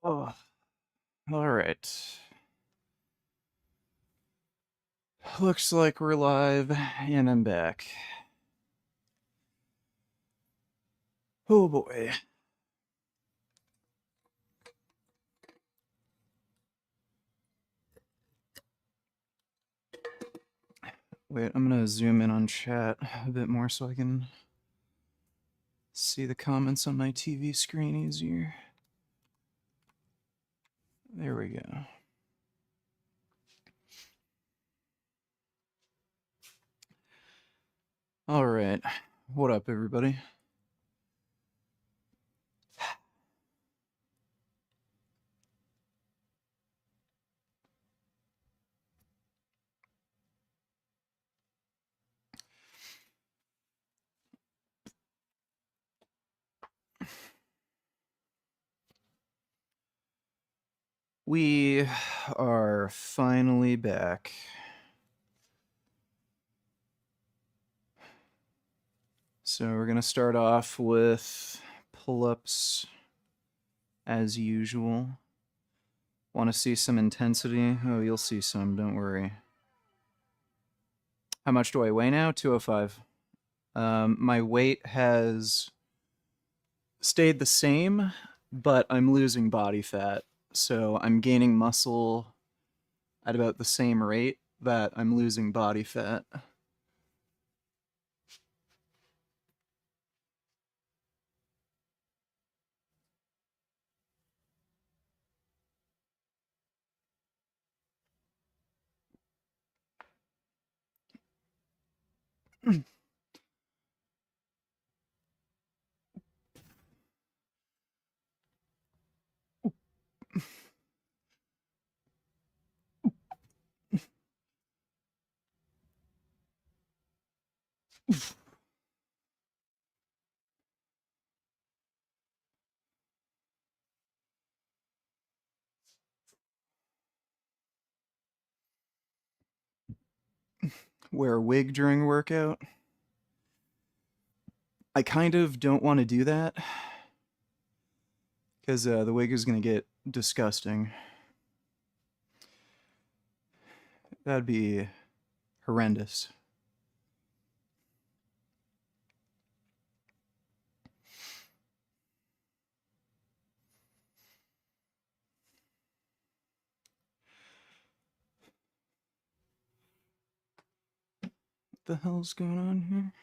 Oh, all right. Looks like we're live, and I'm back. Oh boy. Wait, I'm gonna zoom in on chat a bit more so I can see the comments on my TV screen easier. There we go. All right. What up, everybody? We are finally back. So we're going to start off with pull-ups as usual. Want to see some intensity? Oh, you'll see some, don't worry. How much do I weigh now? 205. My weight has stayed the same, but I'm losing body fat. So I'm gaining muscle at about the same rate that I'm losing body fat. Wear a wig during a workout. I kind of don't want to do that because the wig is going to get disgusting. That'd be horrendous. What the hell's going on here?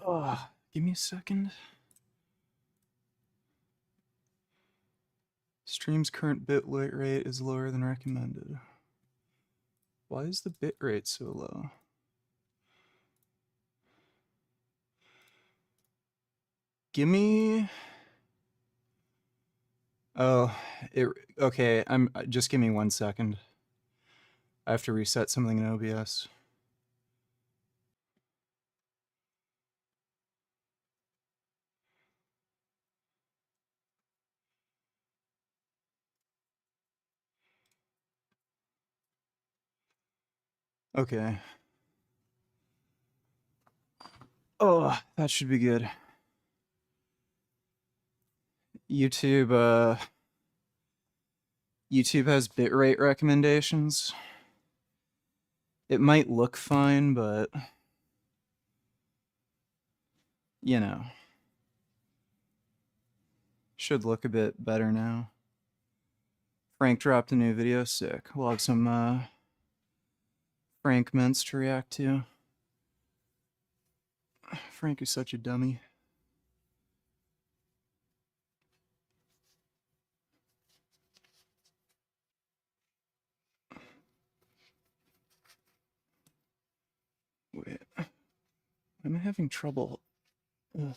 Oh, give me a second. Stream's current bitrate rate is lower than recommended. Why is the bitrate so low? Give me. Oh, okay. I'm just give me 1 second. I have to reset something in OBS. Okay. Oh, that should be good. YouTube YouTube has bitrate recommendations. It might look fine, but you know, should look a bit better now. Frank dropped a new video, sick. We'll have some Frank mints to react to. Frank is such a dummy. Wait, am I having trouble? Ugh.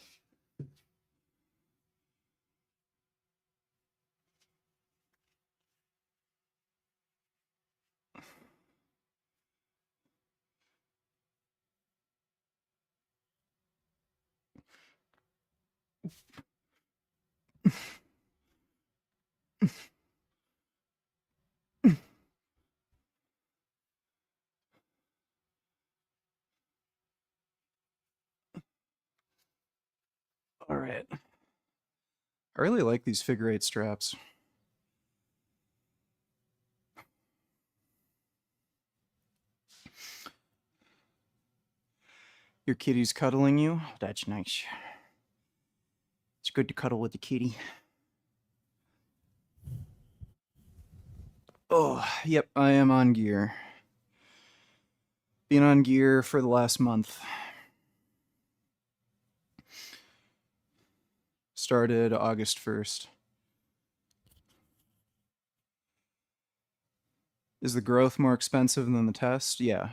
All right. I really like these figure eight straps. Your kitty's cuddling you? That's nice. It's good to cuddle with the kitty. Oh, yep, I am on gear. Been on gear for the last month. Started August 1st. Is the growth more expensive than the test? Yeah.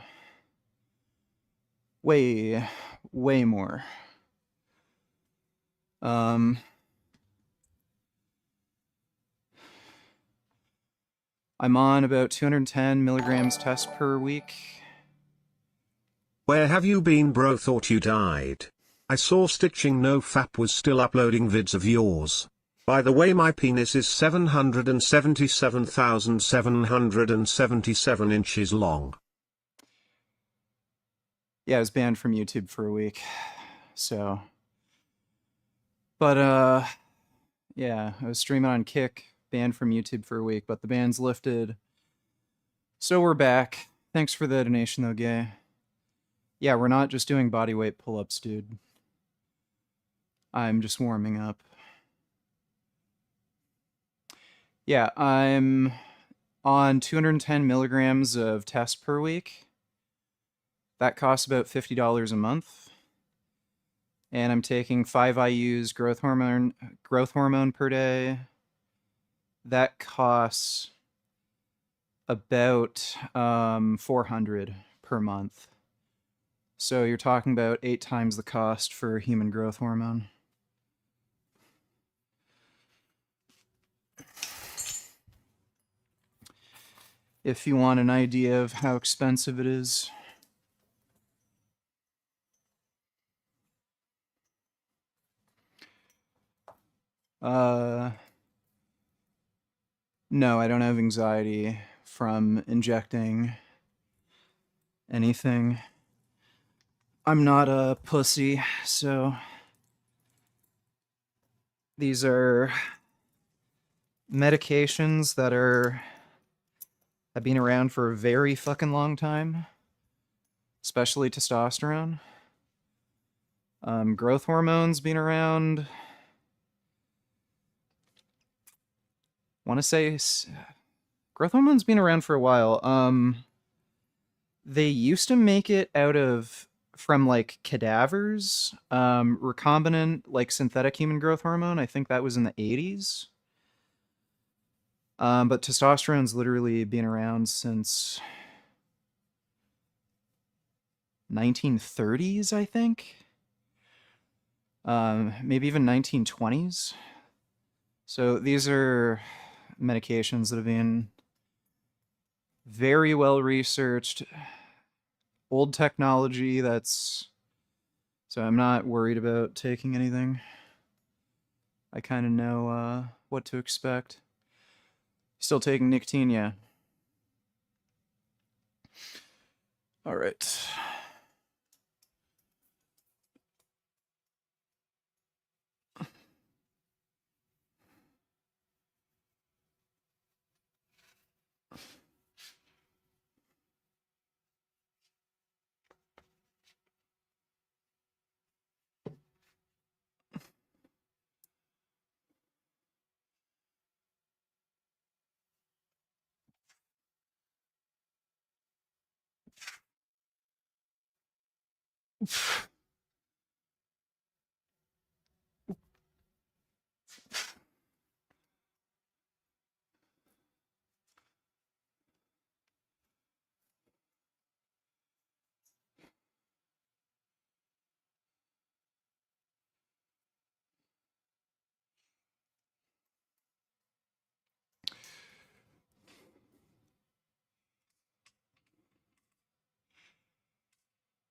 Way more. I'm on about 210 milligrams test per week. Where have you been, bro? Thought you died. I saw Stitching No Fap was still uploading vids of yours. By the way, my penis is 777,777 inches long. Yeah, I was banned from YouTube for a week. So. But, yeah, I was streaming on Kick, banned from YouTube for a week, but the ban's lifted. So we're back. Thanks for the donation, though, Gay. Yeah, we're not just doing bodyweight pull-ups, dude. I'm just warming up. Yeah, I'm on 210 milligrams of test per week. That costs about $50 a month. And I'm taking 5 IUs growth hormone per day. That costs about $400 per month. So you're talking about 8 times the cost for human growth hormone. If you want an idea of how expensive it is. No, I don't have anxiety from injecting anything. I'm not a pussy, so these are medications that have been around for a very fucking long time, especially testosterone. Growth hormones been around. Want to say growth hormones been around for a while. They used to make it from like cadavers, recombinant like synthetic human growth hormone. I think that was in the 80s. But testosterone's literally been around since 1930s, I think. Maybe even 1920s. So these are medications that have been very well researched, old technology. So I'm not worried about taking anything. I kind of know what to expect. Still taking nicotine, yeah. All right.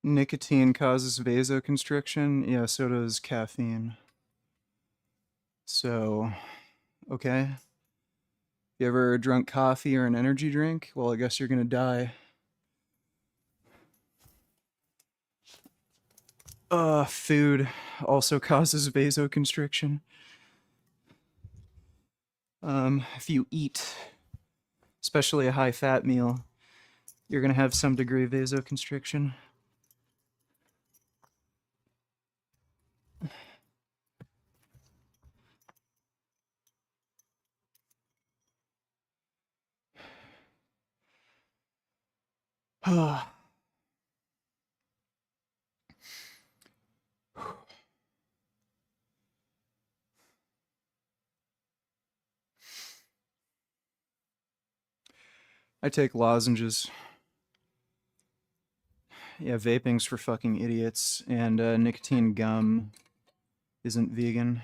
Nicotine causes vasoconstriction. Yeah, so does caffeine. So, okay. You ever drunk coffee or an energy drink? Well, I guess you're gonna die. Food also causes vasoconstriction. If you eat, especially a high fat meal, you're going to have some degree of vasoconstriction. I take lozenges. Yeah, vaping's for fucking idiots, and nicotine gum isn't vegan.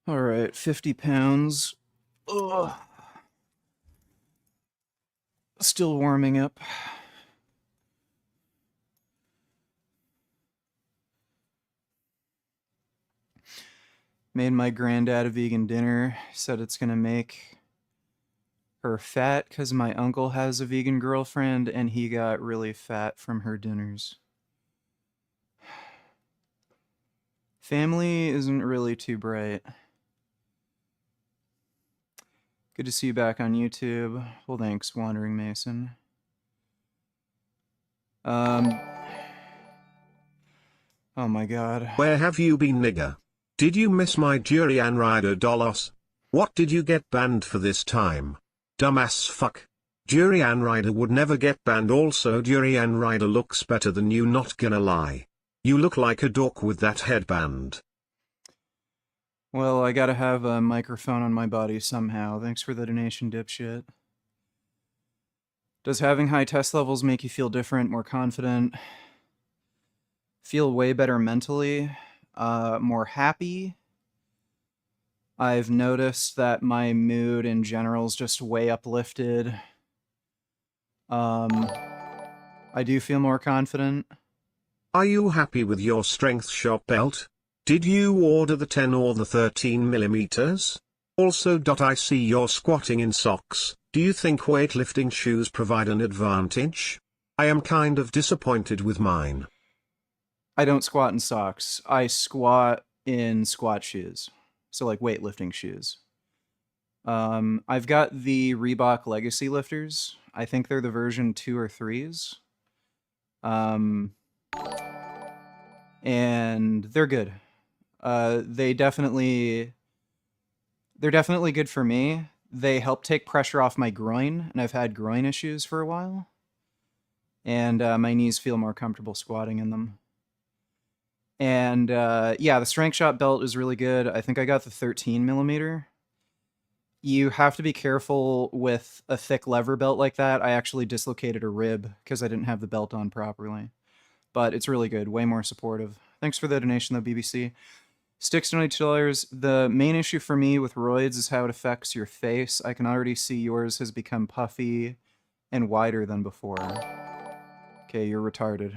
All right, 50 pounds. Ugh. Still warming up. Made my granddad a vegan dinner. Said it's gonna make her fat because my uncle has a vegan girlfriend and he got really fat from her dinners. Family isn't really too bright. Good to see you back on YouTube. Well, thanks, Wandering Mason. Um. Oh my god. Where have you been, nigga? Did you miss my Durian Rider dolos? What did you get banned for this time? Dumbass fuck. Durian Rider would never get banned. Also, Durian Rider looks better than you, not gonna lie. You look like a dork with that headband. Well, I gotta have a microphone on my body somehow. Thanks for the donation, dipshit. Does having high test levels make you feel different, more confident? Feel way better mentally? More happy? I've noticed that my mood in general is just way uplifted. I do feel more confident. Are you happy with your strength shop belt? Did you order the 10 or the 13 millimeters? Also, I see you're squatting in socks. Do you think weightlifting shoes provide an advantage? I am kind of disappointed with mine. I don't squat in socks. I squat in squat shoes. So like weightlifting shoes. I've got the Reebok Legacy lifters. I think they're the version 2 or 3s. And they're good. They're definitely good for me. They help take pressure off my groin, and I've had groin issues for a while. And my knees feel more comfortable squatting in them. And yeah, the Strength Shot belt is really good. I think I got the 13 millimeter. You have to be careful with a thick lever belt like that. I actually dislocated a rib because I didn't have the belt on properly. But it's really good, way more supportive. Thanks for the donation, though, BBC. Sticks $22. The main issue for me with roids is how it affects your face. I can already see yours has become puffy and wider than before. Okay, you're retarded.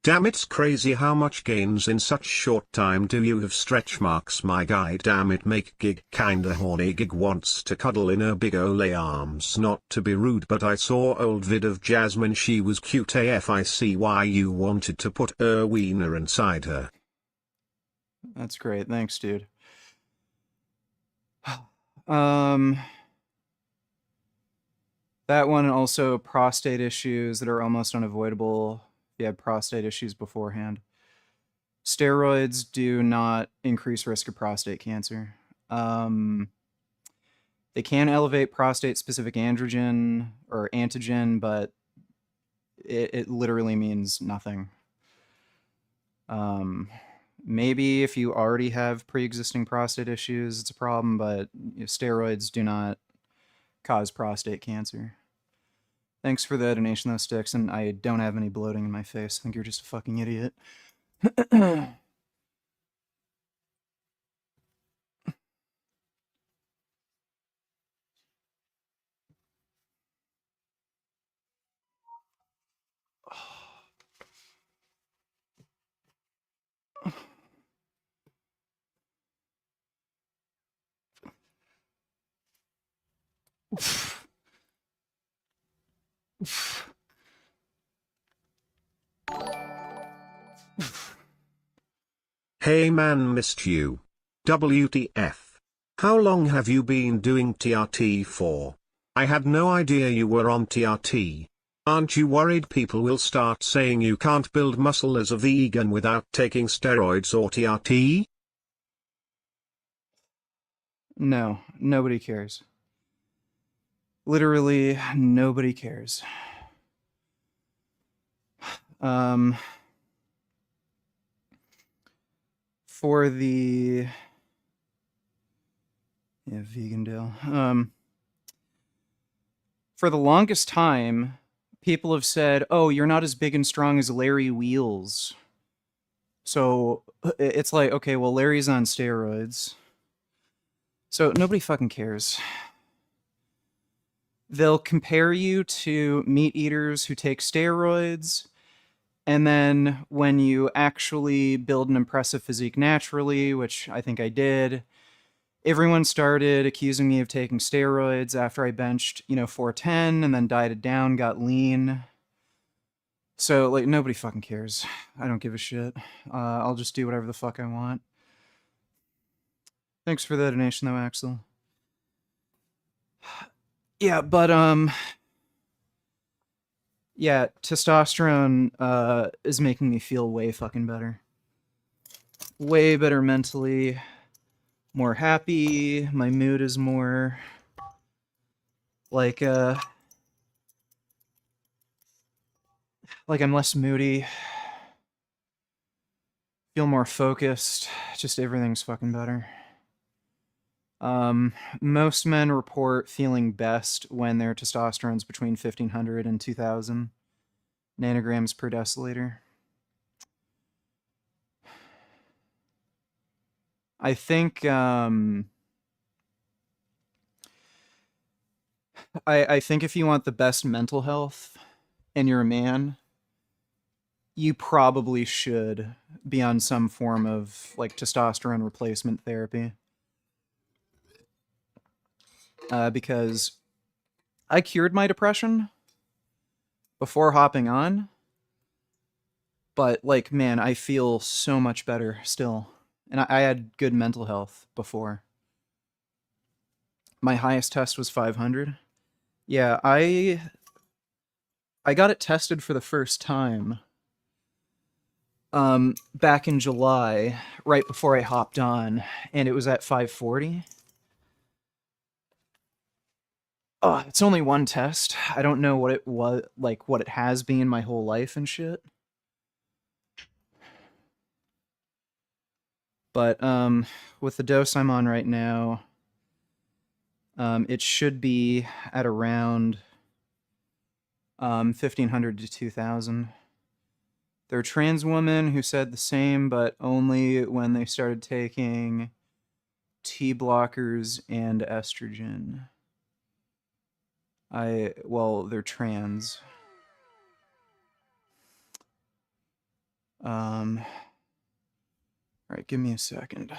Damn, it's crazy how much gains in such short time. Do you have stretch marks, my guy? Damn it, make gig kinda horny. Gig wants to cuddle in her big ole arms. Not to be rude, but I saw old vid of Jasmine, she was cute AF. I see why you wanted to put a wiener inside her. That's great, thanks, dude. That one, also prostate issues that are almost unavoidable if you had prostate issues beforehand. Steroids do not increase risk of prostate cancer. They can elevate prostate-specific androgen or antigen, but it literally means nothing. Maybe if you already have pre-existing prostate issues, it's a problem, but steroids do not cause prostate cancer. Thanks for the donation, though, Sticks, and I don't have any bloating in my face. I think you're just a fucking idiot. Hey man, missed you. WTF. How long have you been doing TRT for? I had no idea you were on TRT. Aren't you worried people will start saying you can't build muscle as a vegan without taking steroids or TRT? No, nobody cares. Literally, nobody cares. Um, for the vegan deal. For the longest time, people have said, "Oh, you're not as big and strong as Larry Wheels." So it's like, okay, well, Larry's on steroids. So nobody fucking cares. They'll compare you to meat eaters who take steroids, and then when you actually build an impressive physique naturally, which I think I did, everyone started accusing me of taking steroids after I benched, 410 and then dieted down, got lean. So, like, nobody fucking cares. I don't give a shit. I'll just do whatever the fuck I want. Thanks for the donation, though, Axel. Yeah, but, yeah, testosterone, is making me feel way fucking better. Way better mentally. More happy. My mood is more, like I'm less moody. Feel more focused. Just everything's fucking better. Most men report feeling best when their testosterone's between 1500 and 2000 nanograms per deciliter. I think I think if you want the best mental health and you're a man, you probably should be on some form of like testosterone replacement therapy. Because I cured my depression before hopping on, but like, man, I feel so much better still. And I had good mental health before. My highest test was 500. Yeah, I got it tested for the first time back in July, right before I hopped on, and it was at 540. Oh, it's only one test. I don't know what it was, like what it has been my whole life and shit. But with the dose I'm on right now, it should be at around 1500 to 2000. There are trans women who said the same, but only when they started taking T blockers and estrogen. Well, they're trans. All right, give me a second.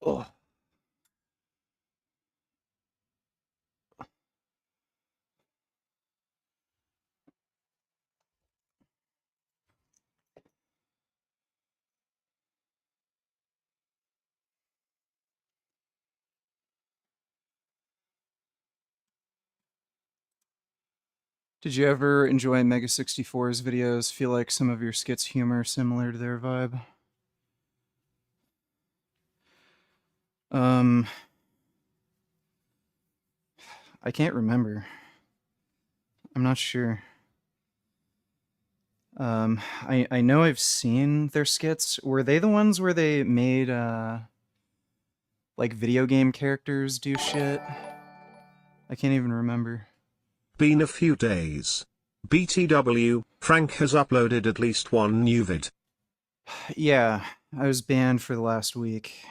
Oh. Did you ever enjoy Mega 64's videos? Feel like some of your skits' humor similar to their vibe? Um, I can't remember. I'm not sure. I know I've seen their skits. Were they the ones where they made like video game characters do shit? I can't even remember. Been a few days. BTW, Frank has uploaded at least one new vid. Yeah, I was banned for the last week.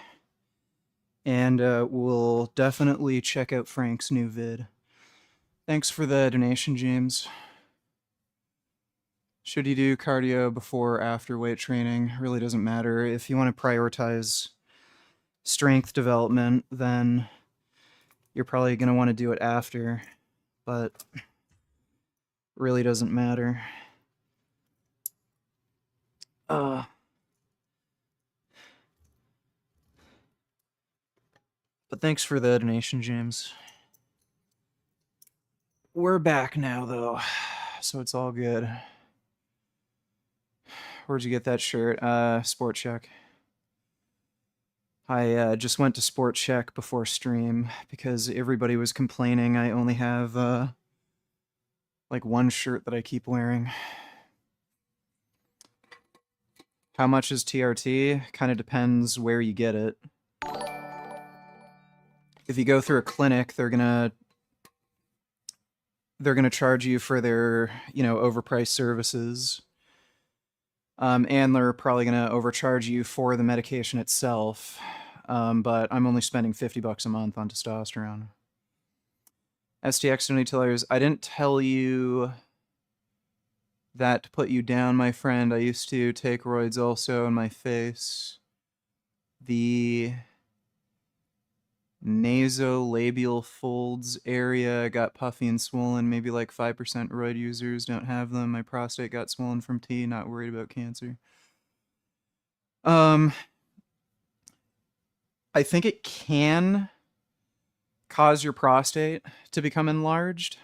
And we'll definitely check out Frank's new vid. Thanks for the donation, James. Should you do cardio before or after weight training? Really doesn't matter. If you want to prioritize strength development, then you're probably going to want to do it after, but really doesn't matter. But thanks for the donation, James. We're back now, though, so it's all good. Where'd you get that shirt? Sport Check. I just went to Sport Check before stream because everybody was complaining I only have like one shirt that I keep wearing. How much is TRT? Kind of depends where you get it. If you go through a clinic, they're gonna charge you for their, overpriced services. And they're probably gonna overcharge you for the medication itself. But I'm only spending $50 a month on testosterone. STX donate tellers. I didn't tell you that to put you down, my friend. I used to take roids also in my face. The nasolabial folds area got puffy and swollen. Maybe like 5% roid users don't have them. My prostate got swollen from tea. Not worried about cancer. I think it can cause your prostate to become enlarged,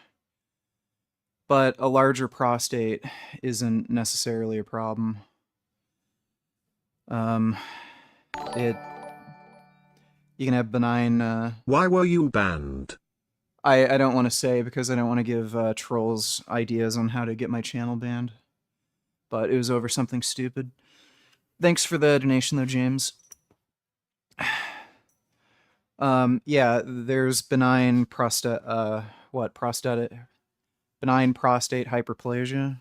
but a larger prostate isn't necessarily a problem. You can have benign. Why were you banned? I don't want to say because I don't want to give trolls ideas on how to get my channel banned. But it was over something stupid. Thanks for the donation, though, James. Yeah, there's benign prostate hyperplasia,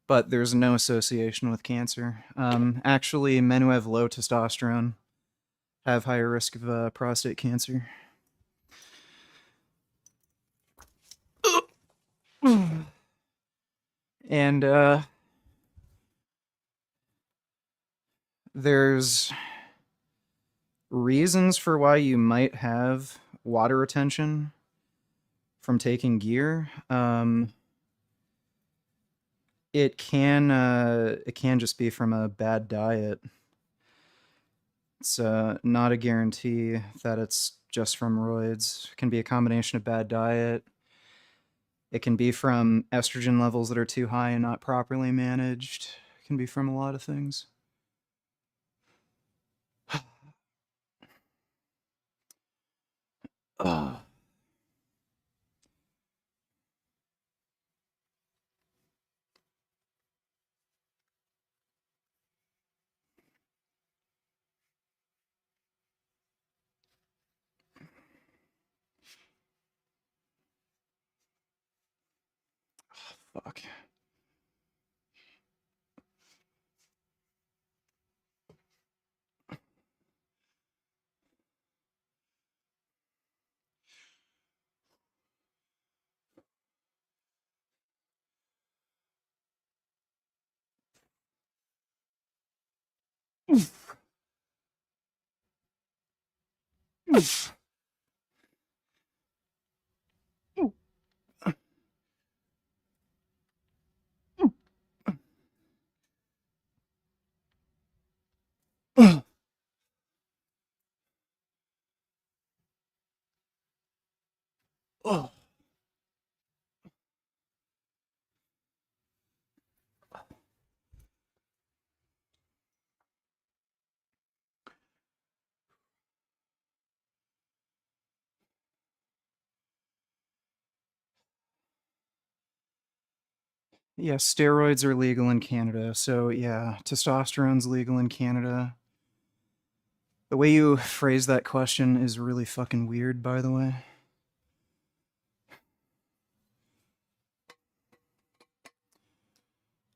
but there's no association with cancer. Actually, men who have low testosterone have higher risk of prostate cancer. And there's reasons for why you might have water retention from taking gear. It can just be from a bad diet. It's not a guarantee that it's just from roids. It can be a combination of bad diet. It can be from estrogen levels that are too high and not properly managed. It can be from a lot of things. Fuck. Oh. Yeah, steroids are legal in Canada. So, yeah, testosterone's legal in Canada. The way you phrase that question is really fucking weird, by the way.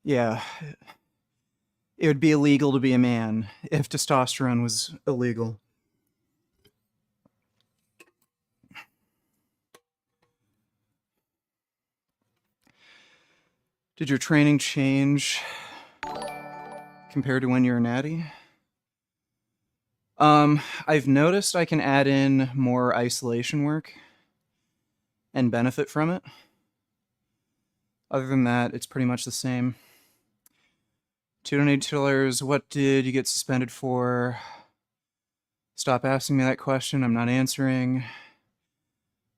Yeah. It would be illegal to be a man if testosterone was illegal. Did your training change compared to when you were natty? I've noticed I can add in more isolation work and benefit from it. Other than that, it's pretty much the same. $2 what did you get suspended for? Stop asking me that question, I'm not answering.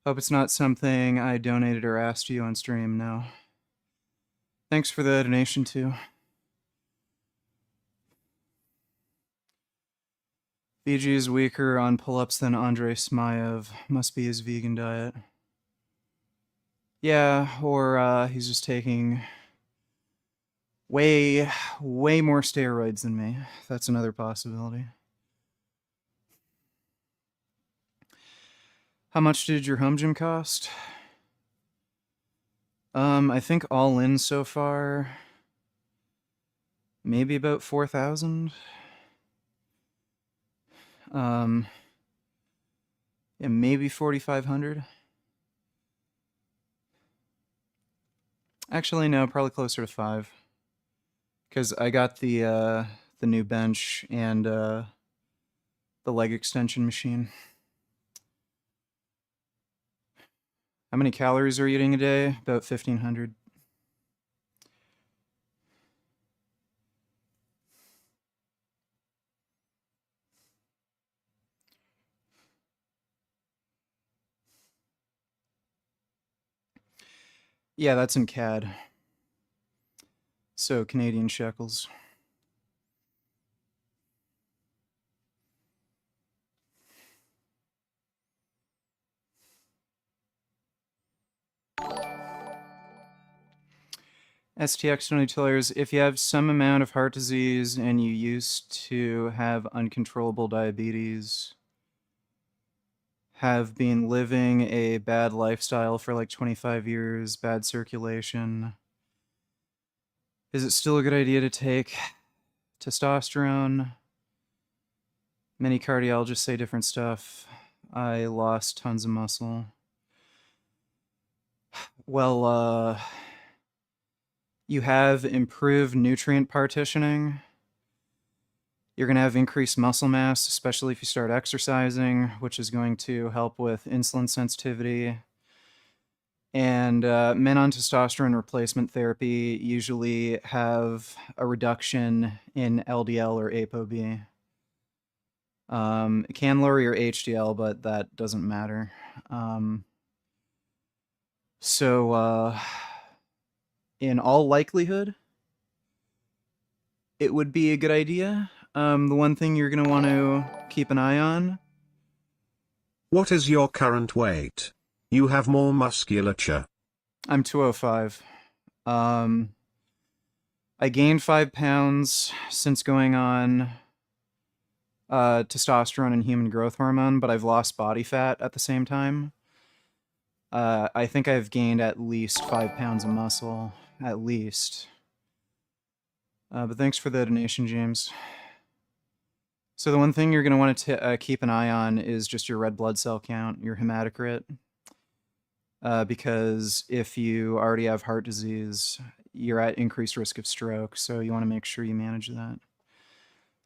Hope it's not something I donated or asked you on stream, no. Thanks for the donation, too. BG is weaker on pull-ups than Andrei Smayev. Must be his vegan diet. Yeah, or he's just taking way more steroids than me. That's another possibility. How much did your home gym cost? I think all in so far, maybe about 4,000. Yeah, maybe 4,500. Actually, no, probably closer to 5. Because I got the new bench and the leg extension machine. How many calories are you eating a day? About 1,500. Yeah, that's in CAD. So Canadian shekels. STX $20. If you have some amount of heart disease and you used to have uncontrollable diabetes, have been living a bad lifestyle for like 25 years, bad circulation, is it still a good idea to take testosterone? Many cardiologists say different stuff. I lost tons of muscle. Well, you have improved nutrient partitioning. You're going to have increased muscle mass, especially if you start exercising, which is going to help with insulin sensitivity. And men on testosterone replacement therapy usually have a reduction in LDL or ApoB. It can lower your HDL, but that doesn't matter. So, in all likelihood, it would be a good idea. The one thing you're going to want to keep an eye on. What is your current weight? You have more musculature. I'm 205. I gained 5 pounds since going on testosterone and human growth hormone, but I've lost body fat at the same time. I think I've gained at least 5 pounds of muscle, at least. But thanks for the donation, James. So the one thing you're going to want to keep an eye on is just your red blood cell count, your hematocrit. Because if you already have heart disease, you're at increased risk of stroke, so you want to make sure you manage that.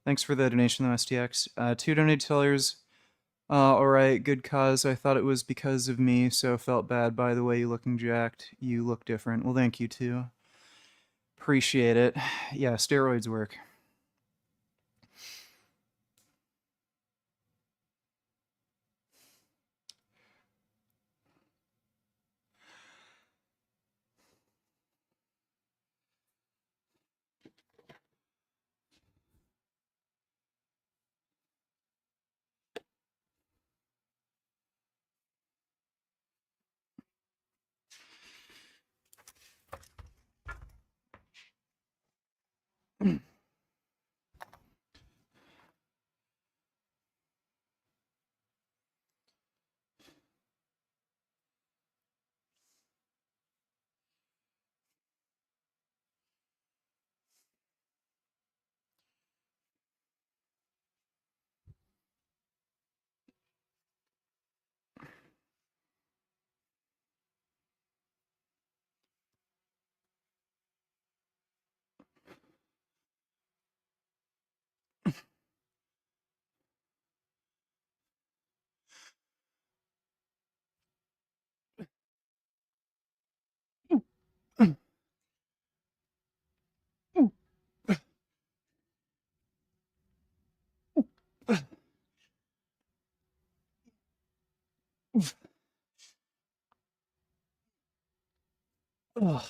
Thanks for the donation, though, STX. 2 donated tellers. Alright, good cause. I thought it was because of me, so felt bad by the way you looking jacked. You look different. Well, thank you, too. Appreciate it. Yeah, steroids work. Ugh.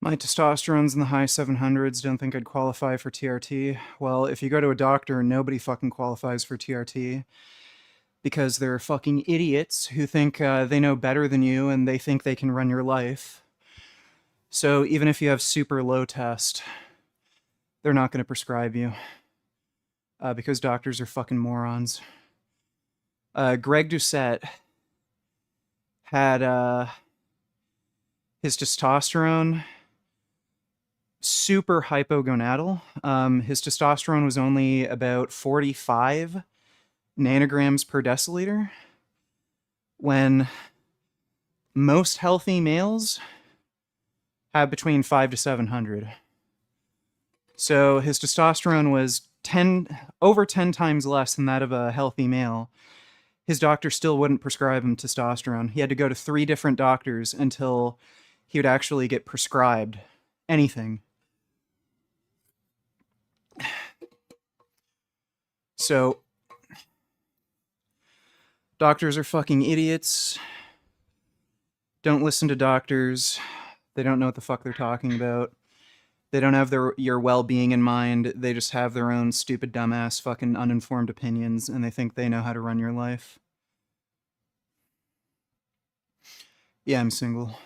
My testosterone's in the high 700s. Don't think I'd qualify for TRT. Well, if you go to a doctor, nobody fucking qualifies for TRT because they're fucking idiots who think they know better than you and they think they can run your life. So even if you have super low test, they're not going to prescribe you because doctors are fucking morons. Greg Doucette had his testosterone super hypogonadal. His testosterone was only about 45 nanograms per deciliter, when most healthy males have between 5 to 700. So his testosterone was over 10 times less than that of a healthy male. His doctor still wouldn't prescribe him testosterone. He had to go to 3 different doctors until he would actually get prescribed anything. So doctors are fucking idiots. Don't listen to doctors. They don't know what the fuck they're talking about. They don't have your well-being in mind. They just have their own stupid, dumbass, fucking uninformed opinions, and they think they know how to run your life. Yeah, I'm single.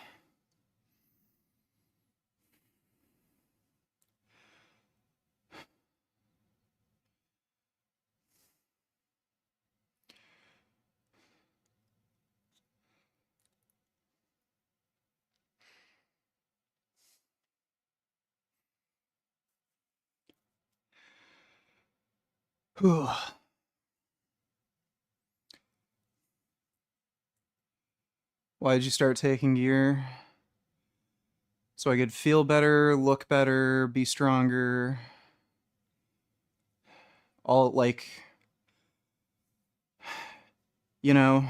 Whew. Why did you start taking gear? So I could feel better, look better, be stronger. All like, you know,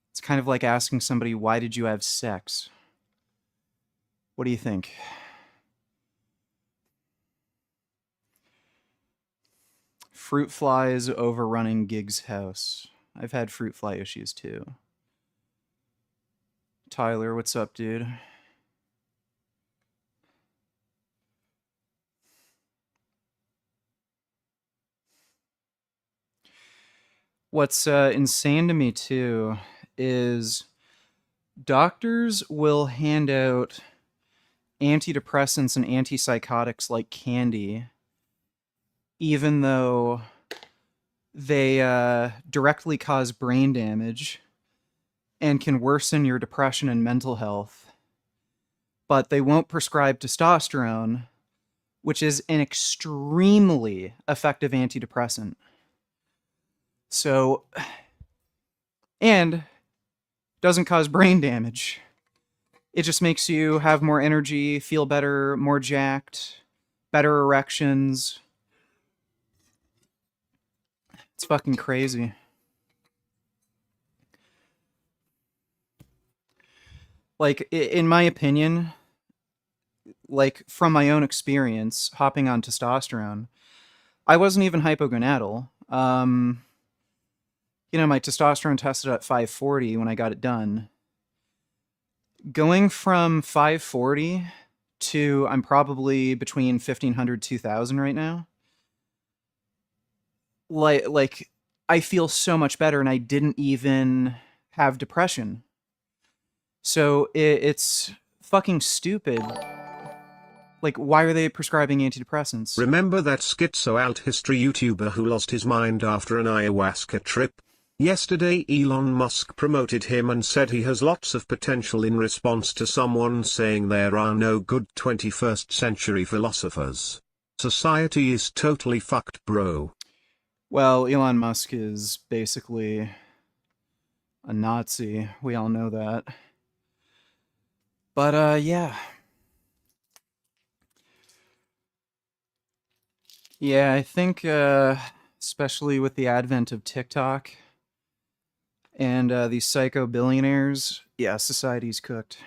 it's kind of like asking somebody, why did you have sex? What do you think? Fruit flies overrunning Gig's house. I've had fruit fly issues too. Tyler, what's up, dude? What's insane to me too is doctors will hand out antidepressants and antipsychotics like candy, even though they directly cause brain damage and can worsen your depression and mental health. But they won't prescribe testosterone, which is an extremely effective antidepressant. So, and doesn't cause brain damage. It just makes you have more energy, feel better, more jacked, better erections. It's fucking crazy. Like, in my opinion, like from my own experience, hopping on testosterone, I wasn't even hypogonadal. My testosterone tested at 540 when I got it done. Going from 540 to I'm probably between 1500 2000 right now. Like I feel so much better, and I didn't even have depression. So it's fucking stupid. Like, why are they prescribing antidepressants? Remember that schizo alt history YouTuber who lost his mind after an ayahuasca trip? Yesterday Elon Musk promoted him and said he has lots of potential in response to someone saying there are no good 21st century philosophers. Society is totally fucked, bro. Well, Elon Musk is basically a Nazi. We all know that. But yeah. Yeah, I think especially with the advent of TikTok and these psycho billionaires, yeah, society's cooked.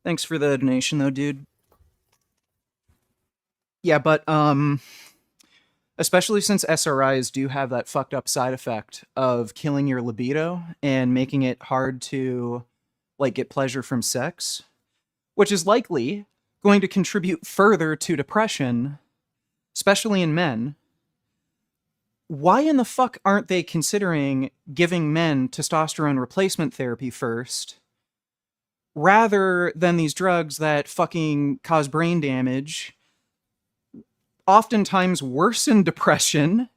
Thanks for the donation though, dude. Yeah, but especially since SRIs do have that fucked up side effect of killing your libido and making it hard to like get pleasure from sex, which is likely going to contribute further to depression, especially in men. Why in the fuck aren't they considering giving men testosterone replacement therapy first rather than these drugs that fucking cause brain damage, oftentimes worsen depression,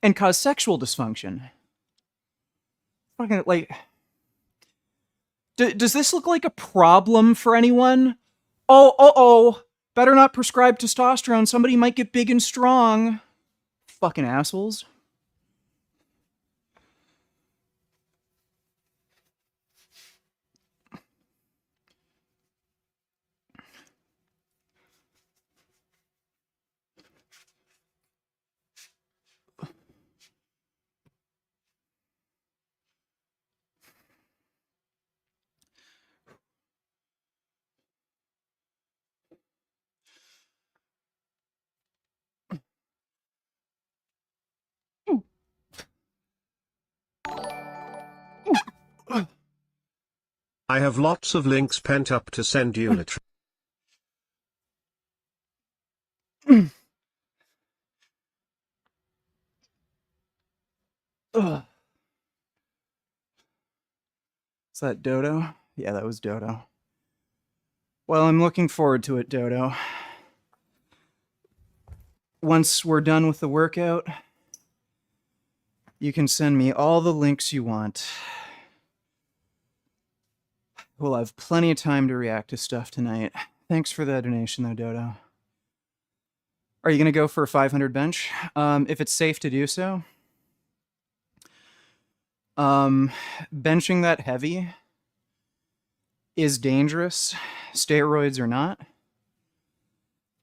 and cause sexual dysfunction? Fucking, like, does this look like a problem for anyone? Oh, better not prescribe testosterone. Somebody might get big and strong. Fucking assholes. I have lots of links pent up to send you literally. Ugh. Is that Dodo? Yeah, that was Dodo. Well, I'm looking forward to it, Dodo. Once we're done with the workout, you can send me all the links you want. We'll have plenty of time to react to stuff tonight. Thanks for the donation, though, Dodo. Are you going to go for a 500 bench? If it's safe to do so. Benching that heavy is dangerous, steroids or not.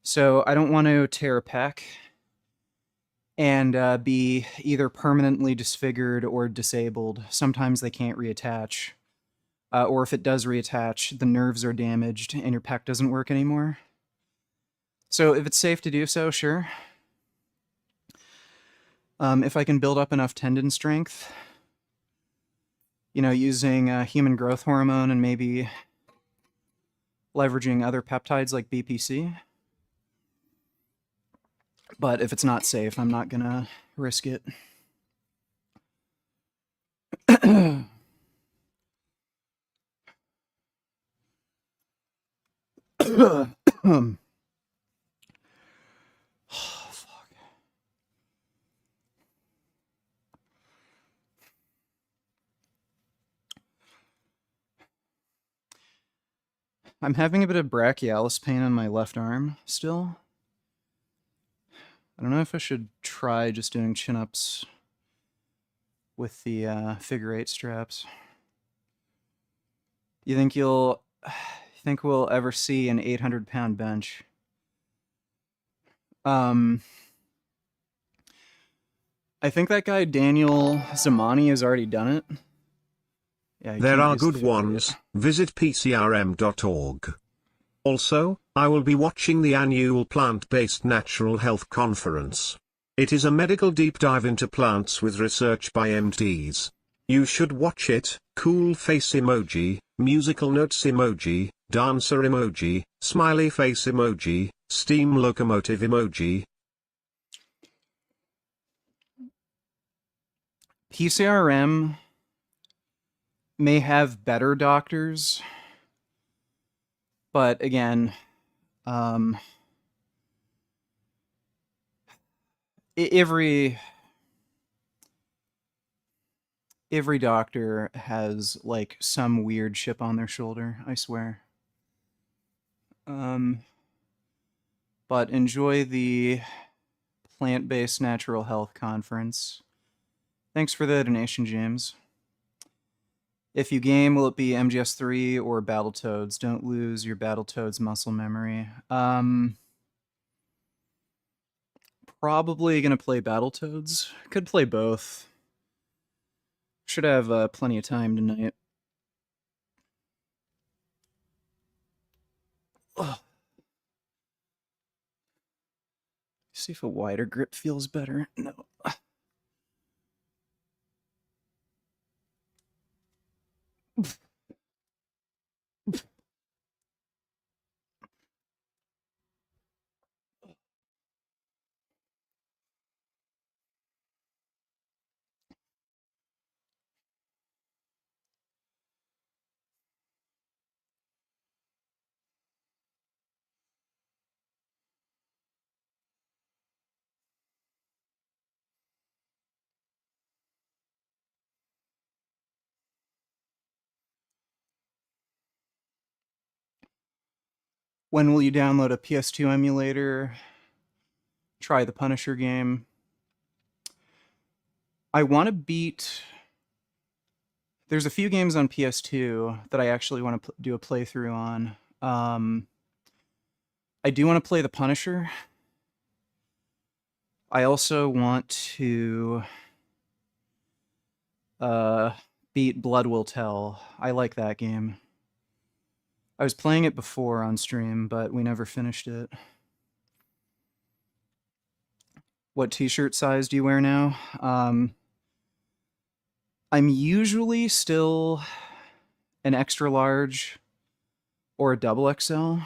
So I don't want to tear a pec and be either permanently disfigured or disabled. Sometimes they can't reattach. Or if it does reattach, the nerves are damaged and your pec doesn't work anymore. So if it's safe to do so, sure. If I can build up enough tendon strength, you know, using human growth hormone and maybe leveraging other peptides like BPC. But if it's not safe, I'm not gonna risk it. Oh, fuck. I'm having a bit of brachialis pain on my left arm still. I don't know if I should try just doing chin-ups with the figure 8 straps. You think we'll ever see an 800-pound bench? I think that guy Daniel Zamani has already done it. Yeah, he There can't are use the good figure 8. ones, visit pcrm.org. Also, I will be watching the annual Plant-Based Natural Health Conference. It is a medical deep dive into plants with research by MDs. You should watch it. Cool face emoji, musical notes emoji, dancer emoji, smiley face emoji, steam locomotive emoji. PCRM may have better doctors, but again, every Every doctor has like some weird chip on their shoulder, I swear. Um, but enjoy the plant-based natural health conference. Thanks for the donation, James. If you game, will it be MGS3 or Battletoads? Don't lose your Battletoads muscle memory. Probably gonna play Battletoads. Could play both. Should have plenty of time tonight. Ugh. See if a wider grip feels better. No. When will you download a PS2 emulator? Try the Punisher game. I want to beat. There's a few games on PS2 that I actually want to do a playthrough on. I do want to play the Punisher. I also want to beat Blood Will Tell. I like that game. I was playing it before on stream, but we never finished it. What t-shirt size do you wear now? I'm usually still an extra large or a double XL.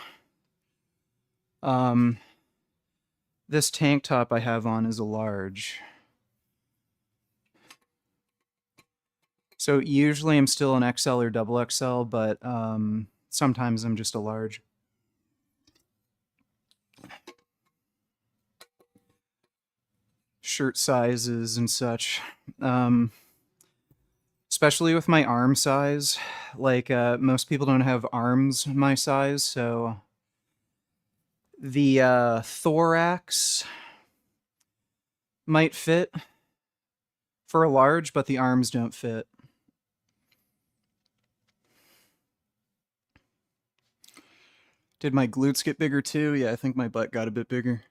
This tank top I have on is a large. So usually I'm still an XL or double XL, but sometimes I'm just a large. Shirt sizes and such. Especially with my arm size. Like, most people don't have arms my size, so the thorax might fit for a large, but the arms don't fit. Did my glutes get bigger too? Yeah, I think my butt got a bit bigger.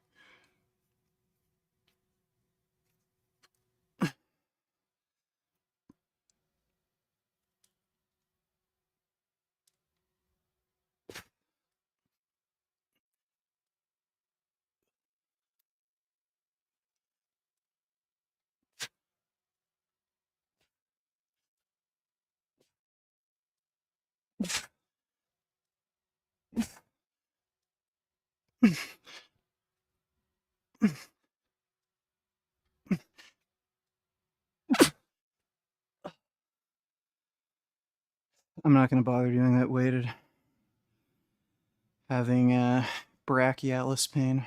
I'm not going to bother doing that weighted. Having brachialis pain.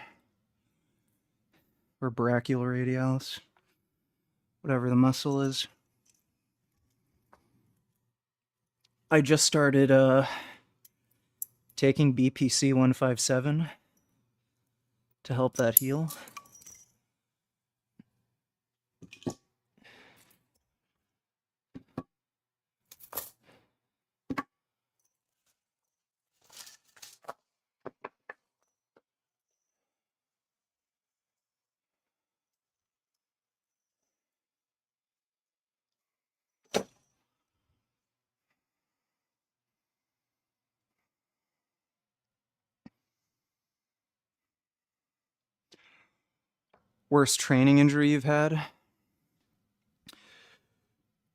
Or brachioradialis. Whatever the muscle is. I just started taking BPC 157 to help that heal. Worst training injury you've had?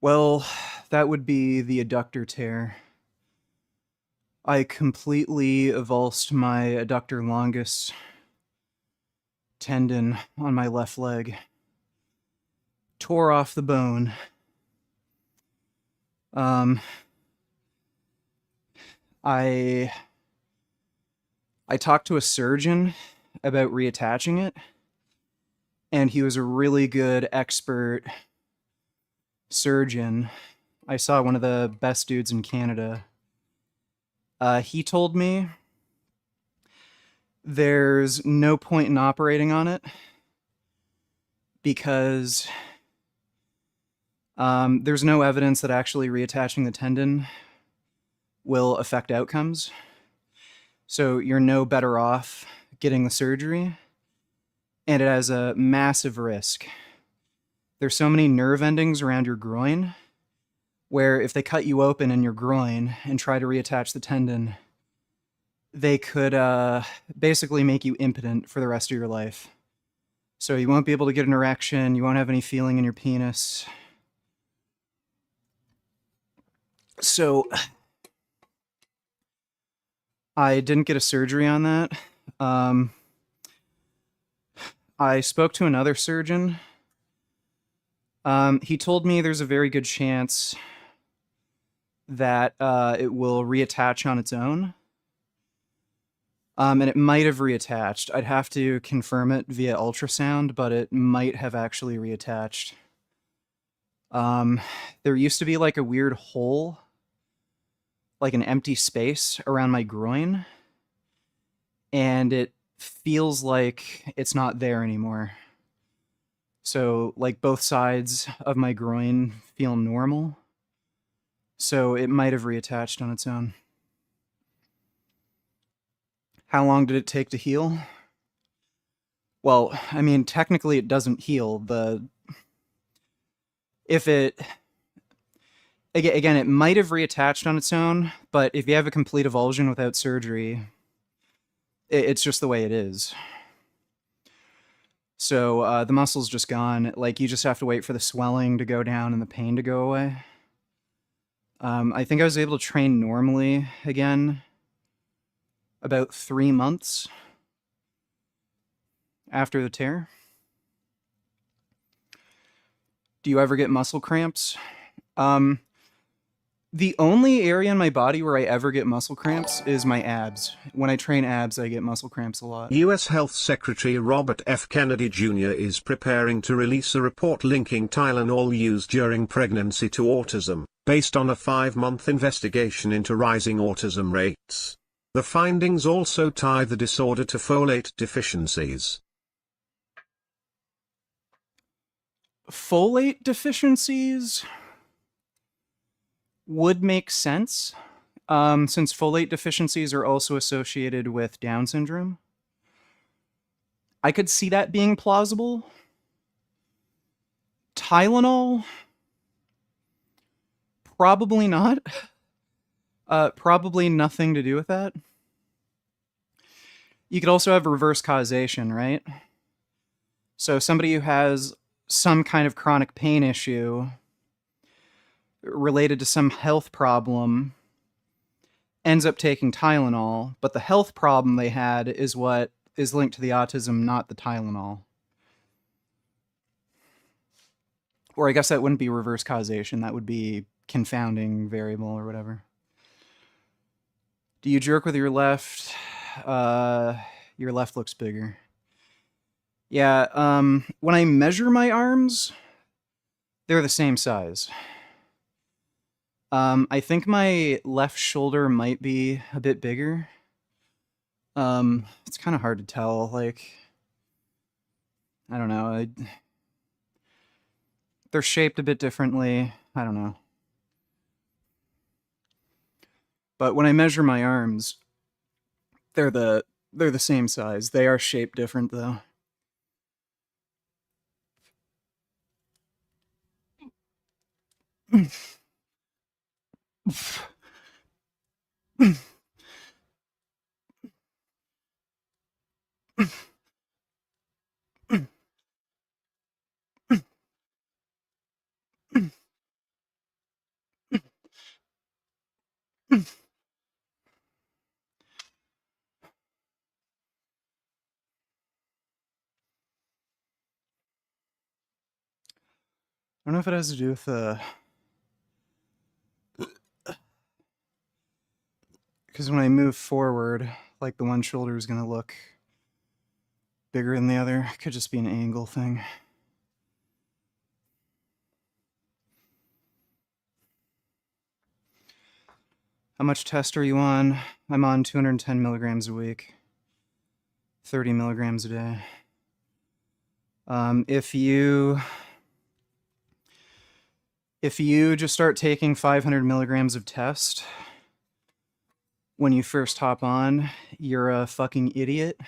Well, that would be the adductor tear. I completely avulsed my adductor longus tendon on my left leg. Tore off the bone. I talked to a surgeon about reattaching it, and he was a really good expert surgeon. I saw one of the best dudes in Canada. He told me there's no point in operating on it because there's no evidence that actually reattaching the tendon will affect outcomes. So you're no better off getting the surgery, and it has a massive risk. There's so many nerve endings around your groin where if they cut you open in your groin and try to reattach the tendon, they could basically make you impotent for the rest of your life. So you won't be able to get an erection, you won't have any feeling in your penis. So I didn't get a surgery on that. I spoke to another surgeon. He told me there's a very good chance that it will reattach on its own. And it might have reattached. I'd have to confirm it via ultrasound, but it might have actually reattached. There used to be like a weird hole, like an empty space around my groin, and it feels like it's not there anymore. So, like, both sides of my groin feel normal. So it might have reattached on its own. How long did it take to heal? Well, I mean, technically it doesn't heal. If it again, it might have reattached on its own, but if you have a complete avulsion without surgery, it's just the way it is. So the muscle's just gone. Like, you just have to wait for the swelling to go down and the pain to go away. I think I was able to train normally again about 3 months after the tear. Do you ever get muscle cramps? The only area in my body where I ever get muscle cramps is my abs. When I train abs, I get muscle cramps a lot. U.S. Health Secretary Robert F. Kennedy Jr. is preparing to release a report linking Tylenol use during pregnancy to autism, based on a 5-month investigation into rising autism rates. The findings also tie the disorder to folate deficiencies. Folate deficiencies would make sense, since folate deficiencies are also associated with Down syndrome. I could see that being plausible. Tylenol? Probably not. Probably nothing to do with that. You could also have reverse causation, right? So somebody who has some kind of chronic pain issue related to some health problem ends up taking Tylenol, but the health problem they had is what is linked to the autism, not the Tylenol. Or I guess that wouldn't be reverse causation, that would be confounding variable or whatever. Do you jerk with your left? Your left looks bigger. Yeah, when I measure my arms, they're the same size. I think my left shoulder might be a bit bigger. It's kind of hard to tell. Like, I don't know. They're shaped a bit differently. I don't know. But when I measure my arms, they're the same size. They are shaped different though. I don't know if it has to do with because when I move forward, like, the one shoulder is gonna look bigger than the other. It could just be an angle thing. How much test are you on? I'm on 210 milligrams a week, 30 milligrams a day. If you just start taking 500 milligrams of test when you first hop on, you're a fucking idiot,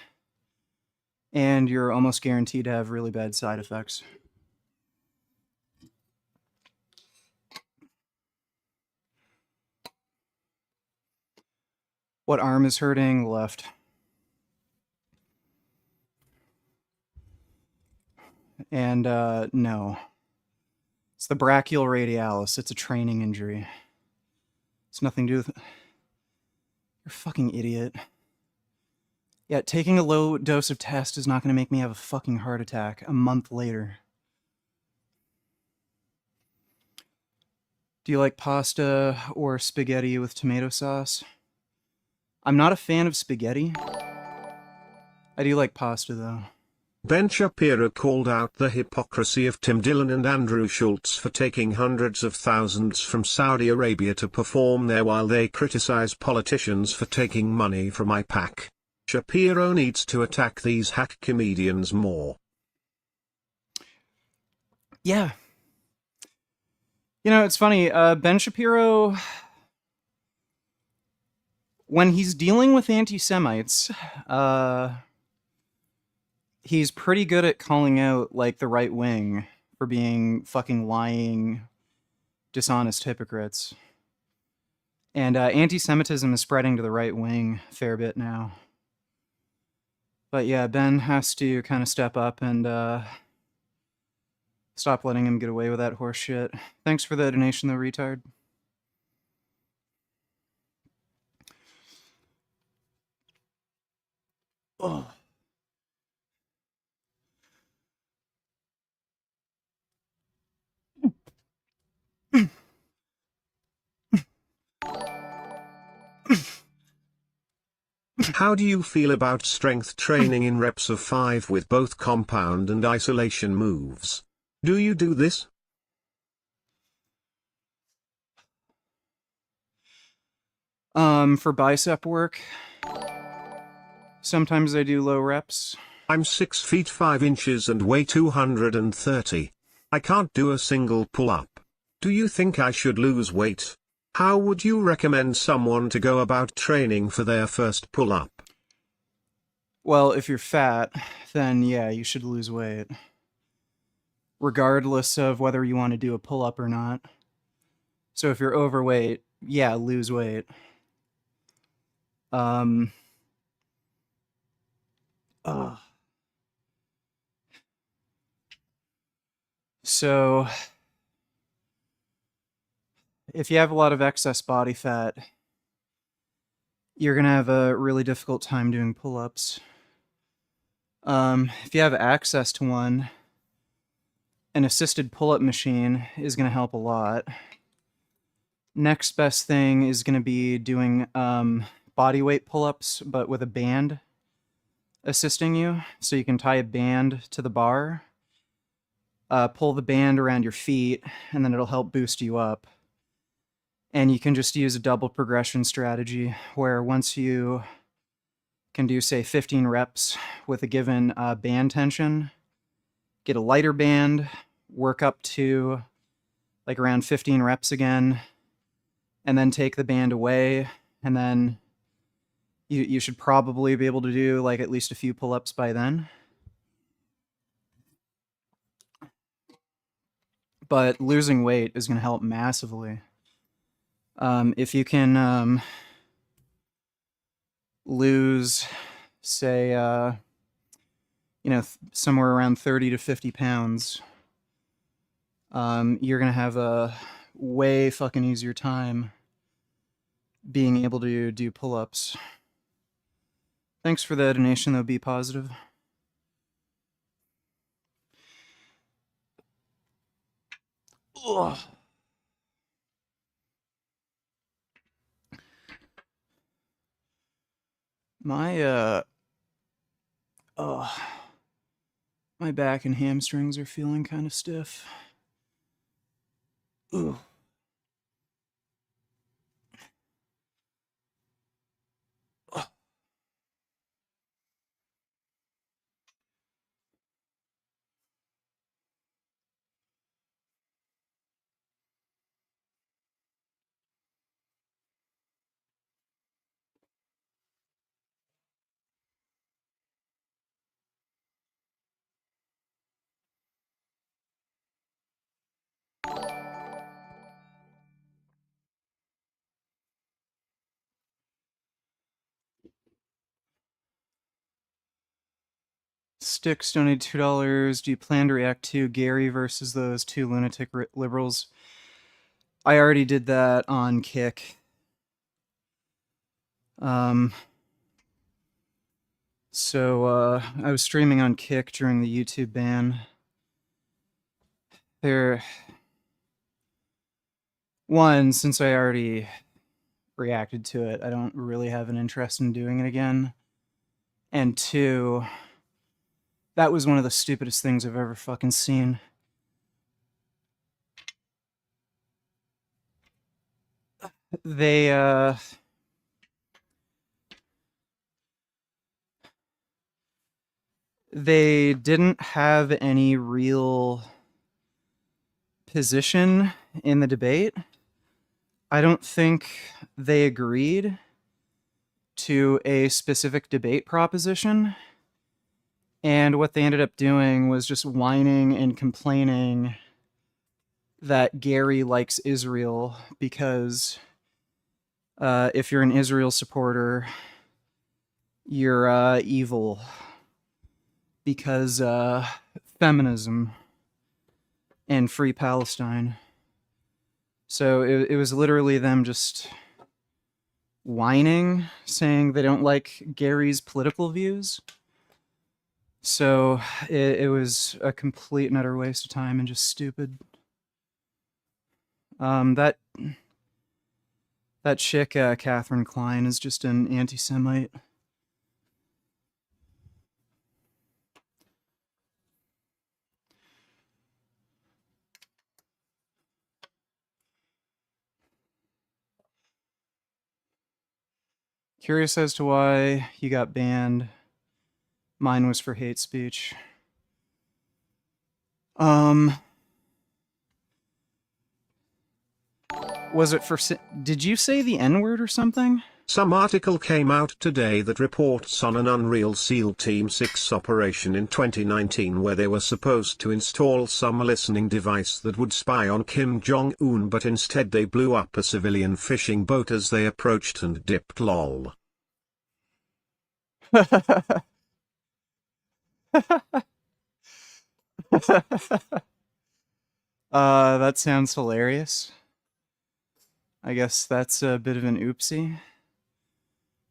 and you're almost guaranteed to have really bad side effects. What arm is hurting? Left. And no. It's the brachial radialis. It's a training injury. It's nothing to do with... You're a fucking idiot. Yeah, taking a low dose of test is not going to make me have a fucking heart attack a month later. Do you like pasta or spaghetti with tomato sauce? I'm not a fan of spaghetti. I do like pasta, though. Ben Shapiro called out the hypocrisy of Tim Dillon and Andrew Schultz for taking hundreds of thousands from Saudi Arabia to perform there while they criticize politicians for taking money from IPAC. Shapiro needs to attack these hack comedians more. Yeah. You know, it's funny. Ben Shapiro, when he's dealing with anti-Semites, he's pretty good at calling out, like, the right wing for being fucking lying, dishonest hypocrites. And anti-Semitism is spreading to the right wing a fair bit now. But yeah, Ben has to kind of step up and stop letting him get away with that horse shit. Thanks for the donation, though, retard. Oh. How do you feel about strength training in reps of 5 with both compound and isolation moves? Do you do this? For bicep work, sometimes I do low reps. I'm 6 feet 5 inches and weigh 230. I can't do a single pull-up. Do you think I should lose weight? How would you recommend someone to go about training for their first pull-up? Well, if you're fat, then yeah, you should lose weight. Regardless of whether you want to do a pull-up or not. So if you're overweight, yeah, lose weight. So if you have a lot of excess body fat, you're going to have a really difficult time doing pull-ups. If you have access to one, an assisted pull-up machine is going to help a lot. Next best thing is going to be doing body weight pull-ups, but with a band assisting you. So you can tie a band to the bar, pull the band around your feet, and then it'll help boost you up. And you can just use a double progression strategy where once you can do, say, 15 reps with a given band tension, get a lighter band, work up to like around 15 reps again, and then take the band away, and then you should probably be able to do like at least a few pull-ups by then. But losing weight is going to help massively. If you can lose, say, somewhere around 30 to 50 pounds, you're going to have a way fucking easier time being able to do pull-ups. Thanks for the donation, though. Be positive. Ugh. My my back and hamstrings are feeling kind of stiff. Ugh. Sticks donated $2. Do you plan to react to Gary versus those two lunatic liberals? I already did that on Kick. So I was streaming on Kick during the YouTube ban. Since I already reacted to it, I don't really have an interest in doing it again. And two, that was one of the stupidest things I've ever fucking seen. They didn't have any real position in the debate. I don't think they agreed to a specific debate proposition. And what they ended up doing was just whining and complaining that Gary likes Israel because if you're an Israel supporter, you're evil because feminism and free Palestine. So it was literally them just whining, saying they don't like Gary's political views. So it was a complete and utter waste of time and just stupid. That chick, Catherine Klein, is just an anti-Semite. Curious as to why you got banned. Mine was for hate speech. Was it for... Did you say the N-word or something? Some article came out today that reports on an Unreal SEAL Team 6 operation in 2019 where they were supposed to install some listening device that would spy on Kim Jong-un, but instead they blew up a civilian fishing boat as they approached and dipped lol. That sounds hilarious. I guess that's a bit of an oopsie.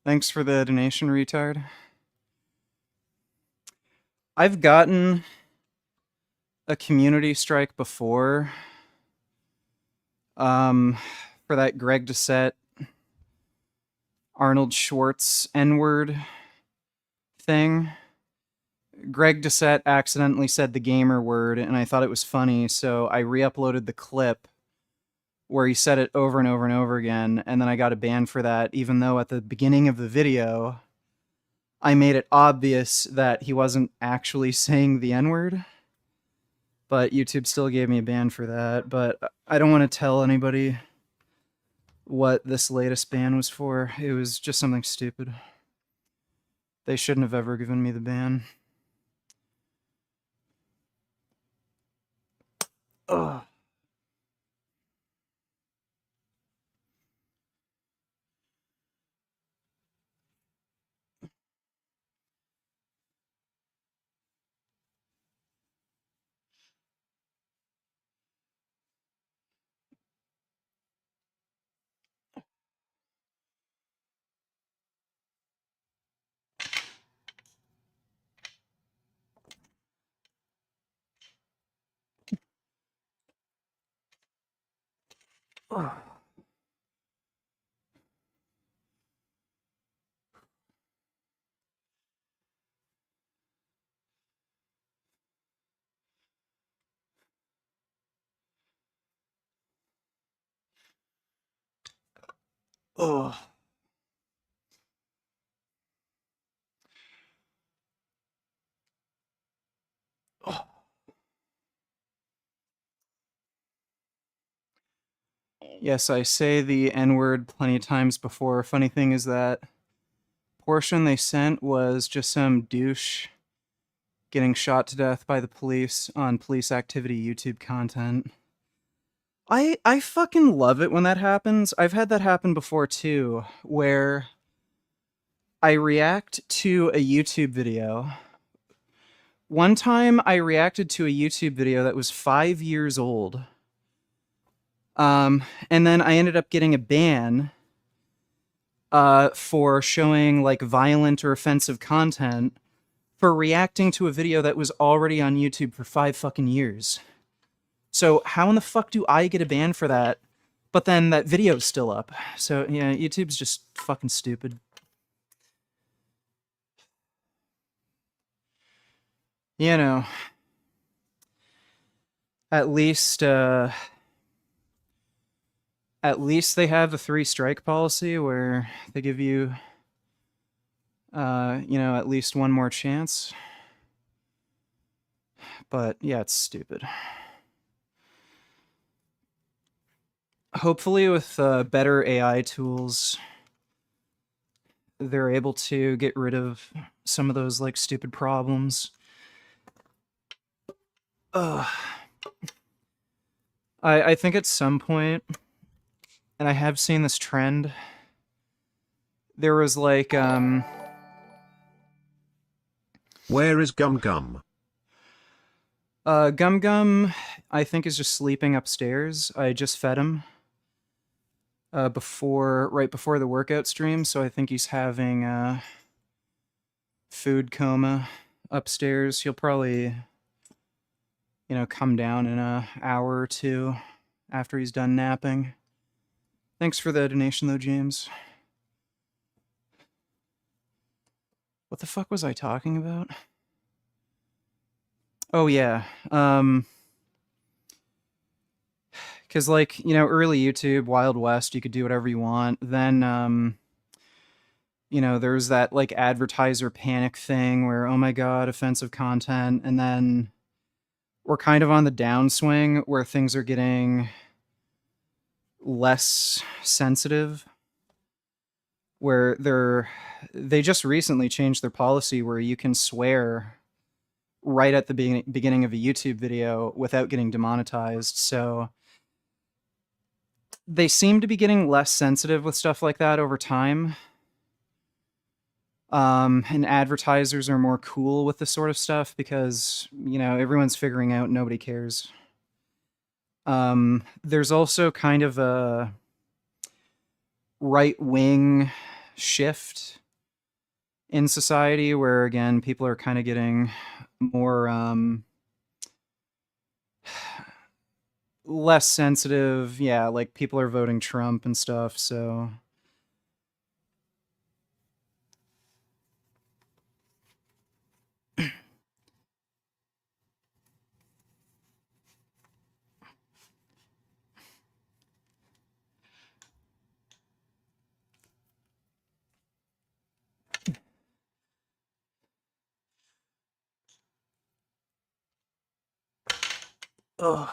Thanks for the donation, retard. I've gotten a community strike before. For that Greg Doucette, Arnold Schwartz N-word thing. Greg Doucette accidentally said the gamer word, and I thought it was funny, so I re-uploaded the clip where he said it over and over and over again, and then I got a ban for that, even though at the beginning of the video, I made it obvious that he wasn't actually saying the N-word. But YouTube still gave me a ban for that, but I don't want to tell anybody what this latest ban was for. It was just something stupid. They shouldn't have ever given me the ban. Ugh. Ugh. Ugh. Ugh. Yes, I say the N-word plenty of times before. Funny thing is that portion they sent was just some douche getting shot to death by the police on police activity YouTube content. I fucking love it when that happens. I've had that happen before too, where I react to a YouTube video One time I reacted to a YouTube video that was 5 years old. And then I ended up getting a ban for showing like violent or offensive content for reacting to a video that was already on YouTube for 5 fucking years. So how in the fuck do I get a ban for that? But then that video's still up. So yeah, YouTube's just fucking stupid. You know, at least at least they have the 3 strike policy where they give you at least one more chance. But yeah, it's stupid. Hopefully with better AI tools, they're able to get rid of some of those like stupid problems. I think at some point, and I have seen this trend, there was like Where is Gum Gum? Gum Gum, I think, is just sleeping upstairs. I just fed him right before the workout stream, so I think he's having food coma upstairs. He'll probably, come down in an hour or two after he's done napping. Thanks for the donation, though, James. What the fuck was I talking about? Oh, yeah. Because, like, early YouTube, Wild West, you could do whatever you want. Then, there's that, like, advertiser panic thing where, oh my god, offensive content. And then we're kind of on the downswing where things are getting less sensitive. Where they just recently changed their policy where you can swear right at the beginning of a YouTube video without getting demonetized. So they seem to be getting less sensitive with stuff like that over time. And advertisers are more cool with this sort of stuff because, everyone's figuring out nobody cares. There's also kind of a right-wing shift in society where, again, people are kind of getting more less sensitive. Yeah, like people are voting Trump and stuff, so ugh.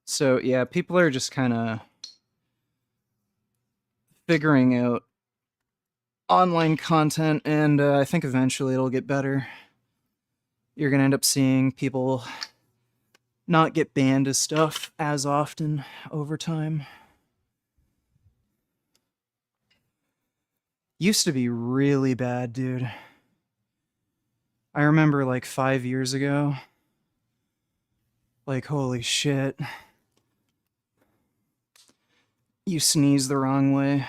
So yeah, people are just kind of figuring out online content, and I think eventually it'll get better. You're gonna end up seeing people not get banned as stuff as often over time. Used to be really bad, dude. I remember like 5 years ago. Like, holy shit. You sneeze the wrong way.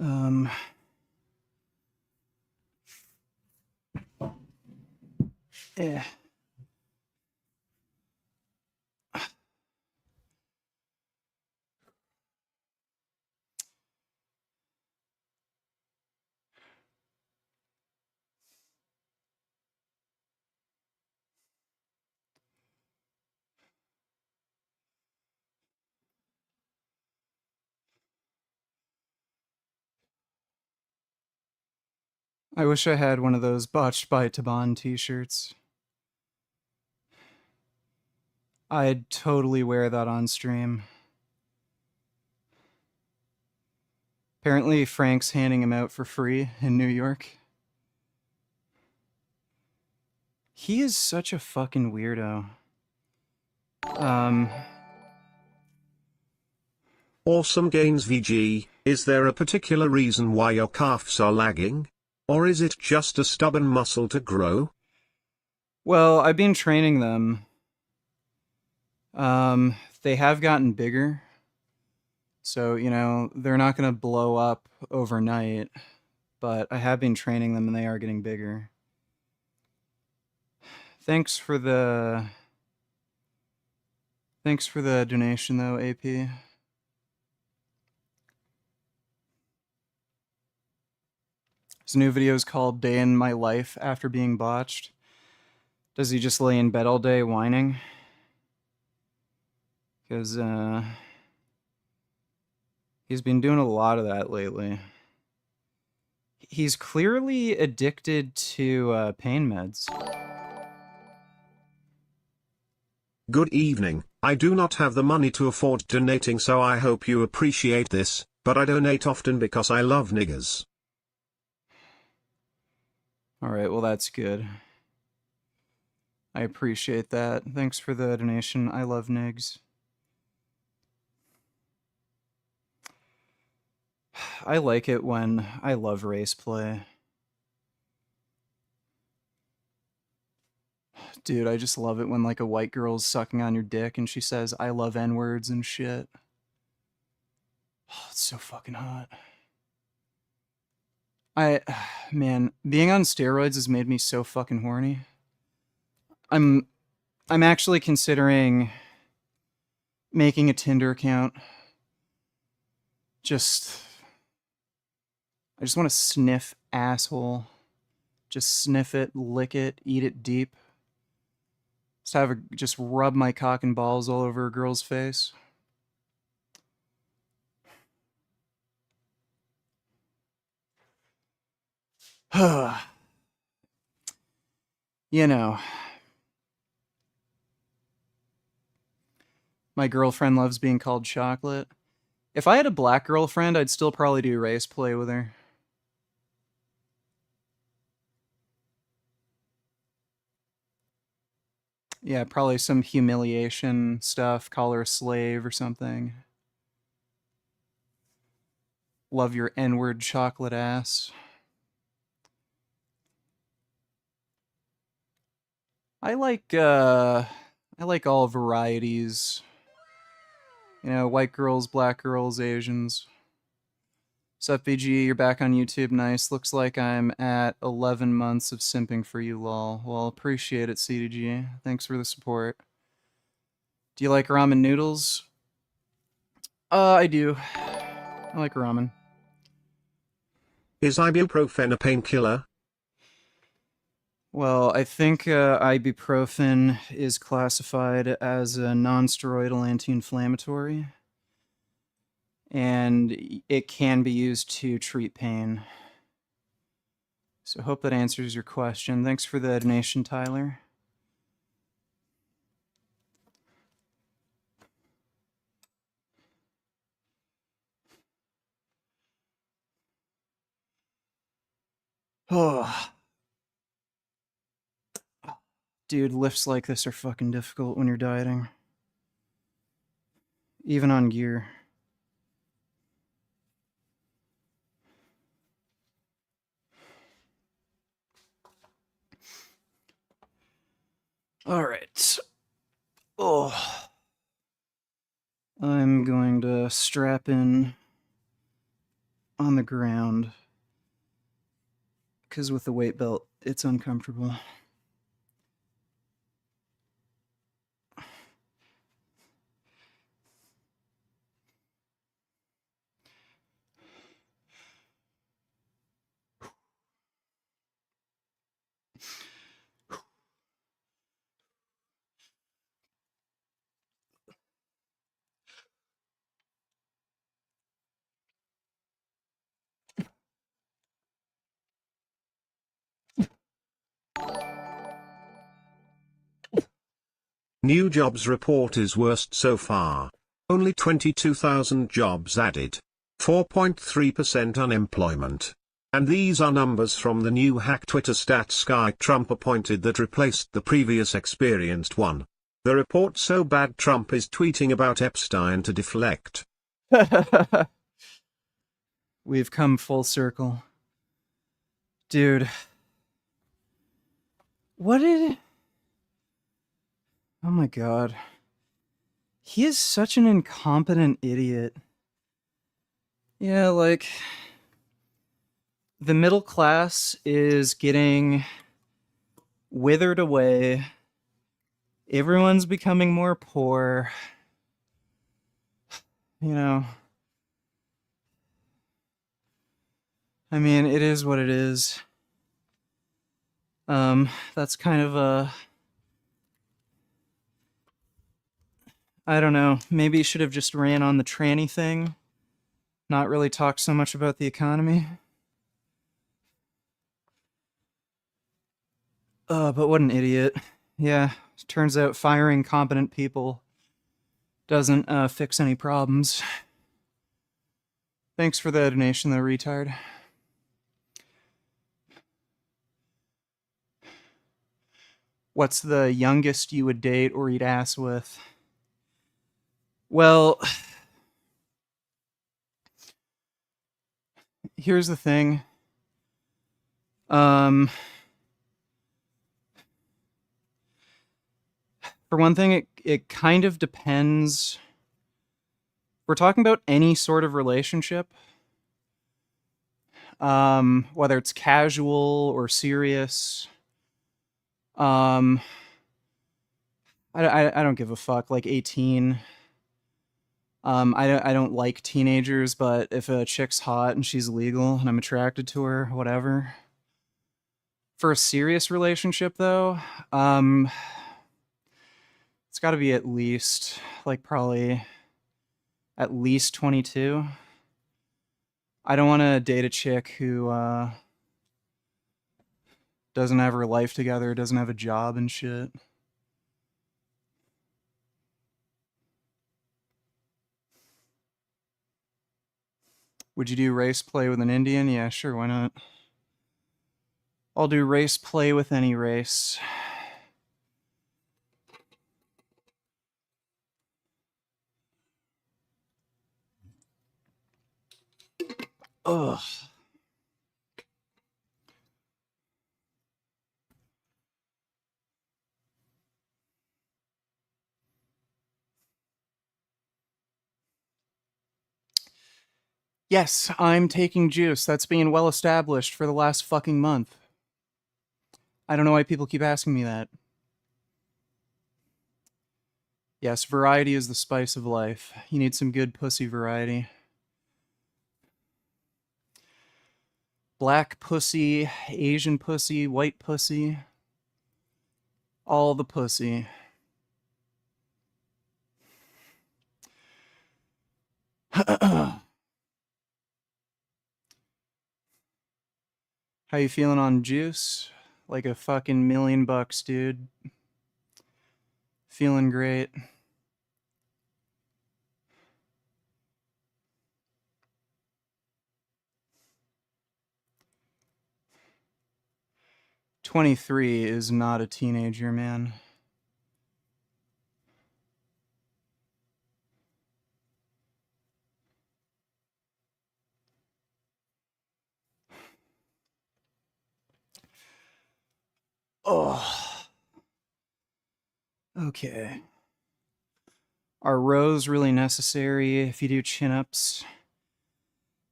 um, eh. I wish I had one of those Botched by Taban t-shirts. I'd totally wear that on stream. Apparently, Frank's handing him out for free in New York. He is such a fucking weirdo. Um, Awesome gains VG, is there a particular reason why your calves are lagging? Or is it just a stubborn muscle to grow? well, I've been training them. They have gotten bigger. So, they're not going to blow up overnight, but I have been training them and they are getting bigger. Thanks for the donation though, AP. His new video is called Day in My Life After Being Botched. Does he just lay in bed all day whining? Because he's been doing a lot of that lately. He's clearly addicted to pain meds. Good evening, I do not have the money to afford donating, so I hope you appreciate this, but I donate often because I love niggers. Alright, well that's good. I appreciate that. Thanks for the donation. I love nigs. I like it when I love race play. Dude, I just love it when like a white girl's sucking on your dick and she says, I love N-words and shit. Oh, it's so fucking hot. Man, being on steroids has made me so fucking horny. I'm actually considering making a Tinder account. I just want to sniff asshole. Just sniff it, lick it, eat it deep. Just rub my cock and balls all over a girl's face. You know, my girlfriend loves being called chocolate. If I had a black girlfriend, I'd still probably do race play with her. Yeah, probably some humiliation stuff, call her a slave or something. Love your N-word chocolate ass. I like all varieties. White girls, black girls, Asians. Sup, VG? You're back on YouTube. Nice. Looks like I'm at 11 months of simping for you, lol. Well, appreciate it, CDG. Thanks for the support. Do you like ramen noodles? I do. I like ramen. Is ibuprofen a painkiller? Well, I think ibuprofen is classified as a non-steroidal anti-inflammatory, and it can be used to treat pain. So hope that answers your question. Thanks for the donation, Tyler. Oh, dude, lifts like this are fucking difficult when you're dieting. Even on gear. All right. Oh. I'm going to strap in on the ground because with the weight belt, it's uncomfortable. New jobs report is worst so far. Only 22,000 jobs added. 4.3% unemployment. And these are numbers from the new hack Twitter stats guy Trump appointed that replaced the previous experienced one. The report so bad Trump is tweeting about Epstein to deflect. We've come full circle. Dude. What did... Oh my god. He is such an incompetent idiot. Yeah, like... The middle class is getting withered away. Everyone's becoming more poor. You know... I mean, it is what it is. That's kind of a... I don't know, maybe you should have just ran on the tranny thing. Not really talked so much about the economy. But what an idiot. Yeah, turns out firing competent people doesn't fix any problems. Thanks for the donation, though, retard. What's the youngest you would date or eat ass with? Well, here's the thing. For one thing, it kind of depends. We're talking about any sort of relationship, whether it's casual or serious. I don't give a fuck. Like 18. I don't like teenagers, but if a chick's hot and she's legal and I'm attracted to her, whatever. For a serious relationship, though, it's got to be at least, like, probably at least 22. I don't want to date a chick who doesn't have her life together, doesn't have a job and shit. Would you do race play with an Indian? Yeah, sure, why not? I'll do race play with any race. Ugh. Yes, I'm taking juice. That's being well established for the last fucking month. I don't know why people keep asking me that. Yes, variety is the spice of life. You need some good pussy variety. Black pussy, Asian pussy, white pussy. All the pussy. How you feeling on juice? Like a fucking $1,000,000, dude. Feeling great. "23 is not a teenager, man." Oh. Okay. Are rows really necessary if you do chin-ups?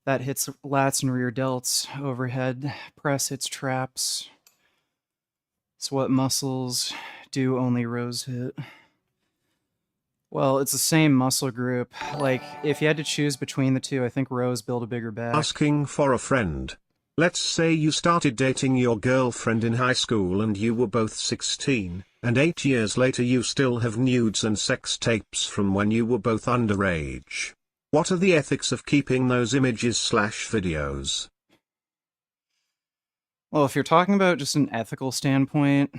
That hits lats and rear delts. Overhead press hits traps. It's what muscles do only rows hit. Well, it's the same muscle group. Like, if you had to choose between the two, I think rows build a bigger back. Asking for a friend. Let's say you started dating your girlfriend in high school and you were both 16, and 8 years later you still have nudes and sex tapes from when you were both underage. What are the ethics of keeping those images/videos? Well, if you're talking about just an ethical standpoint,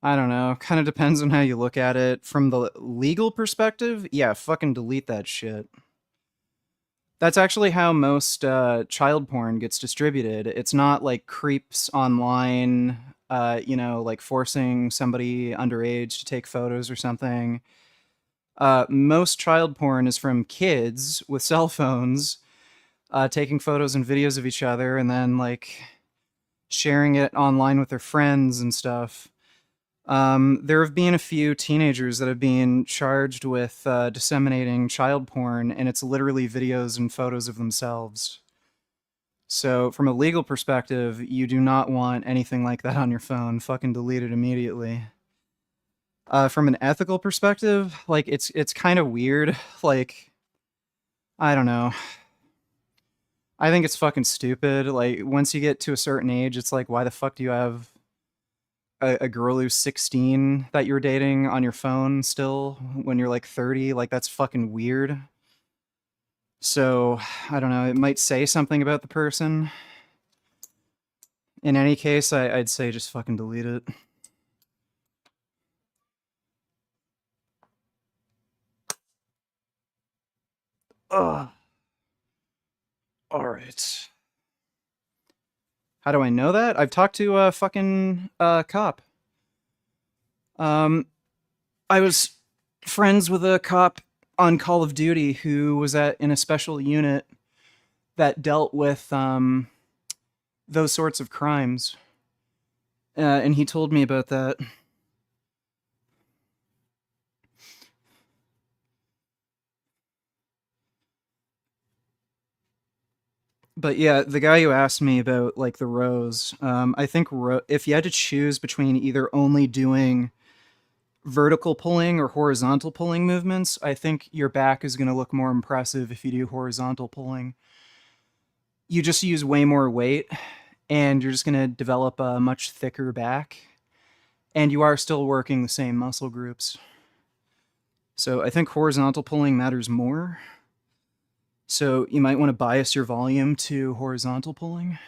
I don't know. Kind of depends on how you look at it. From the legal perspective, yeah, fucking delete that shit. That's actually how most child porn gets distributed. It's not like creeps online, like forcing somebody underage to take photos or something. Most child porn is from kids with cell phones taking photos and videos of each other and then like sharing it online with their friends and stuff. There have been a few teenagers that have been charged with disseminating child porn, and it's literally videos and photos of themselves. So, from a legal perspective, you do not want anything like that on your phone. Fucking delete it immediately. From an ethical perspective, like it's kind of weird. Like I don't know. I think it's fucking stupid. Like once you get to a certain age, it's like why the fuck do you have a girl who's 16 that you're dating on your phone still when you're like 30? Like that's fucking weird. So I don't know. It might say something about the person. In any case, I'd say just fucking delete it. Ugh. All right. How do I know that? I've talked to a fucking cop. Um, I was friends with a cop on Call of Duty who was in a special unit that dealt with those sorts of crimes, and he told me about that. But yeah, the guy who asked me about like the rows, I think if you had to choose between either only doing vertical pulling or horizontal pulling movements, I think your back is going to look more impressive if you do horizontal pulling. You just use way more weight, and you're just going to develop a much thicker back, and you are still working the same muscle groups. So I think horizontal pulling matters more. So you might want to bias your volume to horizontal pulling.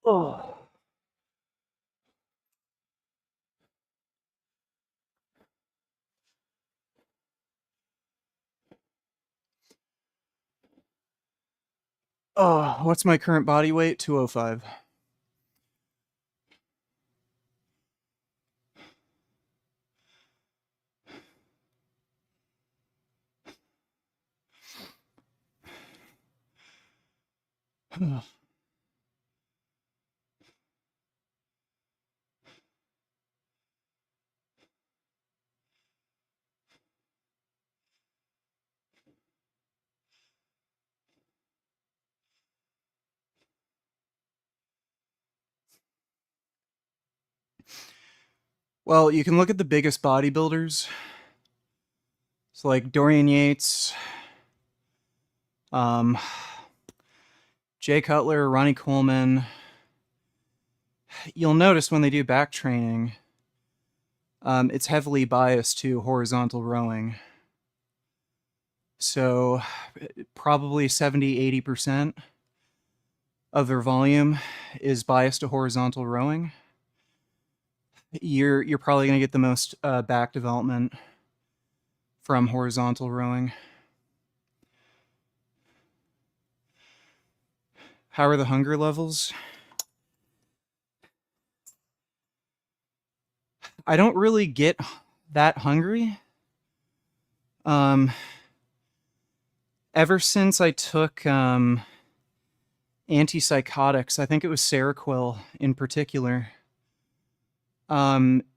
Oh. Oh, what's my current body weight? 205. Well, you can look at the biggest bodybuilders. So like Dorian Yates, um, Jay Cutler, Ronnie Coleman. You'll notice when they do back training, it's heavily biased to horizontal rowing. So probably 70-80% of their volume is biased to horizontal rowing. You're probably going to get the most back development from horizontal rowing. How are the hunger levels? I don't really get that hungry. Um, Ever since I took antipsychotics, I think it was Seroquel in particular,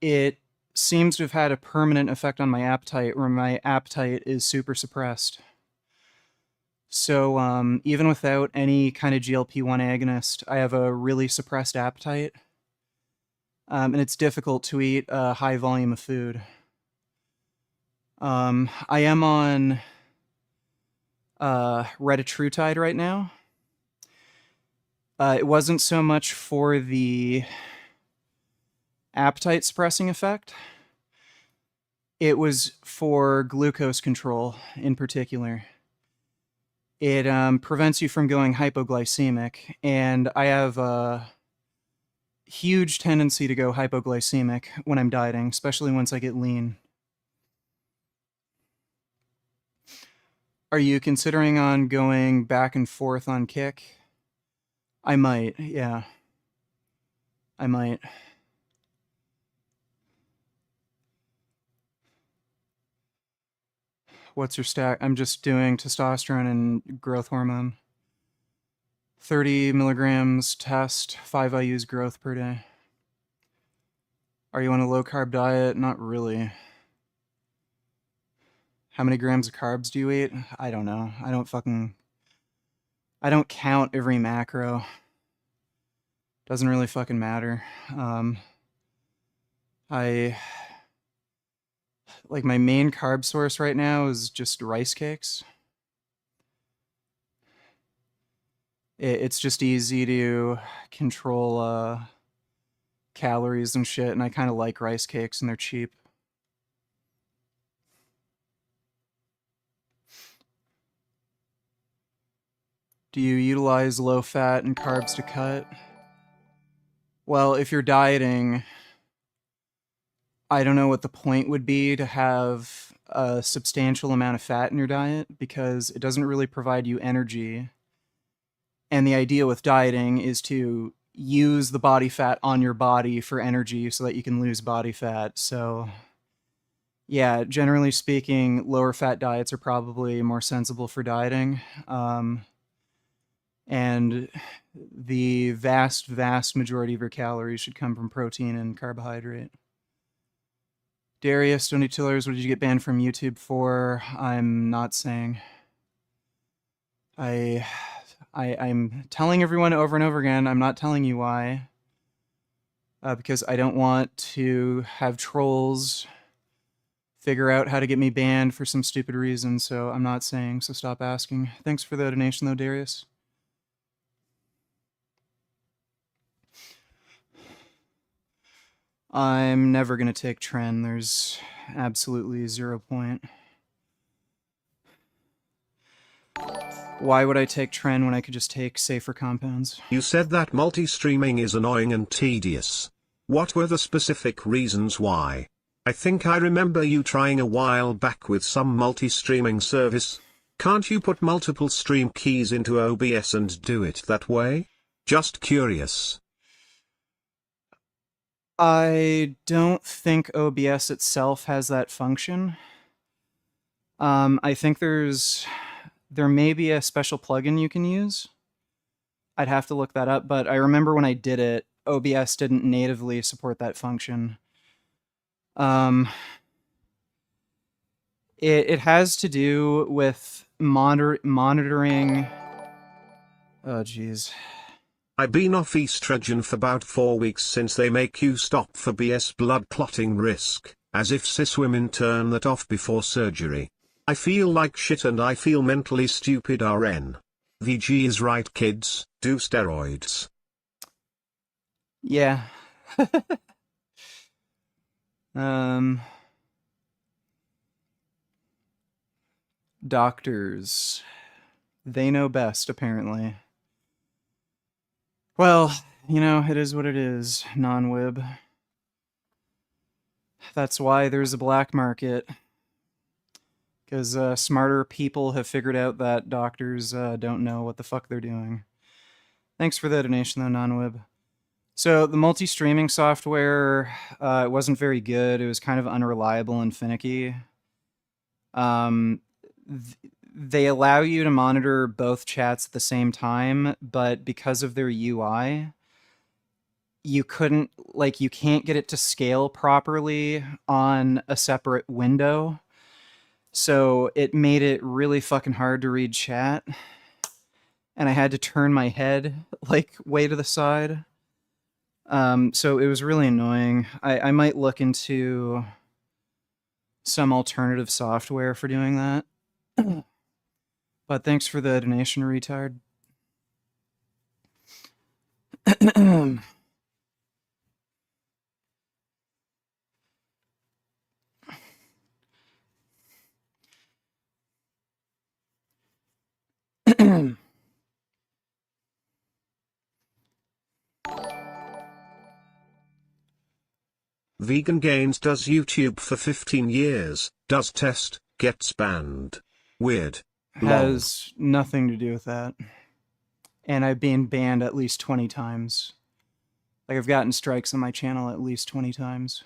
it seems to have had a permanent effect on my appetite, where my appetite is super suppressed. So even without any kind of GLP-1 agonist, I have a really suppressed appetite. and it's difficult to eat a high volume of food. I am on retatrutide right now. It wasn't so much for the appetite suppressing effect. It was for glucose control in particular. It prevents you from going hypoglycemic, and I have a huge tendency to go hypoglycemic when I'm dieting, especially once I get lean. Are you considering on going back and forth on Kick? I might, yeah. I might. What's your stack? I'm just doing testosterone and growth hormone. 30 milligrams test, 5 IU's growth per day. Are you on a low carb diet? Not really. How many grams of carbs do you eat? I don't know. I don't count every macro. Doesn't really fucking matter. I like my main carb source right now is just rice cakes. It's just easy to control calories and shit, and I kind of like rice cakes, and they're cheap. Do you utilize low fat and carbs to cut? Well, if you're dieting, I don't know what the point would be to have a substantial amount of fat in your diet because it doesn't really provide you energy. And the idea with dieting is to use the body fat on your body for energy so that you can lose body fat. So, yeah, generally speaking, lower fat diets are probably more sensible for dieting. And the vast, vast majority of your calories should come from protein and carbohydrate. Darius, Stony Tillers, what did you get banned from YouTube for? I'm not saying. I'm telling everyone over and over again, I'm not telling you why. Because I don't want to have trolls figure out how to get me banned for some stupid reason, so I'm not saying, so stop asking. Thanks for the donation though, Darius. I'm never going to take Tren. There's absolutely 0 point. Why would I take Tren when I could just take safer compounds? You said that multi-streaming is annoying and tedious. What were the specific reasons why? I think I remember you trying a while back with some multi-streaming service. Can't you put multiple stream keys into OBS and do it that way? Just curious. I don't think OBS itself has that function. I think there may be a special plugin you can use. I'd have to look that up, but I remember when I did it, OBS didn't natively support that function. It has to do with monitoring. Oh, jeez. I've been off estrogen for about 4 weeks since they make you stop for BS blood clotting risk, as if cis women turn that off before surgery. I feel like shit and I feel mentally stupid RN. VG is right kids, do steroids. Yeah. Doctors. They know best, apparently. Well, you know, it is what it is, non-wib. That's why there's a black market. Because smarter people have figured out that doctors don't know what the fuck they're doing. Thanks for the donation, though, non-wib. So the multi-streaming software, it wasn't very good. It was kind of unreliable and finicky. They allow you to monitor both chats at the same time, but because of their UI, you can't get it to scale properly on a separate window. So it made it really fucking hard to read chat. And I had to turn my head like way to the side. So it was really annoying. I might look into some alternative software for doing that. But thanks for the donation, retard. Vegan Gains does YouTube for 15 years, does test, gets banned. Weird. Lol. Has nothing to do with that. And I've been banned at least 20 times. Like, I've gotten strikes on my channel at least 20 times.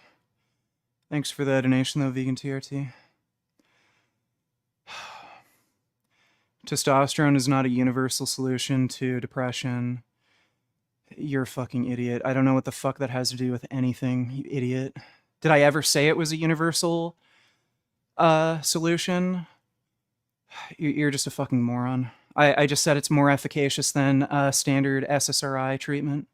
Thanks for the donation, though, Vegan TRT. Testosterone is not a universal solution to depression. You're a fucking idiot. I don't know what the fuck that has to do with anything, you idiot. Did I ever say it was a universal solution? You're just a fucking moron. I just said it's more efficacious than standard SSRI treatment.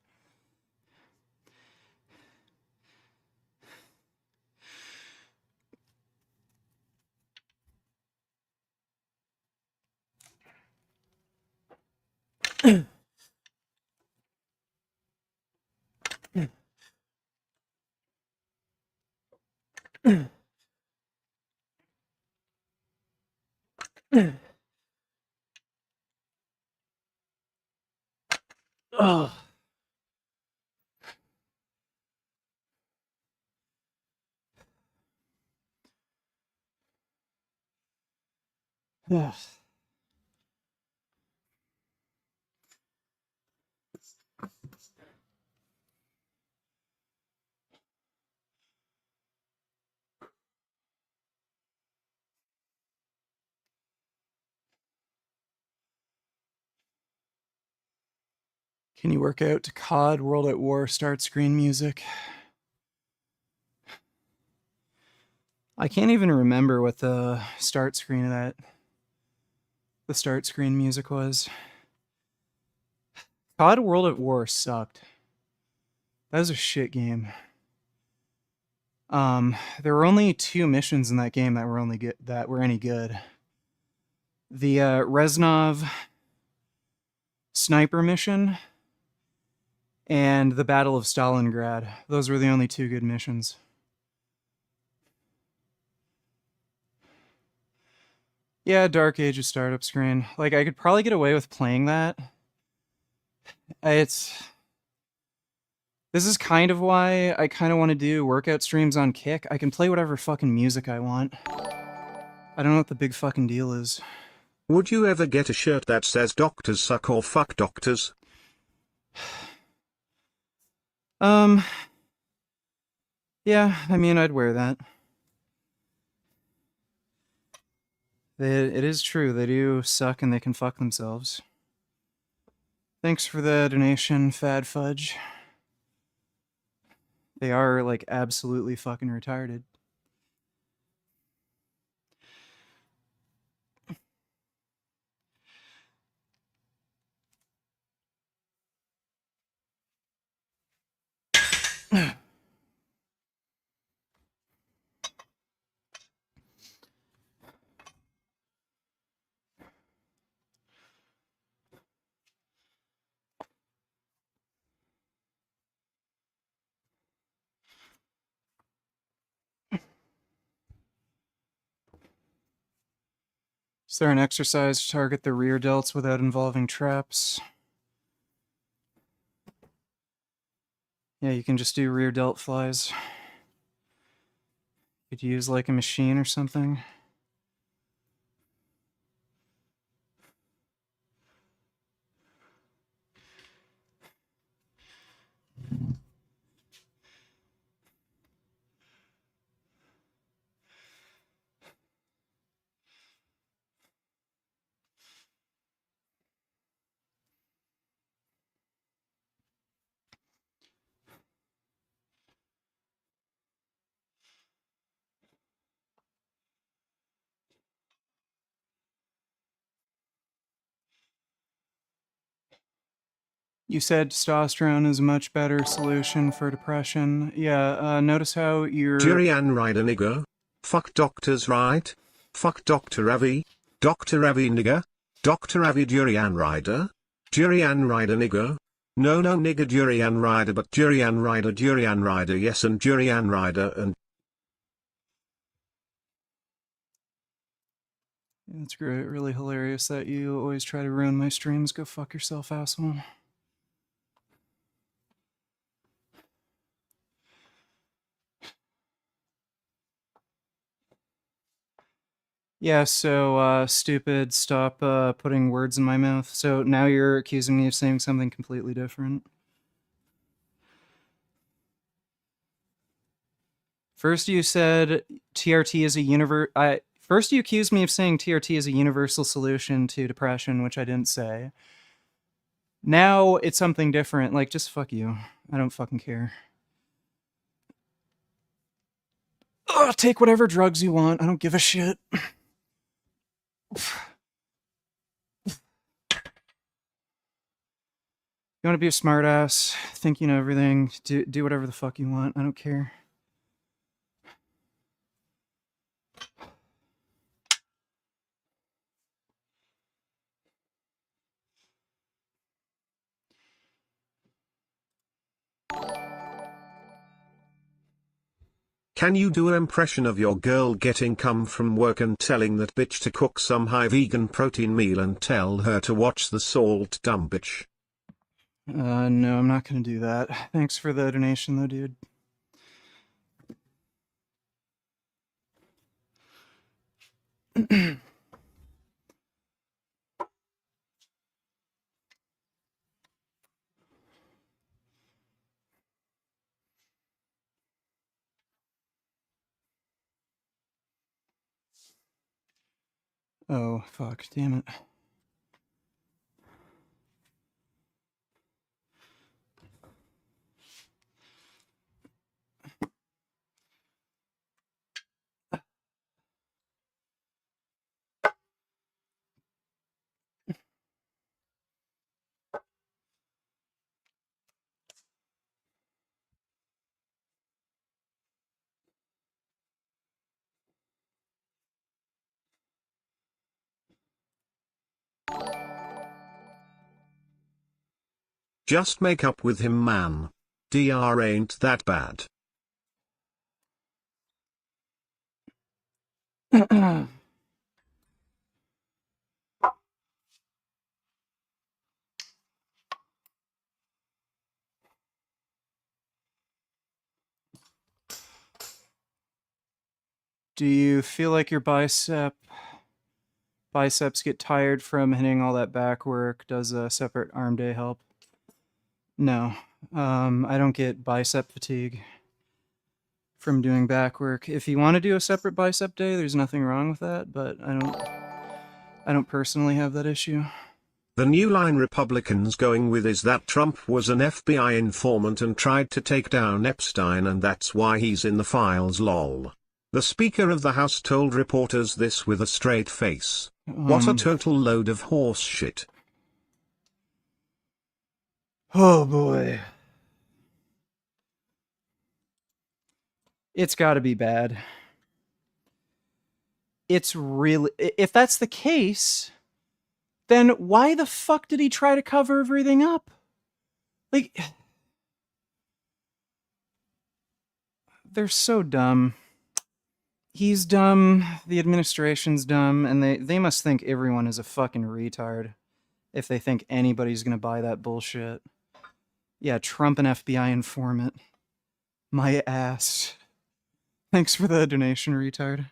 Oh. Yes. Can you work out to COD World at War start screen music? I can't even remember what the start screen music was. COD World at War sucked. That was a shit game. There were only 2 missions in that game that were any good. The Reznov sniper mission and the Battle of Stalingrad. Those were the only 2 good missions. Yeah, Dark Ages startup screen. Like, I could probably get away with playing that. This is kind of why I kind of want to do workout streams on Kick. I can play whatever fucking music I want. I don't know what the big fucking deal is. Would you ever get a shirt that says doctors suck or fuck doctors? Yeah, I mean, I'd wear that. It is true, they do suck and they can fuck themselves. Thanks for the donation, Fad Fudge. They are, like, absolutely fucking retarded. Is there an exercise to target the rear delts without involving traps? Yeah, you can just do rear delt flies. Could you use like a machine or something? You said testosterone is a much better solution for depression. Yeah, notice how you're... Durian rider nigger. Fuck doctors right? Fuck Dr. Avi? Dr. Avi nigger? Dr. Avi durian rider? Durian rider nigger? No nigger durian rider but durian rider yes and durian rider and... That's great, really hilarious that you always try to ruin my streams. Go fuck yourself, asshole. Yeah, so, stupid, stop putting words in my mouth. So now you're accusing me of saying something completely different. First you said TRT is a first you accused me of saying TRT is a universal solution to depression, which I didn't say. Now it's something different. Like, just fuck you. I don't fucking care. Ugh, take whatever drugs you want. I don't give a shit. You want to be a smartass, think you know everything, do whatever the fuck you want. I don't care. Can you do an impression of your girl getting cum from work and telling that bitch to cook some high vegan protein meal and tell her to watch the salt dump bitch? No, I'm not gonna do that. Thanks for the donation though, dude. Oh, fuck, damn it. Just make up with him man. DR ain't that bad. Do you feel like your biceps get tired from hitting all that back work? Does a separate arm day help? No. I don't get bicep fatigue from doing back work. If you want to do a separate bicep day, there's nothing wrong with that, but I don't personally have that issue. The new line Republicans going with is that Trump was an FBI informant and tried to take down Epstein and that's why he's in the files lol. The Speaker of the House told reporters this with a straight face. What a total load of horse shit. Oh boy. It's gotta be bad. It's really... If that's the case, then why the fuck did he try to cover everything up? Like... They're so dumb. He's dumb, the administration's dumb, and they must think everyone is a fucking retard if they think anybody's gonna buy that bullshit. Yeah, Trump and FBI informant. My ass. Thanks for the donation, retard.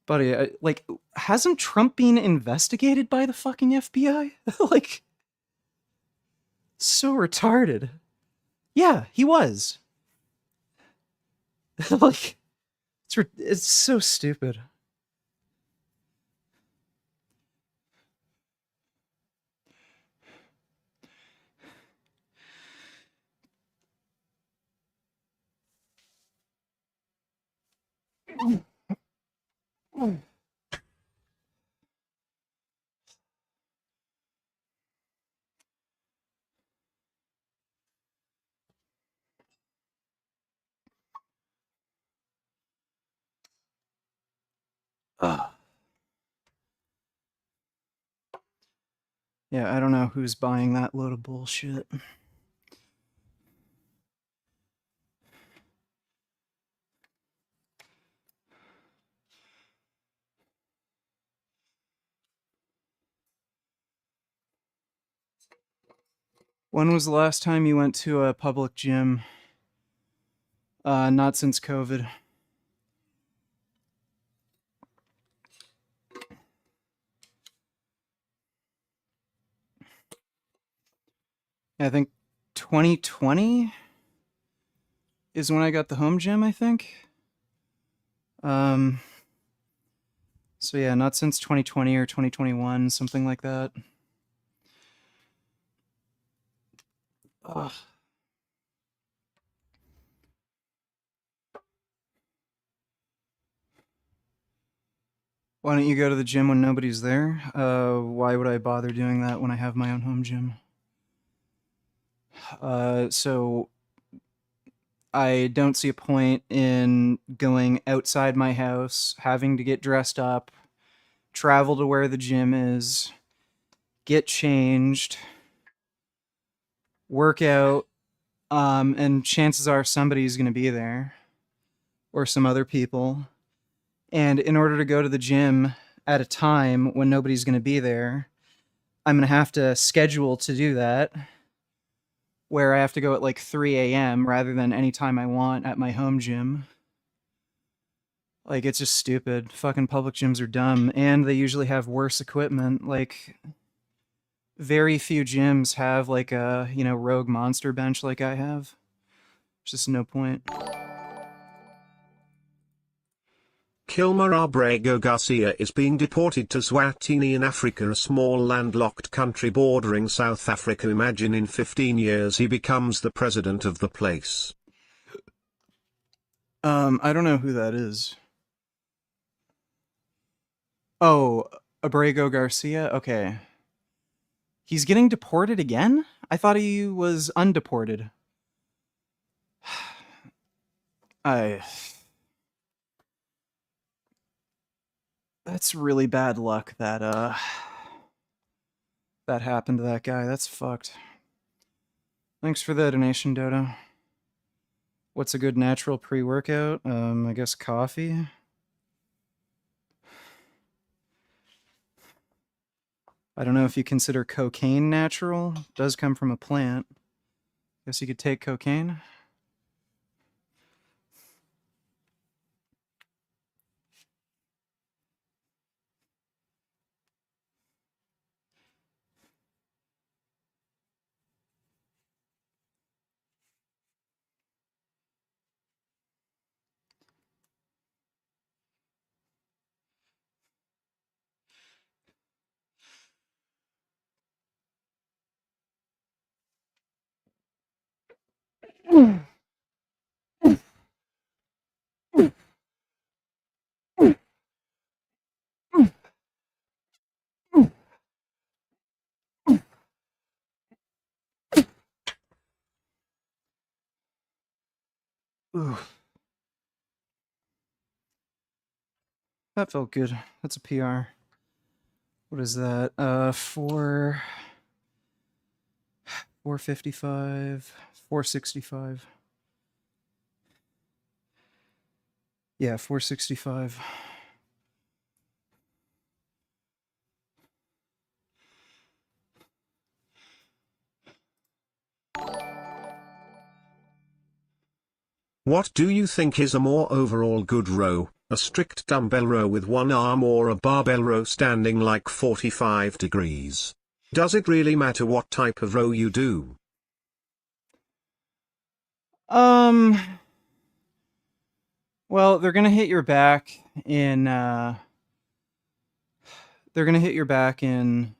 Buddy, like, hasn't Trump been investigated by the fucking FBI? Like, so retarded. Yeah, he was. Like, it's so stupid. Yeah, I don't know who's buying that load of bullshit. When was the last time you went to a public gym? Not since COVID. I think 2020 is when I got the home gym, I think. Um, so yeah, not since 2020 or 2021, something like that. Ugh. Why don't you go to the gym when nobody's there? Why would I bother doing that when I have my own home gym? So I don't see a point in going outside my house, having to get dressed up, travel to where the gym is, get changed, work out, and chances are somebody's going to be there or some other people. And in order to go to the gym at a time when nobody's going to be there, I'm going to have to schedule to do that, where I have to go at like 3 a.m. rather than any time I want at my home gym. Like, it's just stupid. Fucking public gyms are dumb, and they usually have worse equipment. Like, very few gyms have like a, rogue monster bench like I have. There's just no point. Kilmer Abrego Garcia is being deported to Swatini in Africa, a small landlocked country bordering South Africa. Imagine in 15 years he becomes the president of the place. I don't know who that is. Oh, Abrego Garcia? Okay. He's getting deported again? I thought he was undeported. I. That's really bad luck that happened to that guy. That's fucked. Thanks for the donation, Dodo. What's a good natural pre-workout? I guess coffee. I don't know if you consider cocaine natural. It does come from a plant. Guess you could take cocaine. Ooh, that felt good. That's a PR. What is that? 455, 465. Yeah, 465. What do you think is a more overall good row, a strict dumbbell row with one arm or a barbell row standing like 45 degrees? Does it really matter what type of row you do? Um, well, they're gonna hit your back in they're gonna hit your back in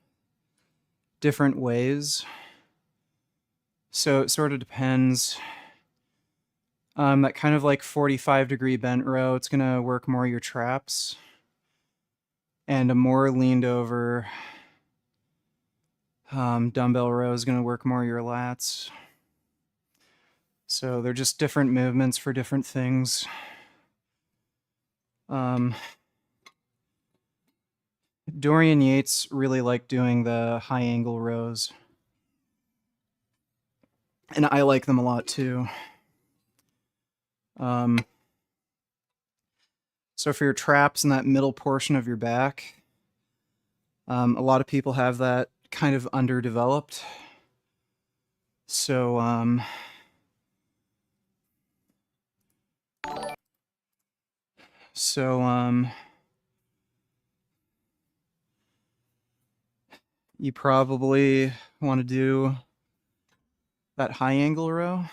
different ways. So it sort of depends. That kind of like 45-degree bent row, it's gonna work more your traps. And a more leaned over dumbbell row is gonna work more your lats. So they're just different movements for different things. Dorian Yates really liked doing the high angle rows, and I like them a lot too. So for your traps in that middle portion of your back, a lot of people have that kind of underdeveloped. So you probably want to do that high angle row.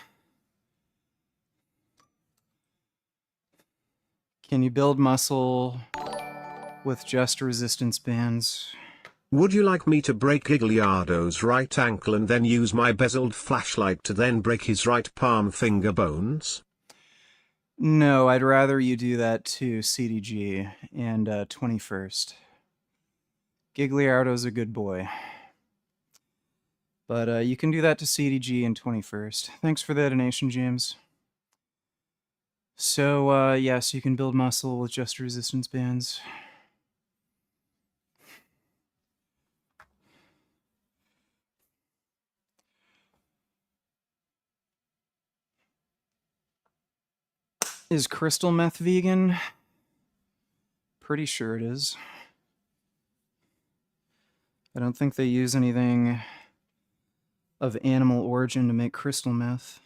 Can you build muscle with just resistance bands? Would you like me to break Gigliardo's right ankle and then use my bezeled flashlight to then break his right palm finger bones? No, I'd rather you do that to CDG and 21st. Gigliardo's a good boy. But you can do that to CDG and 21st. Thanks for the donation, James. So, yes, you can build muscle with just resistance bands. Is crystal meth vegan? Pretty sure it is. I don't think they use anything of animal origin to make crystal meth.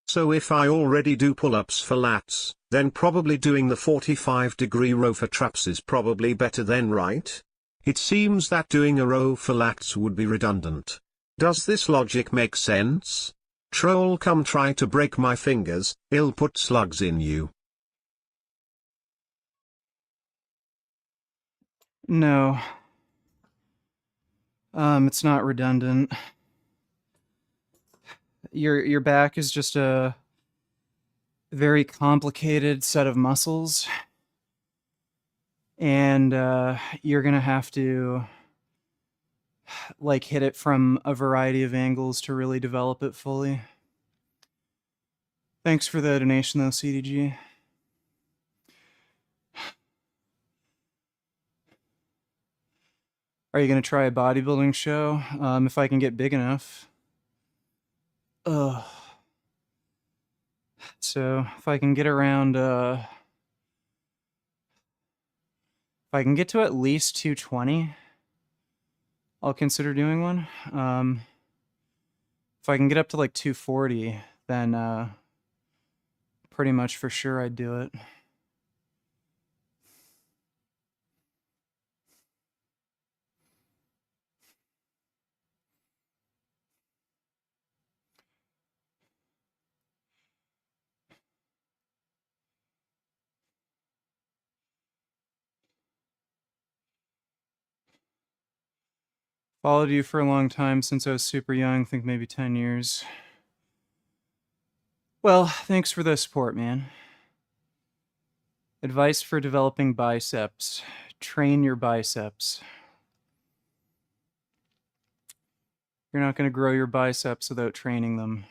So if I already do pull-ups for lats, then probably doing the 45-degree row for traps is probably better then, right? It seems that doing a row for lats would be redundant. Does this logic make sense? Troll, come try to break my fingers, I'll put slugs in you. No. It's not redundant. Your back is just a very complicated set of muscles, and you're gonna have to like hit it from a variety of angles to really develop it fully. Thanks for the donation, though, CDG. Are you gonna try a bodybuilding show? If I can get big enough. Ugh. So if I can get around, if I can get to at least 220, I'll consider doing one. If I can get up to like 240, then pretty much for sure I'd do it. Followed you for a long time since I was super young, think maybe 10 years. Well, thanks for the support, man. Advice for developing biceps. Train your biceps. You're not going to grow your biceps without training them.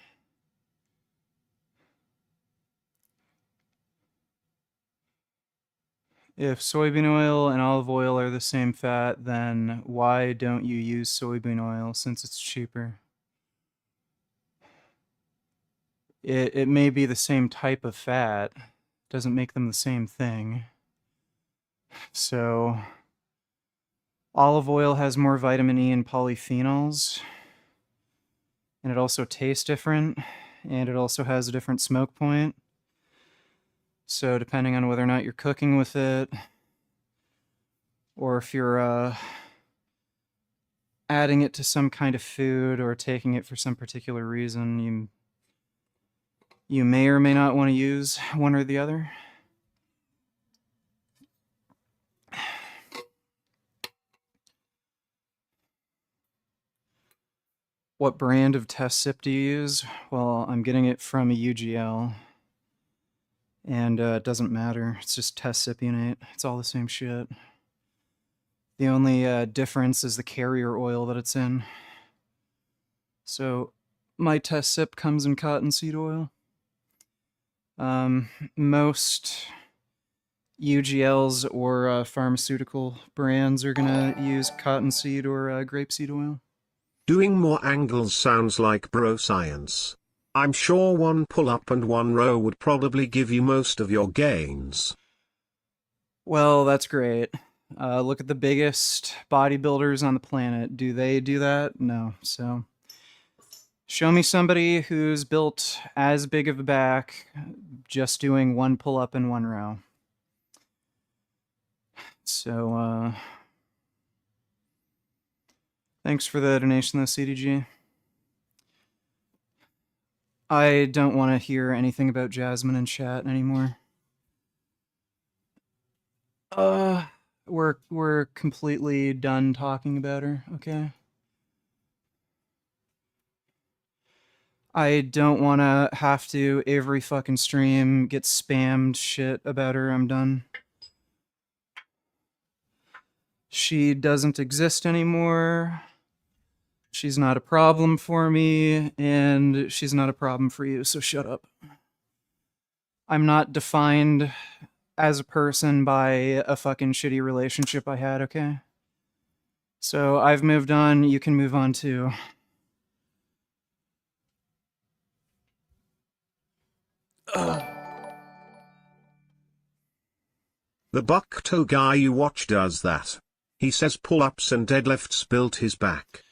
If soybean oil and olive oil are the same fat, then why don't you use soybean oil since it's cheaper? It may be the same type of fat, doesn't make them the same thing. So, olive oil has more vitamin E and polyphenols, and it also tastes different, and it also has a different smoke point. So, depending on whether or not you're cooking with it, or if you're adding it to some kind of food or taking it for some particular reason, you may or may not want to use one or the other. What brand of test sip do you use? Well, I'm getting it from a UGL, and it doesn't matter. It's just test sipionate. It's all the same shit. The only difference is the carrier oil that it's in. So my test sip comes in cottonseed oil. Most UGLs or pharmaceutical brands are gonna use cottonseed or grapeseed oil. Doing more angles sounds like bro science. I'm sure one pull-up and one row would probably give you most of your gains. Well, that's great. Look at the biggest bodybuilders on the planet. Do they do that? No. So show me somebody who's built as big of a back just doing one pull-up and one row. So, thanks for the donation, though, CDG. I don't want to hear anything about Jasmine in chat anymore. We're completely done talking about her, okay? I don't want to have to every fucking stream get spammed shit about her. I'm done. She doesn't exist anymore. She's not a problem for me, and she's not a problem for you, so shut up. I'm not defined as a person by a fucking shitty relationship I had, okay? So I've moved on, you can move on too. Ugh. The Buckto guy you watch does that. He says pull-ups and deadlifts built his back.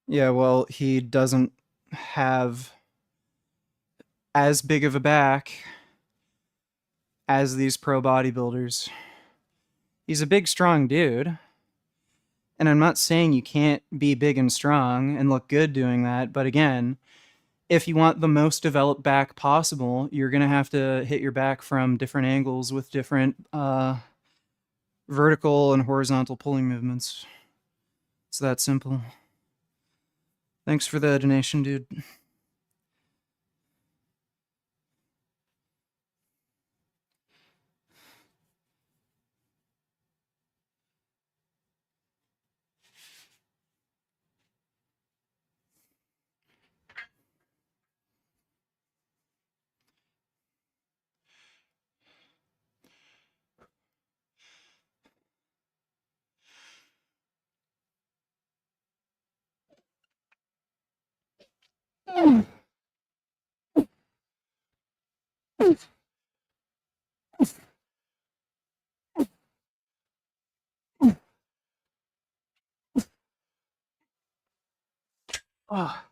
Yeah, well, he doesn't have as big of a back as these pro bodybuilders. He's a big, strong dude. And I'm not saying you can't be big and strong and look good doing that, but again, if you want the most developed back possible, you're going to have to hit your back from different angles with different vertical and horizontal pulling movements. It's that simple. Thanks for the donation, dude. Oh.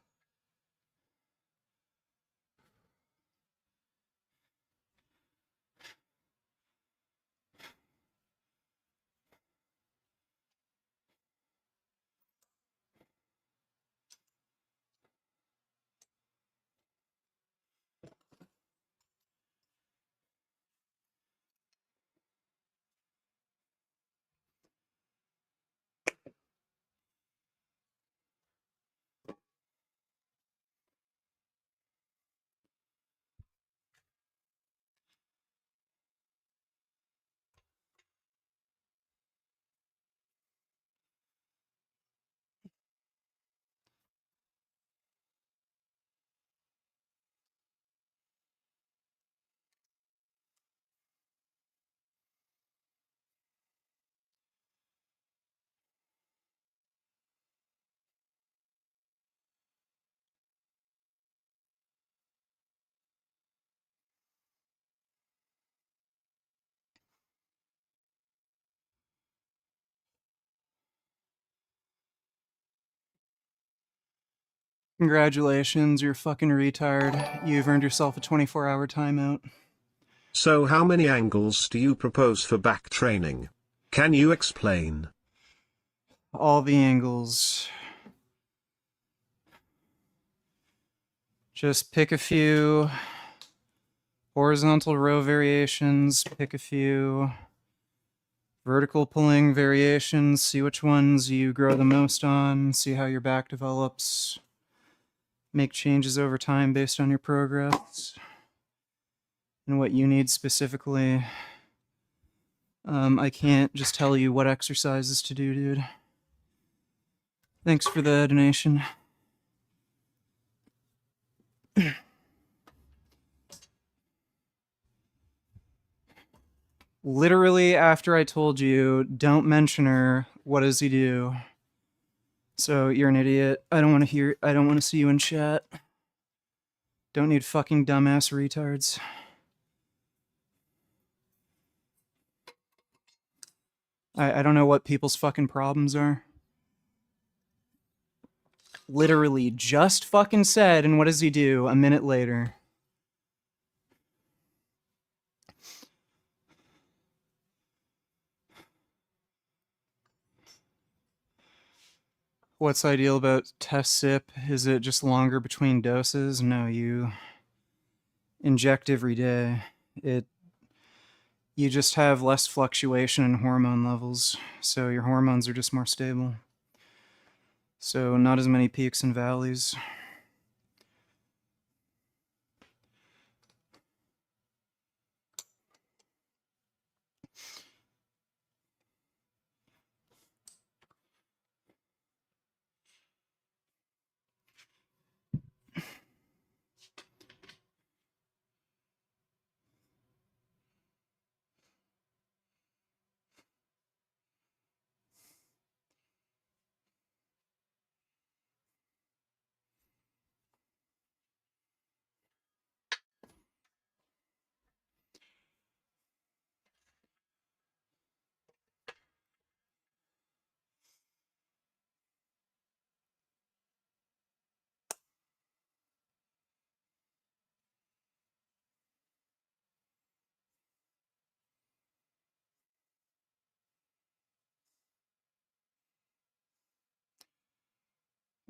Congratulations, you're a fucking retard. You've earned yourself a 24-hour timeout. So how many angles do you propose for back training? Can you explain? All the angles. Just pick a few horizontal row variations, pick a few vertical pulling variations, see which ones you grow the most on, see how your back develops, make changes over time based on your progress and what you need specifically. I can't just tell you what exercises to do, dude. Thanks for the donation. Literally after I told you, don't mention her, what does he do? So you're an idiot. I don't want to see you in chat. Don't need fucking dumbass retards. I don't know what people's fucking problems are. Literally just fucking said, and what does he do a minute later? What's ideal about test sip? Is it just longer between doses? No, you inject every day. You just have less fluctuation in hormone levels, so your hormones are just more stable. So not as many peaks and valleys.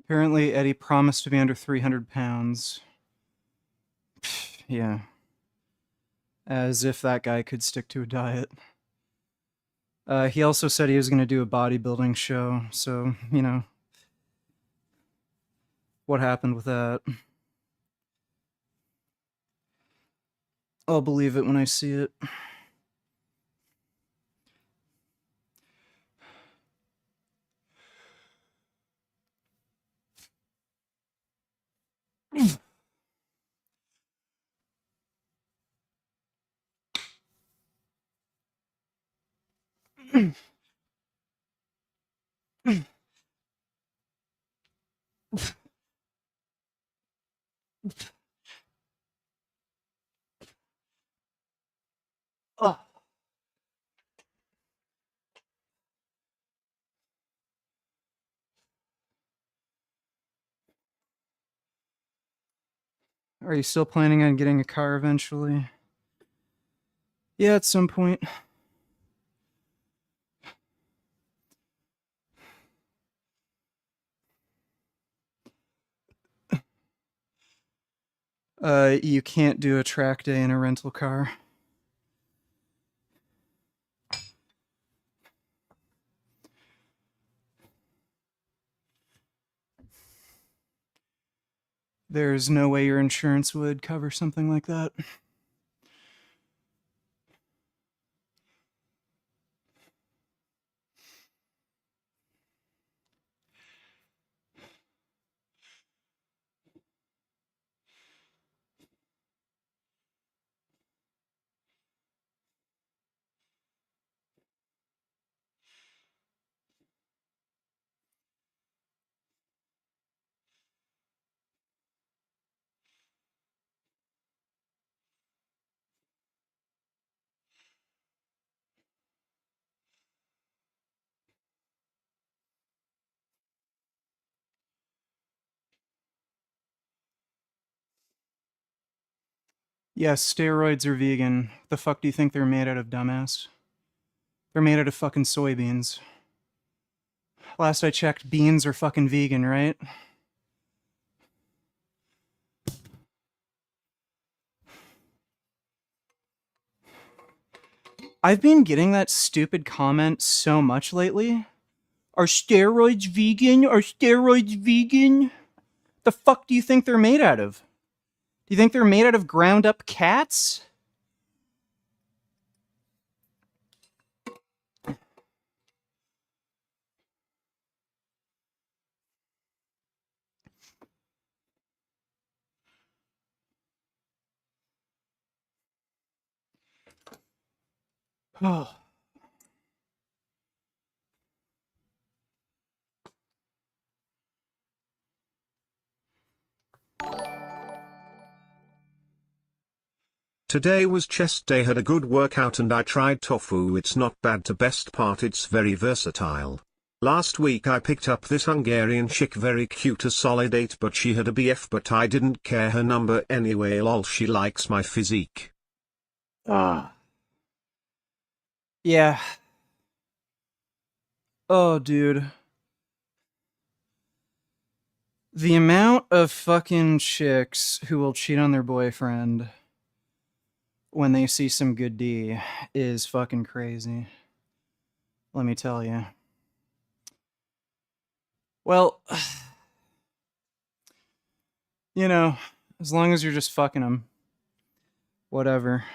Apparently, Eddie promised to be under 300 pounds. Yeah. As if that guy could stick to a diet. He also said he was going to do a bodybuilding show, so, you know, what happened with that? I'll believe it when I see it. Oh. Are you still planning on getting a car eventually? Yeah, at some point. You can't do a track day in a rental car. There's no way your insurance would cover something like that. Yes, steroids are vegan. The fuck do you think they're made out of, dumbass? They're made out of fucking soybeans. Last I checked, beans are fucking vegan, right? I've been getting that stupid comment so much lately. Are steroids vegan? Are steroids vegan? The fuck do you think they're made out of? Do you think they're made out of ground up cats? Oh. Today was chest day, had a good workout and I tried tofu. It's not bad, to best part it's very versatile. Last week I picked up this Hungarian chick, very cute, a solid 8, but she had a BF, but I didn't care her number anyway, lol, she likes my physique. Yeah. Oh, dude. The amount of fucking chicks who will cheat on their boyfriend when they see some good D is fucking crazy. Let me tell you. Well, you know, as long as you're just fucking them, whatever.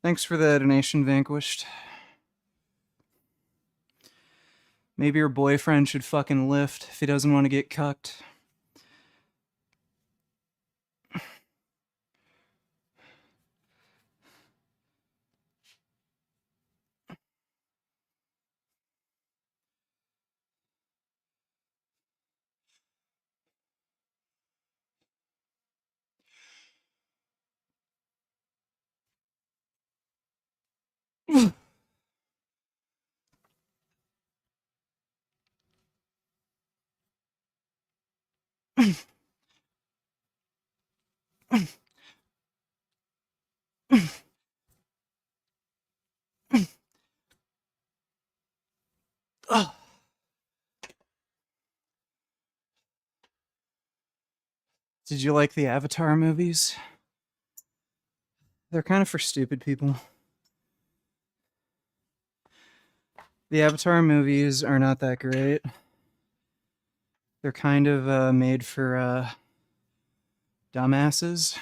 Thanks for the donation, Vanquished. Maybe your boyfriend should fucking lift if he doesn't want to get cucked. Did you like the Avatar movies? They're kind of for stupid people. The Avatar movies are not that great. They're kind of made for dumbasses.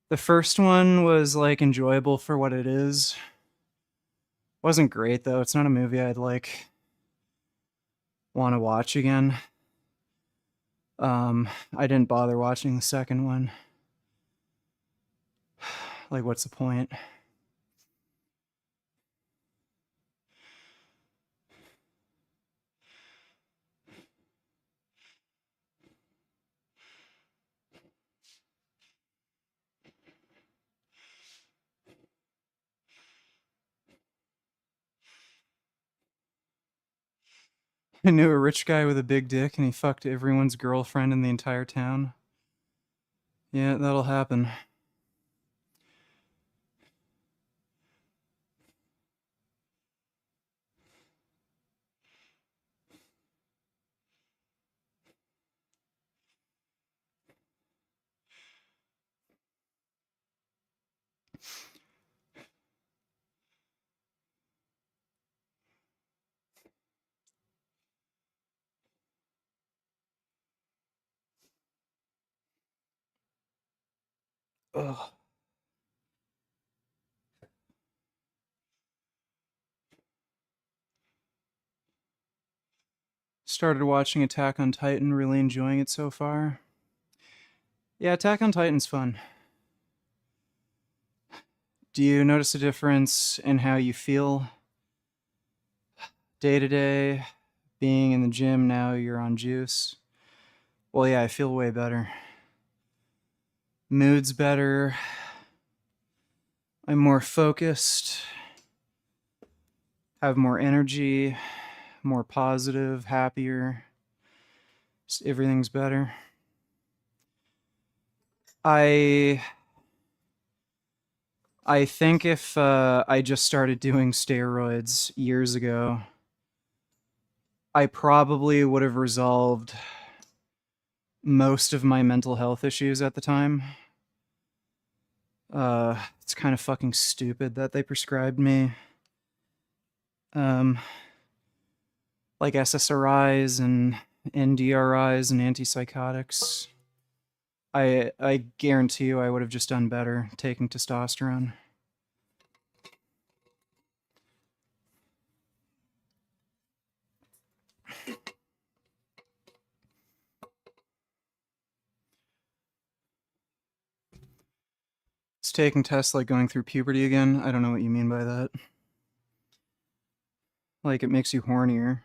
The first one was like enjoyable for what it is. Wasn't great though. It's not a movie I'd like want to watch again. I didn't bother watching the second one. Like, what's the point? I knew a rich guy with a big dick and he fucked everyone's girlfriend in the entire town. Yeah, that'll happen. Ugh. Started watching Attack on Titan, really enjoying it so far. Yeah, Attack on Titan's fun. Do you notice a difference in how you feel day to day? Being in the gym, now you're on juice. Well, yeah, I feel way better. Mood's better. I'm more focused. Have more energy. More positive, happier. Just everything's better. I think if I just started doing steroids years ago, I probably would have resolved most of my mental health issues at the time. It's kind of fucking stupid that they prescribed me um, like SSRIs and NDRIs and antipsychotics. I guarantee you I would have just done better taking testosterone. It's taking tests like going through puberty again. I don't know what you mean by that. Like it makes you hornier.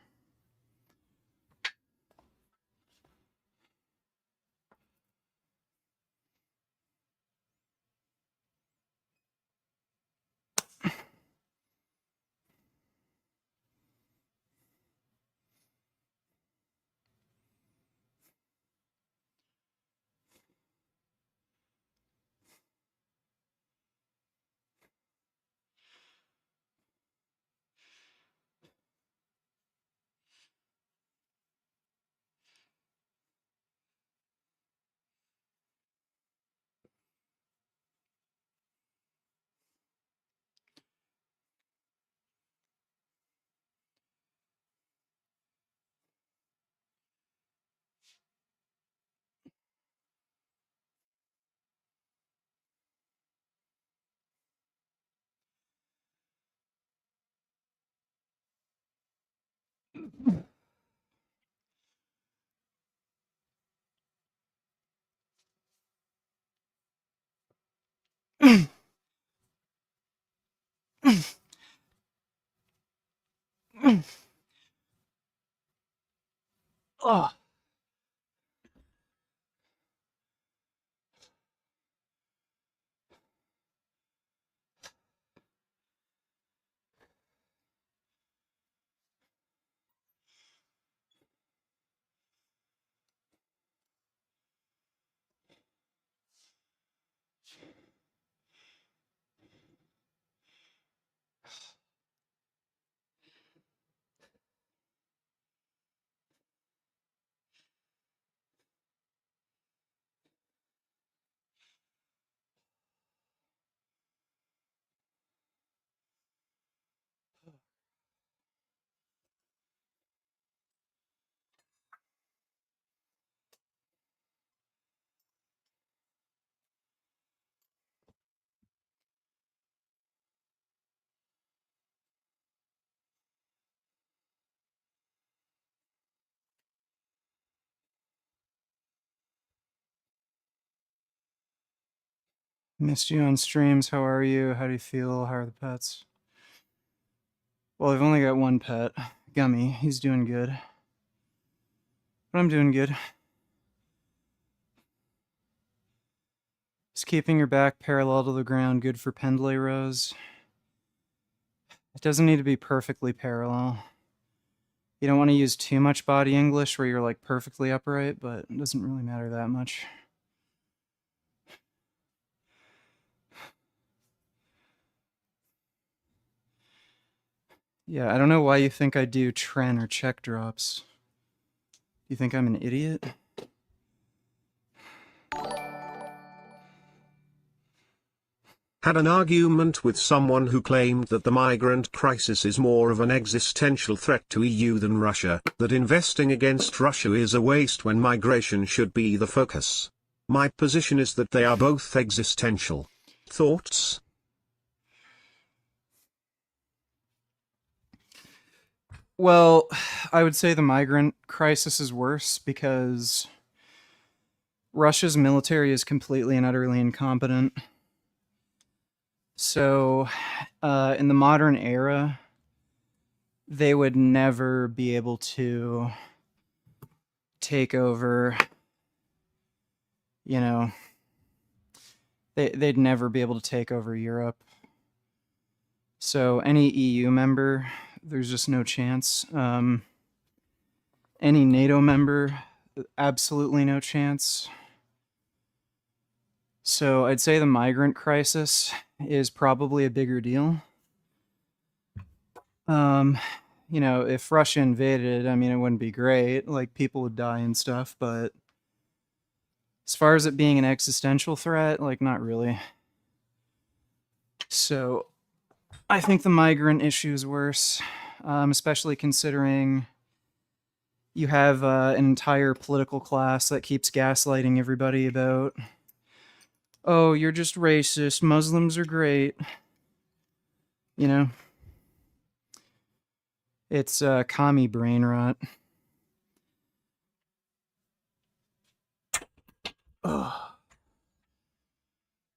Oh. Missed you on streams. How are you? How do you feel? How are the pets? Well, I've only got one pet, Gummy. He's doing good. But I'm doing good. Just keeping your back parallel to the ground, good for pendlay rows. It doesn't need to be perfectly parallel. You don't want to use too much body English where you're like perfectly upright, but it doesn't really matter that much. Yeah, I don't know why you think I do tren or check drops. You think I'm an idiot? Had an argument with someone who claimed that the migrant crisis is more of an existential threat to EU than Russia, that investing against Russia is a waste when migration should be the focus. My position is that they are both existential. Thoughts? Well, I would say the migrant crisis is worse because Russia's military is completely and utterly incompetent. So, in the modern era, they would never be able to take over, you know, they'd never be able to take over Europe. So, any EU member, there's just no chance. Any NATO member, absolutely no chance. So I'd say the migrant crisis is probably a bigger deal. If Russia invaded, I mean, it wouldn't be great. Like, people would die and stuff, but as far as it being an existential threat, like, not really. So I think the migrant issue is worse, especially considering you have an entire political class that keeps gaslighting everybody about, oh, you're just racist, Muslims are great. You know, it's commie brain rot. Ugh.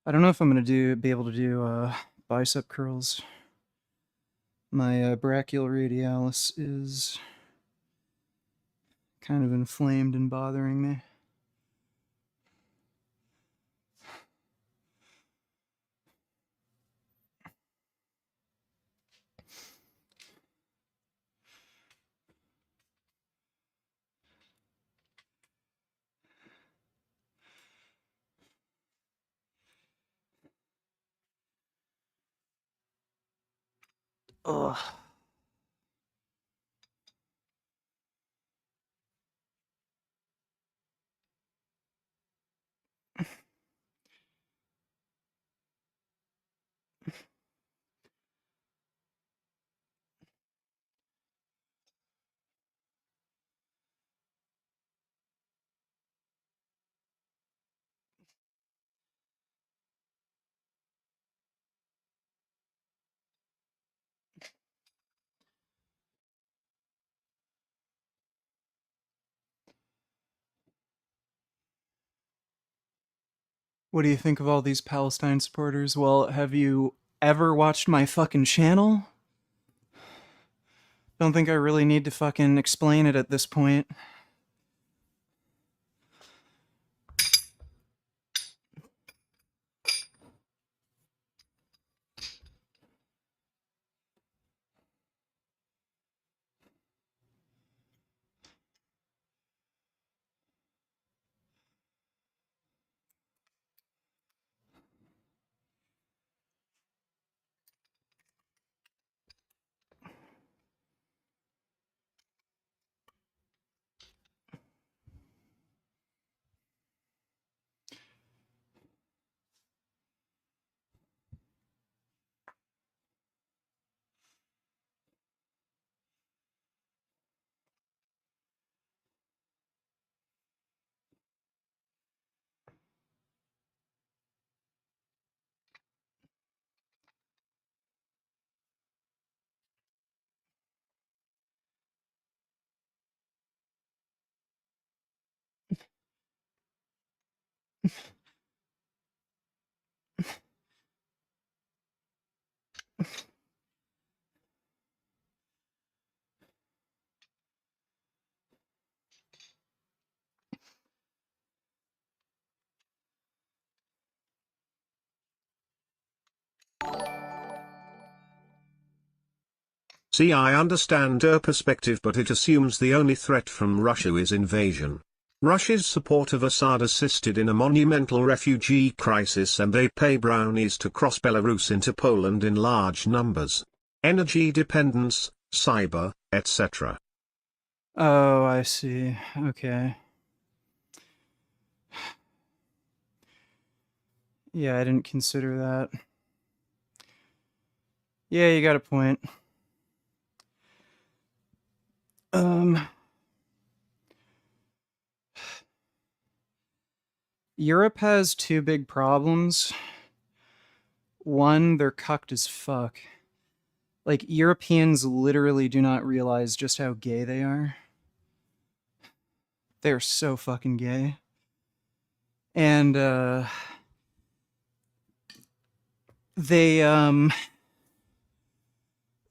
I don't know if I'm gonna be able to do bicep curls. My brachial radialis is kind of inflamed and bothering me. Ugh. What do you think of all these Palestine supporters? Well, have you ever watched my fucking channel? Don't think I really need to fucking explain it at this point. See, I understand her perspective, but it assumes the only threat from Russia is invasion. Russia's support of Assad assisted in a monumental refugee crisis, and they pay brownies to cross Belarus into Poland in large numbers. Energy dependence, cyber, etc. Oh, I see. Okay. Yeah, I didn't consider that. Yeah, you got a point. Um, Europe has two big problems. One, they're cucked as fuck. Like, Europeans literally do not realize just how gay they are. They're so fucking gay. And, they,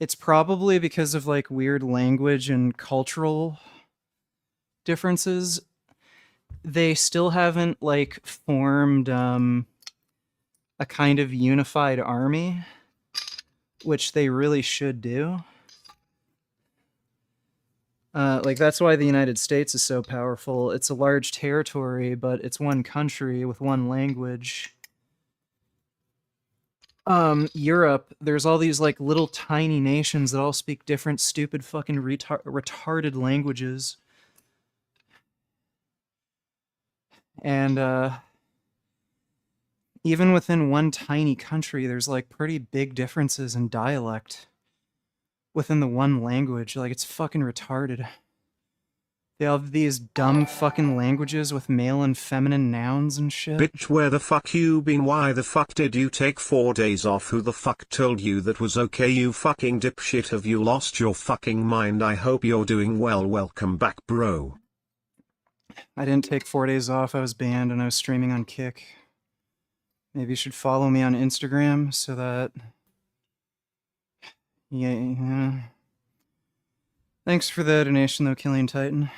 it's probably because of, like, weird language and cultural differences. They still haven't, like, formed, a kind of unified army, which they really should do. Like, that's why the United States is so powerful. It's a large territory, but it's one country with one language. Europe, there's all these like little tiny nations that all speak different, stupid, fucking retarded languages, and even within one tiny country, there's like pretty big differences in dialect within the one language. Like, it's fucking retarded. They have these dumb fucking languages with male and feminine nouns and shit. Bitch, where the fuck you been? Why the fuck did you take 4 days off? Who the fuck told you that was okay? You fucking dipshit, have you lost your fucking mind? I hope you're doing well. Welcome back, bro. I didn't take 4 days off. I was banned and I was streaming on Kick. Maybe you should follow me on Instagram so that... Yeah. Thanks for the donation, though, Killian Titan.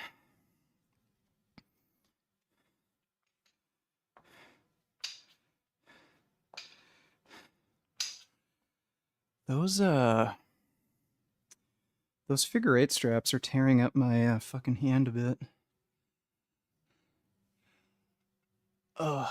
Those figure eight straps are tearing up my fucking hand a bit. Ugh.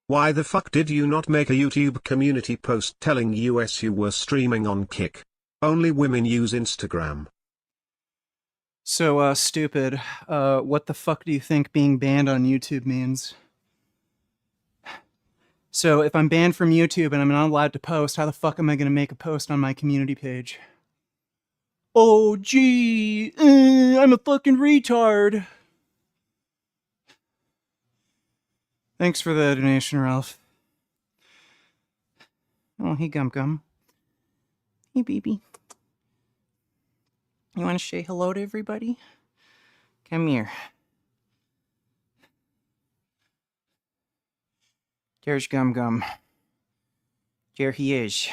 Why the fuck did you not make a YouTube community post telling us you were streaming on Kick? Only women use Instagram. So, stupid. What the fuck do you think being banned on YouTube means? So, if I'm banned from YouTube and I'm not allowed to post, how the fuck am I gonna make a post on my community page? Oh, gee, I'm a fucking retard. Thanks for the donation, Ralph. Oh, hey, Gum Gum. Hey, baby. You want to say hello to everybody? Come here. There's Gum Gum. There he is.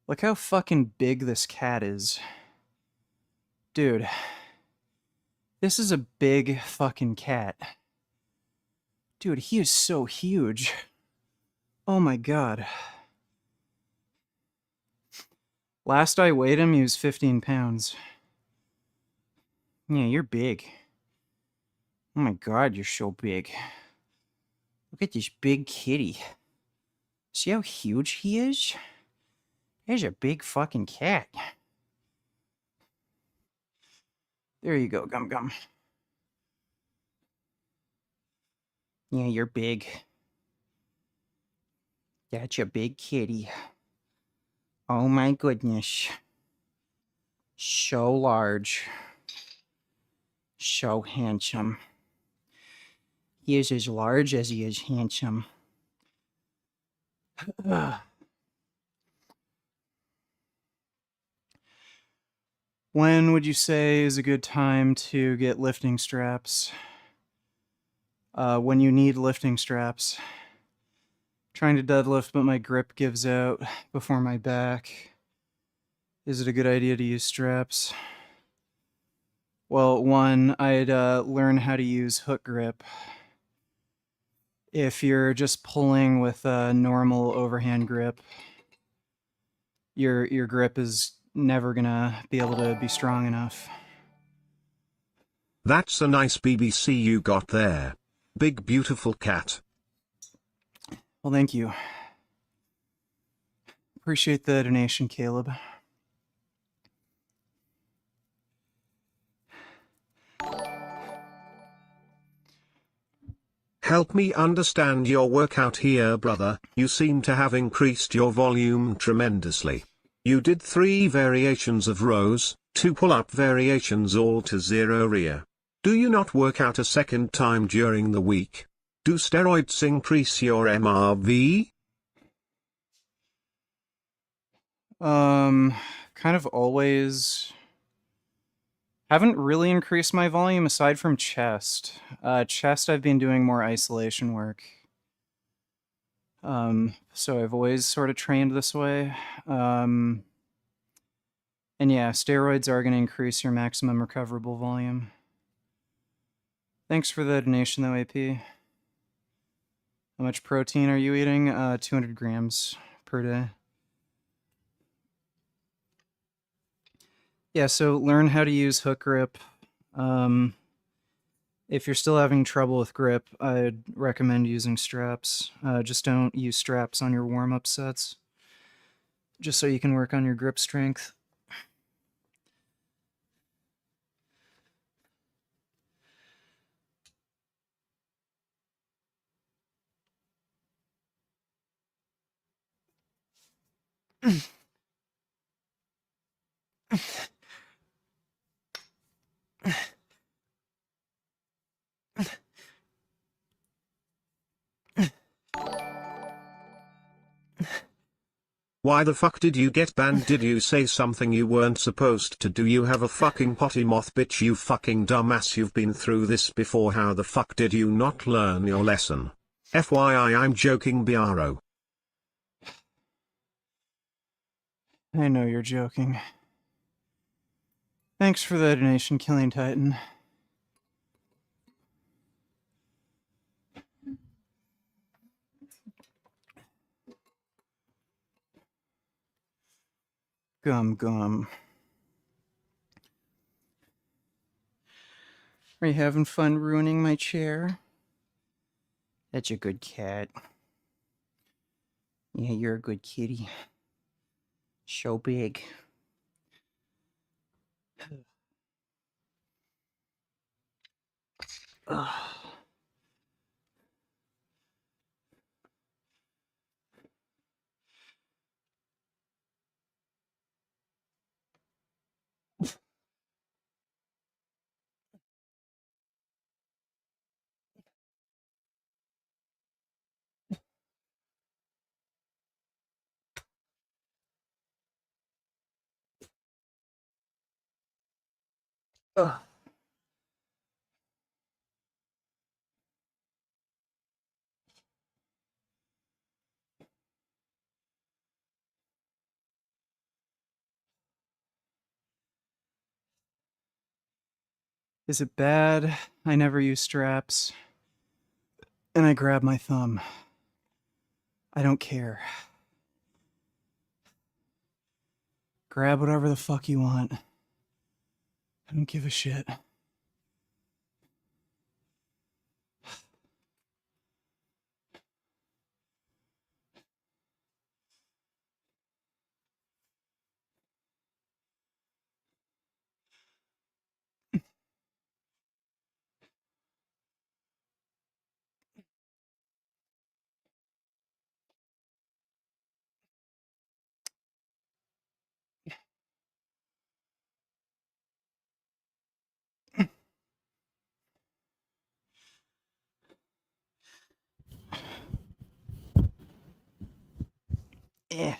Look how fucking big this cat is. Dude. This is a big fucking cat. Dude, he is so huge. Oh my god. Last I weighed him, he was 15 pounds. Yeah, you're big. Oh my god, you're so big. Look at this big kitty. See how huge he is? There's a big fucking cat. There you go, Gum Gum. Yeah, you're big. That's a big kitty. Oh my goodness. So large. So handsome. He is as large as he is handsome. When would you say is a good time to get lifting straps? When you need lifting straps. Trying to deadlift, but my grip gives out before my back. Is it a good idea to use straps? Well, one, I'd learn how to use hook grip. If you're just pulling with a normal overhand grip, your grip is never gonna be able to be strong enough. That's a nice BBC you got there. Big beautiful cat. Well, thank you. Appreciate the donation, Caleb. Help me understand your workout here, brother. You seem to have increased your volume tremendously. You did 3 variations of rows, 2 pull-up variations, all to 0 rear. Do you not work out a second time during the week? Do steroids increase your MRV? Kind of always. Haven't really increased my volume aside from chest. Chest, I've been doing more isolation work. So I've always sort of trained this way. And yeah, steroids are going to increase your maximum recoverable volume. Thanks for the donation, though, AP. How much protein are you eating? 200 grams per day. Yeah, so learn how to use hook grip. If you're still having trouble with grip, I'd recommend using straps. Just don't use straps on your warm-up sets, just so you can work on your grip strength. Why the fuck did you get banned? Did you say something you weren't supposed to do? You have a fucking potty moth, bitch, you fucking dumbass. You've been through this before. How the fuck did you not learn your lesson? FYI, I'm joking, bro. I know you're joking. Thanks for the donation, Killing Titan. Gum gum. Are you having fun ruining my chair? That's a good cat. Yeah, you're a good kitty. So big. Ugh. Ugh. Is it bad? I never use straps. And I grab my thumb. I don't care. Grab whatever the fuck you want. I don't give a shit. Eh.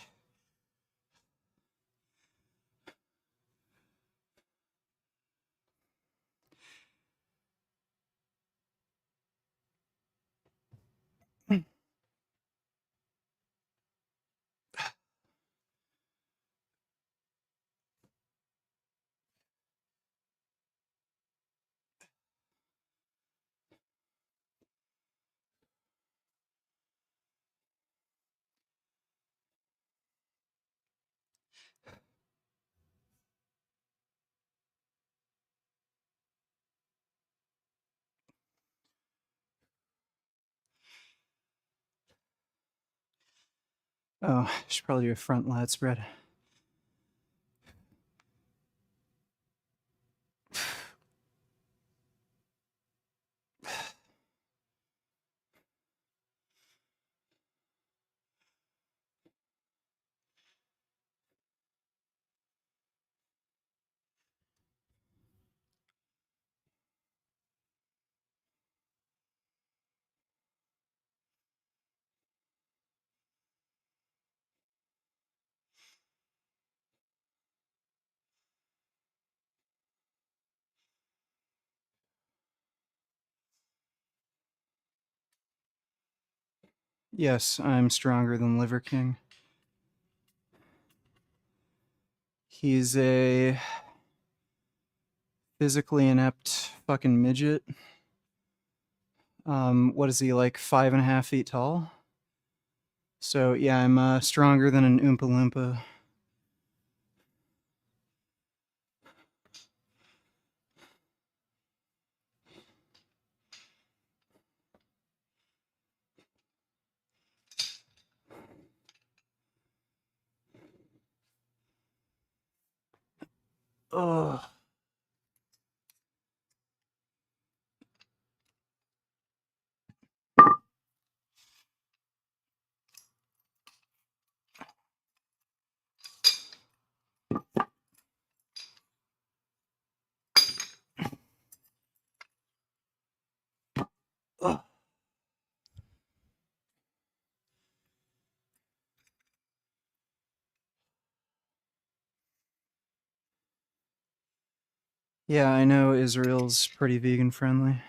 Oh, I should probably do a front lat spread. Yes, I'm stronger than Liver King. He's a physically inept fucking midget. What is he, like 5.5 feet tall? So yeah, I'm stronger than an Oompa Loompa. Ugh. Ugh. Yeah, I know Israel's pretty vegan friendly.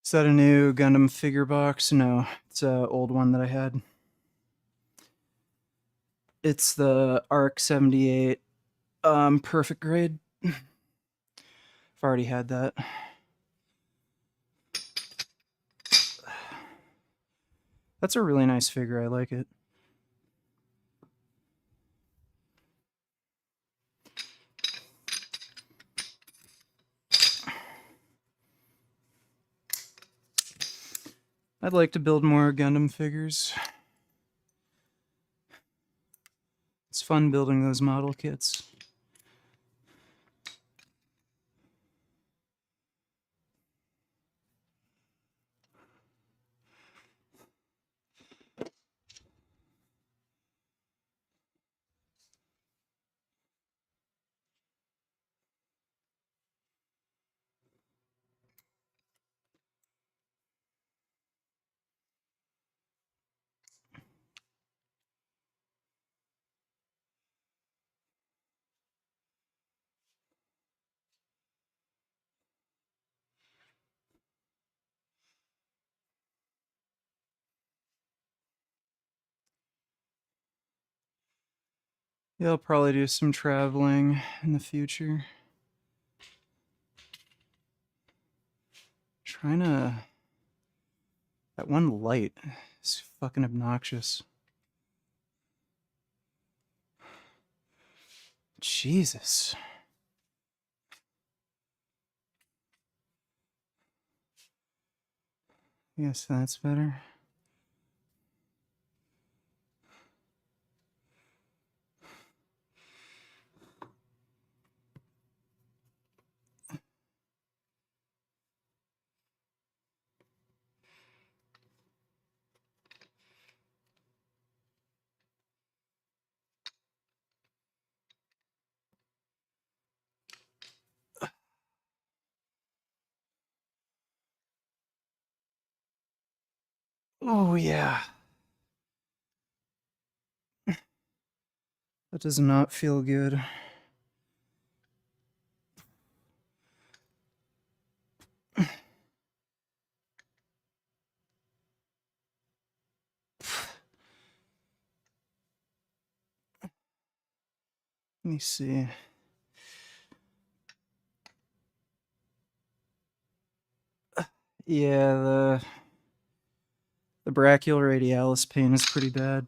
Is that a new Gundam figure box? No, it's an old one that I had. It's the ARC 78 perfect grade. I've already had that. That's a really nice figure. I like it. I'd like to build more Gundam figures. It's fun building those model kits. Yeah, I'll probably do some traveling in the future. Trying to. That one light is fucking obnoxious. Jesus. Yes, that's better. Oh, yeah. That does not feel good. Let me see. Yeah, the brachial radialis pain is pretty bad.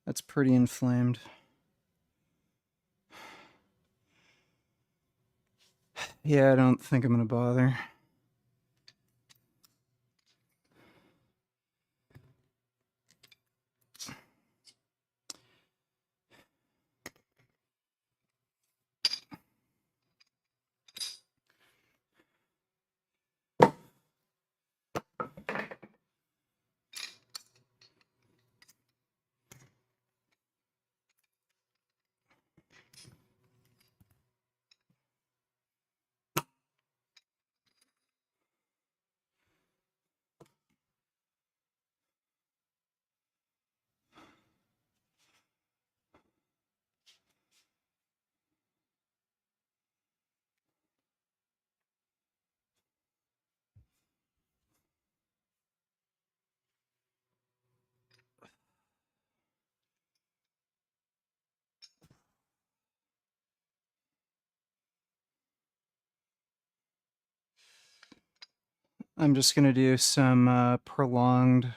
That's pretty inflamed. Yeah, I don't think I'm gonna bother. I'm just gonna do some prolonged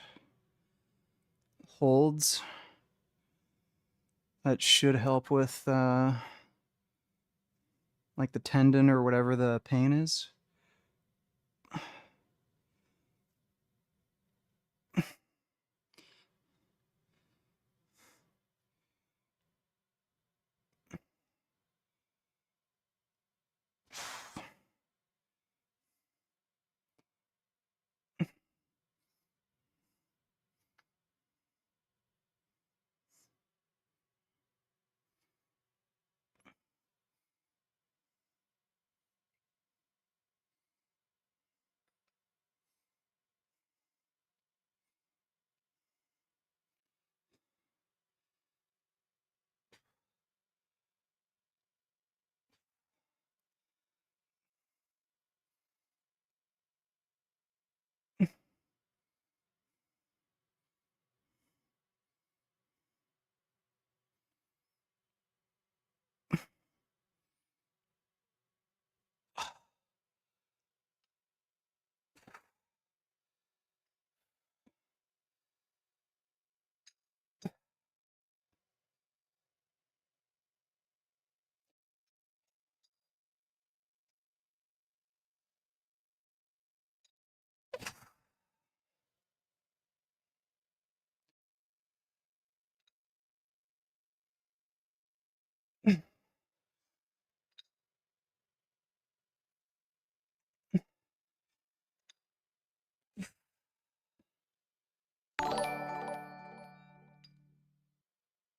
holds. That should help with like the tendon or whatever the pain is.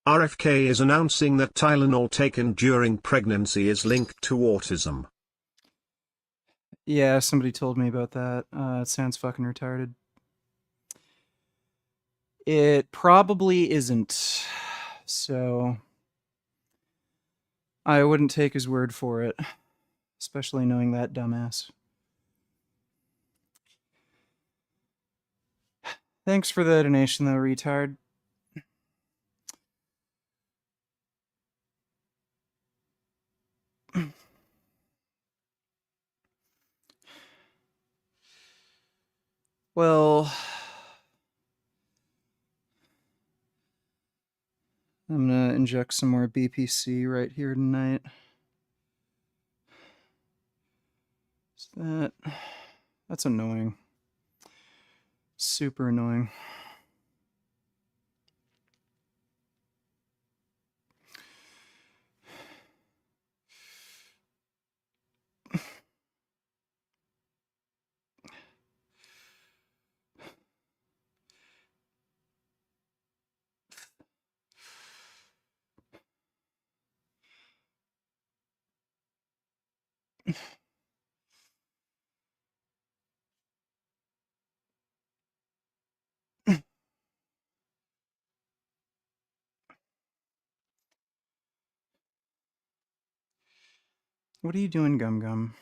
RFK is announcing that Tylenol taken during pregnancy is linked to autism. Yeah, somebody told me about that. It sounds fucking retarded. It probably isn't. So I wouldn't take his word for it, especially knowing that dumbass. Thanks for the donation, though, retard. Well, I'm gonna inject some more BPC right here tonight. Is that's annoying. Super annoying. What are you doing, Gum Gum?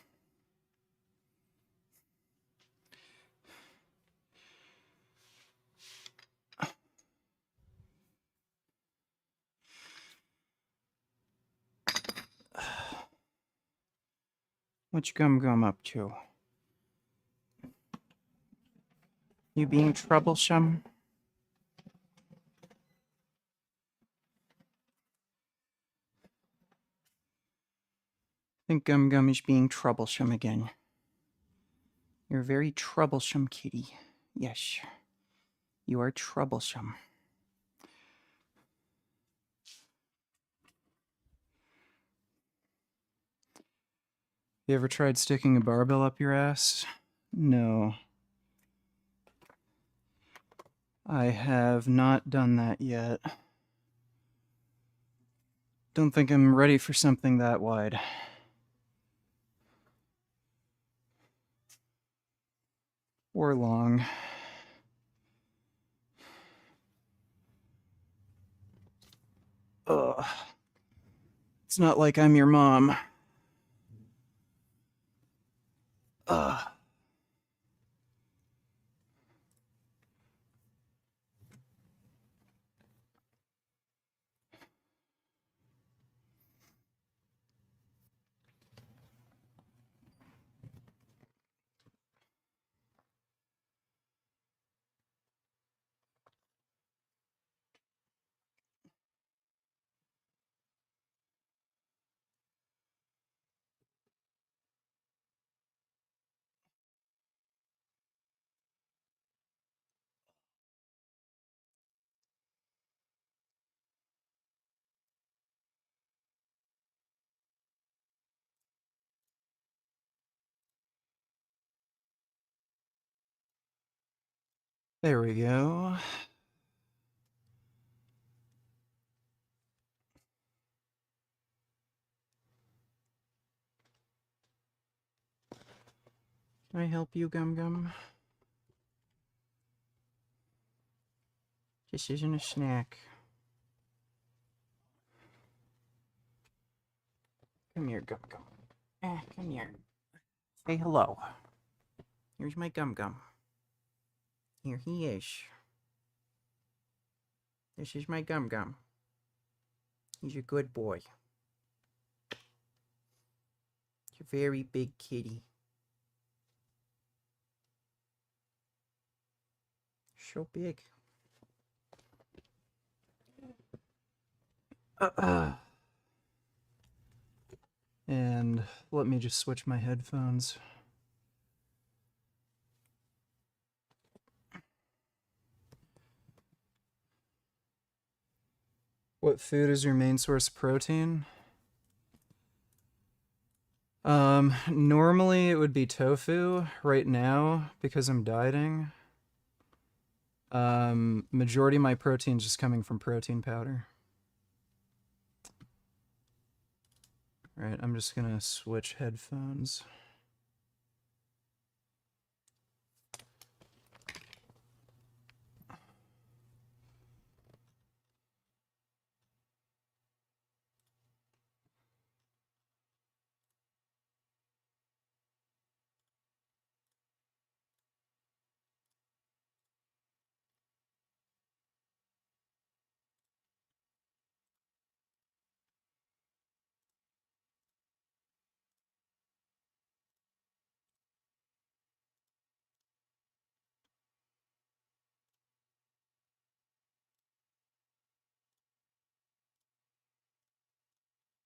What you Gum Gum up to? You being troublesome? I think Gum Gum is being troublesome again. You're a very troublesome kitty. Yes, you are troublesome. You ever tried sticking a barbell up your ass? No. I have not done that yet. Don't think I'm ready for something that wide. Or long. Ugh. It's not like I'm your mom. Ugh. There we go. Can I help you, Gum Gum? This isn't a snack. Come here, Gum Gum. Come here. Say hello. Here's my Gum Gum. Here he is. This is my Gum Gum. He's a good boy. He's a very big kitty. So big. And let me just switch my headphones. What food is your main source of protein? Normally it would be tofu. Right now, because I'm dieting, majority of my protein is just coming from protein powder. All right, I'm just gonna switch headphones.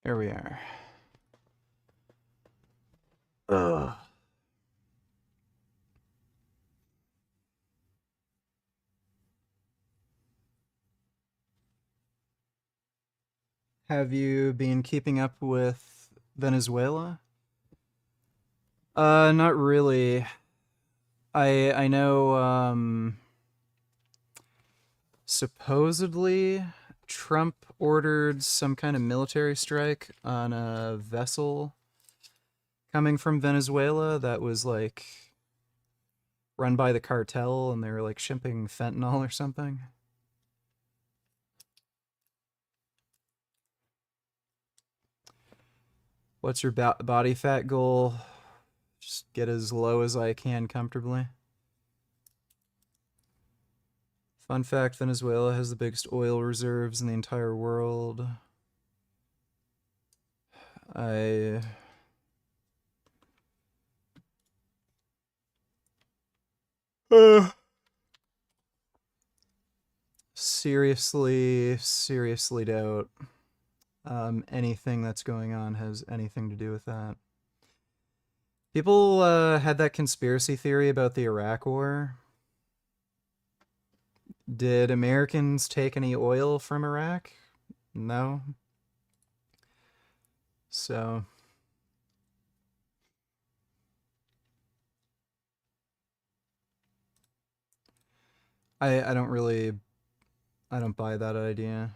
There we are. Ugh. Have you been keeping up with Venezuela? Not really. I know supposedly Trump ordered some kind of military strike on a vessel coming from Venezuela that was like run by the cartel, and they were like shipping fentanyl or something. What's your body fat goal? Just get as low as I can comfortably. Fun fact, Venezuela has the biggest oil reserves in the entire world. I seriously doubt anything that's going on has anything to do with that. People had that conspiracy theory about the Iraq War. Did Americans take any oil from Iraq? No. So I don't really I don't buy that idea.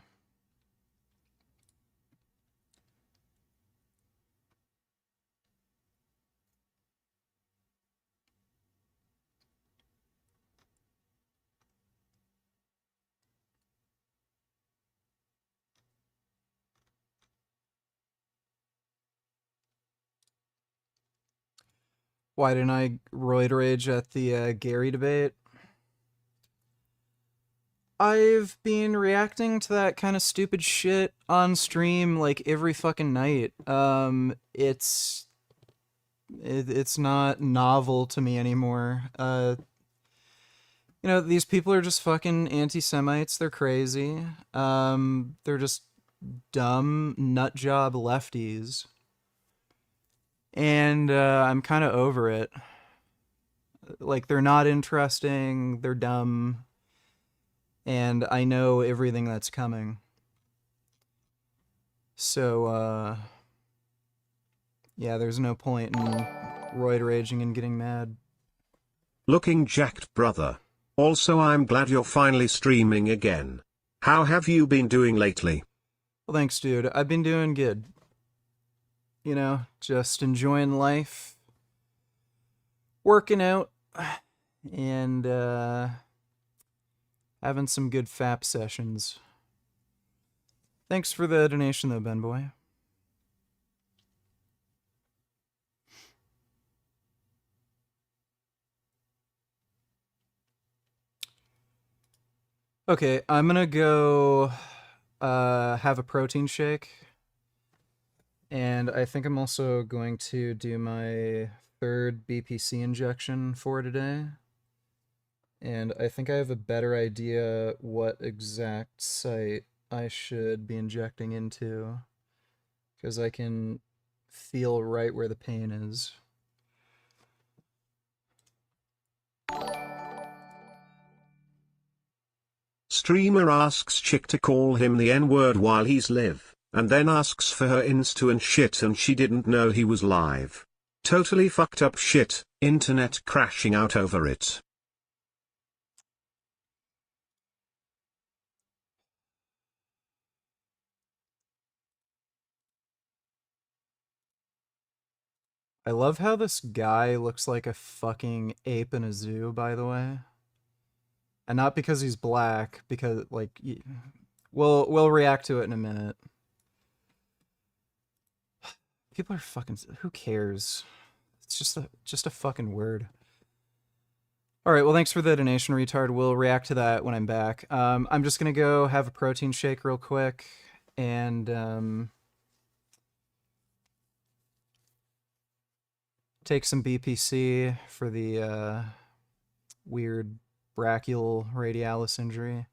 Why didn't I roid rage at the Gary debate? I've been reacting to that kind of stupid shit on stream like every fucking night. It's not novel to me anymore. These people are just fucking anti-Semites. They're crazy. They're just dumb nutjob lefties. And I'm kind of over it. Like, they're not interesting. They're dumb. And I know everything that's coming. So, yeah, there's no point in roid raging and getting mad. Looking jacked, brother. Also, I'm glad you're finally streaming again. How have you been doing lately? Well, thanks, dude. I've been doing good. Just enjoying life, working out, and having some good FAP sessions. Thanks for the donation, though, Ben Boy. Okay, I'm gonna go have a protein shake. And I think I'm also going to do my third BPC injection for today. And I think I have a better idea what exact site I should be injecting into, because I can feel right where the pain is. Streamer asks chick to call him the N-word while he's live, and then asks for her insta and shit, and she didn't know he was live. Totally fucked up shit, internet crashing out over it. I love how this guy looks like a fucking ape in a zoo, by the way. And not because he's black, because, like, we'll react to it in a minute. People are fucking, who cares? It's just a fucking word. All right, well, thanks for the donation, retard. We'll react to that when I'm back. I'm just gonna go have a protein shake real quick, and take some BPC for the weird brachial radialis injury.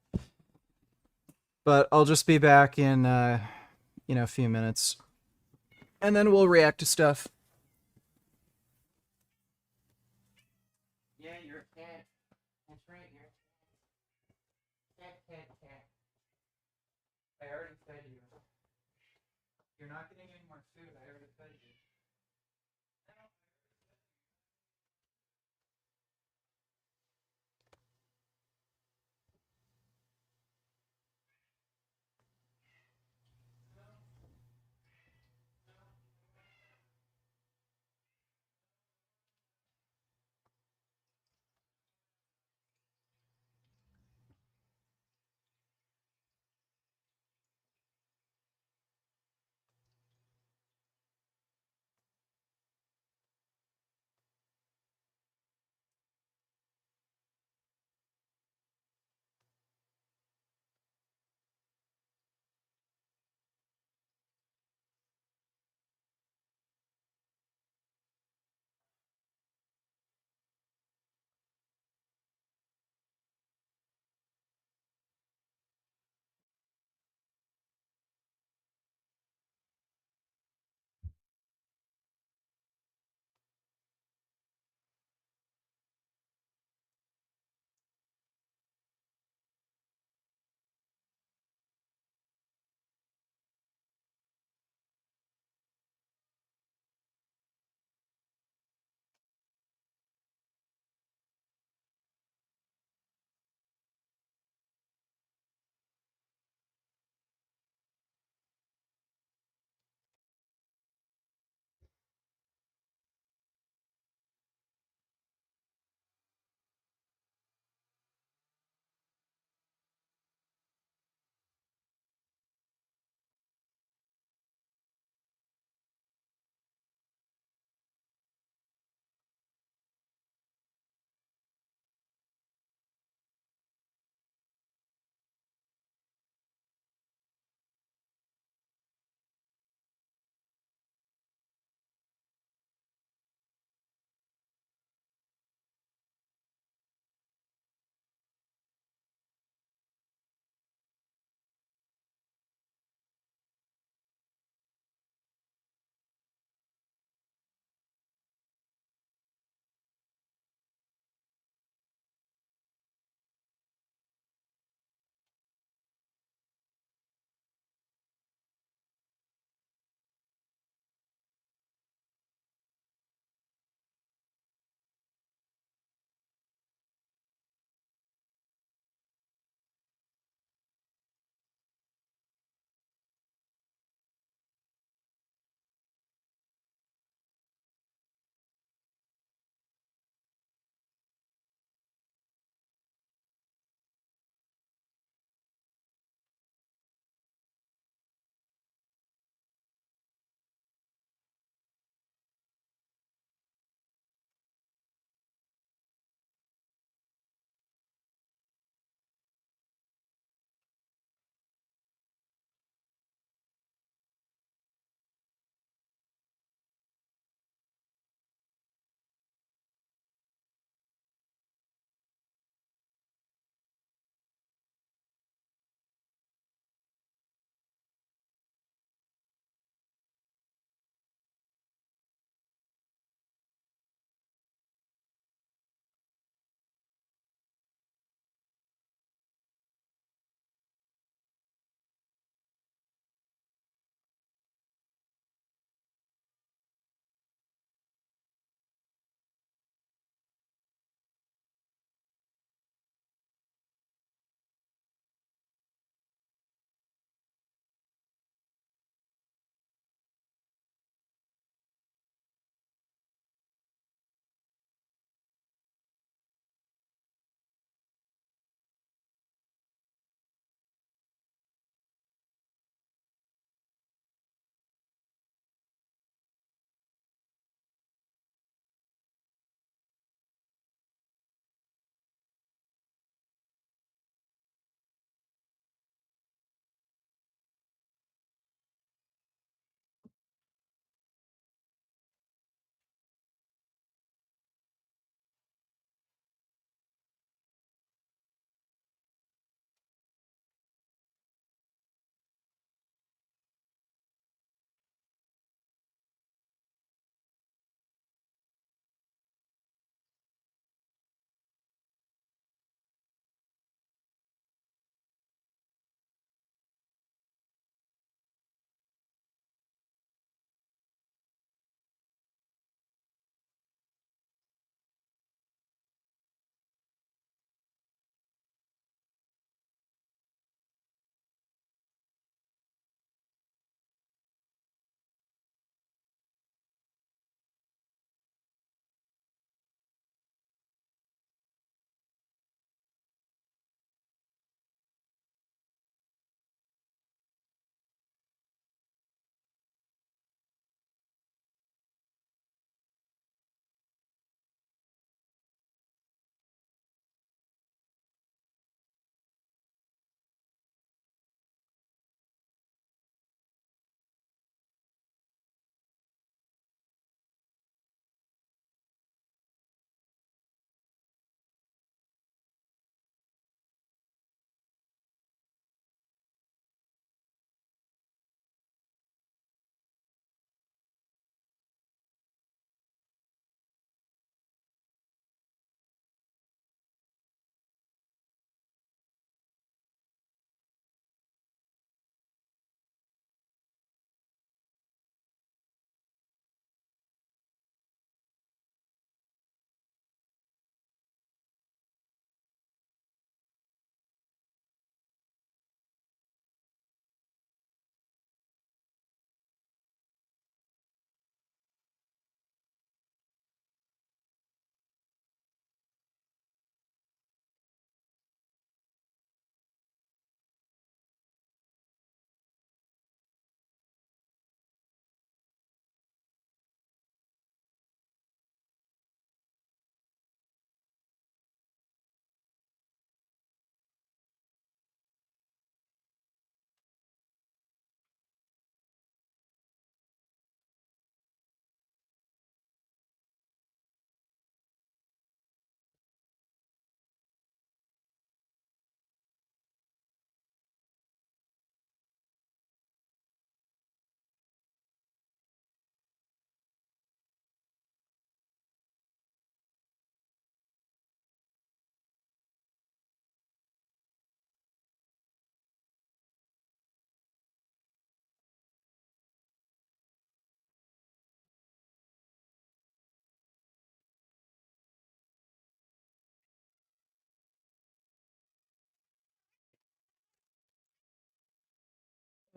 But I'll just be back in a few minutes. and then we'll react to stuff. Yeah, you're a cat. That's right, you're a cat, cat, cat. I already fed you. You're not getting any more food. I already fed you.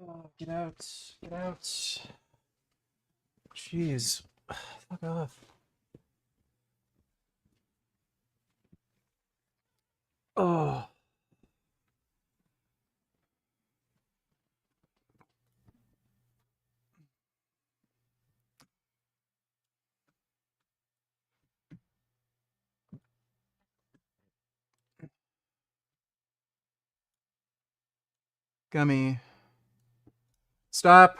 Oh, get out. Get out. Jeez. Fuck off. Oh. Gummy. Stop.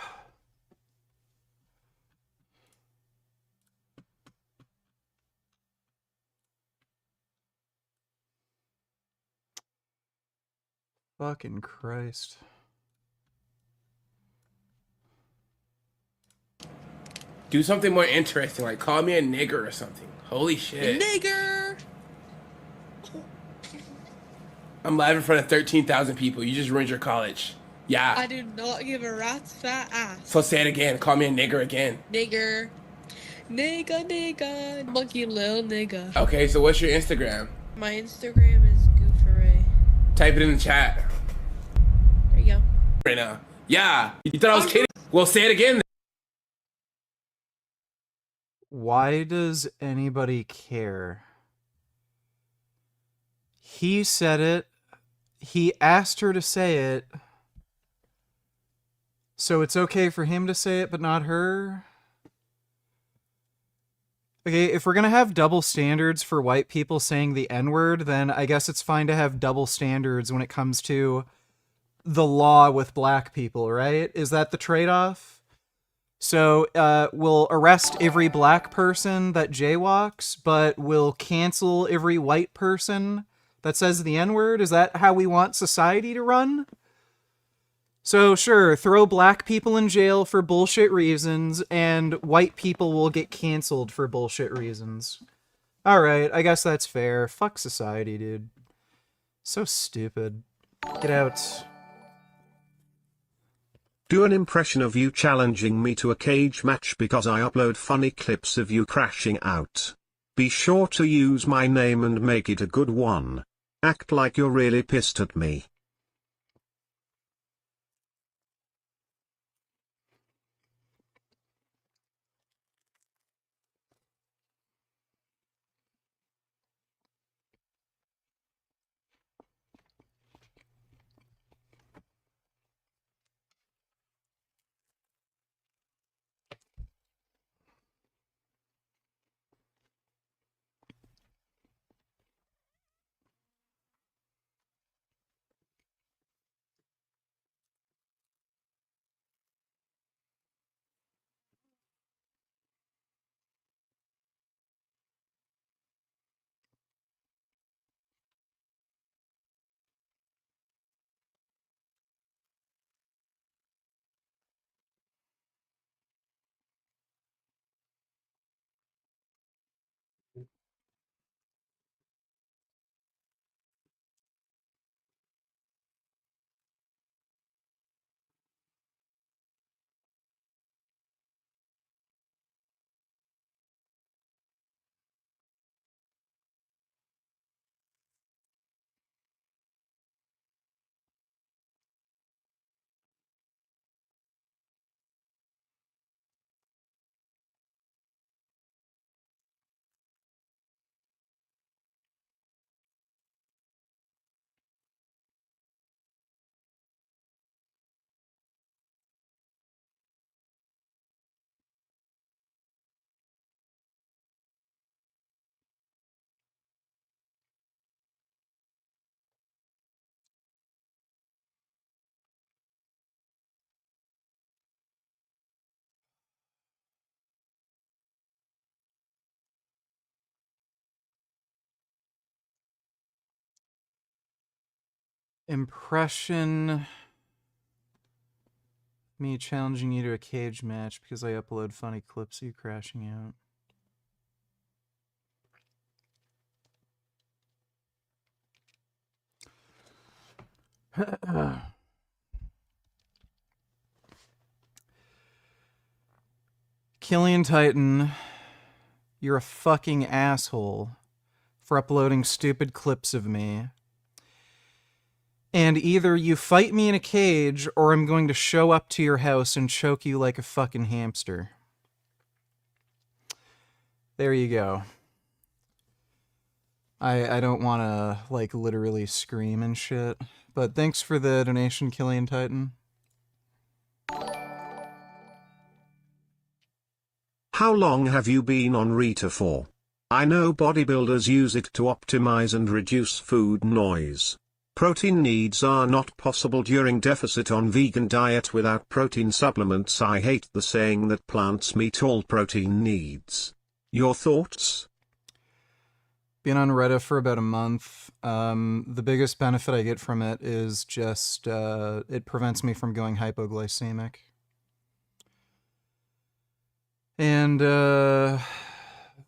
Fucking Christ. Do something more interesting, like call me a nigger or something. Holy shit. Nigger! I'm live in front of 13,000 people. You just ruined your college. Yeah. I do not give a rat's fat ass. So say it again. Call me a nigger again. Nigger. Nigga, nigga. Monkey little nigga. Okay, so what's your Instagram? My Instagram is Gooferay. Type it in the chat There you go. right now. Yeah. You thought I was kidding? Well, say it again. Why does anybody care? He said it. He asked her to say it. So it's okay for him to say it, but not her? Okay, if we're gonna have double standards for white people saying the N-word, then I guess it's fine to have double standards when it comes to the law with black people, right? Is that the trade-off? So, we'll arrest every black person that jaywalks, but we'll cancel every white person that says the N-word? Is that how we want society to run? So, sure, throw black people in jail for bullshit reasons, and white people will get canceled for bullshit reasons. Alright, I guess that's fair. Fuck society, dude. So stupid. Get out. Do an impression of you challenging me to a cage match because I upload funny clips of you crashing out. Be sure to use my name and make it a good one. Act like you're really pissed at me. Impression... me challenging you to a cage match because I upload funny clips of you crashing out. Killian Titan, you're a fucking asshole for uploading stupid clips of me. And either you fight me in a cage, or I'm going to show up to your house and choke you like a fucking hamster. There you go. I don't want to, like, literally scream and shit. But thanks for the donation, Killian Titan. How long have you been on Rita for? I know bodybuilders use it to optimize and reduce food noise. Protein needs are not possible during deficit on vegan diet without protein supplements. I hate the saying that plants meet all protein needs. Your thoughts? Been on Reddit for about a month. The biggest benefit I get from it is just it prevents me from going hypoglycemic. And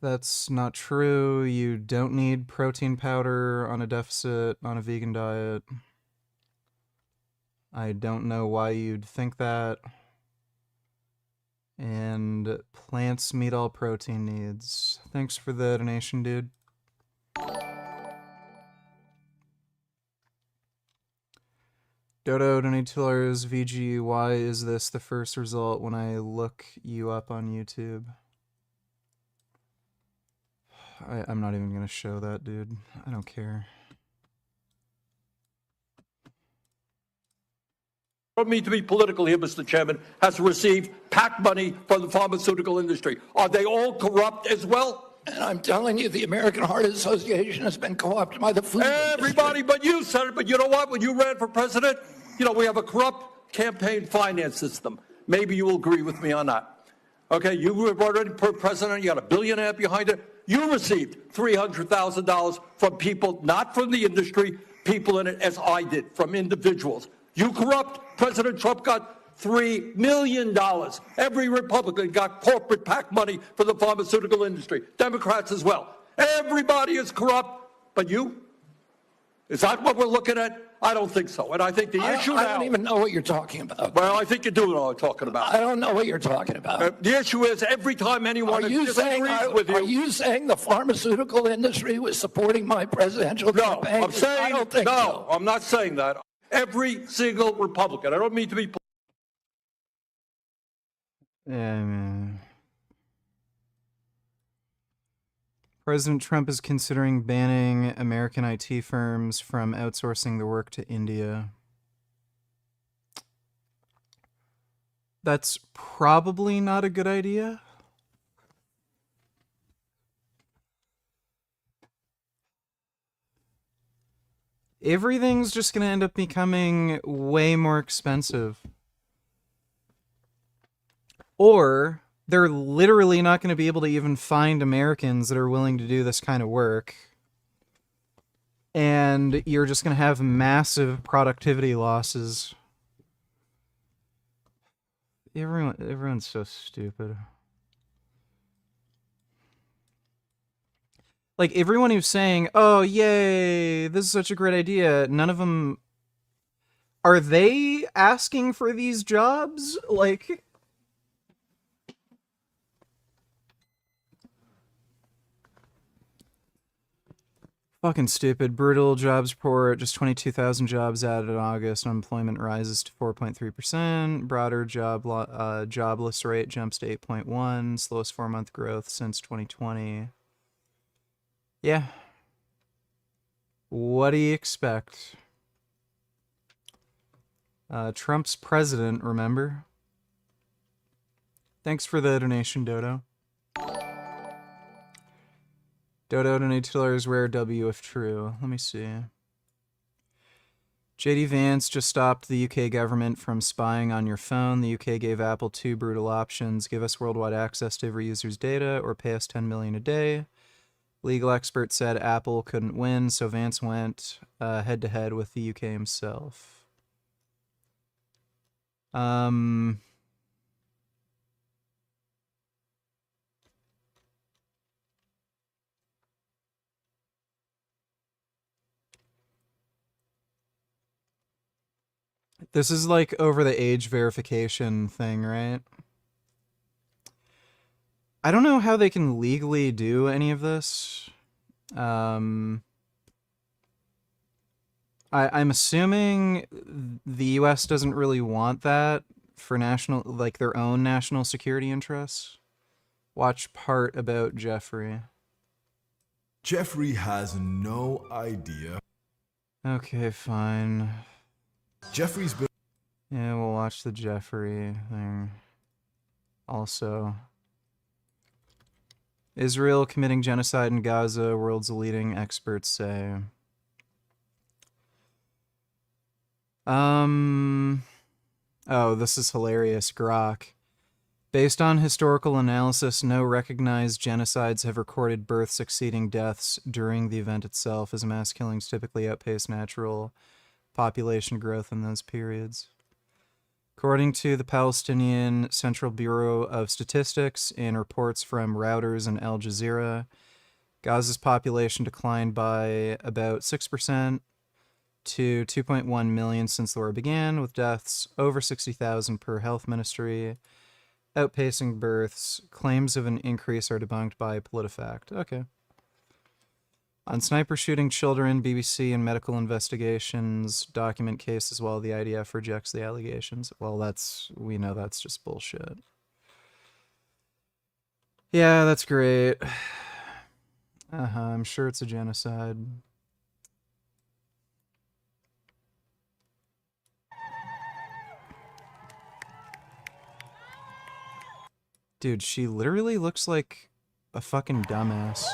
that's not true. You don't need protein powder on a deficit on a vegan diet. I don't know why you'd think that. And plants meet all protein needs. Thanks for the donation, dude. Dodo donate $2 VG. Why is this the first result when I look you up on YouTube? I'm not even gonna show that, dude. I don't care. I don't mean to be political here, Mr. Chairman, has received PAC money from the pharmaceutical industry. Are they all corrupt as well? And I'm telling you, the American Heart Association has been co-opted by the food Everybody industry. but you, Senator. But you know what? When you ran for president, you know, we have a corrupt campaign finance system. Maybe you will agree with me on that. Okay, you were already president. You got $1.5 billion behind it. You received $300,000 from people, not from the industry, people in it, as I did, from individuals. You corrupt. President Trump got $3 million. Every Republican got corporate PAC money for the pharmaceutical industry. Democrats as well. Everybody is corrupt. But you? Is that what we're looking at? I don't think so. And I think the issue now... I don't even know what you're talking about. Well, I think you do know what I'm talking about. I don't know what you're talking about. The issue is every time anyone disagrees with you... Are you saying the pharmaceutical industry was supporting my presidential campaign? No, I'm saying... I don't think so. I'm not saying that. Every single Republican. I don't mean to be... Yeah, man. President Trump is considering banning American IT firms from outsourcing their work to India. That's probably not a good idea. Everything's just going to end up becoming way more expensive. Or they're literally not going to be able to even find Americans that are willing to do this kind of work. And you're just going to have massive productivity losses. Everyone's so stupid. Like, everyone who's saying, oh, yay, this is such a great idea, none of them... Are they asking for these jobs? Like... Fucking stupid. Brutal jobs report. Just 22,000 jobs added in August. Unemployment rises to 4.3%. Broader jobless rate jumps to 8.1. Slowest 4-month growth since 2020. Yeah. What do you expect? Trump's president, remember? Thanks for the donation, Dodo. Dodo donated $2 rare W if true. Let me see. JD Vance just stopped the UK government from spying on your phone. The UK gave Apple 2 brutal options. Give us worldwide access to every user's data or pay us $10 million a day. Legal experts said Apple couldn't win, so Vance went head-to-head with the UK himself. This is like over the age verification thing, right? I don't know how they can legally do any of this. I'm assuming the U.S. doesn't really want that for national, like their own national security interests. Watch part about Jeffrey. Jeffrey has no idea. Okay, fine. Jeffrey's been. Yeah, we'll watch the Jeffrey thing. Also, Israel committing genocide in Gaza, world's leading experts say. Oh, this is hilarious. Grok. Based on historical analysis, no recognized genocides have recorded births exceeding deaths during the event itself, as mass killings typically outpace natural population growth in those periods. According to the Palestinian Central Bureau of Statistics and reports from Reuters and Al Jazeera, Gaza's population declined by about 6% to 2.1 million since the war began, with deaths over 60,000 per health ministry, outpacing births. Claims of an increase are debunked by PolitiFact. Okay. On sniper shooting children, BBC and medical investigations document cases while the IDF rejects the allegations. Well, we know that's just bullshit. Yeah, that's great. I'm sure it's a genocide. Dude, she literally looks like a fucking dumbass.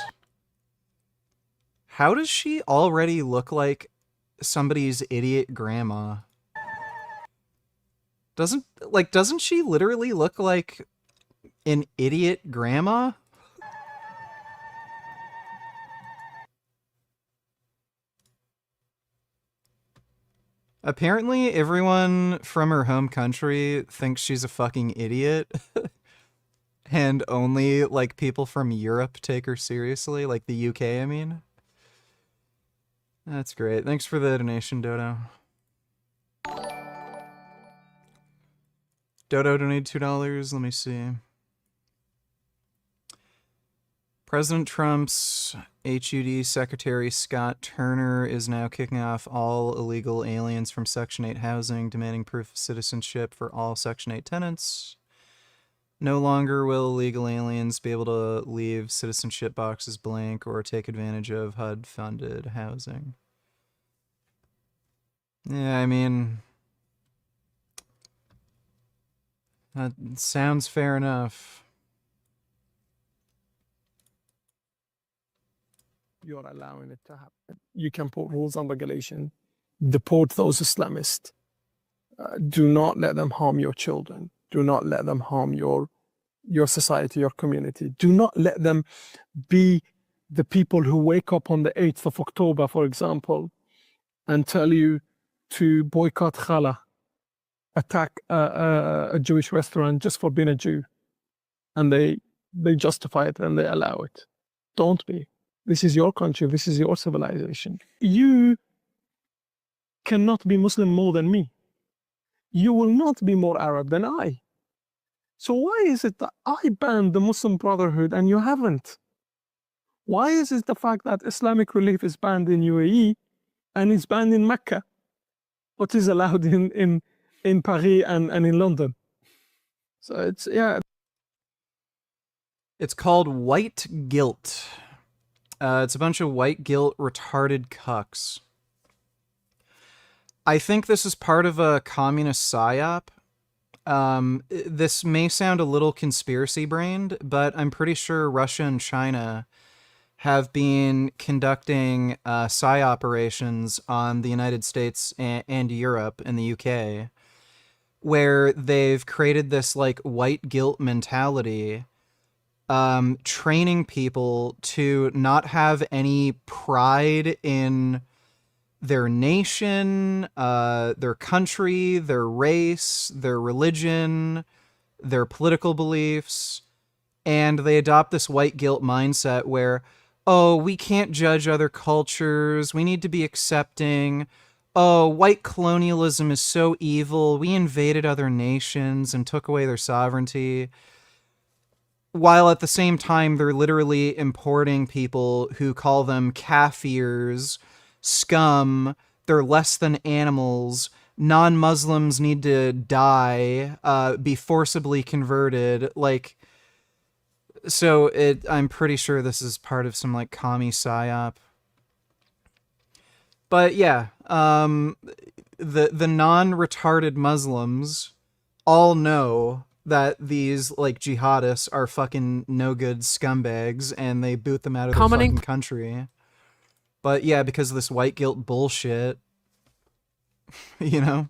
How does she already look like somebody's idiot grandma? Doesn't she literally look like an idiot grandma? Apparently, everyone from her home country thinks she's a fucking idiot. And only, like, people from Europe take her seriously. Like, the UK, I mean. That's great. Thanks for the donation, Dodo. Dodo donated $2. Let me see. President Trump's HUD Secretary Scott Turner is now kicking off all illegal aliens from Section 8 housing, demanding proof of citizenship for all Section 8 tenants. No longer will illegal aliens be able to leave citizenship boxes blank or take advantage of HUD-funded housing. Yeah, I mean, that sounds fair enough. You're allowing it to happen. You can put rules and regulation, deport those Islamists. Do not let them harm your children. Do not let them harm your society, your community. Do not let them be the people who wake up on the 8th of October, for example, and tell you to boycott Challah, attack a Jewish restaurant just for being a Jew. And they justify it and they allow it. Don't be. This is your country. This is your civilization. You cannot be Muslim more than me. You will not be more Arab than I. So why is it that I banned the Muslim Brotherhood and you haven't? Why is it the fact that Islamic Relief is banned in UAE and it's banned in Mecca, but is allowed in Paris and in London? So it's, yeah. It's called white guilt. It's a bunch of white guilt retarded cucks. I think this is part of a communist psyop. This may sound a little conspiracy-brained, but I'm pretty sure Russia and China have been conducting psy operations on the United States and Europe and the UK, where they've created this like white guilt mentality, training people to not have any pride in their nation, their country, their race, their religion, their political beliefs, and they adopt this white guilt mindset where, oh, we can't judge other cultures, we need to be accepting, oh, white colonialism is so evil, we invaded other nations and took away their sovereignty, while at the same time they're literally importing people who call them kafirs, scum, they're less than animals. Non-Muslims need to die, be forcibly converted. Like, so I'm pretty sure this is part of some like commie psyop. But yeah, the non-retarded Muslims all know that these like jihadists are fucking no good scumbags, and they boot them out of their fucking country. But yeah, because of this white guilt bullshit, you know.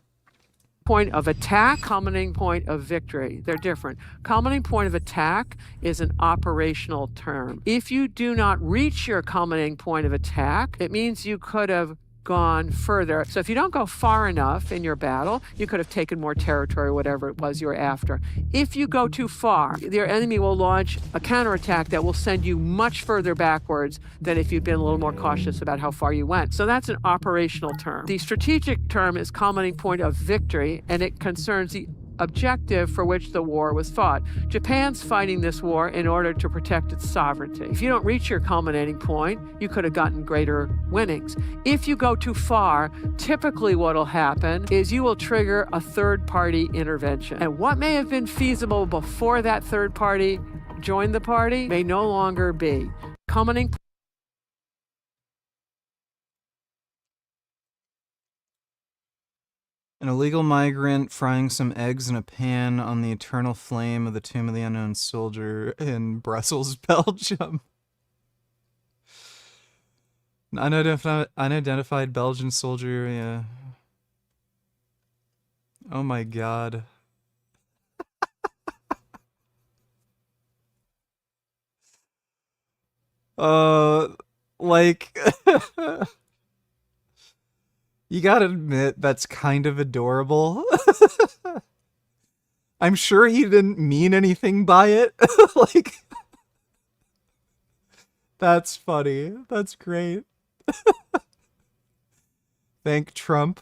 Point of attack, culminating point of victory. They're different. Culminating point of attack is an operational term. If you do not reach your culminating point of attack, it means you could have gone further. So if you don't go far enough in your battle, you could have taken more territory, whatever it was you were after. If you go too far, your enemy will launch a counterattack that will send you much further backwards than if you'd been a little more cautious about how far you went. So that's an operational term. The strategic term is culminating point of victory, and it concerns the objective for which the war was fought. Japan's fighting this war in order to protect its sovereignty. If you don't reach your culminating point, you could have gotten greater winnings. If you go too far, typically what'll happen is you will trigger a third-party intervention. And what may have been feasible before that third party joined the party may no longer be. Culminating An illegal migrant frying some eggs in a pan on the eternal flame of the Tomb of the Unknown Soldier in Brussels, Belgium. Unidentified Belgian soldier, yeah. Oh my god. Like... You gotta admit, that's kind of adorable. I'm sure he didn't mean anything by it. Like, that's funny. That's great. Thank Trump.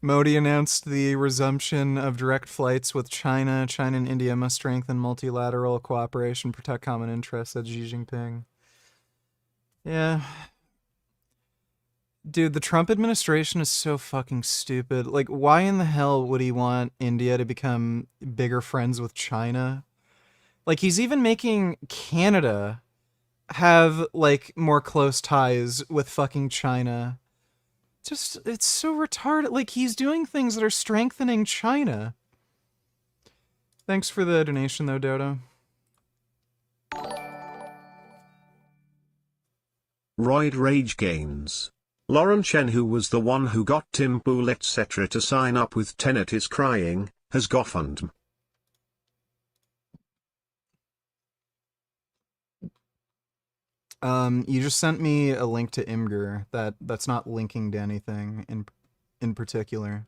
Modi announced the resumption of direct flights with China. China and India must strengthen multilateral cooperation, protect common interests, said Xi Jinping. Yeah. Dude, the Trump administration is so fucking stupid. Like, why in the hell would he want India to become bigger friends with China? Like, he's even making Canada have, like, more close ties with fucking China. Just, it's so retarded. Like, he's doing things that are strengthening China. Thanks for the donation, though, Dodo. Roid Rage Gains. Lauren Chen, who was the one who got Tim Pool etc. to sign up with Tenet is crying, has GoFundMe. You just sent me a link to Imgur. That's not linking to anything in particular.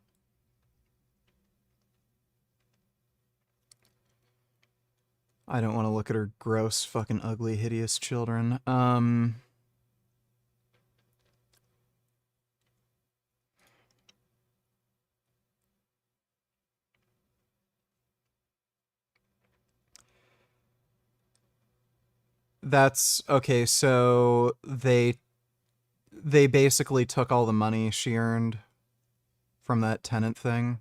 I don't want to look at her gross, fucking ugly, hideous children. That's okay. So they basically took all the money she earned from that tenant thing.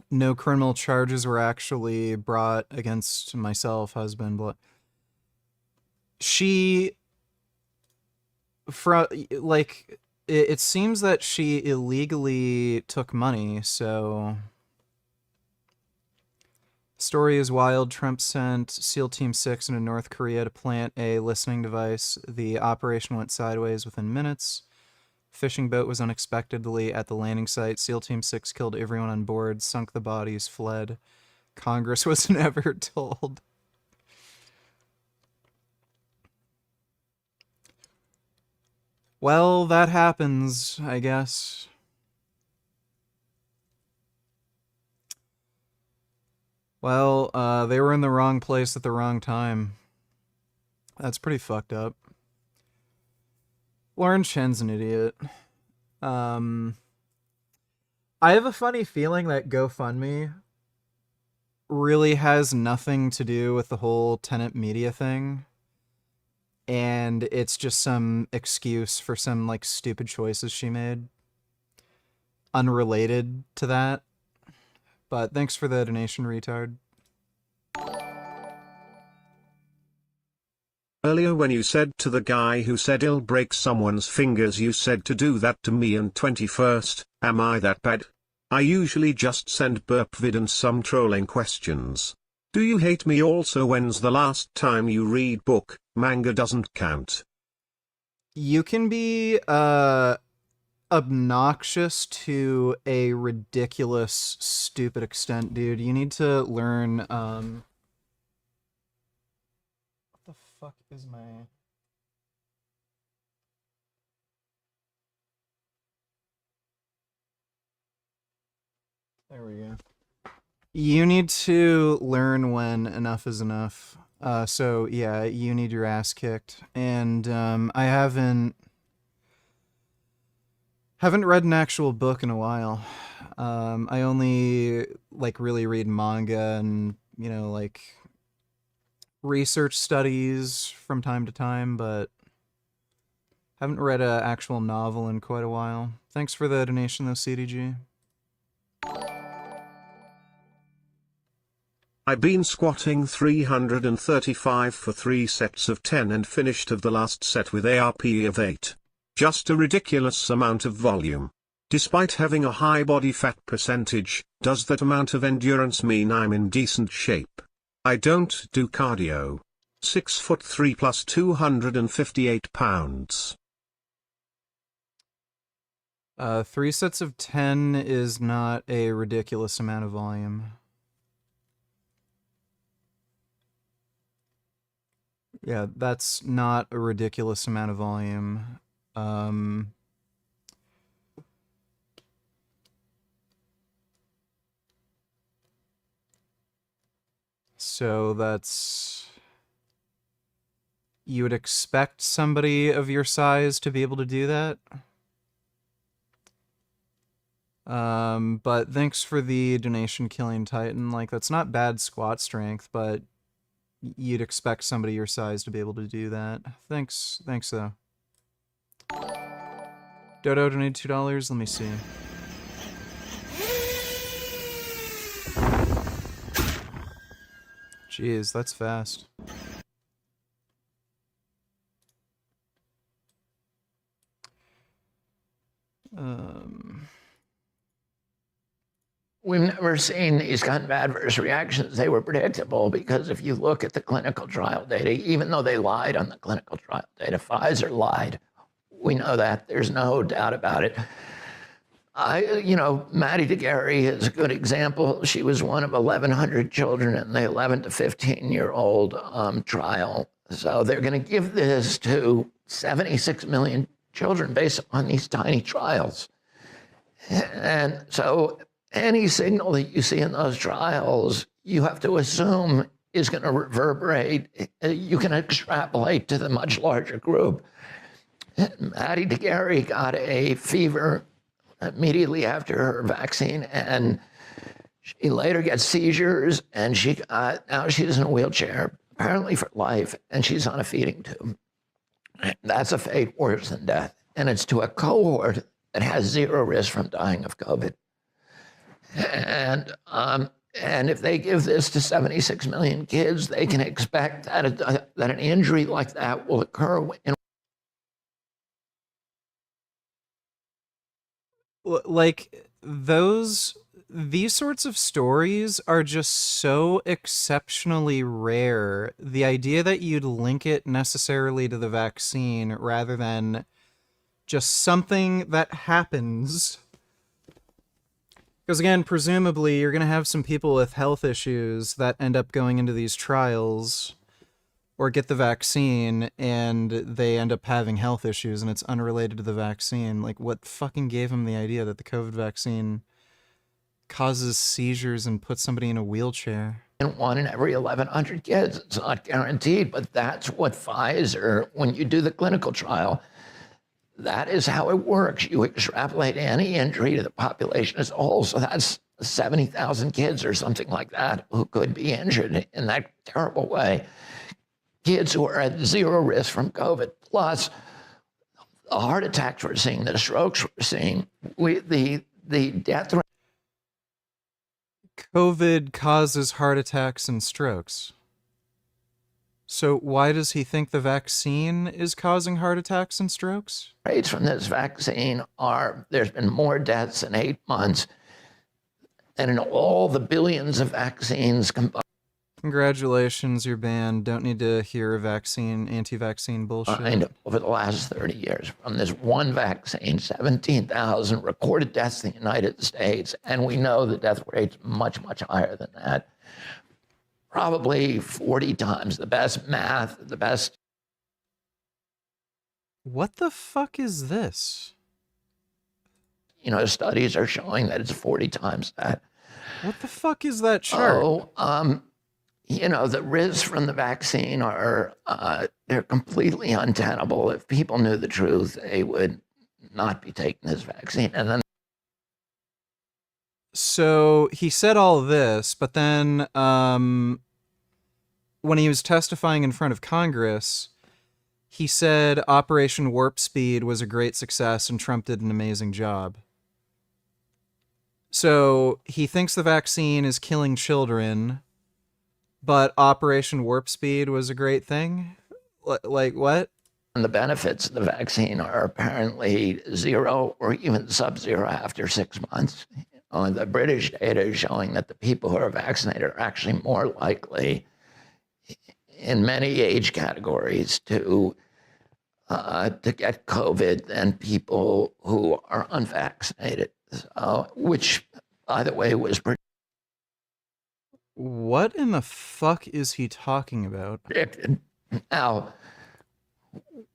No criminal charges were actually brought against myself, husband, but she, like, it seems that she illegally took money, so... Story is wild. Trump sent SEAL Team 6 into North Korea to plant a listening device. The operation went sideways within minutes. Fishing boat was unexpectedly at the landing site. SEAL Team 6 killed everyone on board, sunk the bodies, fled. Congress was never told. Well, that happens, I guess. Well, they were in the wrong place at the wrong time. That's pretty fucked up. Lauren Chen's an idiot. I have a funny feeling that GoFundMe really has nothing to do with the whole tenant media thing. And it's just some excuse for some like stupid choices she made. Unrelated to that. But thanks for the donation, retard. Earlier when you said to the guy who said he'll break someone's fingers, you said to do that to me on 21st, am I that bad? I usually just send burp vid and some trolling questions. Do you hate me also? When's the last time you read book? Manga doesn't count. You can be obnoxious to a ridiculous, stupid extent, dude. You need to learn, what the fuck is my... There we go. You need to learn when enough is enough. So yeah, you need your ass kicked. And I haven't read an actual book in a while. I only like really read manga and, you know, like research studies from time to time, but haven't read an actual novel in quite a while. Thanks for the donation though, CDG. I've been squatting 335 for 3 sets of 10 and finished of the last set with ARP of 8. Just a ridiculous amount of volume. Despite having a high body fat percentage, does that amount of endurance mean I'm in decent shape? I don't do cardio. 6'3" plus 258 pounds. 3 sets of 10 is not a ridiculous amount of volume. Yeah, that's not a ridiculous amount of volume. So that's... You would expect somebody of your size to be able to do that? But thanks for the donation, Killing Titan. Like, that's not bad squat strength, but you'd expect somebody your size to be able to do that. Thanks though. Dodo donated $2. Let me see. Jeez, that's fast. We've never seen these kind of adverse reactions. They were predictable because if you look at the clinical trial data, even though they lied on the clinical trial data, Pfizer lied. We know that. There's no doubt about it. Maddie DeGarry is a good example. She was one of 1,100 children in the 11 to 15-year-old trial. So they're going to give this to 76 million children based on these tiny trials. And so any signal that you see in those trials, you have to assume is going to reverberate. You can extrapolate to the much larger group. Maddie DeGarry got a fever immediately after her vaccine, and she later gets seizures, and now she's in a wheelchair, apparently for life, and she's on a feeding tube. That's a fate worse than death, and it's to a cohort that has zero risk from dying of COVID. And if they give this to 76 million kids, they can expect that an injury like that will occur in... Like, these sorts of stories are just so exceptionally rare. The idea that you'd link it necessarily to the vaccine rather than just something that happens. Because again, presumably you're going to have some people with health issues that end up going into these trials or get the vaccine and they end up having health issues and it's unrelated to the vaccine. Like, what fucking gave them the idea that the COVID vaccine causes seizures and puts somebody in a wheelchair? One in every 1,100 kids. It's not guaranteed, but that's what Pfizer, when you do the clinical trial, that is how it works. You extrapolate any injury to the population as a whole. So that's 70,000 kids or something like that who could be injured in that terrible way. Kids who are at zero risk from COVID, plus the heart attacks we're seeing, the strokes we're seeing, the death rate. COVID causes heart attacks and strokes. So why does he think the vaccine is causing heart attacks and strokes? Rates from this vaccine there's been more deaths in 8 months than in all the billions of vaccines combined. Congratulations, you're banned. Don't need to hear anti-vaccine bullshit. Over the last 30 years from this one vaccine, 17,000 recorded deaths in the United States, and we know the death rate's much, much higher than that. Probably 40 times the best math, the best. What the fuck is this? Studies are showing that it's 40 times that. What the fuck is that chart? The risks from the vaccine they're completely untenable. If people knew the truth, they would not be taking this vaccine. And then. So he said all this, but then when he was testifying in front of Congress, he said Operation Warp Speed was a great success and Trump did an amazing job. So he thinks the vaccine is killing children, but Operation Warp Speed was a great thing? Like what? And the benefits of the vaccine are apparently zero or even sub-zero after 6 months. The British data is showing that the people who are vaccinated are actually more likely in many age categories to get COVID than people who are unvaccinated, which, by the way, was What in the fuck is he talking about? predicted. Now,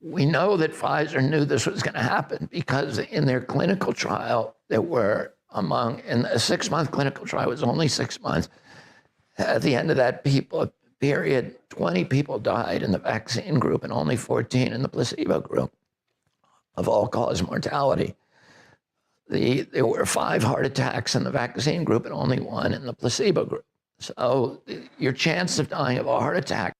we know that Pfizer knew this was going to happen because in their clinical trial, there were in a 6-month clinical trial, it was only 6 months. At the end of that period, 20 people died in the vaccine group and only 14 in the placebo group of all-cause mortality. There were 5 heart attacks in the vaccine group and only 1 in the placebo group. So your chance of dying of a heart attack.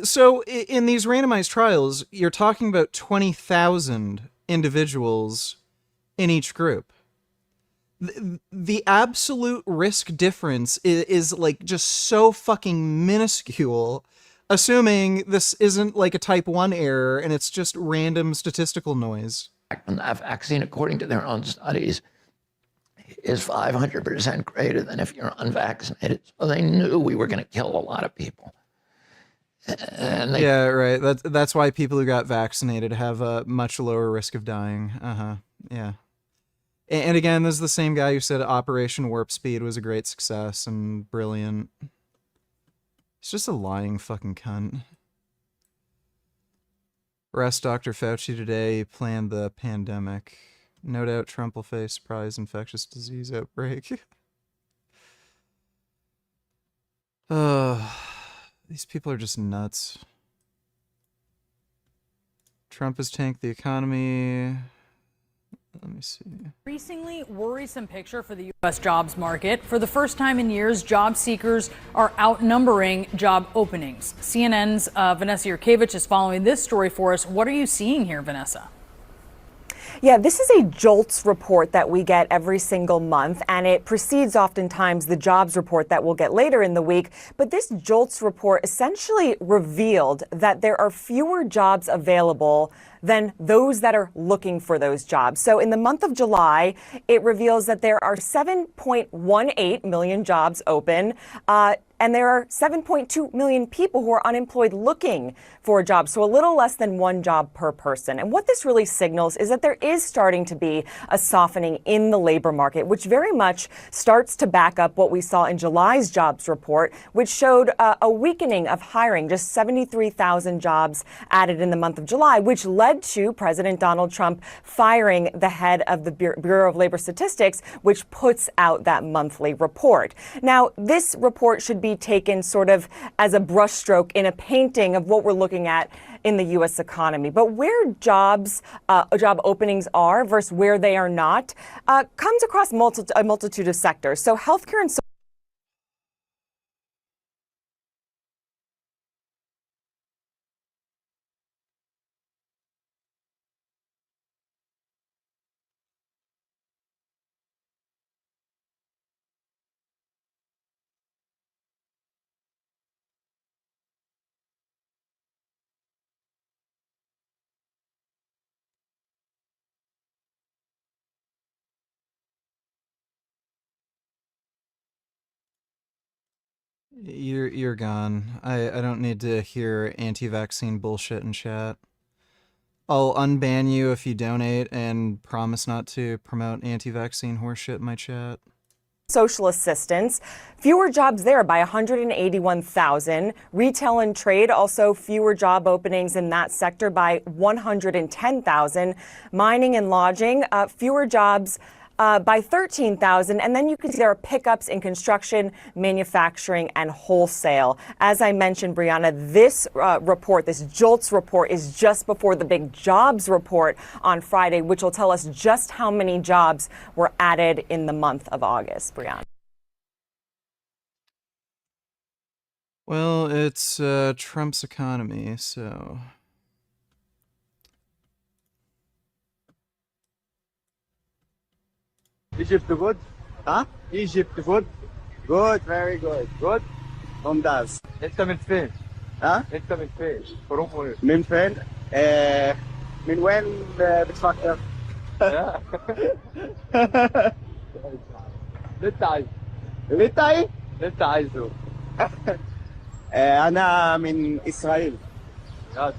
So in these randomized trials, you're talking about 20,000 individuals in each group. The absolute risk difference is like just so fucking minuscule, assuming this isn't like a type 1 error and it's just random statistical noise. And that vaccine, according to their own studies, is 500% greater than if you're unvaccinated. So they knew we were going to kill a lot of people. Yeah, right. That's why people who got vaccinated have a much lower risk of dying. Yeah. And again, this is the same guy who said Operation Warp Speed was a great success and brilliant. He's just a lying fucking cunt. Arrest Dr. Fauci today. He planned the pandemic. No doubt Trump will face surprise infectious disease outbreak. These people are just nuts. Trump has tanked the economy. Let me see. Increasingly worrisome picture for the U.S. jobs market. For the first time in years, job seekers are outnumbering job openings. CNN's Vanessa Yurkevich is following this story for us. What are you seeing here, Vanessa? Yeah, this is a JOLTS report that we get every single month, and it precedes oftentimes the jobs report that we'll get later in the week. But this JOLTS report essentially revealed that there are fewer jobs available than those that are looking for those jobs. So in the month of July, it reveals that there are 7.18 million jobs open, and there are 7.2 million people who are unemployed looking for a job, so a little less than 1 job per person. And what this really signals is that there is starting to be a softening in the labor market, which very much starts to back up what we saw in July's jobs report, which showed a weakening of hiring, just 73,000 jobs added in the month of July, which led led to President Donald Trump firing the head of the Bureau of Labor Statistics, which puts out that monthly report. Now, this report should be taken sort of as a brushstroke in a painting of what we're looking at in the U.S. economy. But where job openings are versus where they are not comes across a multitude of sectors. So healthcare and You're gone. I don't need to hear anti-vaccine bullshit in chat. I'll unban you if you donate and promise not to promote anti-vaccine horseshit in my chat. social assistance, fewer jobs there by 181,000. Retail and trade, also fewer job openings in that sector by 110,000. Mining and lodging, fewer jobs by 13,000. And then you can see there are pickups in construction, manufacturing, and wholesale. As I mentioned, Brianna, this report, this JOLTS report, is just before the big jobs report on Friday, which will tell us just how many jobs were added in the month of August. Brianna. Well, it's Trump's economy, so... Egypt good? Huh? Egypt good? Good, very good. Good? ممتاز. انت من فين؟ ها؟ انت من فين؟ حروف وين؟ من فين؟ من وين بتفكر؟ اللي انت عايزه. اللي انت ايه؟ اللي انت عايزه. انا من اسرائيل. يا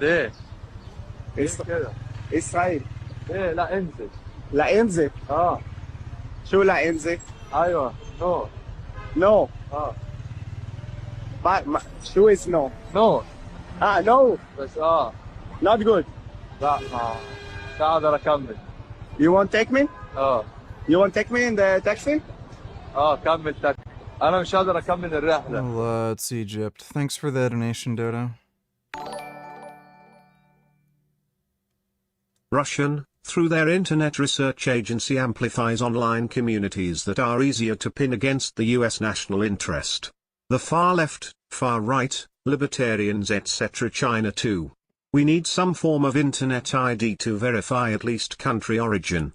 ليه؟ كده؟ اسرائيل. ايه لا انزل. لا انزل. شو لا انزل؟ ايوه نو. نو. شو is no? No. No. بس not good. لا مش هقدر اكمل. You won't take me? You won't take me in the taxi? كمل تاكسي. انا مش هقدر اكمل الرحله. Well, it's Egypt. Thanks for the donation, Dodo. Russian, through their internet research agency, amplifies online communities that are easier to pin against the US national interest. The far left, far right, libertarians etc. China too. We need some form of internet ID to verify at least country origin.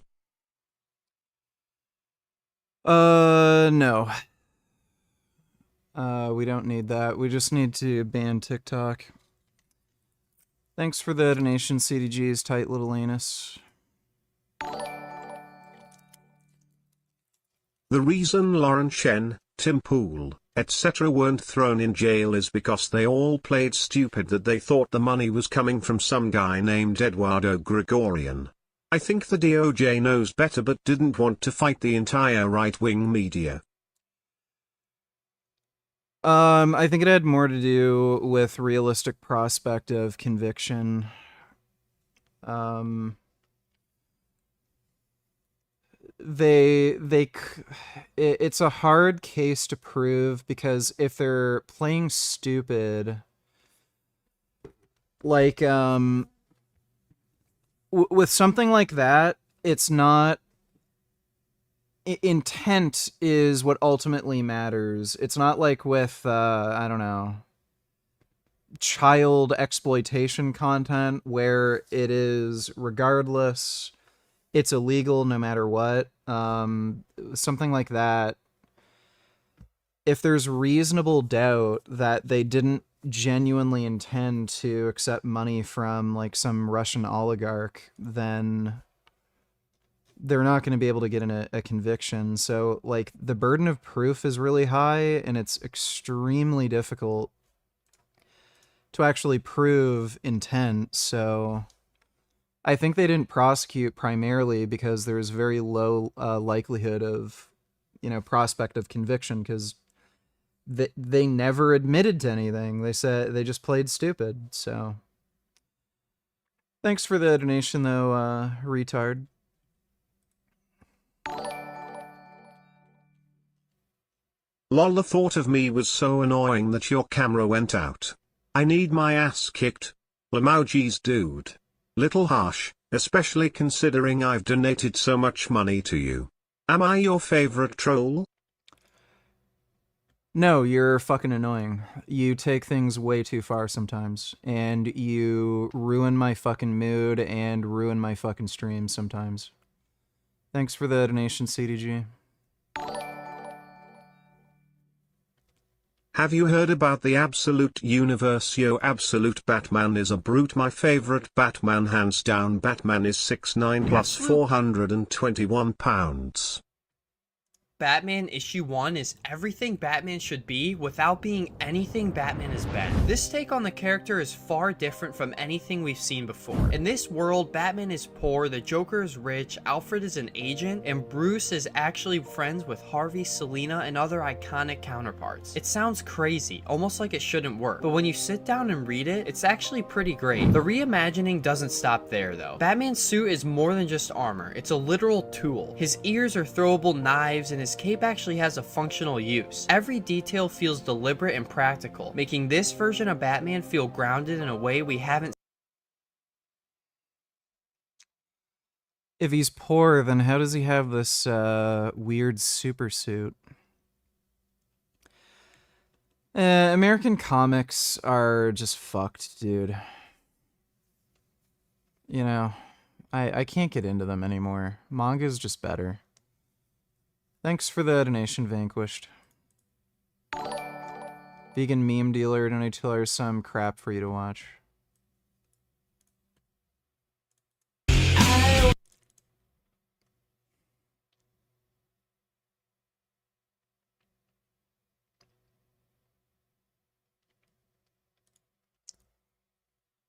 No. We don't need that. We just need to ban TikTok. Thanks for the donation, CDG's tight little anus. The reason Lauren Chen, Tim Pool, etc. weren't thrown in jail is because they all played stupid that they thought the money was coming from some guy named Eduardo Gregorian. I think the DOJ knows better but didn't want to fight the entire right-wing media. I think it had more to do with realistic prospect of conviction. It's a hard case to prove because if they're playing stupid, like, with something like that, it's not... Intent is what ultimately matters. It's not like with, I don't know, child exploitation content where it is, regardless, it's illegal no matter what. Something like that. If there's reasonable doubt that they didn't genuinely intend to accept money from like some Russian oligarch, then they're not going to be able to get a conviction. So like the burden of proof is really high and it's extremely difficult to actually prove intent. So I think they didn't prosecute primarily because there's very low likelihood of, prospect of conviction because they never admitted to anything. They said they just played stupid. So Thanks for the donation, though, retard. Lol, the thought of me was so annoying that your camera went out. I need my ass kicked. Emojis, dude. Little harsh, especially considering I've donated so much money to you. Am I your favorite troll? No, you're fucking annoying. You take things way too far sometimes, and you ruin my fucking mood and ruin my fucking stream sometimes. Thanks for the donation, CDG. Have you heard about the Absolute Universe? Yo, Absolute Batman is a brute. My favorite Batman, hands down. Batman is 6'9" plus 421 pounds. Batman issue 1 is everything Batman should be without being anything Batman has been. This take on the character is far different from anything we've seen before. In this world, Batman is poor, the Joker is rich, Alfred is an agent, and Bruce is actually friends with Harvey, Selina, and other iconic counterparts. It sounds crazy, almost like it shouldn't work, but when you sit down and read it, it's actually pretty great. The reimagining doesn't stop there though. Batman's suit is more than just armor, it's a literal tool. His ears are throwable knives and his cape actually has a functional use. Every detail feels deliberate and practical, making this version of Batman feel grounded in a way we haven't. If he's poor, then how does he have this weird super suit? American comics are just fucked, dude. You know, I can't get into them anymore. Manga's just better. Thanks for the donation, Vanquished. Vegan meme dealer, donate $2, some crap for you to watch.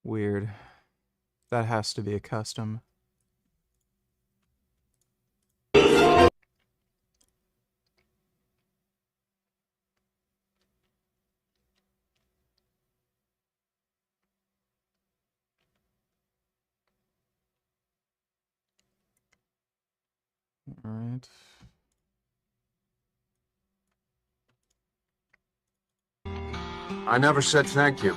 Weird. That has to be a custom. All right. I never said thank you.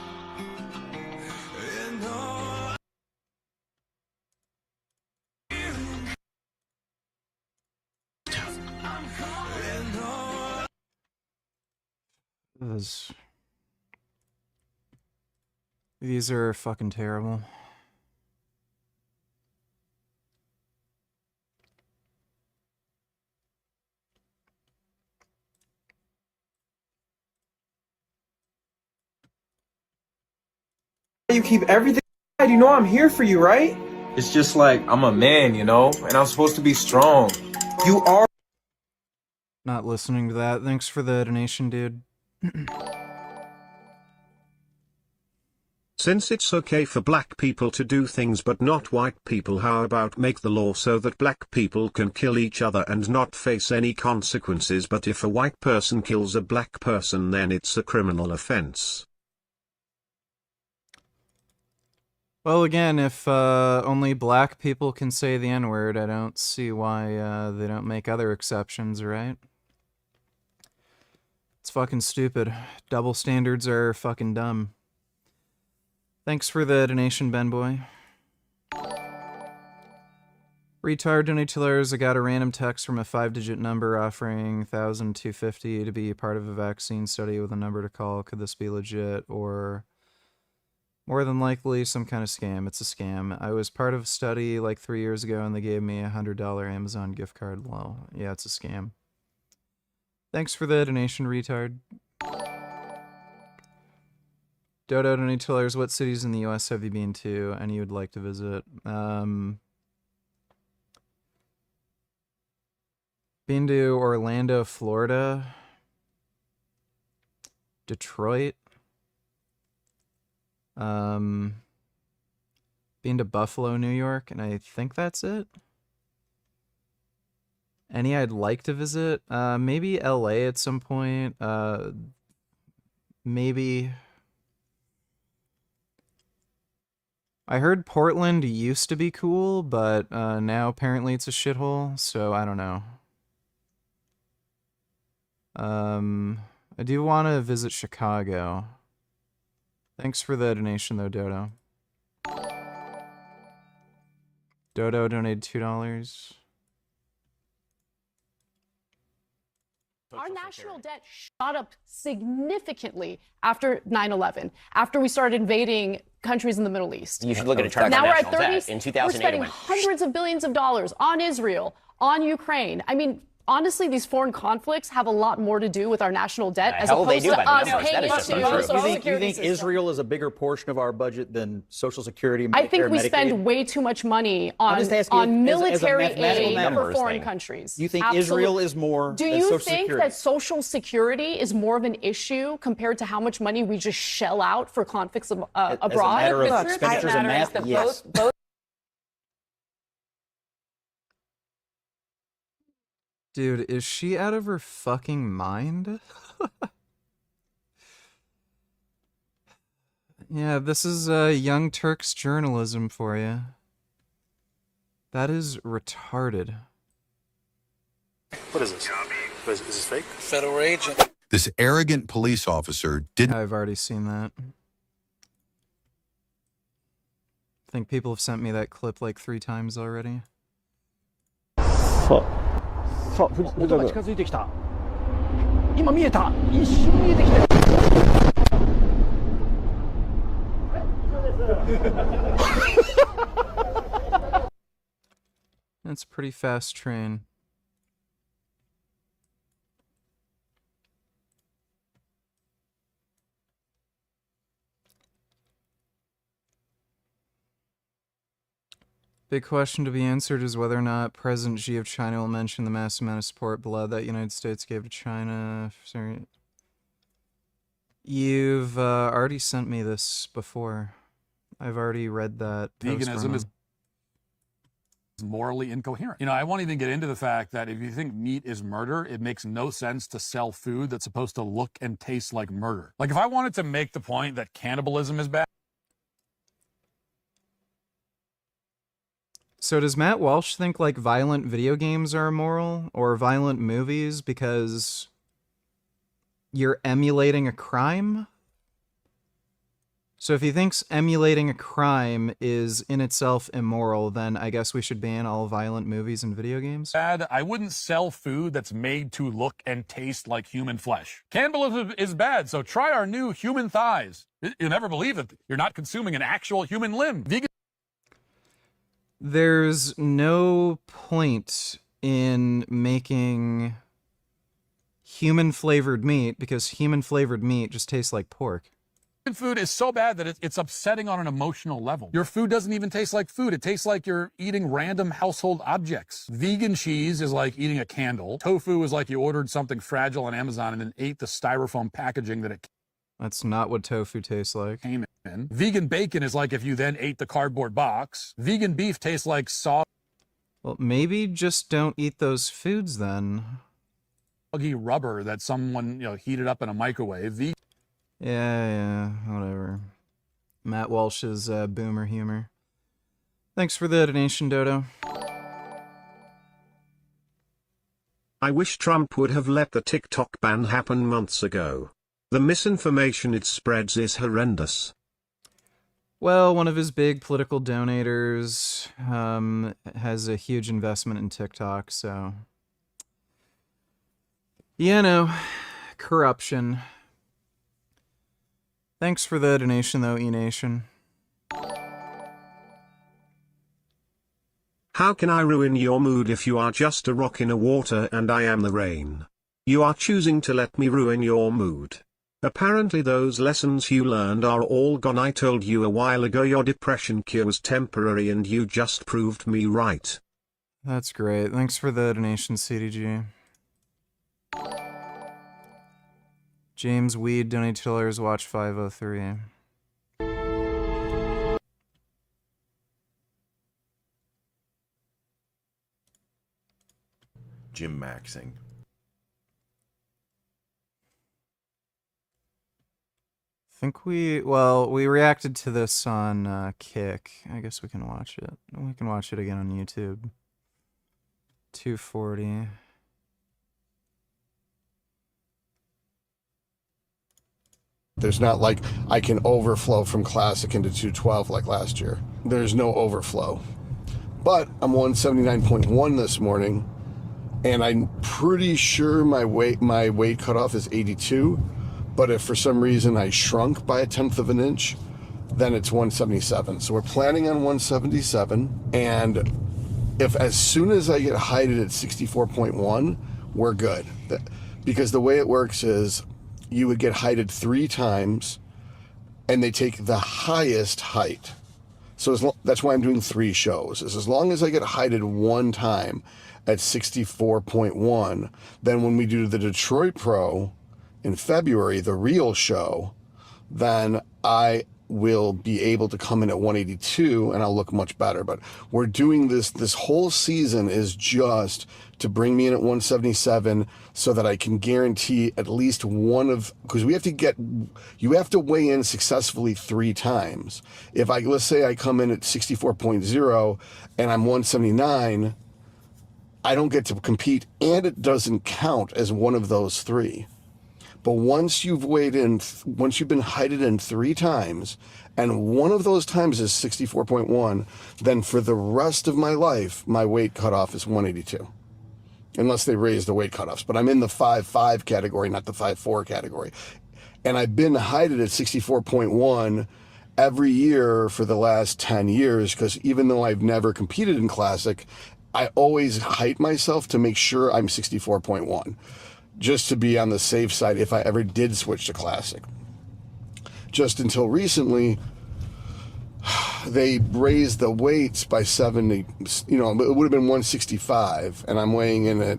These are fucking terrible. You keep everything. You know I'm here for you, right? It's just like I'm a man, you know, and I'm supposed to be strong. You are. Not listening to that. Thanks for the donation, dude. Since it's okay for black people to do things but not white people, how about make the law so that black people can kill each other and not face any consequences, but if a white person kills a black person then it's a criminal offense? Well, again, if only black people can say the N-word, I don't see why they don't make other exceptions, right? It's fucking stupid. Double standards are fucking dumb. Thanks for the donation, Ben Boy. Retard donate $2. I got a random text from a 5-digit number offering 1,250 to be part of a vaccine study with a number to call. Could this be legit or more than likely some kind of scam? It's a scam. I was part of a study like 3 years ago and they gave me a $100 Amazon gift card. Well, yeah, it's a scam. Thanks for the donation, retard. Dodo donate $2. What cities in the US have you been to and you would like to visit? Been to Orlando, Florida, Detroit, been to Buffalo, New York, and I think that's it. Any I'd like to visit? Maybe LA at some point. Maybe I heard Portland used to be cool, but now apparently it's a shithole, so I don't know. I do want to visit Chicago. Thanks for the donation, though, Dodo. Dodo donated $2. Our national debt shot up significantly after 9/11, after we started invading countries in the Middle East. You should look at a chart of now we're at national 30. debt. In 2008, we're spending it went hundreds of billions of dollars on Israel, on Ukraine. I mean, honestly, these foreign conflicts have a lot more to do with our national debt as opposed to us paying into Social You Security think system. Israel is a bigger portion of our budget than Social Security, Medicare, I think we Medicaid? spend way too much money I'm on just asking as a military mathematical aid for numbers foreign thing. countries. You think Absolutely. Israel is more Do than you Social think Security? that Social Security is more of an issue compared to how much money we just shell out for conflicts abroad? As a matter of expenditures and math, yes. Dude, is she out of her fucking mind? Yeah, this is Young Turks journalism for you. That is retarded. What is this? Is this fake? Federal agent. This arrogant police officer didn't. I've already seen that. I think people have sent me that clip like 3 times already. 音が近づいてきた。今見えた。一瞬見えてきた。 That's a pretty fast train. Big question to be answered is whether or not President Xi of China will mention the massive amount of support below that United States gave to China. Sorry. You've already sent me this before. I've already read that. Veganism is morally incoherent. You know, I won't even get into the fact that if you think meat is murder, it makes no sense to sell food that's supposed to look and taste like murder. Like if I wanted to make the point that cannibalism is bad. So does Matt Walsh think like violent video games are immoral or violent movies because you're emulating a crime? So if he thinks emulating a crime is in itself immoral, then I guess we should ban all violent movies and video games? Bad. I wouldn't sell food that's made to look and taste like human flesh. Cannibalism is bad, so try our new human thighs. You'll never believe that you're not consuming an actual human limb. Vegan. There's no point in making human-flavored meat because human-flavored meat just tastes like pork. Food is so bad that it's upsetting on an emotional level. Your food doesn't even taste like food. It tastes like you're eating random household objects. Vegan cheese is like eating a candle. Tofu is like you ordered something fragile on Amazon and then ate the styrofoam packaging that it That's not what tofu tastes like. came in. Vegan bacon is like if you then ate the cardboard box. Vegan beef tastes like soggy Well, maybe just don't eat those foods then. rubber that someone, heated up in a microwave. Yeah, whatever. Matt Walsh's boomer humor. Thanks for the donation, Dodo. I wish Trump would have let the TikTok ban happen months ago. The misinformation it spreads is horrendous. Well, one of his big political donators has a huge investment in TikTok, so... corruption. Thanks for the donation, though, E-Nation. How can I ruin your mood if you are just a rock in a water and I am the rain? You are choosing to let me ruin your mood. Apparently those lessons you learned are all gone. I told you a while ago your depression cure was temporary and you just proved me right. That's great. Thanks for the donation, CDG. James Weed donated $2. Watch 503. Jim Maxing. think we reacted to this on Kick. I guess we can watch it. We can watch it again on YouTube. 240. There's not like I can overflow from Classic into 212 like last year. There's no overflow. But I'm 179.1 this morning, and I'm pretty sure my weight cutoff is 82. But if for some reason I shrunk by 1/10 of an inch, then it's 177. So we're planning on 177, and if as soon as I get heighted at 64.1, we're good. Because the way it works is you would get heighted 3 times, and they take the highest height. So that's why I'm doing 3 shows. Is as long as I get heighted 1 time at 64.1, then when we do the Detroit Pro in February, the real show, then I will be able to come in at 182 and I'll look much better. But we're doing this whole season is just to bring me in at 177 so that I can guarantee at least one of, because you have to weigh in successfully 3 times. If let's say I come in at 64.0 and I'm 179, I don't get to compete, and it doesn't count as one of those 3. But once you've been heighted in 3 times, and one of those times is 64.1, then for the rest of my life, my weight cutoff is 182. Unless they raise the weight cutoffs. But I'm in the 5'5" category, not the 5'4" category. And I've been heighted at 64.1 every year for the last 10 years, because even though I've never competed in Classic, I always height myself to make sure I'm 64.1. Just to be on the safe side if I ever did switch to Classic. Just until recently, they raised the weights by 70, it would have been 165, and I'm weighing in at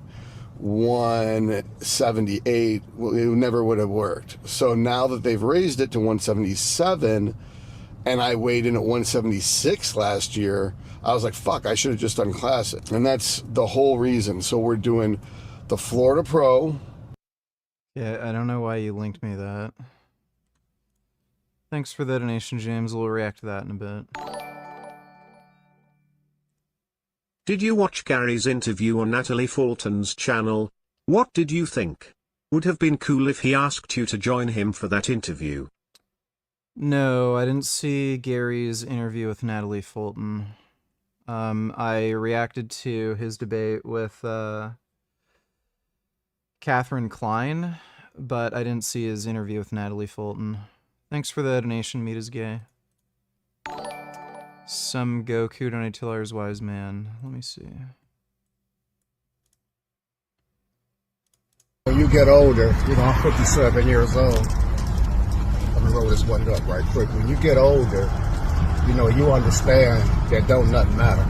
178. Well, it never would have worked. So now that they've raised it to 177, and I weighed in at 176 last year, I was like, fuck, I should have just done Classic. And that's the whole reason. So we're doing the Florida Pro. Yeah, I don't know why you linked me that. Thanks for the donation, James. We'll react to that in a bit. Did you watch Gary's interview on Natalie Fulton's channel? What did you think? Would have been cool if he asked you to join him for that interview. No, I didn't see Gary's interview with Natalie Fulton. I reacted to his debate with Catherine Klein, but I didn't see his interview with Natalie Fulton. Thanks for the donation, Meat is Gay. Some Goku donated $2 wise man. Let me see. When you get older, I'm 57 years old. Let me roll this one up right quick. When you get older, you understand that don't nothing matter.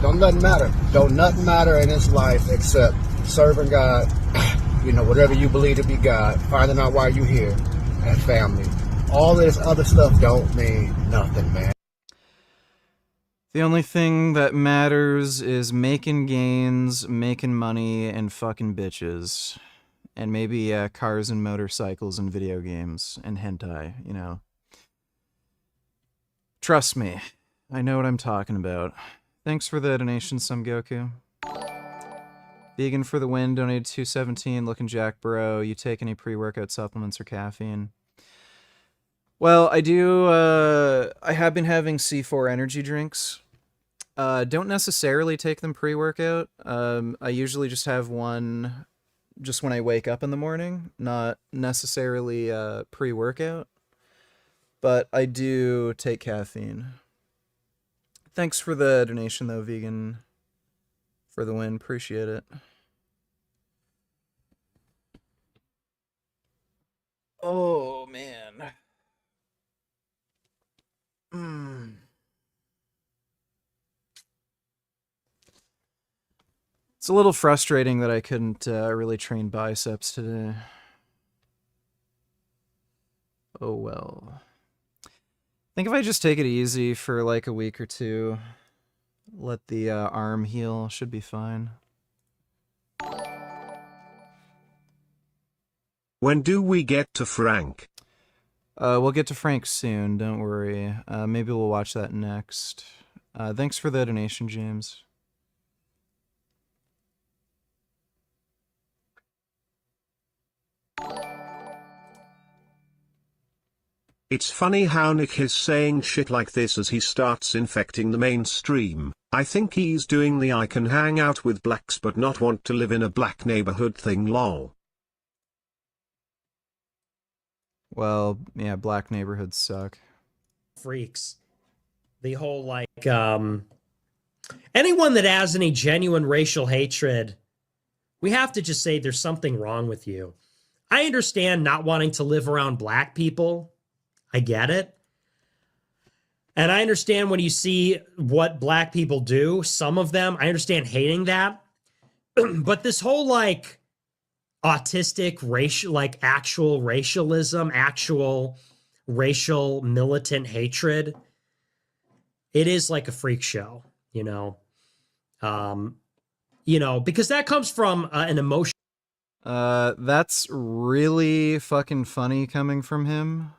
Don't nothing matter. Don't nothing matter in this life except serving God, whatever you believe to be God, finding out why you're here, and family. All this other stuff don't mean nothing, man. The only thing that matters is making gains, making money, and fucking bitches. And maybe cars and motorcycles and video games and hentai, Trust me, I know what I'm talking about. Thanks for the donation, Some Goku. Vegan for the win, donated $2.17. Looking Jack Bro, you take any pre-workout supplements or caffeine? Well, I do. I have been having C4 energy drinks. Don't necessarily take them pre-workout. I usually just have one just when I wake up in the morning, not necessarily pre-workout. But I do take caffeine. Thanks for the donation, though, Vegan, for the win. Appreciate it. Oh, man. It's a little frustrating that I couldn't really train biceps today. Oh, well. I think if I just take it easy for like a week or two, let the arm heal, should be fine. When do we get to Frank? We'll get to Frank soon, don't worry. Maybe we'll watch that next. Thanks for the donation, James. It's funny how Nick is saying shit like this as he starts infecting the mainstream. I think he's doing the I can hang out with blacks but not want to live in a black neighborhood thing, lol. Well, yeah, black neighborhoods suck. Freaks. The whole, like, anyone that has any genuine racial hatred, we have to just say there's something wrong with you. I understand not wanting to live around black people. I get it. And I understand when you see what black people do, some of them, I understand hating that. But this whole, like, autistic racial, like, actual racialism, actual racial militant hatred, it is like a freak show, you know? Because that comes from an emotion. That's really fucking funny coming from him.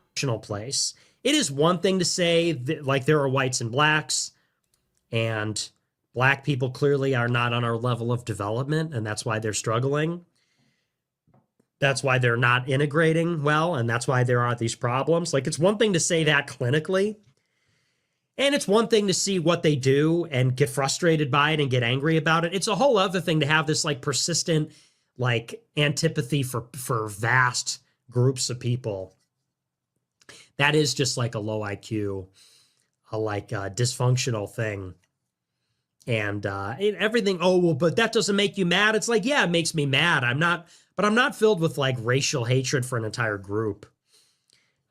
Place. It is one thing to say that, like, there are whites and blacks, and black people clearly are not on our level of development, and that's why they're struggling. That's why they're not integrating well, and that's why there are these problems. Like, it's one thing to say that clinically, and it's one thing to see what they do and get frustrated by it and get angry about it. It's a whole other thing to have this, like, persistent, like, antipathy for vast groups of people. That is just like a low IQ, a dysfunctional thing. And everything, oh, well, but that doesn't make you mad. It's like, yeah, it makes me mad. I'm not filled with, like, racial hatred for an entire group.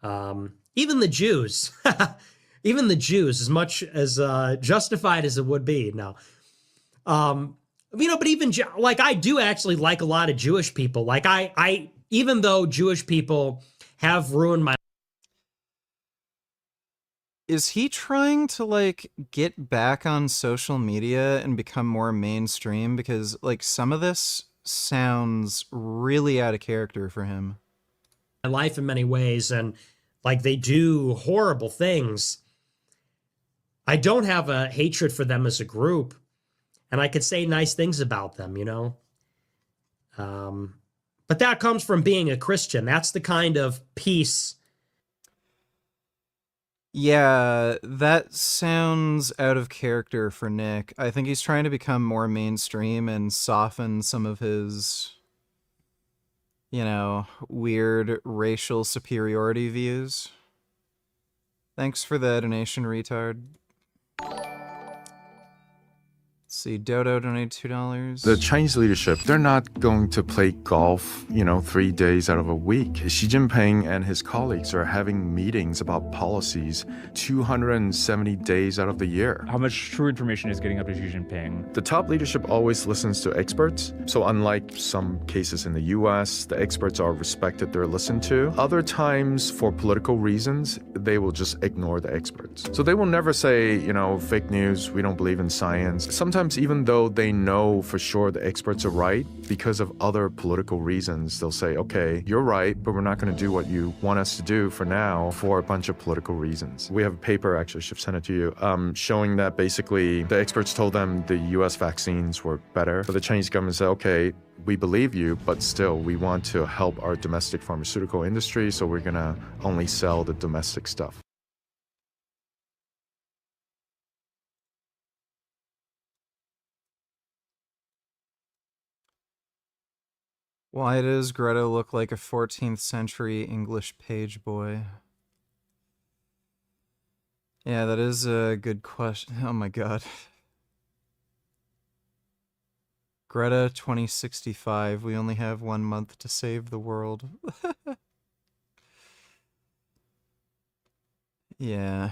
Even the Jews, as much as justified as it would be. No. But even, like, I do actually like a lot of Jewish people. Like, I even though Jewish people have ruined my. Is he trying to, like, get back on social media and become more mainstream? Because, like, some of this sounds really out of character for him. My life in many ways, and, like, they do horrible things. I don't have a hatred for them as a group, and I could say nice things about them, you know? But that comes from being a Christian. That's the kind of peace. Yeah, that sounds out of character for Nick. I think he's trying to become more mainstream and soften some of his, weird racial superiority views. Thanks for the donation, retard. Let's see, Dodo donated $2. The Chinese leadership, they're not going to play golf, 3 days out of a week. Xi Jinping and his colleagues are having meetings about policies 270 days out of the year. How much true information is getting up to Xi Jinping? The top leadership always listens to experts. So unlike some cases in the US, the experts are respected, they're listened to. Other times, for political reasons, they will just ignore the experts. So they will never say, fake news, we don't believe in science. Sometimes even though they know for sure the experts are right, because of other political reasons, they'll say, okay, you're right, but we're not going to do what you want us to do for now for a bunch of political reasons. We have a paper, actually, I should send it to you, showing that basically the experts told them the US vaccines were better. But the Chinese government said, okay, we believe you, but still, we want to help our domestic pharmaceutical industry, so we're going to only sell the domestic stuff. Why does Greta look like a 14th century English page boy? Yeah, that is a good question. Oh my god. Greta 2065, we only have 1 month to save the world. Yeah.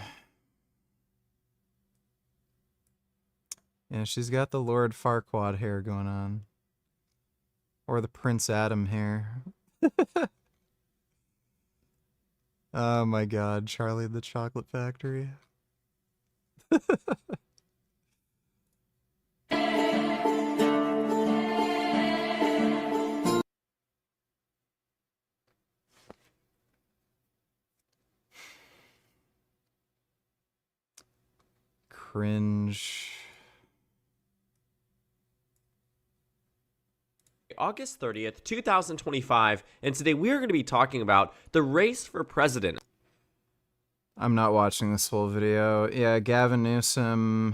Yeah, she's got the Lord Farquaad hair going on. Or the Prince Adam hair. Oh my god, Charlie and the Chocolate Factory. cringe. August 30th, 2025, and today we are going to be talking about the race for president. I'm not watching this whole video. Yeah, Gavin Newsom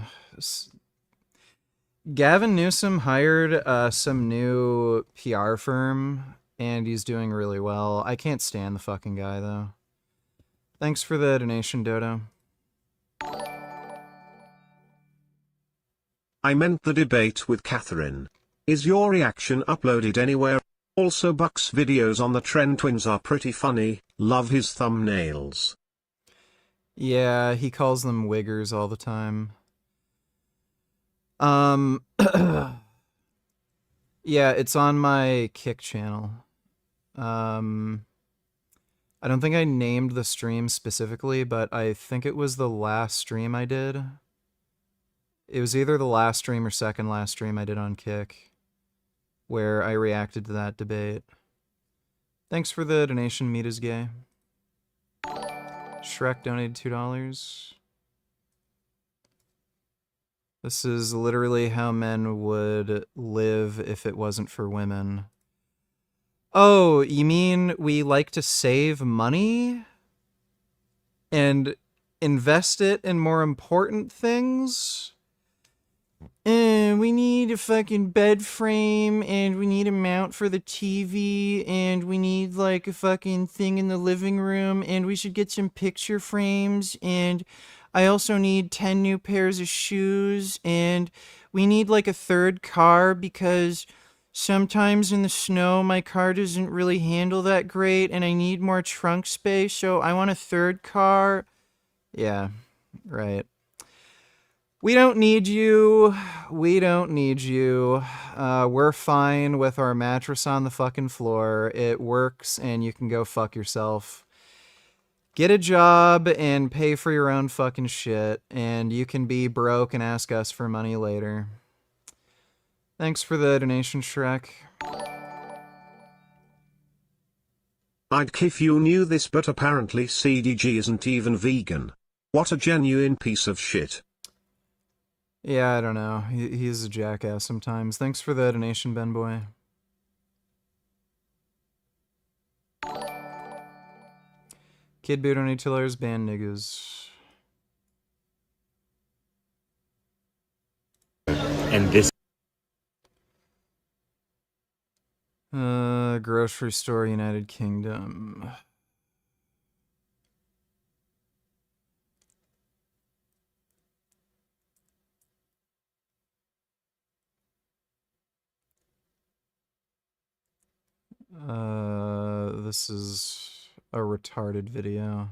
hired some new PR firm, and he's doing really well. I can't stand the fucking guy, though. Thanks for the donation, Dodo. I meant the debate with Catherine. Is your reaction uploaded anywhere? Also, Buck's videos on the Trend Twins are pretty funny. Love his thumbnails. Yeah, he calls them wiggers all the time. Yeah, it's on my Kick channel. I don't think I named the stream specifically, but I think it was the last stream I did. It was either the last stream or second last stream I did on Kick, where I reacted to that debate. Thanks for the donation, Meat is Gay. Shrek donated $2. This is literally how men would live if it wasn't for women. Oh, you mean we like to save money and invest it in more important things? And we need a fucking bed frame, and we need a mount for the TV, and we need like a fucking thing in the living room, and we should get some picture frames, and I also need 10 new pairs of shoes, and we need like a third car because sometimes in the snow my car doesn't really handle that great, and I need more trunk space, so I want a third car. Yeah, right. We don't need you. We don't need you. We're fine with our mattress on the fucking floor. It works, and you can go fuck yourself. Get a job and pay for your own fucking shit, and you can be broke and ask us for money later. Thanks for the donation, Shrek. I'd if you knew this, but apparently CDG isn't even vegan. What a genuine piece of shit. Yeah, I don't know. He's a jackass sometimes. Thanks for the donation, Ben Boy. Kid Boot on $8, ban niggas. And this. Grocery store, United Kingdom. This is a retarded video.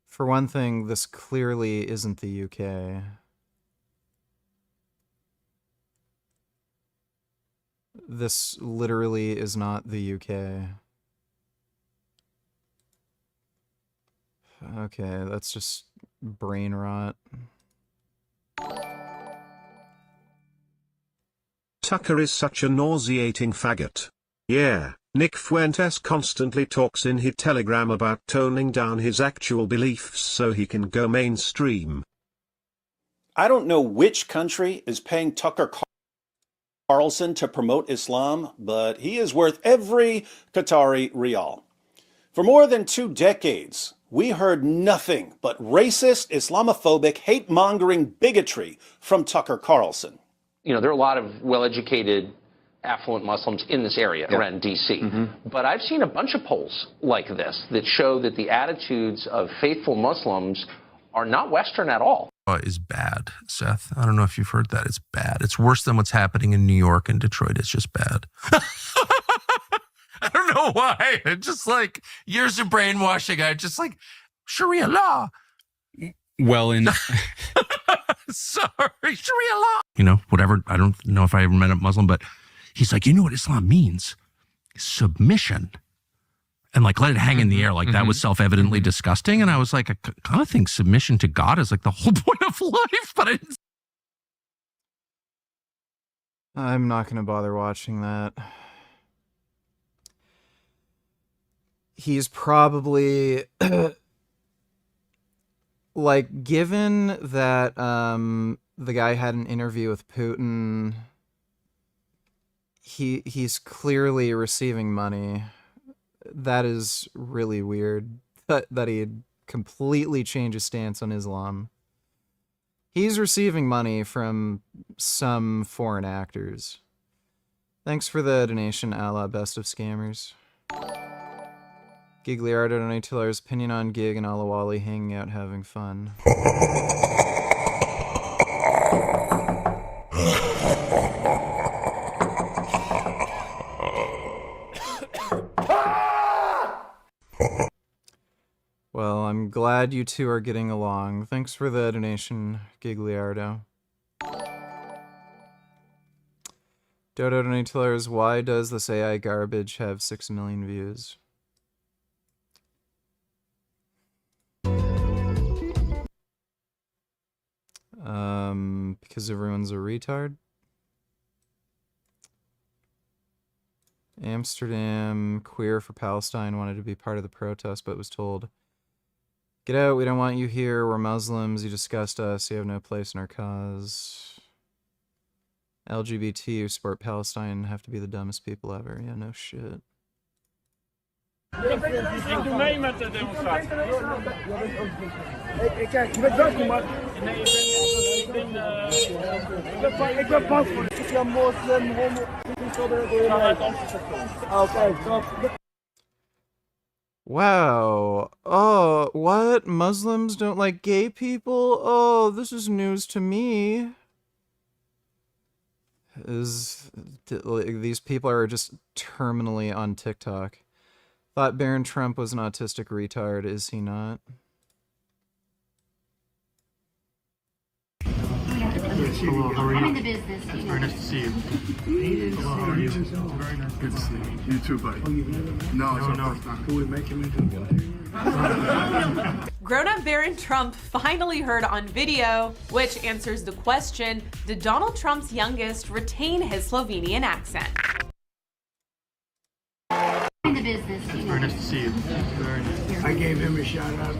For one thing, this clearly isn't the UK. This literally is not the UK. Okay, that's just brain rot. Tucker is such a nauseating faggot. Yeah, Nick Fuentes constantly talks in his Telegram about toning down his actual beliefs so he can go mainstream. I don't know which country is paying Tucker Carlson to promote Islam, but he is worth every Qatari rial. For more than 2 decades, we heard nothing but racist, Islamophobic, hate-mongering bigotry from Tucker Carlson. You know, there are a lot of well-educated, affluent Muslims in this area around D.C. But I've seen a bunch of polls like this that show that the attitudes of faithful Muslims are not Western at all. Is bad, Seth. I don't know if you've heard that. It's bad. It's worse than what's happening in New York and Detroit. It's just bad. I don't know why. It's just like years of brainwashing. I just like Sharia law. Well, in sorry, Sharia law. You know, whatever. I don't know if I ever met a Muslim, but he's like, you know what Islam means? Submission. And like let it hang in the air. Like that was self-evidently disgusting. And I was like, I kind of think submission to God is like the whole point of life. But I didn't. I'm not going to bother watching that. He's probably Like, given that the guy had an interview with Putin, he's clearly receiving money. That is really weird that he'd completely change his stance on Islam. He's receiving money from some foreign actors. Thanks for the donation, a la Best of Scammers. Gigliardo donated $2. Opinion on Gig and Alawali hanging out having fun. Well, I'm glad you two are getting along. Thanks for the donation, Gigliardo. Dodo donated $2. Why does this AI garbage have 6 million views? Because everyone's a retard. Amsterdam queer for Palestine wanted to be part of the protest, but was told, "Get out, we don't want you here, we're Muslims, you disgust us, you have no place in our cause." LGBT who support Palestine have to be the dumbest people ever. Yeah, no shit. Ik doe mee met de demonstratie. Kijk, je bent welkom, maar... Nee, ik ben bang voor het. Ik ben moslim, homo... Oké, stop. Wow. Oh, what? Muslims don't like gay people? Oh, this is news to me. These people are just terminally on TikTok. Thought Barron Trump was an autistic retard. Is he not? Hello, how are you? I'm in the business. Very nice to see you. Hello, how are you? Very nice. Good to see you. You too, buddy. No, who would make him into Grown-up Barron Trump finally heard on video, which answers the question, did Donald Trump's youngest retain his Slovenian accent? in the business. Very nice to see you. Very nice. I gave him a shout out.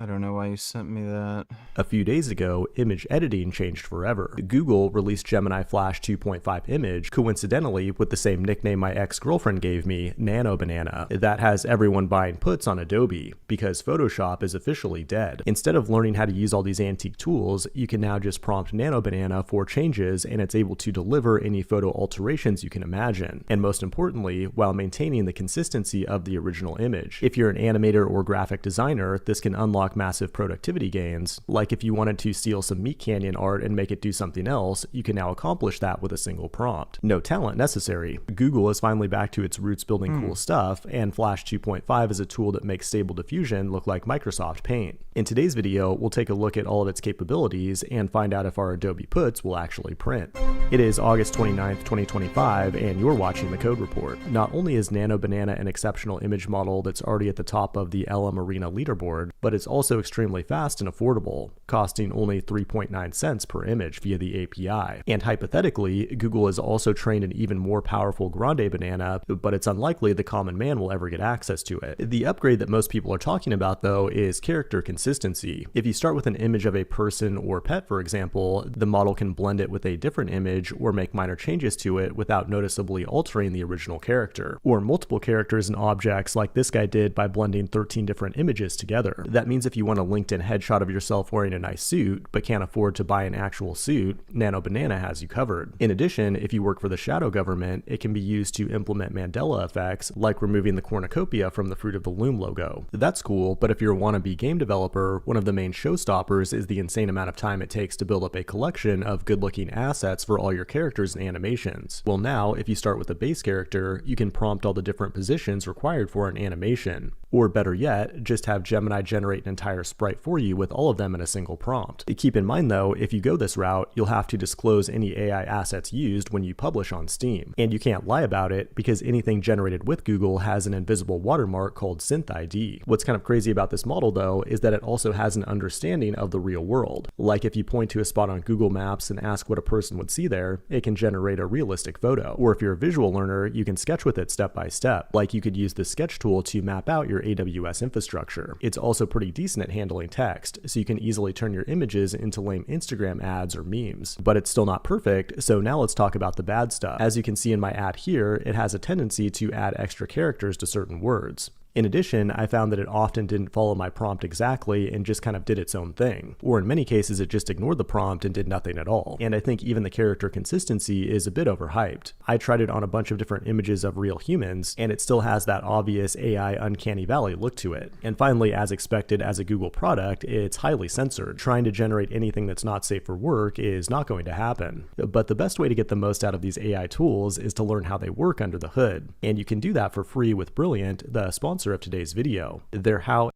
I don't know why you sent me that. A few days ago, image editing changed forever. Google released Gemini Flash 2.5 image, coincidentally with the same nickname my ex-girlfriend gave me, Nano Banana. That has everyone buying puts on Adobe, because Photoshop is officially dead. Instead of learning how to use all these antique tools, you can now just prompt Nano Banana for changes and it's able to deliver any photo alterations you can imagine. And most importantly, while maintaining the consistency of the original image. If you're an animator or graphic designer, this can unlock massive productivity gains. Like if you wanted to steal some Meat Canyon art and make it do something else, you can now accomplish that with a single prompt. No talent necessary. Google is finally back to its roots building cool stuff, and Flash 2.5 is a tool that makes Stable Diffusion look like Microsoft Paint. In today's video, we'll take a look at all of its capabilities and find out if our Adobe puts will actually print. It is August 29th, 2025, and you're watching the Code Report. Not only is Nano Banana an exceptional image model that's already at the top of the LM Arena leaderboard, but it's also extremely fast and affordable, costing only 3.9 cents per image via the API. And hypothetically, Google has also trained an even more powerful Grande Banana, but it's unlikely the common man will ever get access to it. The upgrade that most people are talking about, though, is character consistency. If you start with an image of a person or pet, for example, the model can blend it with a different image or make minor changes to it without noticeably altering the original character. Or multiple characters and objects like this guy did by blending 13 different images together. That means if you want a LinkedIn headshot of yourself wearing a nice suit, but can't afford to buy an actual suit, Nano Banana has you covered. In addition, if you work for the shadow government, it can be used to implement Mandela effects, like removing the cornucopia from the Fruit of the Loom logo. That's cool, but if you're a wannabe game developer, one of the main showstoppers is the insane amount of time it takes to build up a collection of good-looking assets for all your characters and animations. Well now, if you start with a base character, you can prompt all the different positions required for an animation. Or better yet, just have Gemini generate an entire sprite for you with all of them in a single prompt. Keep in mind though, if you go this route, you'll have to disclose any AI assets used when you publish on Steam. And you can't lie about it because anything generated with Google has an invisible watermark called Synth ID. What's kind of crazy about this model though, is that it also has an understanding of the real world. Like if you point to a spot on Google Maps and ask what a person would see there, it can generate a realistic photo. Or if you're a visual learner, you can sketch with it step by step. Like you could use the sketch tool to map out your AWS infrastructure. It's also pretty decent at handling text, so you can easily turn your images into lame Instagram ads or memes. But it's still not perfect, so now let's talk about the bad stuff. As you can see in my ad here, it has a tendency to add extra characters to certain words. In addition, I found that it often didn't follow my prompt exactly and just kind of did its own thing. Or in many cases, it just ignored the prompt and did nothing at all. And I think even the character consistency is a bit overhyped. I tried it on a bunch of different images of real humans, and it still has that obvious AI uncanny valley look to it. And finally, as expected as a Google product, it's highly censored. Trying to generate anything that's not safe for work is not going to happen. But the best way to get the most out of these AI tools is to learn how they work under the hood. And you can do that for free with Brilliant, the sponsor of today's video. They're how.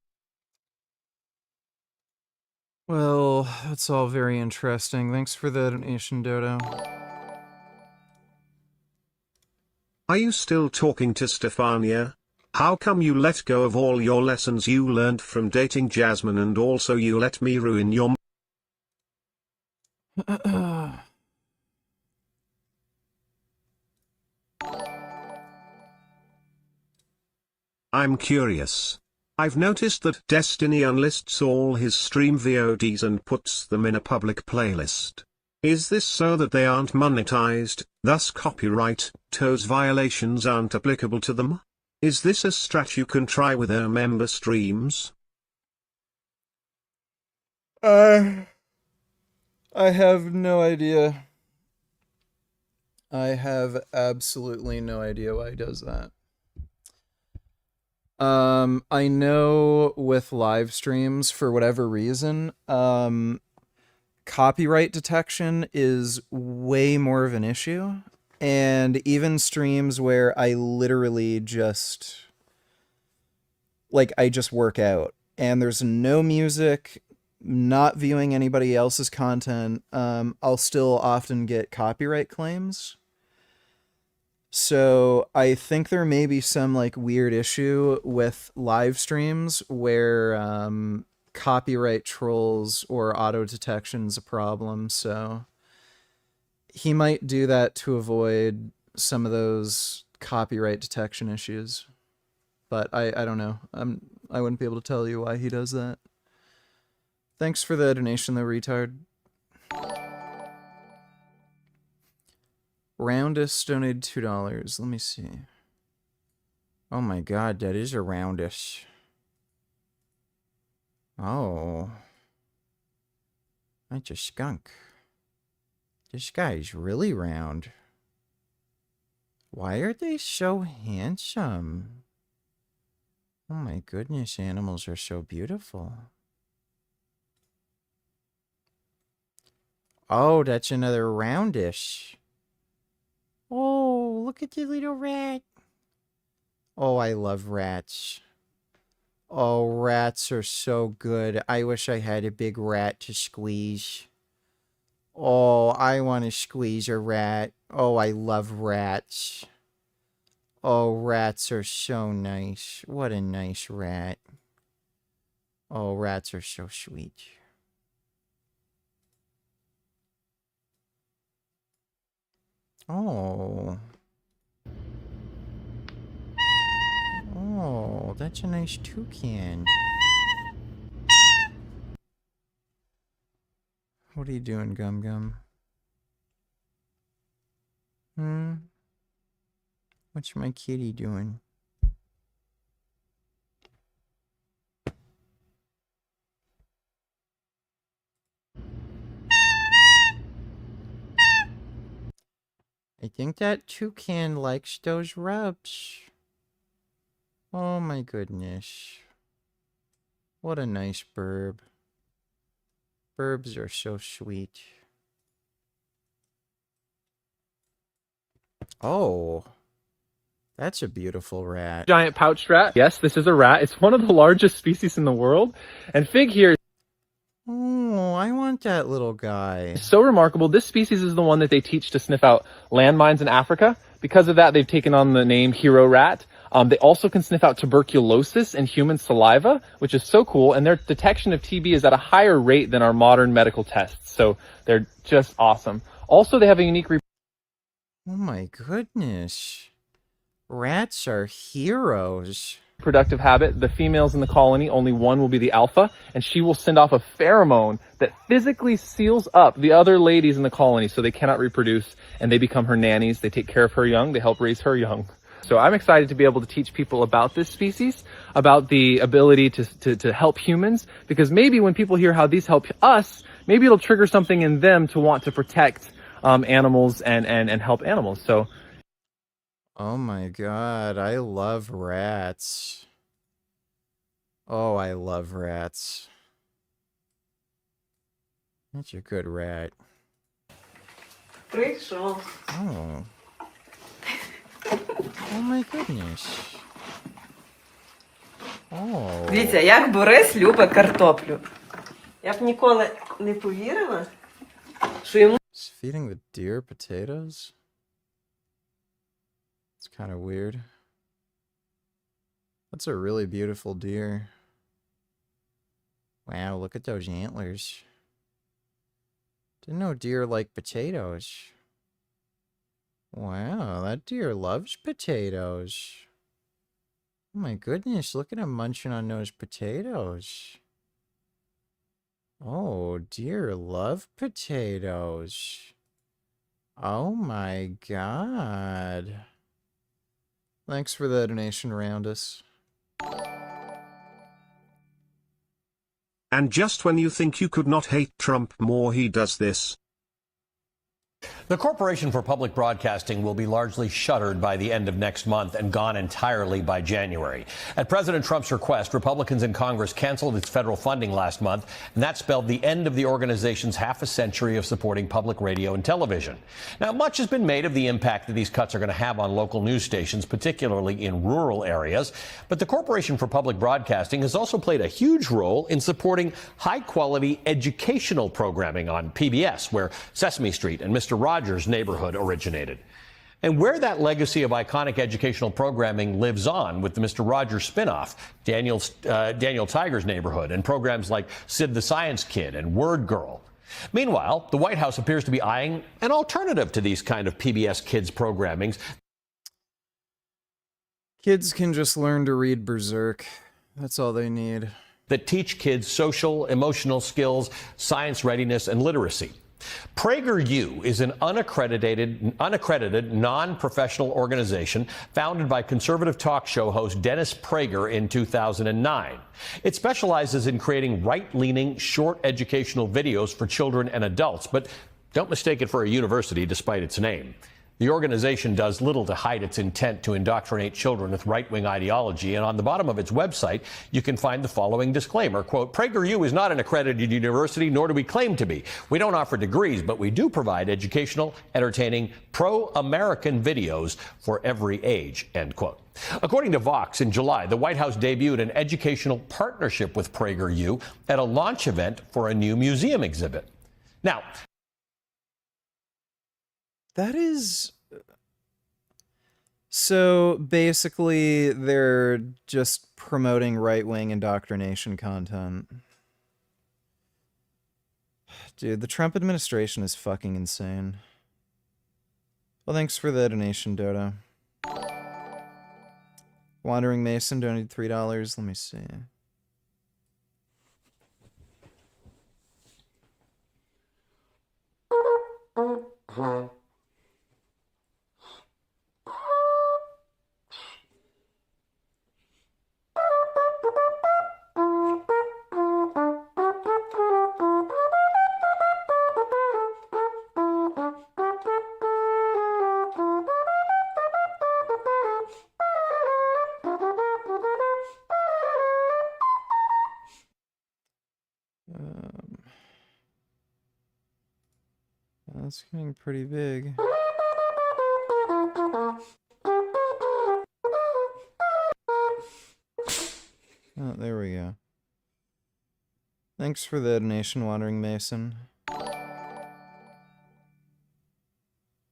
Well, that's all very interesting. Thanks for the donation, Dodo. Are you still talking to Stefania? How come you let go of all your lessons you learned from dating Jasmine, and also you let me ruin your I'm curious. I've noticed that Destiny unlists all his stream VODs and puts them in a public playlist. Is this so that they aren't monetized, thus copyright toes violations aren't applicable to them? Is this a strat you can try with our member streams? I have no idea. I have absolutely no idea why he does that. I know with live streams, for whatever reason, copyright detection is way more of an issue. And even streams where I literally just, like, I just work out and there's no music, not viewing anybody else's content, I'll still often get copyright claims. So I think there may be some like weird issue with live streams where copyright trolls or auto detection is a problem. So he might do that to avoid some of those copyright detection issues. But I don't know. I wouldn't be able to tell you why he does that. Thanks for the donation though, retard. Roundest donated $2. Let me see. Oh my god, that is a roundish. Oh. That's a skunk. This guy's really round. Why are they so handsome? Oh my goodness, animals are so beautiful. Oh, that's another roundish. Oh, look at the little rat. Oh, I love rats. Oh, rats are so good. I wish I had a big rat to squeeze. Oh, I want to squeeze a rat. Oh, I love rats. Oh, rats are so nice. What a nice rat. Oh, rats are so sweet. Oh. Oh, that's a nice toucan. What are you doing, Gum Gum? What's my kitty doing? I think that toucan likes those rubs. Oh my goodness. What a nice burb. Burbs are so sweet. Oh. That's a beautiful rat. Giant pouched rat. Yes, this is a rat. It's one of the largest species in the world. And Fig here. Oh, I want that little guy. So remarkable. This species is the one that they teach to sniff out landmines in Africa. Because of that, they've taken on the name hero rat. They also can sniff out tuberculosis in human saliva, which is so cool. And their detection of TB is at a higher rate than our modern medical tests. So they're just awesome. Also, they have a unique... Oh my goodness. Rats are heroes. Productive habit, the females in the colony, only one will be the alpha, and she will send off a pheromone that physically seals up the other ladies in the colony so they cannot reproduce, and they become her nannies. They take care of her young, they help raise her young. So I'm excited to be able to teach people about this species, about the ability to help humans, because maybe when people hear how these help us, maybe it'll trigger something in them to want to protect animals and help animals. So, oh my god, I love rats. Oh, I love rats. That's a good rat. Прийшов. Oh. Oh my goodness. Oh. Дивіться, як Борис любить картоплю. Я б ніколи не повірила, що йому... Is feeding the deer potatoes? It's kind of weird. That's a really beautiful deer. Wow, look at those antlers. Didn't know deer like potatoes. Wow, that deer loves potatoes. Oh my goodness, look at him munching on those potatoes. Oh, deer love potatoes. Oh my god. Thanks for the donation, Roundus. And just when you think you could not hate Trump more, he does this. The Corporation for Public Broadcasting will be largely shuttered by the end of next month and gone entirely by January. At President Trump's request, Republicans in Congress canceled its federal funding last month, and that spelled the end of the organization's half a century of supporting public radio and television. Now, much has been made of the impact that these cuts are going to have on local news stations, particularly in rural areas. But the Corporation for Public Broadcasting has also played a huge role in supporting high-quality educational programming on PBS, where Sesame Street and Mr. Rogers' Neighborhood originated. And where that legacy of iconic educational programming lives on with the Mr. Rogers spinoff, Daniel Tiger's Neighborhood, and programs like Sid the Science Kid and Word Girl. Meanwhile, the White House appears to be eyeing an alternative to these kind of PBS Kids programmings. Kids can just learn to read Berserk. That's all they need. That teach kids social, emotional skills, science readiness, and literacy. PragerU is an unaccredited non-professional organization founded by conservative talk show host Dennis Prager in 2009. It specializes in creating right-leaning, short educational videos for children and adults, but don't mistake it for a university despite its name. The organization does little to hide its intent to indoctrinate children with right-wing ideology, and on the bottom of its website, you can find the following disclaimer, quote, PragerU is not an accredited university, nor do we claim to be. We don't offer degrees, but we do provide educational, entertaining, pro-American videos for every age, end quote. According to Vox, in July, the White House debuted an educational partnership with PragerU at a launch event for a new museum exhibit. Now, that is... So basically, they're just promoting right-wing indoctrination content. Dude, the Trump administration is fucking insane. Well, thanks for the donation, Dodo. Wandering Mason donated $3. Let me see. That's getting pretty big. Oh, there we go. Thanks for the donation, Wandering Mason.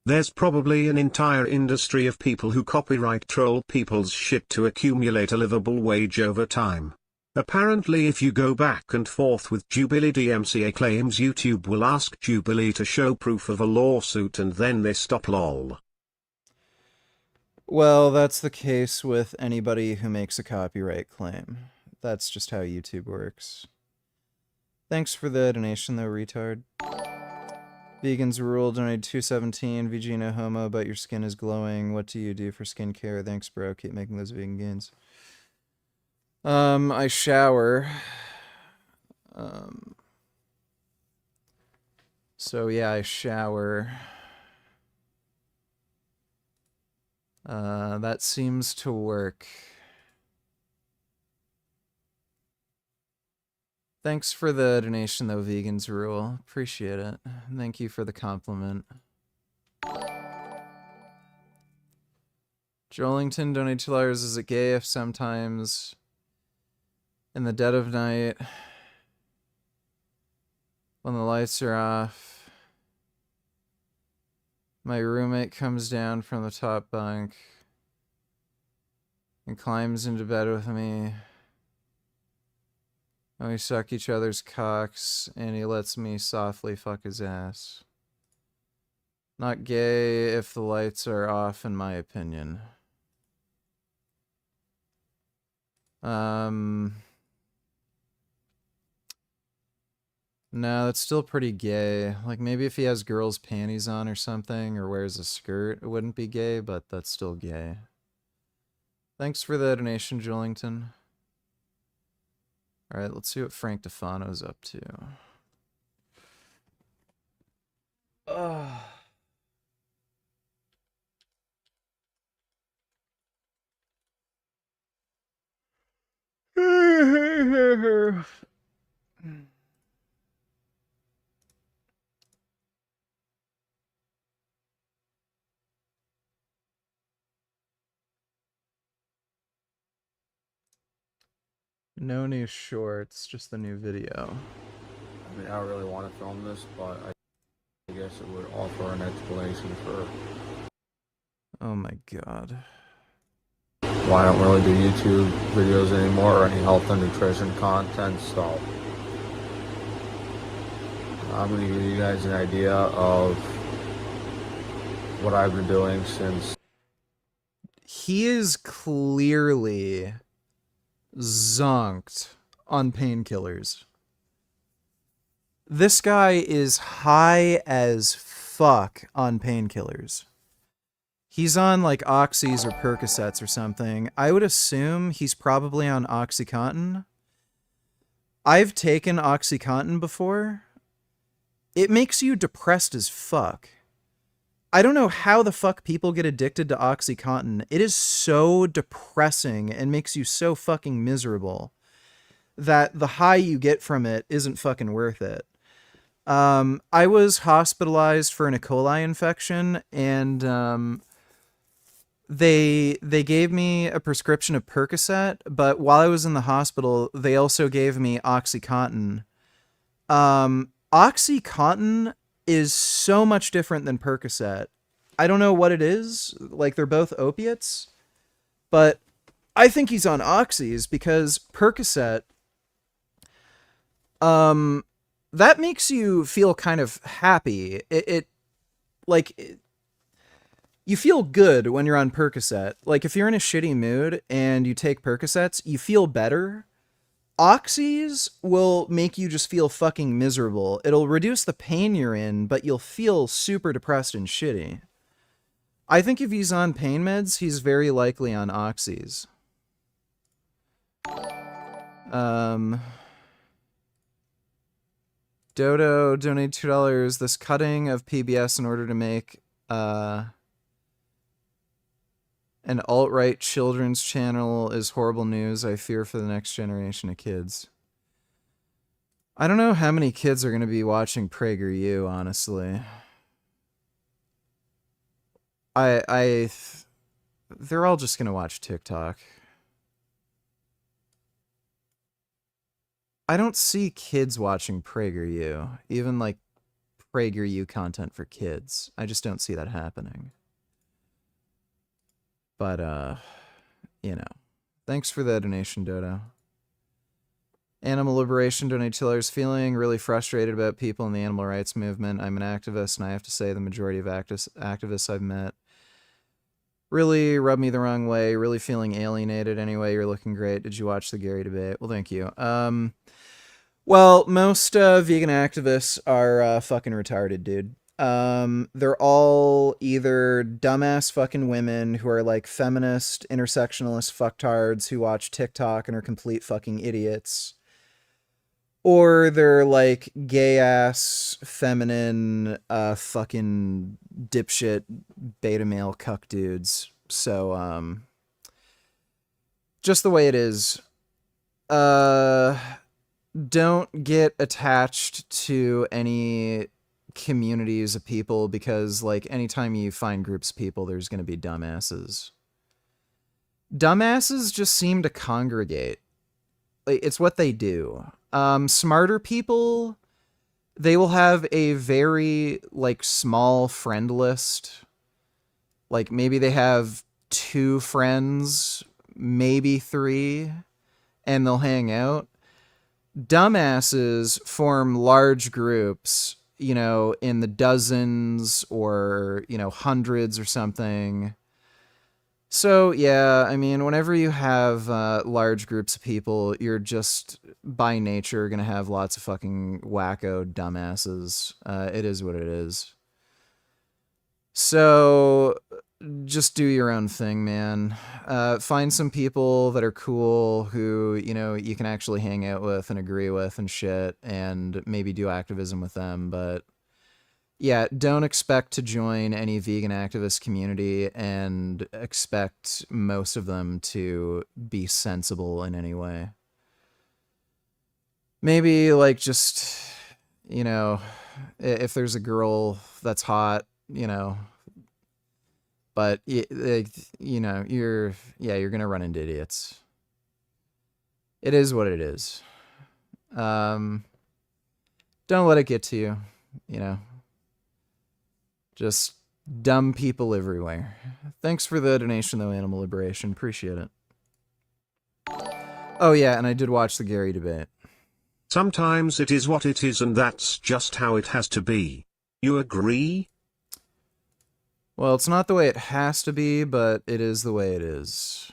There's probably an entire industry of people who copyright troll people's shit to accumulate a livable wage over time. Apparently, if you go back and forth with Jubilee, DMCA claims YouTube will ask Jubilee to show proof of a lawsuit and then they stop, lol. Well, that's the case with anybody who makes a copyright claim. That's just how YouTube works. Thanks for the donation, though, retard. Vegans Rule donated $2.17. VG no homo, but your skin is glowing. What do you do for skincare? Thanks, bro. Keep making those vegan gains. I shower. So yeah, I shower. That seems to work. Thanks for the donation, though, Vegans Rule. Appreciate it. Thank you for the compliment. Joelington donated $2. Is it gay if sometimes in the dead of night, when the lights are off, my roommate comes down from the top bunk and climbs into bed with me, and we suck each other's cocks, and he lets me softly fuck his ass? Not gay if the lights are off, in my opinion. No, that's still pretty gay. Like, maybe if he has girls' panties on or something, or wears a skirt, it wouldn't be gay, but that's still gay. Thanks for the donation, Julington. Alright, let's see what Frank Tufano's up to. Ugh. No new shorts, just the new video. I mean, I don't really want to film this, but I guess it would offer an explanation for Oh my god. why I don't really do YouTube videos anymore or any health and nutrition content, so I'm going to give you guys an idea of what I've been doing since. He is clearly zonked on painkillers. This guy is high as fuck on painkillers. He's on like Oxys or Percocets or something. I would assume he's probably on OxyContin. I've taken OxyContin before. It makes you depressed as fuck. I don't know how the fuck people get addicted to OxyContin. It is so depressing and makes you so fucking miserable that the high you get from it isn't fucking worth it. I was hospitalized for an E. coli infection, and they gave me a prescription of Percocet, but while I was in the hospital, they also gave me OxyContin. OxyContin is so much different than Percocet. I don't know what it is. Like, they're both opiates, but I think he's on Oxys because Percocet, that makes you feel kind of happy. You feel good when you're on Percocet. Like, if you're in a shitty mood and you take Percocets, you feel better. Oxys will make you just feel fucking miserable. It'll reduce the pain you're in, but you'll feel super depressed and shitty. I think if he's on pain meds, he's very likely on Oxys. Dodo donated $2. This cutting of PBS in order to make an alt-right children's channel is horrible news. I fear for the next generation of kids. I don't know how many kids are going to be watching PragerU, honestly. They're all just going to watch TikTok. I don't see kids watching PragerU, even like PragerU content for kids. I just don't see that happening. But, you know, thanks for the donation, Dodo. Animal Liberation donated $2. Feeling really frustrated about people in the animal rights movement. I'm an activist, and I have to say the majority of activists I've met Really rubbed me the wrong way. Really feeling alienated. Anyway, you're looking great. Did you watch the Gary debate? Well, thank you. Well, most vegan activists are fucking retarded, dude. They're all either dumbass fucking women who are like feminist, intersectionalist fucktards who watch TikTok and are complete fucking idiots. Or they're like gay ass, feminine, fucking dipshit beta male cuck dudes. So, just the way it is. Don't get attached to any communities of people because, like, anytime you find groups of people, there's going to be dumbasses. Dumbasses just seem to congregate. Like, it's what they do. Smarter people, they will have a very, like, small friend list. Like, maybe they have 2 friends, maybe 3, and they'll hang out. Dumbasses form large groups, you know, in the dozens or, you know, hundreds or something. So, yeah, I mean, whenever you have large groups of people, you're just, by nature, going to have lots of fucking wacko dumbasses. It is what it is. So, just do your own thing, man. Find some people that are cool who, you know, you can actually hang out with and agree with and shit, and maybe do activism with them. But yeah, don't expect to join any vegan activist community and expect most of them to be sensible in any way. Maybe, like, just, you know, if there's a girl that's hot, you know, but, you know, you're going to run into idiots. It is what it is. Don't let it get to you, you know. Just dumb people everywhere. Thanks for the donation, though, Animal Liberation. Appreciate it. Oh, yeah, and I did watch the Gary debate. Sometimes it is what it is, and that's just how it has to be. You agree? Well, it's not the way it has to be, but it is the way it is.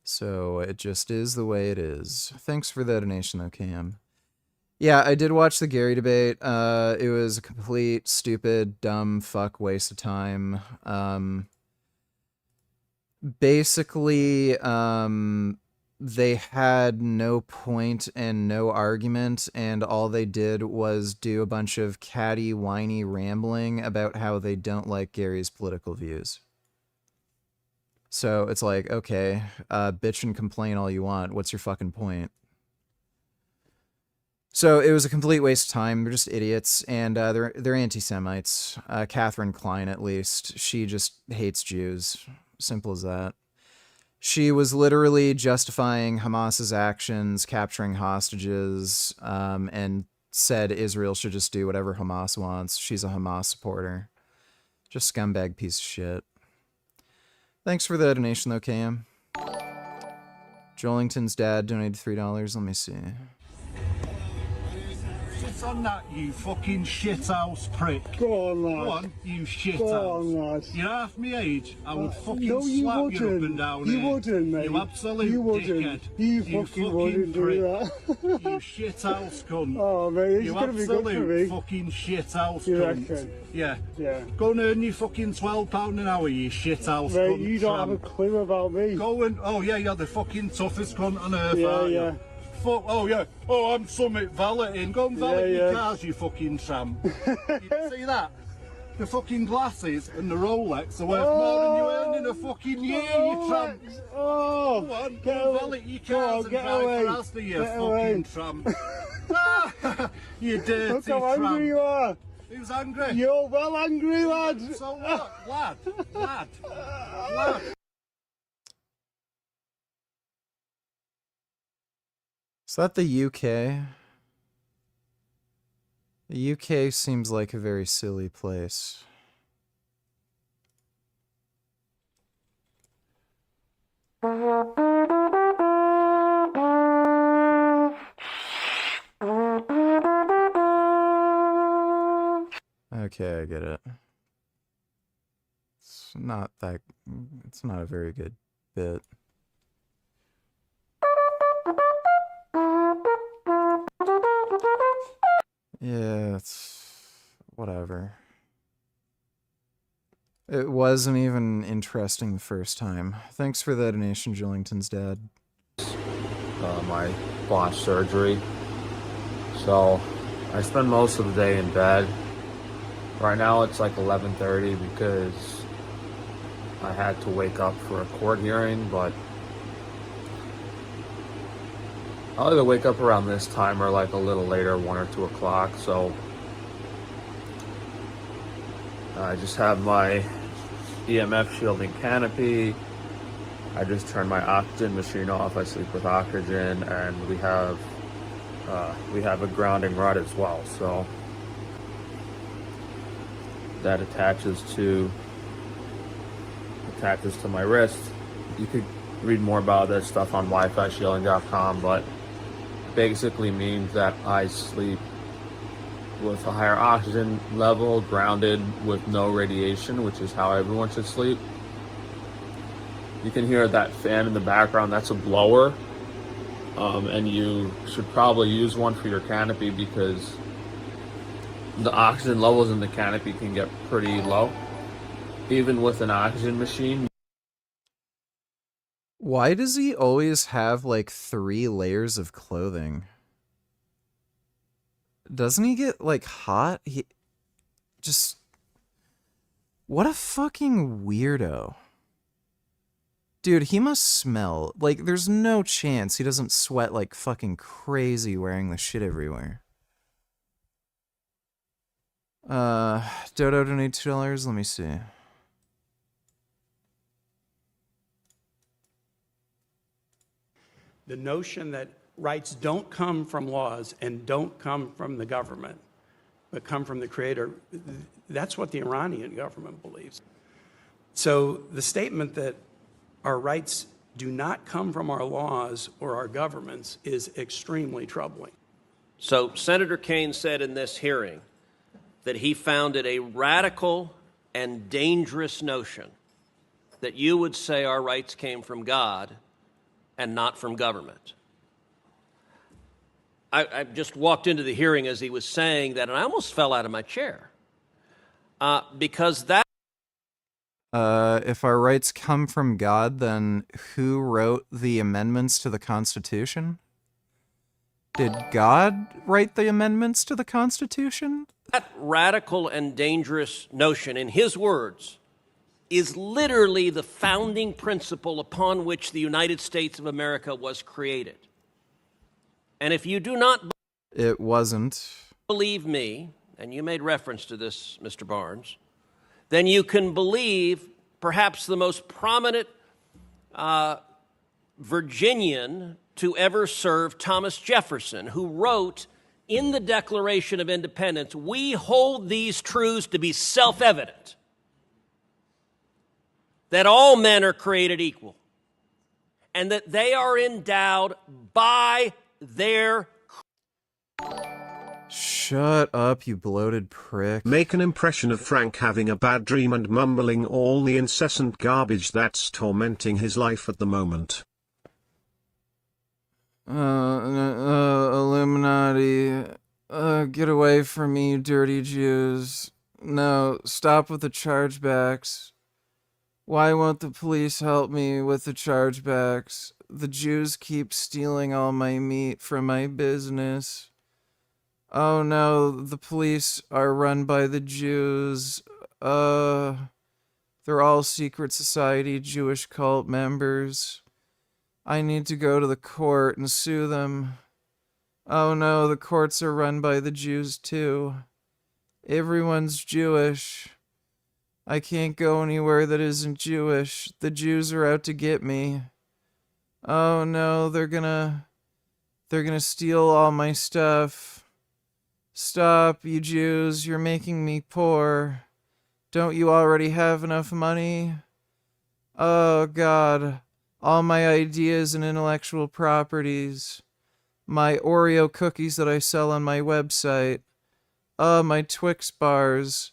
So it just is the way it is. Thanks for the donation, though, Cam. Yeah, I did watch the Gary debate. It was a complete, stupid, dumb, fuck waste of time. Basically, they had no point and no argument, and all they did was do a bunch of catty, whiny rambling about how they don't like Gary's political views. So it's like, okay, bitch and complain all you want. What's your fucking point? So it was a complete waste of time. They're just idiots, and they're anti-Semites. Catherine Klein, at least, she just hates Jews. Simple as that. She was literally justifying Hamas's actions, capturing hostages, and said Israel should just do whatever Hamas wants. She's a Hamas supporter. Just scumbag piece of shit. Thanks for the donation, though, Cam. Joelington's dad donated $3. Let me see. Sit on that, you fucking shithouse prick. Go on, lad. Go on, you shithouse. Go on, lad. You're half my age. I would fucking no, you slap wouldn't. you up and down You here. wouldn't, mate. You absolute you wouldn't. dickhead. You fucking wouldn't prick. do that. You shithouse cunt. Oh, mate, it's you going to be good for absolute me. fucking shithouse You cunt. reckon? Yeah. Yeah. Go and earn your fucking £12 an hour, you shithouse Mate, cunt. you don't have a clue about me. Go and, oh yeah, you're the fucking toughest cunt on earth, Yeah, aren't you? yeah. Fuck, oh yeah, oh I'm Summit valeting. Go and valet your cars, you fucking tramp. You see that? The fucking glasses and the Rolex are worth more than you earn in a fucking year, you tramp. Oh, go on, go and valet your cars and drive for Asda, you fucking tramp. You dirty Look how tramp. angry you are. Who's angry? You're well angry, lad. So what? Lad. Is that the UK? The UK seems like a very silly place. Okay, I get it. not that. It's not a very good bit. Yeah, it's whatever. It wasn't even interesting the first time. Thanks for the donation, Jillington's dad. My botched surgery. So I spend most of the day in bed. Right now it's like 11:30 because I had to wake up for a court hearing, but I'll either wake up around this time or like a little later, 1 or 2 o'clock. So I just have my EMF shielding canopy. I just turn my oxygen machine off. I sleep with oxygen, and we have a grounding rod as well. So that attaches to my wrist. You could read more about that stuff on WiFiShielding.com, but basically means that I sleep with a higher oxygen level, grounded with no radiation, which is how everyone should sleep. You can hear that fan in the background. That's a blower, and you should probably use one for your canopy because the oxygen levels in the canopy can get pretty low, even with an oxygen machine. Why does he always have like 3 layers of clothing? Doesn't he get like hot? He just... What a fucking weirdo. Dude, he must smell. Like, there's no chance he doesn't sweat like fucking crazy wearing the shit everywhere. Dodo donate $2. Let me see. The notion that rights don't come from laws and don't come from the government, but come from the creator, that's what the Iranian government believes. So the statement that our rights do not come from our laws or our governments is extremely troubling. So Senator Kaine said in this hearing that he found it a radical and dangerous notion that you would say our rights came from God and not from government. I just walked into the hearing as he was saying that, and I almost fell out of my chair because that. If our rights come from God, then who wrote the amendments to the Constitution? Did God write the amendments to the Constitution? That radical and dangerous notion, in his words, is literally the founding principle upon which the United States of America was created. And if you do not It wasn't. believe me, and you made reference to this, Mr. Barnes, then you can believe perhaps the most prominent Virginian to ever serve, Thomas Jefferson, who wrote in the Declaration of Independence, "We hold these truths to be self-evident, that all men are created equal, and that they are endowed by their..." Shut up, you bloated prick. Make an impression of Frank having a bad dream and mumbling all the incessant garbage that's tormenting his life at the moment. Illuminati. Get away from me, you dirty Jews. No, stop with the chargebacks. Why won't the police help me with the chargebacks? The Jews keep stealing all my meat from my business. Oh no, the police are run by the Jews. They're all secret society Jewish cult members. I need to go to the court and sue them. Oh no, the courts are run by the Jews too. Everyone's Jewish. I can't go anywhere that isn't Jewish. The Jews are out to get me. Oh no, they're gonna steal all my stuff. Stop, you Jews, you're making me poor. Don't you already have enough money? Oh God, all my ideas and intellectual properties. My Oreo cookies that I sell on my website. My Twix bars.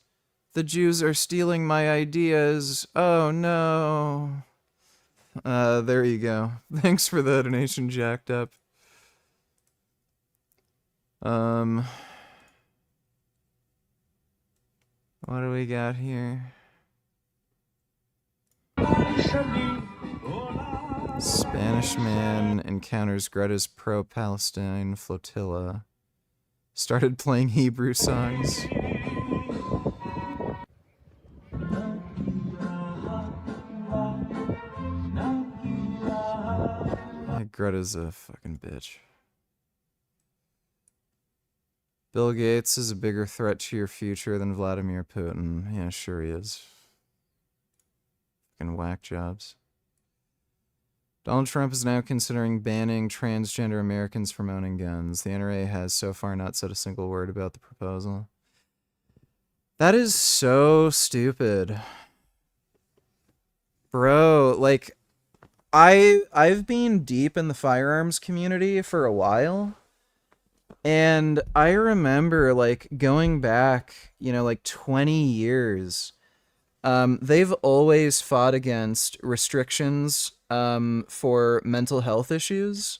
The Jews are stealing my ideas. Oh no. There you go. Thanks for the donation, Jacked Up. What do we got here? Spanish man encounters Greta's pro-Palestine flotilla. Started playing Hebrew songs. Greta's a fucking bitch. Bill Gates is a bigger threat to your future than Vladimir Putin. Yeah, sure he is. Fucking whack jobs. Donald Trump is now considering banning transgender Americans from owning guns. The NRA has so far not said a single word about the proposal. That is so stupid. Bro, like, I've been deep in the firearms community for a while. And I remember, like, going back, you know, like 20 years, they've always fought against restrictions for mental health issues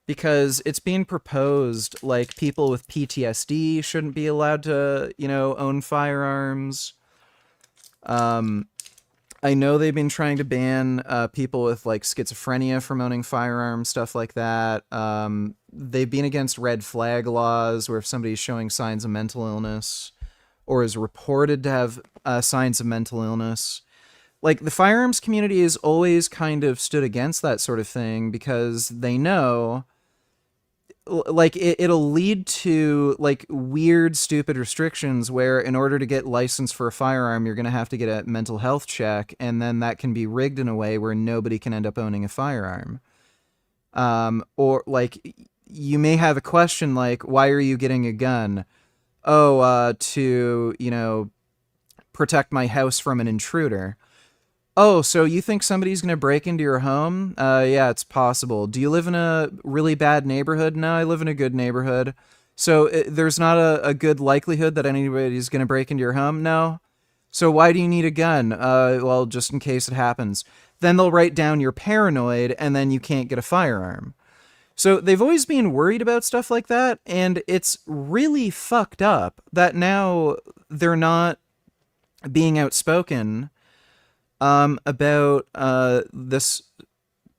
because it's being proposed, like, people with PTSD shouldn't be allowed to, you know, own firearms. I know they've been trying to ban people with, like, schizophrenia from owning firearms, stuff like that. They've been against red flag laws where if somebody's showing signs of mental illness or is reported to have signs of mental illness. Like, the firearms community has always kind of stood against that sort of thing because they know, like, it'll lead to, like, weird, stupid restrictions where in order to get licensed for a firearm, you're going to have to get a mental health check, and then that can be rigged in a way where nobody can end up owning a firearm. Or, like, you may have a question like, why are you getting a gun? Oh, to, you know, protect my house from an intruder. Oh, so you think somebody's going to break into your home? Yeah, it's possible. Do you live in a really bad neighborhood? No, I live in a good neighborhood. So there's not a good likelihood that anybody's going to break into your home? No. So why do you need a gun? Well, just in case it happens. Then they'll write down you're paranoid and then you can't get a firearm. So they've always been worried about stuff like that, and it's really fucked up that now they're not being outspoken about this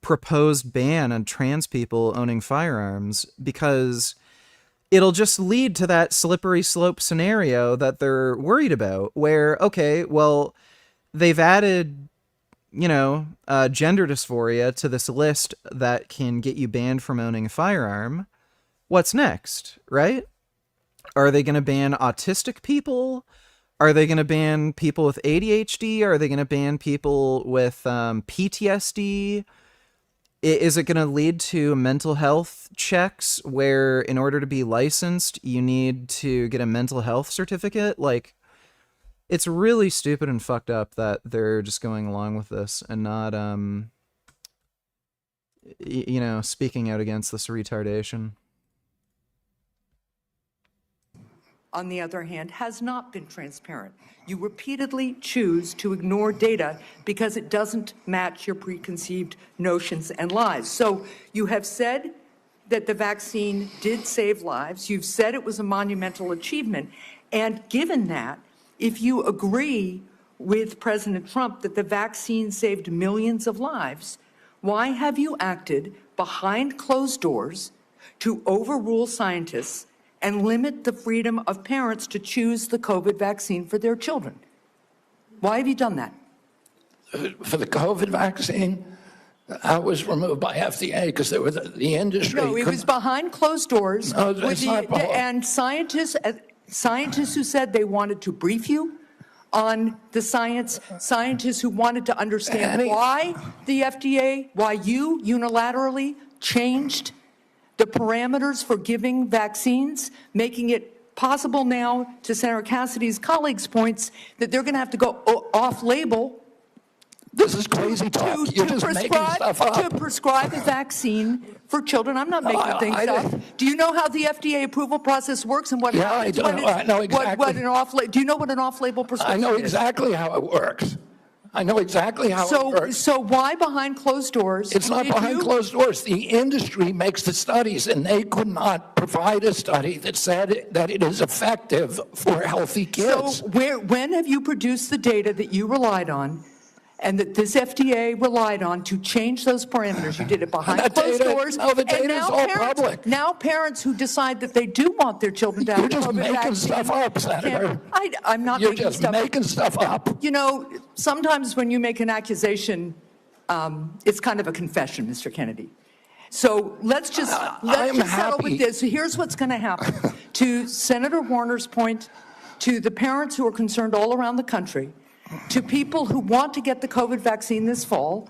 proposed ban on trans people owning firearms, because it'll just lead to that slippery slope scenario that they're worried about, where, okay, well, they've added, you know, gender dysphoria to this list that can get you banned from owning a firearm. What's next, right? Are they going to ban autistic people? Are they going to ban people with ADHD? Are they going to ban people with PTSD? Is it going to lead to mental health checks where in order to be licensed, you need to get a mental health certificate? Like, it's really stupid and fucked up that they're just going along with this and not, you know, speaking out against this retardation. On the other hand, has not been transparent. You repeatedly choose to ignore data because it doesn't match your preconceived notions and lies. So you have said that the vaccine did save lives. You've said it was a monumental achievement. And given that, if you agree with President Trump that the vaccine saved millions of lives, why have you acted behind closed doors to overrule scientists and limit the freedom of parents to choose the COVID vaccine for their children? Why have you done that? For the COVID vaccine, I was removed by FDA because there was the industry. No, it was behind closed doors. No, it's not behind. And scientists who said they wanted to brief you on the science, scientists who wanted to understand why the FDA, why you unilaterally changed the parameters for giving vaccines, making it possible now, to Senator Cassidy's colleagues' points, that they're going to have to go off-label This is crazy talk. You're just making stuff up. To prescribe a vaccine for children. I'm not making things up. Do you know how the FDA approval process works and what happens? I know exactly. Do you know what an off-label prescription is? I know exactly how it works. I know exactly how it works. So why behind closed doors? It's not behind closed doors. The industry makes the studies, and they could not provide a study that said that it is effective for healthy kids. So when have you produced the data that you relied on and that this FDA relied on to change those parameters? You did it behind closed doors. No, the data is all public. Now parents who decide that they do want their children to have You're just COVID making vaccine stuff up, Senator. I'm not You're making just stuff making stuff up. You know, sometimes when you make an accusation, it's kind of a confession, Mr. Kennedy. So let's just settle with this. So here's what's going to happen. To Senator Warner's point, to the parents who are concerned all around the country, to people who want to get the COVID vaccine this fall,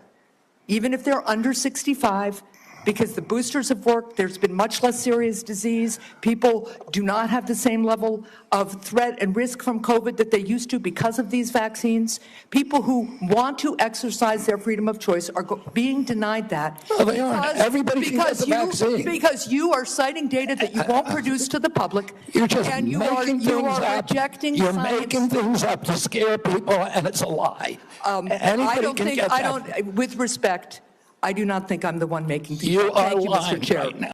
even if they're under 65, because the boosters have worked, there's been much less serious disease. People do not have the same level of threat and risk from COVID that they used to because of these vaccines. People who want to exercise their freedom of choice are being denied that. Well, they aren't. Everybody can get the vaccine. Because you are citing data that you won't produce to the public. You're just and you making things up. Rejecting You're science. making things up to scare people, and it's a lie. Anybody can get that. With respect, I do not think I'm the one making things You up. are Thank you, lying Mr. Chair. right now.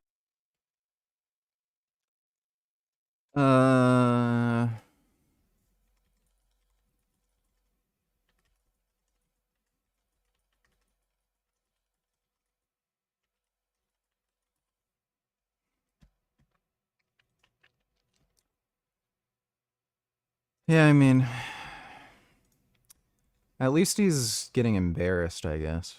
Yeah, I mean, at least he's getting embarrassed, I guess.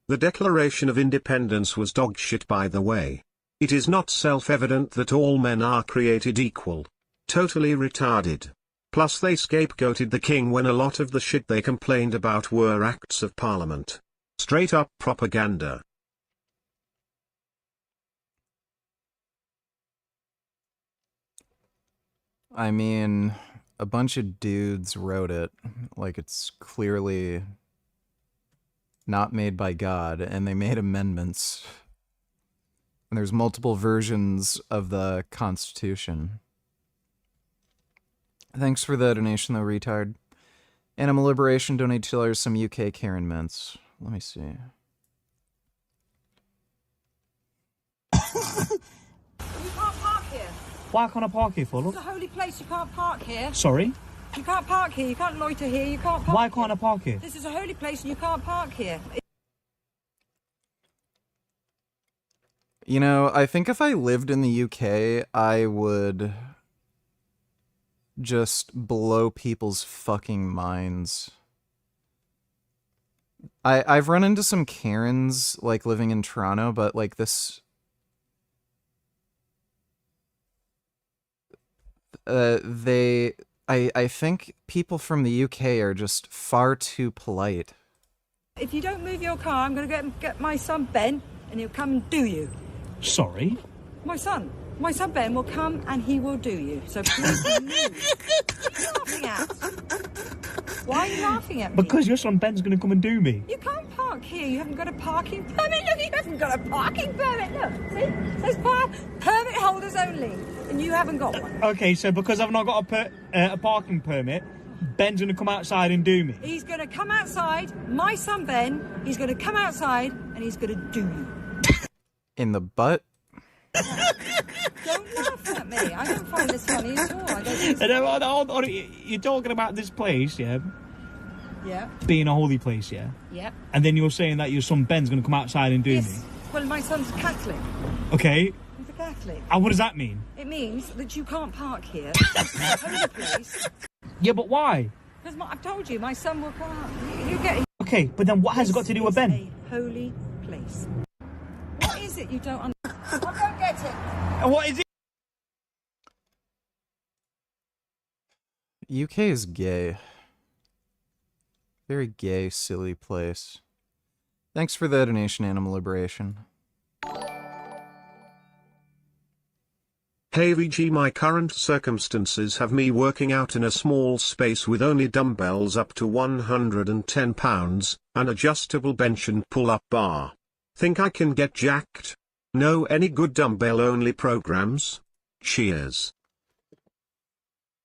The Declaration of Independence was dog shit, by the way. It is not self-evident that all men are created equal. Totally retarded. Plus they scapegoated the king when a lot of the shit they complained about were acts of parliament. Straight up propaganda. I mean, a bunch of dudes wrote it, like it's clearly not made by God, and they made amendments. And there's multiple versions of the Constitution. Thanks for the donation, though, retard. Animal Liberation donated $2 some UK Karen mints. Let me see. You can't park here. Why can't I park here, for? It's a holy place. You can't park here. Sorry? You can't park here. You can't loiter here. You can't park Why can't I park here? This is a holy place and you can't park here. You know, I think if I lived in the UK, I would just blow people's fucking minds. I've run into some Karens, like, living in Toronto, but, like, this... I think people from the UK are just far too polite. If you don't move your car, I'm going to get my son Ben and he'll come and do you. Sorry? My son Ben will come and he will do you. So please move. What are you laughing at? Why are you laughing at me? Because your son Ben's going to come and do me. You can't park here. You haven't got a parking permit. Look, you haven't got a parking permit. Look, see? It says permit holders only. And you haven't got one. Okay, so because I've not got a parking permit, Ben's going to come outside and do me. He's going to come outside, my son Ben, he's going to come outside and he's going to do you. In the butt? Don't laugh at me. I don't find this funny at all. I don't think You're talking about this place, yeah? Yeah. Being a holy place, yeah? Yeah. And then you're saying that your son Ben's going to come outside and do me. Well, my son's Catholic. Okay. He's a Catholic. And what does that mean? It means that you can't park here. It's a holy place. Yeah, but why? Because I've told you, my son will come out. You get. Okay, but then what has it got to do with Ben? A holy place. What is it you don't understand? I don't get it. And what is it? UK is gay. Very gay, silly place. Thanks for the donation, Animal Liberation. Hey VG, my current circumstances have me working out in a small space with only dumbbells up to 110 pounds, an adjustable bench and pull-up bar. Think I can get jacked? Know any good dumbbell-only programs? Cheers.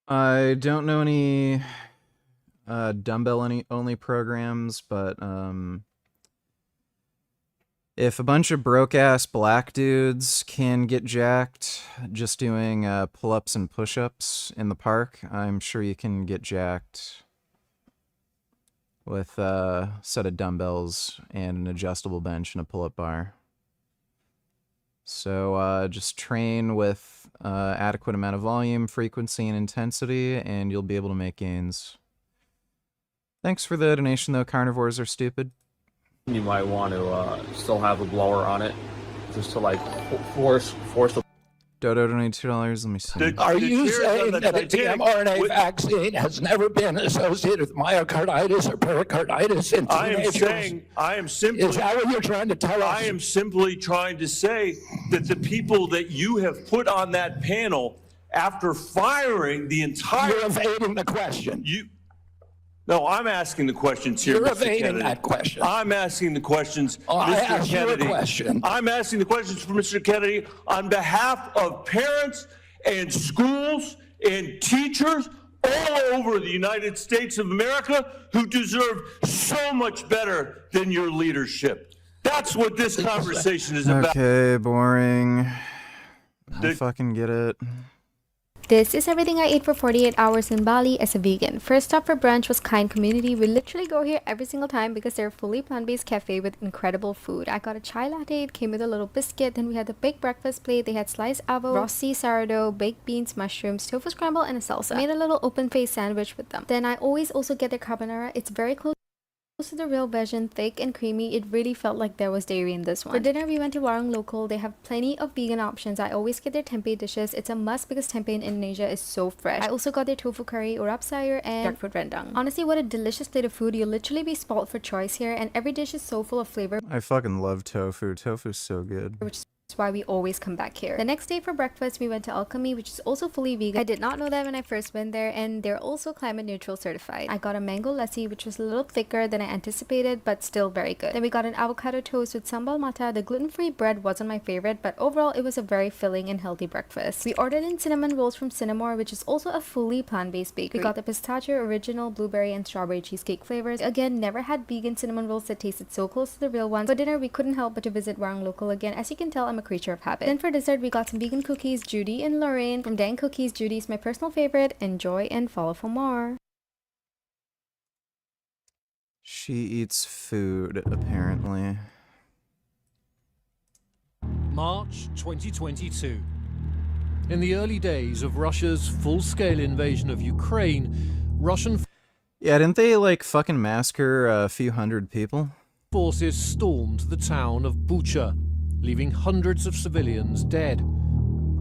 I don't know any dumbbell only programs, but if a bunch of broke-ass black dudes can get jacked just doing pull-ups and push-ups in the park, I'm sure you can get jacked with a set of dumbbells and an adjustable bench and a pull-up bar. So just train with adequate amount of volume, frequency, and intensity, and you'll be able to make gains. Thanks for the donation, though. Carnivores are stupid. You might want to still have a blower on it, just to like force the. Dodo donated $2. Let me see. Are you saying that a mRNA vaccine has never been associated with myocarditis or pericarditis in teenagers? I am simply. Is that what you're trying to tell us? I am simply trying to say that the people that you have put on that panel, after firing the entire. You're evading the question. No, I'm asking the questions here, You're Mr. evading Kennedy. that question. I'm asking the questions, Oh, Mr. I asked Kennedy. you a question. I'm asking the questions for Mr. Kennedy on behalf of parents and schools and teachers all over the United States of America who deserve so much better than your leadership. That's what this conversation is about. Okay, boring. I fucking get it. This is everything I ate for 48 hours in Bali as a vegan. First stop for brunch was Kind Community. We literally go here every single time because they're a fully plant-based cafe with incredible food. I got a chai latte, it came with a little biscuit, then we had the big breakfast plate. They had sliced avo, rossi sourdough, baked beans, mushrooms, tofu scramble, and a salsa. I made a little open-faced sandwich with them. Then I always also get their carbonara. It's very close to the real version, thick and creamy. It really felt like there was dairy in this one. For dinner, we went to Warung Local. They have plenty of vegan options. I always get their tempeh dishes. It's a must because tempeh in Indonesia is so fresh. I also got their tofu curry, urap sayur, and jackfruit rendang. Honestly, what a delicious plate of food. You'll literally be spoiled for choice here, and every dish is so full of flavor. I fucking love tofu. Tofu's so good. Which is why we always come back here. The next day for breakfast, we went to Alchemy, which is also fully vegan. I did not know that when I first went there, and they're also climate neutral certified. I got a mango lassi, which was a little thicker than I anticipated, but still very good. Then we got an avocado toast with sambal mata. The gluten-free bread wasn't my favorite, but overall it was a very filling and healthy breakfast. We ordered in cinnamon rolls from Cinnamore, which is also a fully plant-based bakery. We got the pistachio, original, blueberry, and strawberry cheesecake flavors. Again, never had vegan cinnamon rolls that tasted so close to the real ones. For dinner, we couldn't help but to visit Warung Local again. As you can tell, I'm a creature of habit. Then for dessert, we got some vegan cookies, Judy and Lorraine. From Dan Cookies, Judy's my personal favorite. Enjoy and follow for more. She eats food, apparently. March 2022. In the early days of Russia's full-scale invasion of Ukraine, Russian Yeah, didn't they, like, fucking massacre a few hundred people? forces stormed the town of Bucha, leaving hundreds of civilians dead.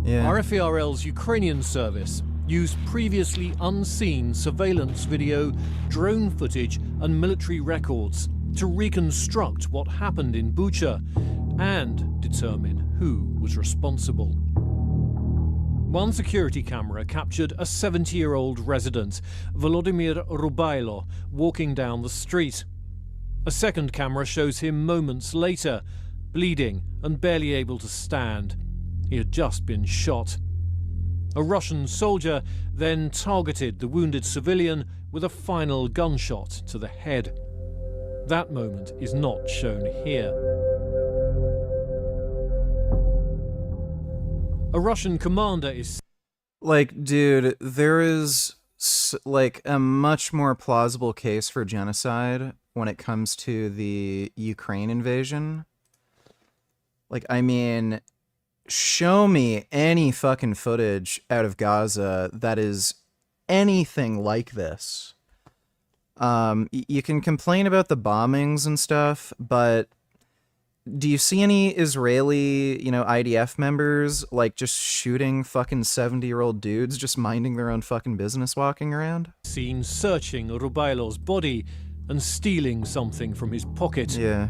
Yeah. RFERL's Ukrainian service used previously unseen surveillance video, drone footage, and military records to reconstruct what happened in Bucha and determine who was responsible. One security camera captured a 70-year-old resident, Volodymyr Rubailo, walking down the street. A second camera shows him moments later, bleeding and barely able to stand. He had just been shot. A Russian soldier then targeted the wounded civilian with a final gunshot to the head. That moment is not shown here. A Russian commander is... Like, dude, there is, like, a much more plausible case for genocide when it comes to the Ukraine invasion. Like, I mean, show me any fucking footage out of Gaza that is anything like this. You can complain about the bombings and stuff, but do you see any Israeli, IDF members, like, just shooting fucking 70-year-old dudes just minding their own fucking business walking around? seen searching Rubailo's body and stealing something from his pocket. Yeah.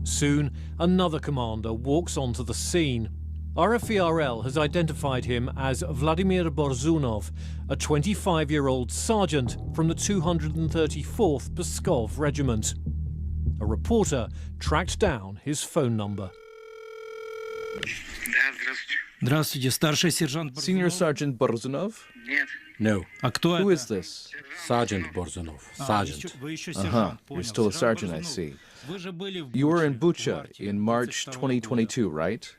Soon, another commander walks onto the scene. RFERL has identified him as Vladimir Borzunov, a 25-year-old sergeant from the 234th Pskov Regiment. A reporter tracked down his phone number. Senior Sergeant Borzunov? No. Who is this? Sergeant Borzunov. Sergeant. You're still a sergeant, I see. You were in Bucha in March 2022, right?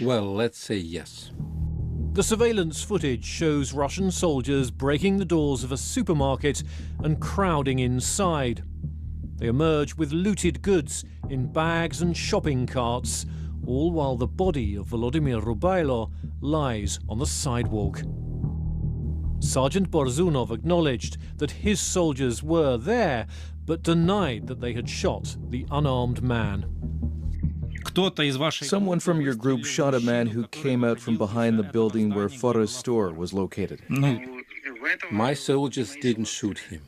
Well, let's say yes. The surveillance footage shows Russian soldiers breaking the doors of a supermarket and crowding inside. They emerge with looted goods in bags and shopping carts, all while the body of Volodymyr Rubailo lies on the sidewalk. Sergeant Borzunov acknowledged that his soldiers were there, but denied that they had shot the unarmed man. Someone from your group shot a man who came out from behind the building where Fora's store was located. My soldiers didn't shoot him.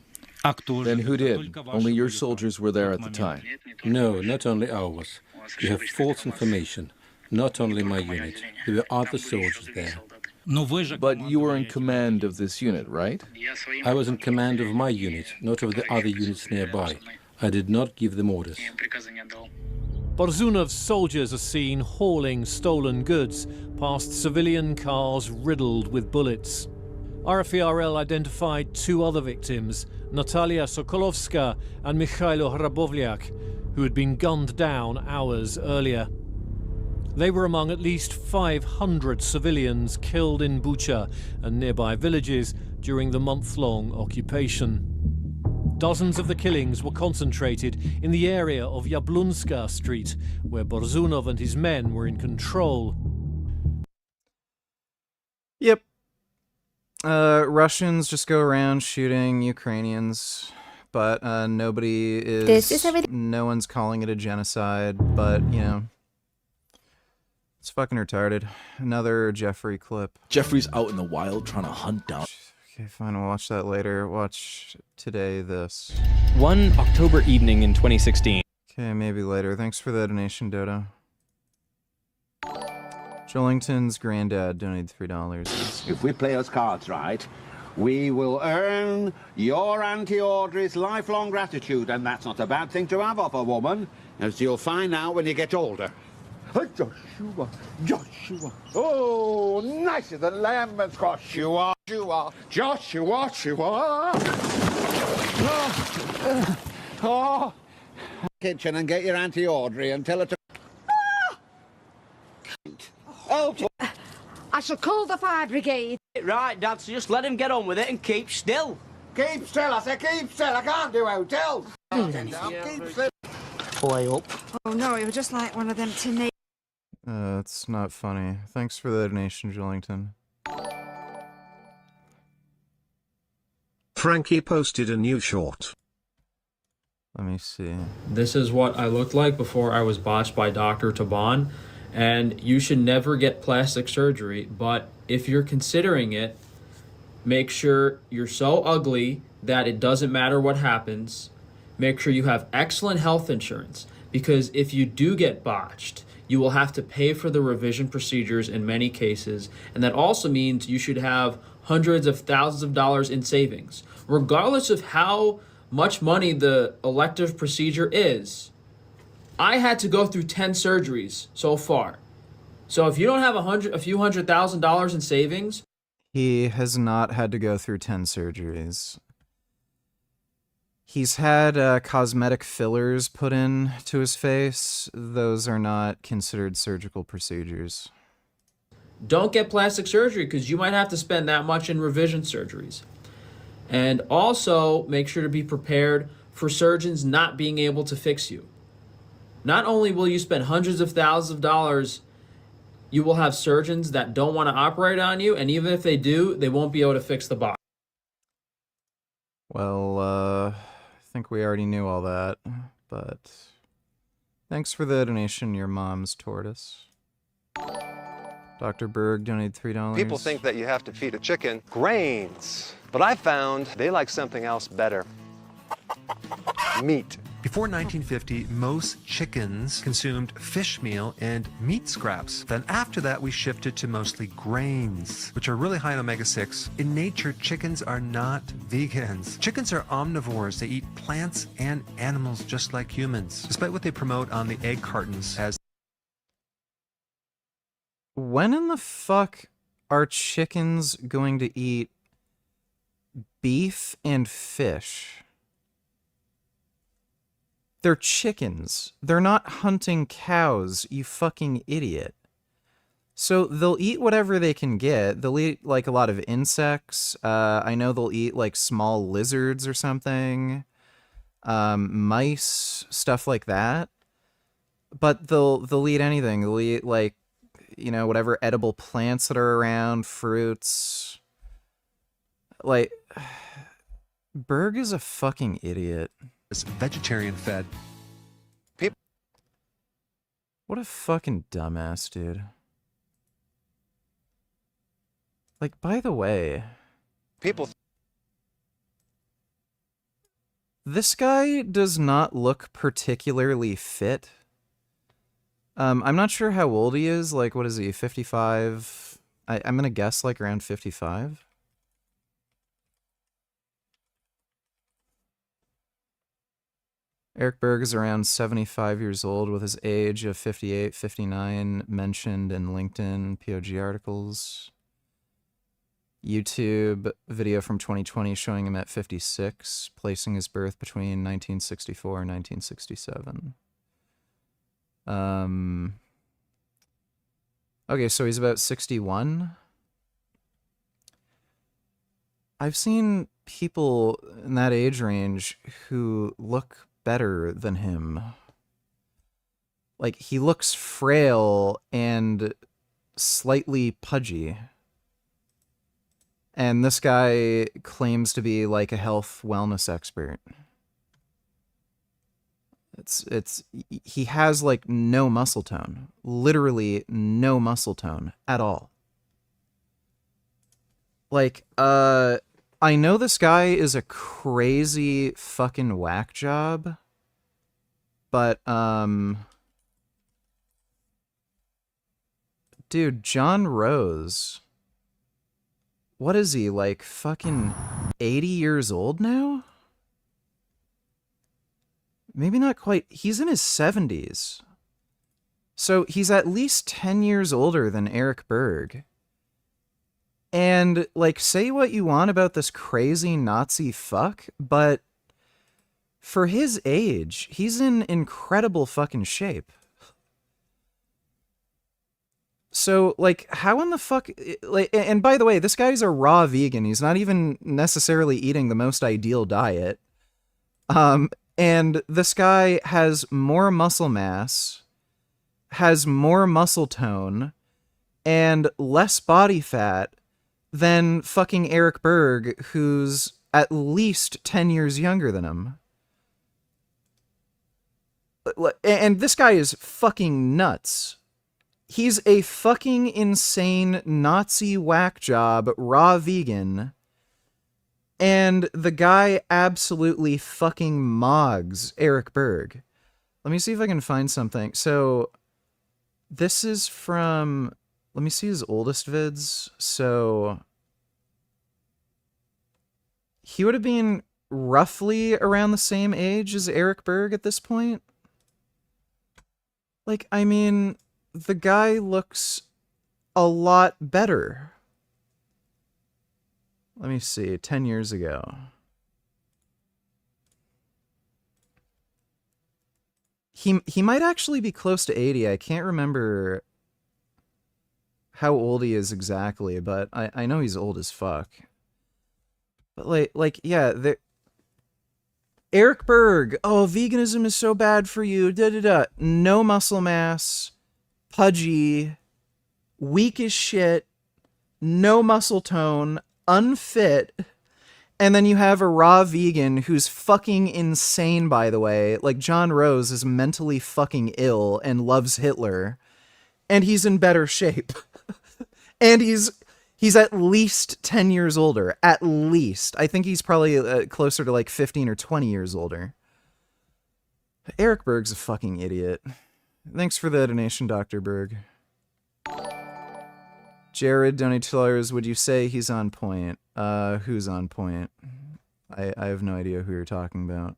Then who did? Only your soldiers were there at the time. No, not only ours. You have false information. Not only my unit. There were other soldiers there. But you were in command of this unit, right? I was in command of my unit, not of the other units nearby. I did not give them orders. Borzunov's soldiers are seen hauling stolen goods past civilian cars riddled with bullets. RFERL identified two other victims, Natalia Sokolovska and Mikhailo Hrabovlyak, who had been gunned down hours earlier. They were among at least 500 civilians killed in Bucha and nearby villages during the month-long occupation. Dozens of the killings were concentrated in the area of Yablunska Street, where Borzunov and his men were in control. Yep. Russians just go around shooting Ukrainians, but nobody is... This is everything. No one's calling it a genocide, but, you know... It's fucking retarded. Another Jeffrey clip. Jeffrey's out in the wild trying to hunt down... Okay, fine, we'll watch that later. Watch today this. One October evening in 2016. Okay, maybe later. Thanks for the donation, Dodo. Jolington's granddad donated $3. If we play us cards right, we will earn your Auntie Audrey's lifelong gratitude, and that's not a bad thing to have of a woman, as you'll find out when you get older. Joshua. Oh, nicer than lemon squash you are. Joshua. Kitchen and get your Auntie Audrey and tell her to... Oh, I shall call the fire brigade. Right, Dad, so just let him get on with it and keep still. Keep still, I said keep still. I can't do hotels. Keep still. Boy up. Oh no, it was just like one of them teenage... It's not funny. Thanks for the donation, Jolington. Frankie posted a new short. Let me see. This is what I looked like before I was botched by Dr. Taban. And you should never get plastic surgery, but if you're considering it, make sure you're so ugly that it doesn't matter what happens. Make sure you have excellent health insurance, because if you do get botched, you will have to pay for the revision procedures in many cases, and that also means you should have hundreds of thousands of dollars in savings. Regardless of how much money the elective procedure is, I had to go through 10 surgeries so far. So if you don't have a few $100,000 in savings... He has not had to go through 10 surgeries. He's had cosmetic fillers put in to his face. Those are not considered surgical procedures. Don't get plastic surgery because you might have to spend that much in revision surgeries. And also make sure to be prepared for surgeons not being able to fix you. Not only will you spend hundreds of thousands of dollars, you will have surgeons that don't want to operate on you, and even if they do, they won't be able to fix the botch. Well, I think we already knew all that, but thanks for the donation, your mom's tortoise. Dr. Berg donated $3. People think that you have to feed a chicken grains, but I found they like something else better. Meat. Before 1950, most chickens consumed fish meal and meat scraps. Then after that, we shifted to mostly grains, which are really high in omega-6. In nature, chickens are not vegans. Chickens are omnivores. They eat plants and animals just like humans, despite what they promote on the egg cartons as. When in the fuck are chickens going to eat beef and fish? They're chickens. They're not hunting cows, you fucking idiot. So they'll eat whatever they can get. They'll eat, like, a lot of insects. I know they'll eat, like, small lizards or something. Mice, stuff like that. But they'll eat anything. They'll eat, like, you know, whatever edible plants that are around, fruits. Like, Berg is a fucking idiot. It's vegetarian fed. What a fucking dumbass, dude. Like, by the way, this guy does not look particularly fit. I'm not sure how old he is. Like, what is he, 55? I'm gonna guess, like, around 55. Eric Berg is around 75 years old with his age of 58, 59 mentioned in LinkedIn POG articles. YouTube video from 2020 showing him at 56, placing his birth between 1964 and 1967. Okay, so he's about 61. I've seen people in that age range who look better than him. Like, he looks frail and slightly pudgy. And this guy claims to be like a health wellness expert. He has like no muscle tone. Literally no muscle tone at all. Like, I know this guy is a crazy fucking whack job, but, dude, John Rose, what is he, like, fucking 80 years old now? Maybe not quite. He's in his 70s. So he's at least 10 years older than Eric Berg. And, like, say what you want about this crazy Nazi fuck, but for his age, he's in incredible fucking shape. So, like, how in the fuck... Like, and by the way, this guy's a raw vegan. He's not even necessarily eating the most ideal diet. And this guy has more muscle mass, has more muscle tone, and less body fat than fucking Eric Berg, who's at least 10 years younger than him. And this guy is fucking nuts. He's a fucking insane Nazi whack job, raw vegan. And the guy absolutely fucking mogs Eric Berg. Let me see if I can find something. So, this is from... Let me see his oldest vids. So, he would have been roughly around the same age as Eric Berg at this point. Like, I mean, the guy looks a lot better. Let me see, 10 years ago. He might actually be close to 80. I can't remember how old he is exactly, but I know he's old as fuck. But like yeah, Eric Berg, oh, veganism is so bad for you, da-da-da. No muscle mass, pudgy, weak as shit, no muscle tone, unfit. And then you have a raw vegan who's fucking insane, by the way. Like, John Rose is mentally fucking ill and loves Hitler. And he's in better shape. And he's at least 10 years older. At least. I think he's probably closer to like 15 or 20 years older. Eric Berg's a fucking idiot. Thanks for the donation, Dr. Berg. Jared, $20. Would you say he's on point? Who's on point? I have no idea who you're talking about.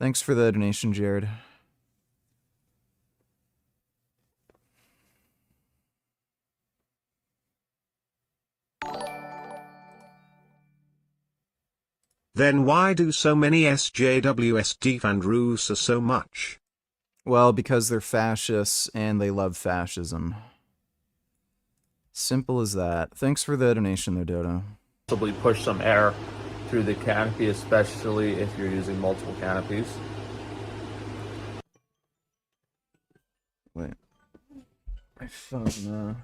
Thanks for the donation, Jared. Then why do so many SJWs defend Rusa so much? Well, because they're fascists and they love fascism. Simple as that. Thanks for the donation there, Dodo. Possibly push some air through the canopy, especially if you're using multiple canopies. Wait. My phone,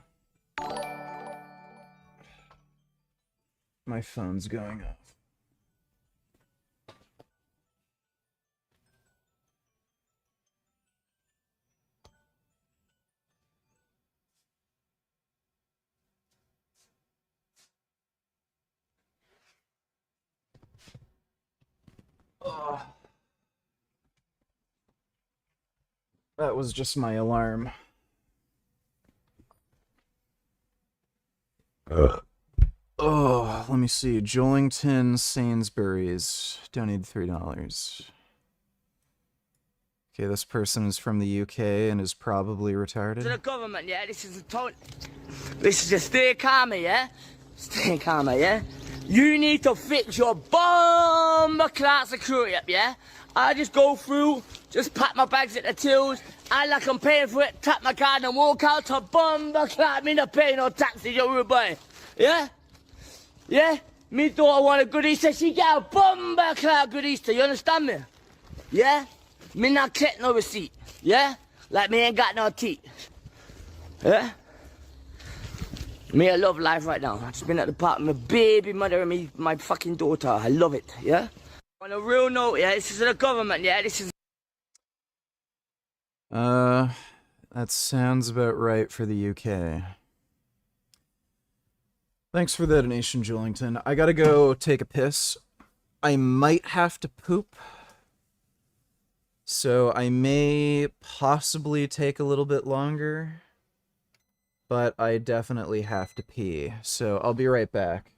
my phone's going off. Oh. That was just my alarm. Oh, let me see. Jolington Sainsbury's donated $3. Okay, this person is from the UK and is probably retarded. To the government, yeah, this is just stay calmer, yeah? Stay calmer, yeah? You need to fix your bomber class security up, yeah? I just go through, just pack my bags at the tills, I like I'm paying for it, tap my card and walk out to bomber class, me not paying no taxes, you rude boy. Yeah? Yeah? Me daughter want a good Easter, she get a bomber class good Easter, you understand me? Yeah? Me not collect no receipt, yeah? Like me ain't got no teeth. Yeah? Me, I love life right now. I've just been at the park with my baby mother and me, my fucking daughter. I love it, yeah? On a real note, yeah, this is the government, yeah? This is... That sounds about right for the UK. Thanks for the donation, Julington. I gotta go take a piss. I might have to poop. So I may possibly take a little bit longer. But I definitely have to pee. So I'll be right back.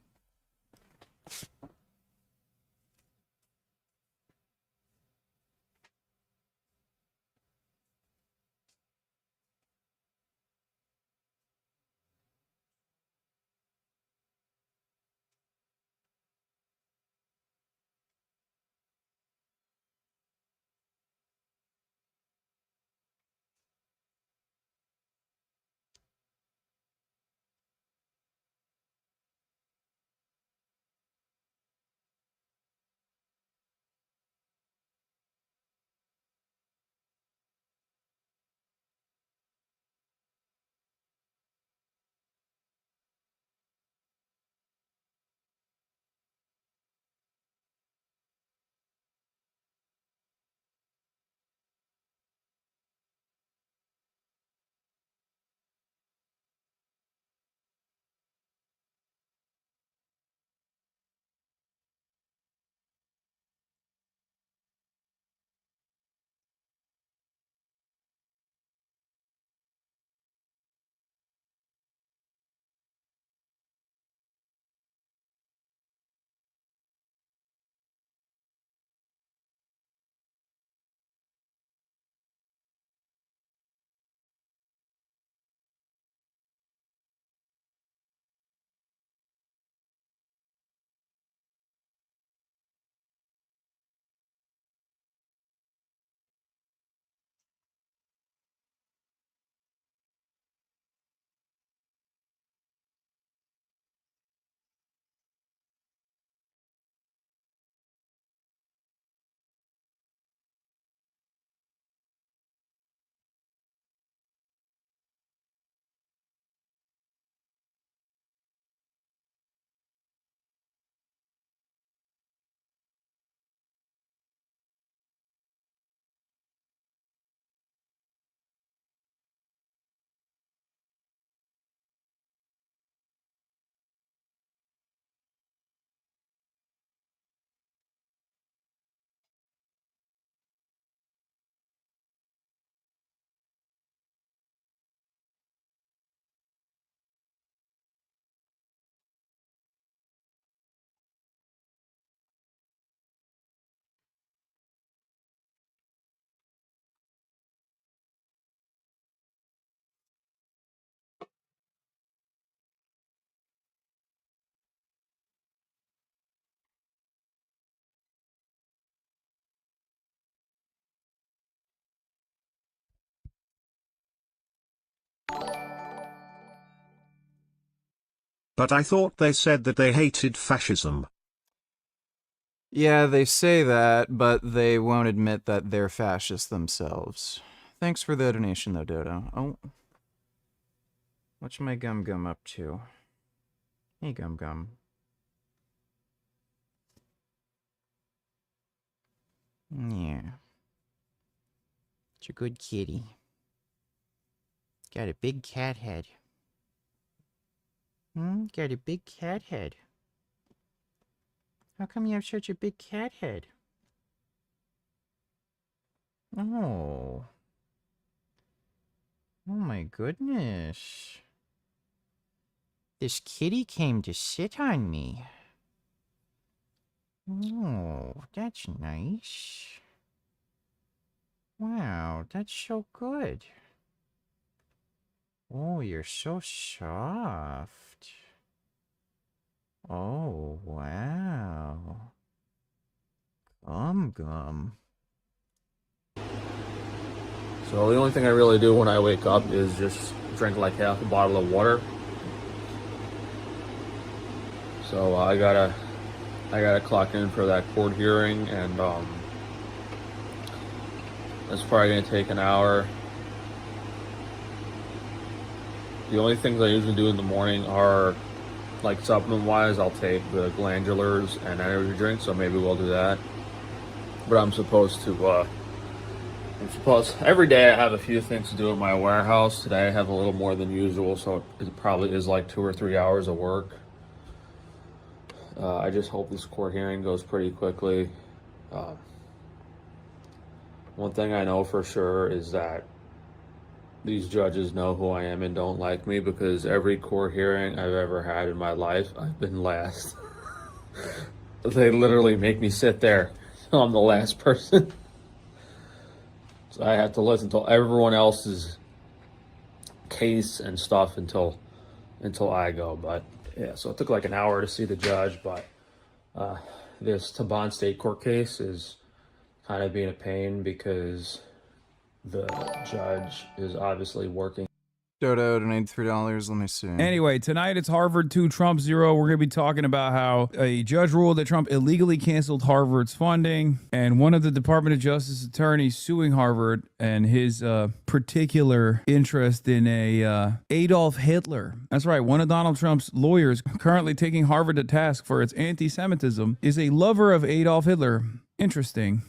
But I thought they said that they hated fascism. Yeah, they say that, but they won't admit that they're fascists themselves. Thanks for the donation, though, Dodo. Oh. What's my Gum up to? Hey, Gum. Yeah. It's a good kitty. Got a big cat head. Got a big cat head. How come you have such a big cat head? Oh. Oh my goodness. This kitty came to sit on me. Oh, that's nice. Wow, that's so good. Oh, you're so soft. Oh, wow. Gum. So the only thing I really do when I wake up is just drink like half a bottle of water. So I gotta clock in for that court hearing, and that's probably gonna take an hour. The only things I usually do in the morning are, like, supplement-wise, I'll take the glandulars and energy drinks, so maybe we'll do that. But I'm supposed every day I have a few things to do at my warehouse. Today I have a little more than usual, so it probably is like 2 or 3 hours of work. I just hope this court hearing goes pretty quickly. One thing I know for sure is that these judges know who I am and don't like me, because every court hearing I've ever had in my life, I've been last. They literally make me sit there. I'm the last person. So I have to listen to everyone else's case and stuff until I go. But yeah, so it took like an hour to see the judge, but this Taban State Court case is kind of being a pain because the judge is obviously working. Dodo donated $3. Let me see. Anyway, tonight it's Harvard 2, Trump 0. We're going to be talking about how a judge ruled that Trump illegally canceled Harvard's funding, and one of the Department of Justice attorneys suing Harvard and his particular interest in Adolf Hitler. That's right. One of Donald Trump's lawyers currently taking Harvard to task for its anti-Semitism is a lover of Adolf Hitler. Interesting.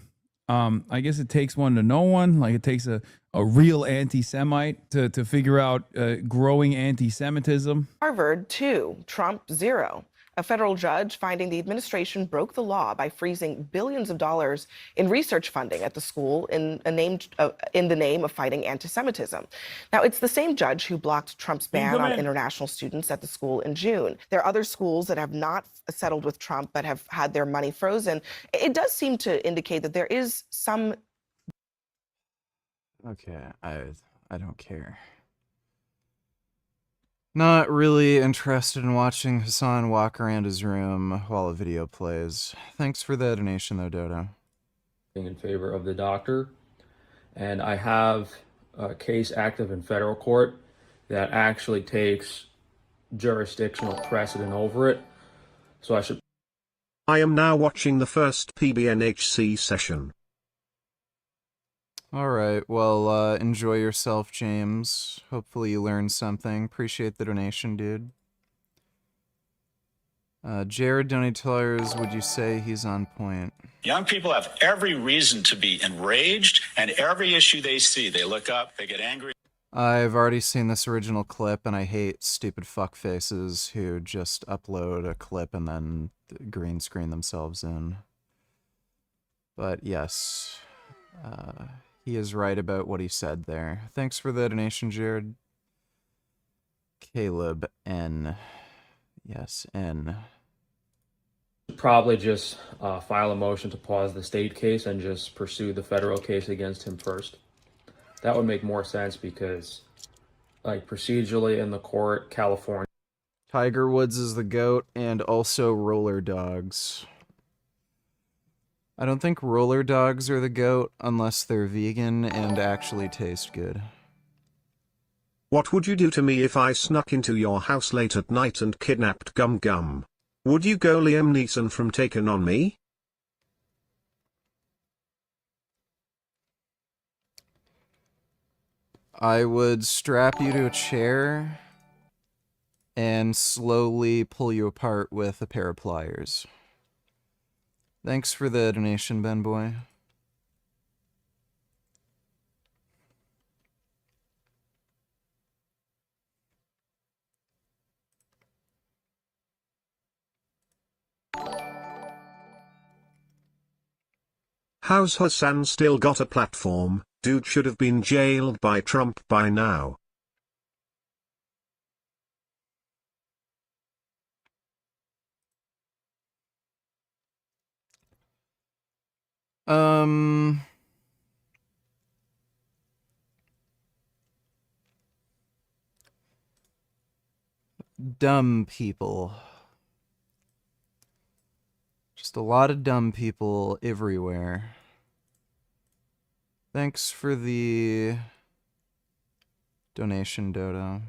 I guess it takes one to know one. Like, it takes a real anti-Semite to figure out growing anti-Semitism. Harvard 2, Trump 0. A federal judge finding the administration broke the law by freezing billions of dollars in research funding at the school in the name of fighting anti-Semitism. Now, it's the same judge who blocked Trump's ban on international students at the school in June. There are other schools that have not settled with Trump but have had their money frozen. It does seem to indicate that there is some... Okay, I don't care. Not really interested in watching Hassan walk around his room while a video plays. Thanks for the donation, though, Dodo. In favor of the doctor, and I have a case active in federal court that actually takes jurisdictional precedent over it, so I am now watching the first PBNHC session. Alright, well, enjoy yourself, James. Hopefully you learned something. Appreciate the donation, dude. Jared donated $2. Would you say he's on point? Young people have every reason to be enraged, and every issue they see, they look up, they get angry. I've already seen this original clip, and I hate stupid fuckfaces who just upload a clip and then green screen themselves in. But yes, he is right about what he said there. Thanks for the donation, Jared. Caleb N. Yes, N. probably just file a motion to pause the state case and just pursue the federal case against him first. That would make more sense because, like, procedurally in the court, California. Tiger Woods is the GOAT, and also roller dogs. I don't think roller dogs are the GOAT unless they're vegan and actually taste good. What would you do to me if I snuck into your house late at night and kidnapped Gum Gum? Would you go Liam Neeson from Taken on me? I would strap you to a chair and slowly pull you apart with a pair of pliers. Thanks for the donation, Ben Boy. How's Hassan still got a platform? Dude should have been jailed by Trump by now. Dumb people. Just a lot of dumb people everywhere. Thanks for the donation, Dodo.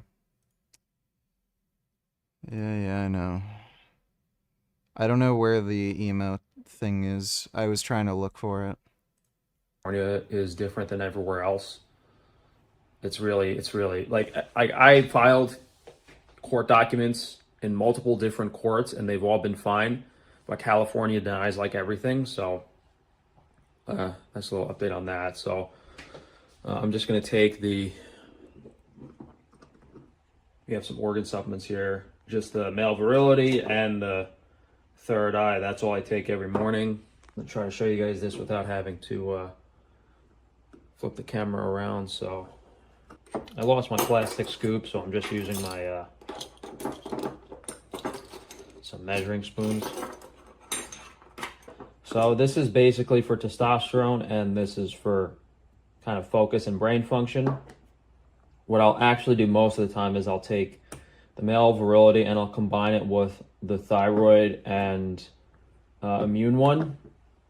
Yeah, I know. I don't know where the emote thing is. I was trying to look for it. California is different than everywhere else. It's really like I filed court documents in multiple different courts and they've all been fine, but California denies like everything. So that's a little update on that. So I'm just gonna take we have some organ supplements here, just the male virility and the third eye. That's all I take every morning. I'm gonna try to show you guys this without having to flip the camera around. So I lost my plastic scoop, so I'm just using my some measuring spoons. So this is basically for testosterone, and this is for kind of focus and brain function. What I'll actually do most of the time is I'll take the male virility and I'll combine it with the thyroid and immune one.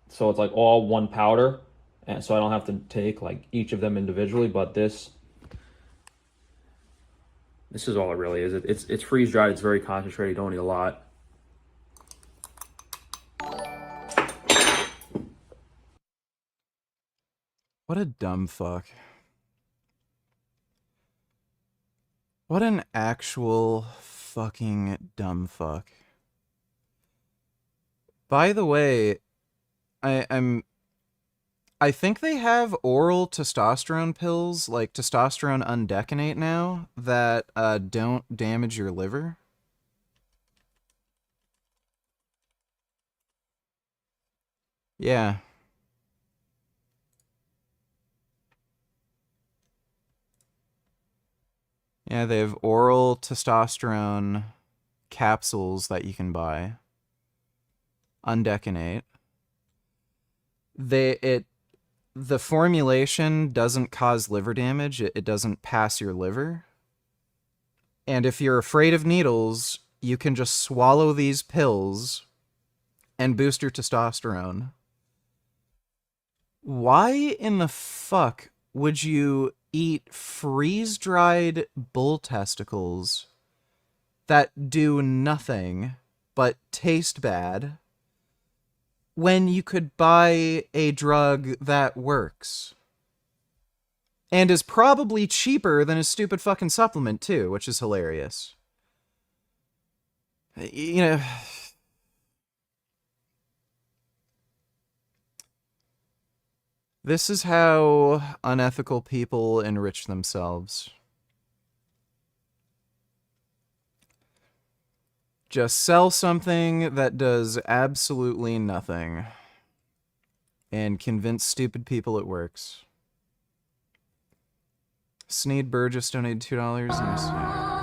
So it's like all one powder, and so I don't have to take like each of them individually, but this is all it really is. It's freeze dried, it's very concentrated, you don't need a lot. What a dumb fuck. What an actual fucking dumb fuck. By the way, I think they have oral testosterone pills, like testosterone undecanate now, that don't damage your liver. Yeah. Yeah, they have oral testosterone capsules that you can buy. Undecanate. The formulation doesn't cause liver damage. It doesn't pass your liver. And if you're afraid of needles, you can just swallow these pills and boost your testosterone. Why in the fuck would you eat freeze-dried bull testicles that do nothing but taste bad when you could buy a drug that works? And is probably cheaper than a stupid fucking supplement too, which is hilarious. You know, this is how unethical people enrich themselves. Just sell something that does absolutely nothing and convince stupid people it works. Sneed Burgess donated $2.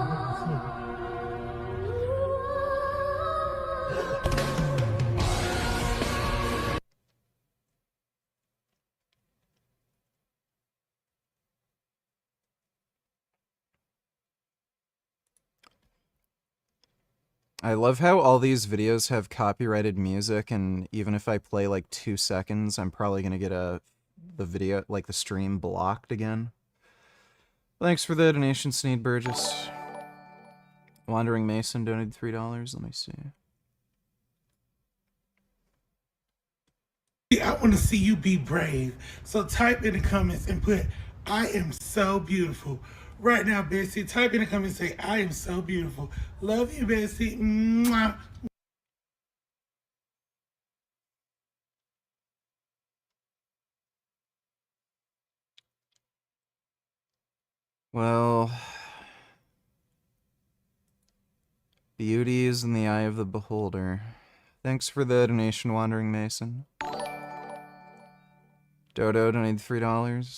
I love how all these videos have copyrighted music, and even if I play like 2 seconds, I'm probably gonna get the video, like the stream, blocked again. Thanks for the donation, Sneed Burgess. Wandering Mason donated $3. Let me see. I want to see you be brave. So type in the comments and put, I am so beautiful. Right now, Bessie, type in the comments and say, I am so beautiful. Love you, Bessie. Mwah. Well, beauty is in the eye of the beholder. Thanks for the donation, Wandering Mason. Dodo donated $3.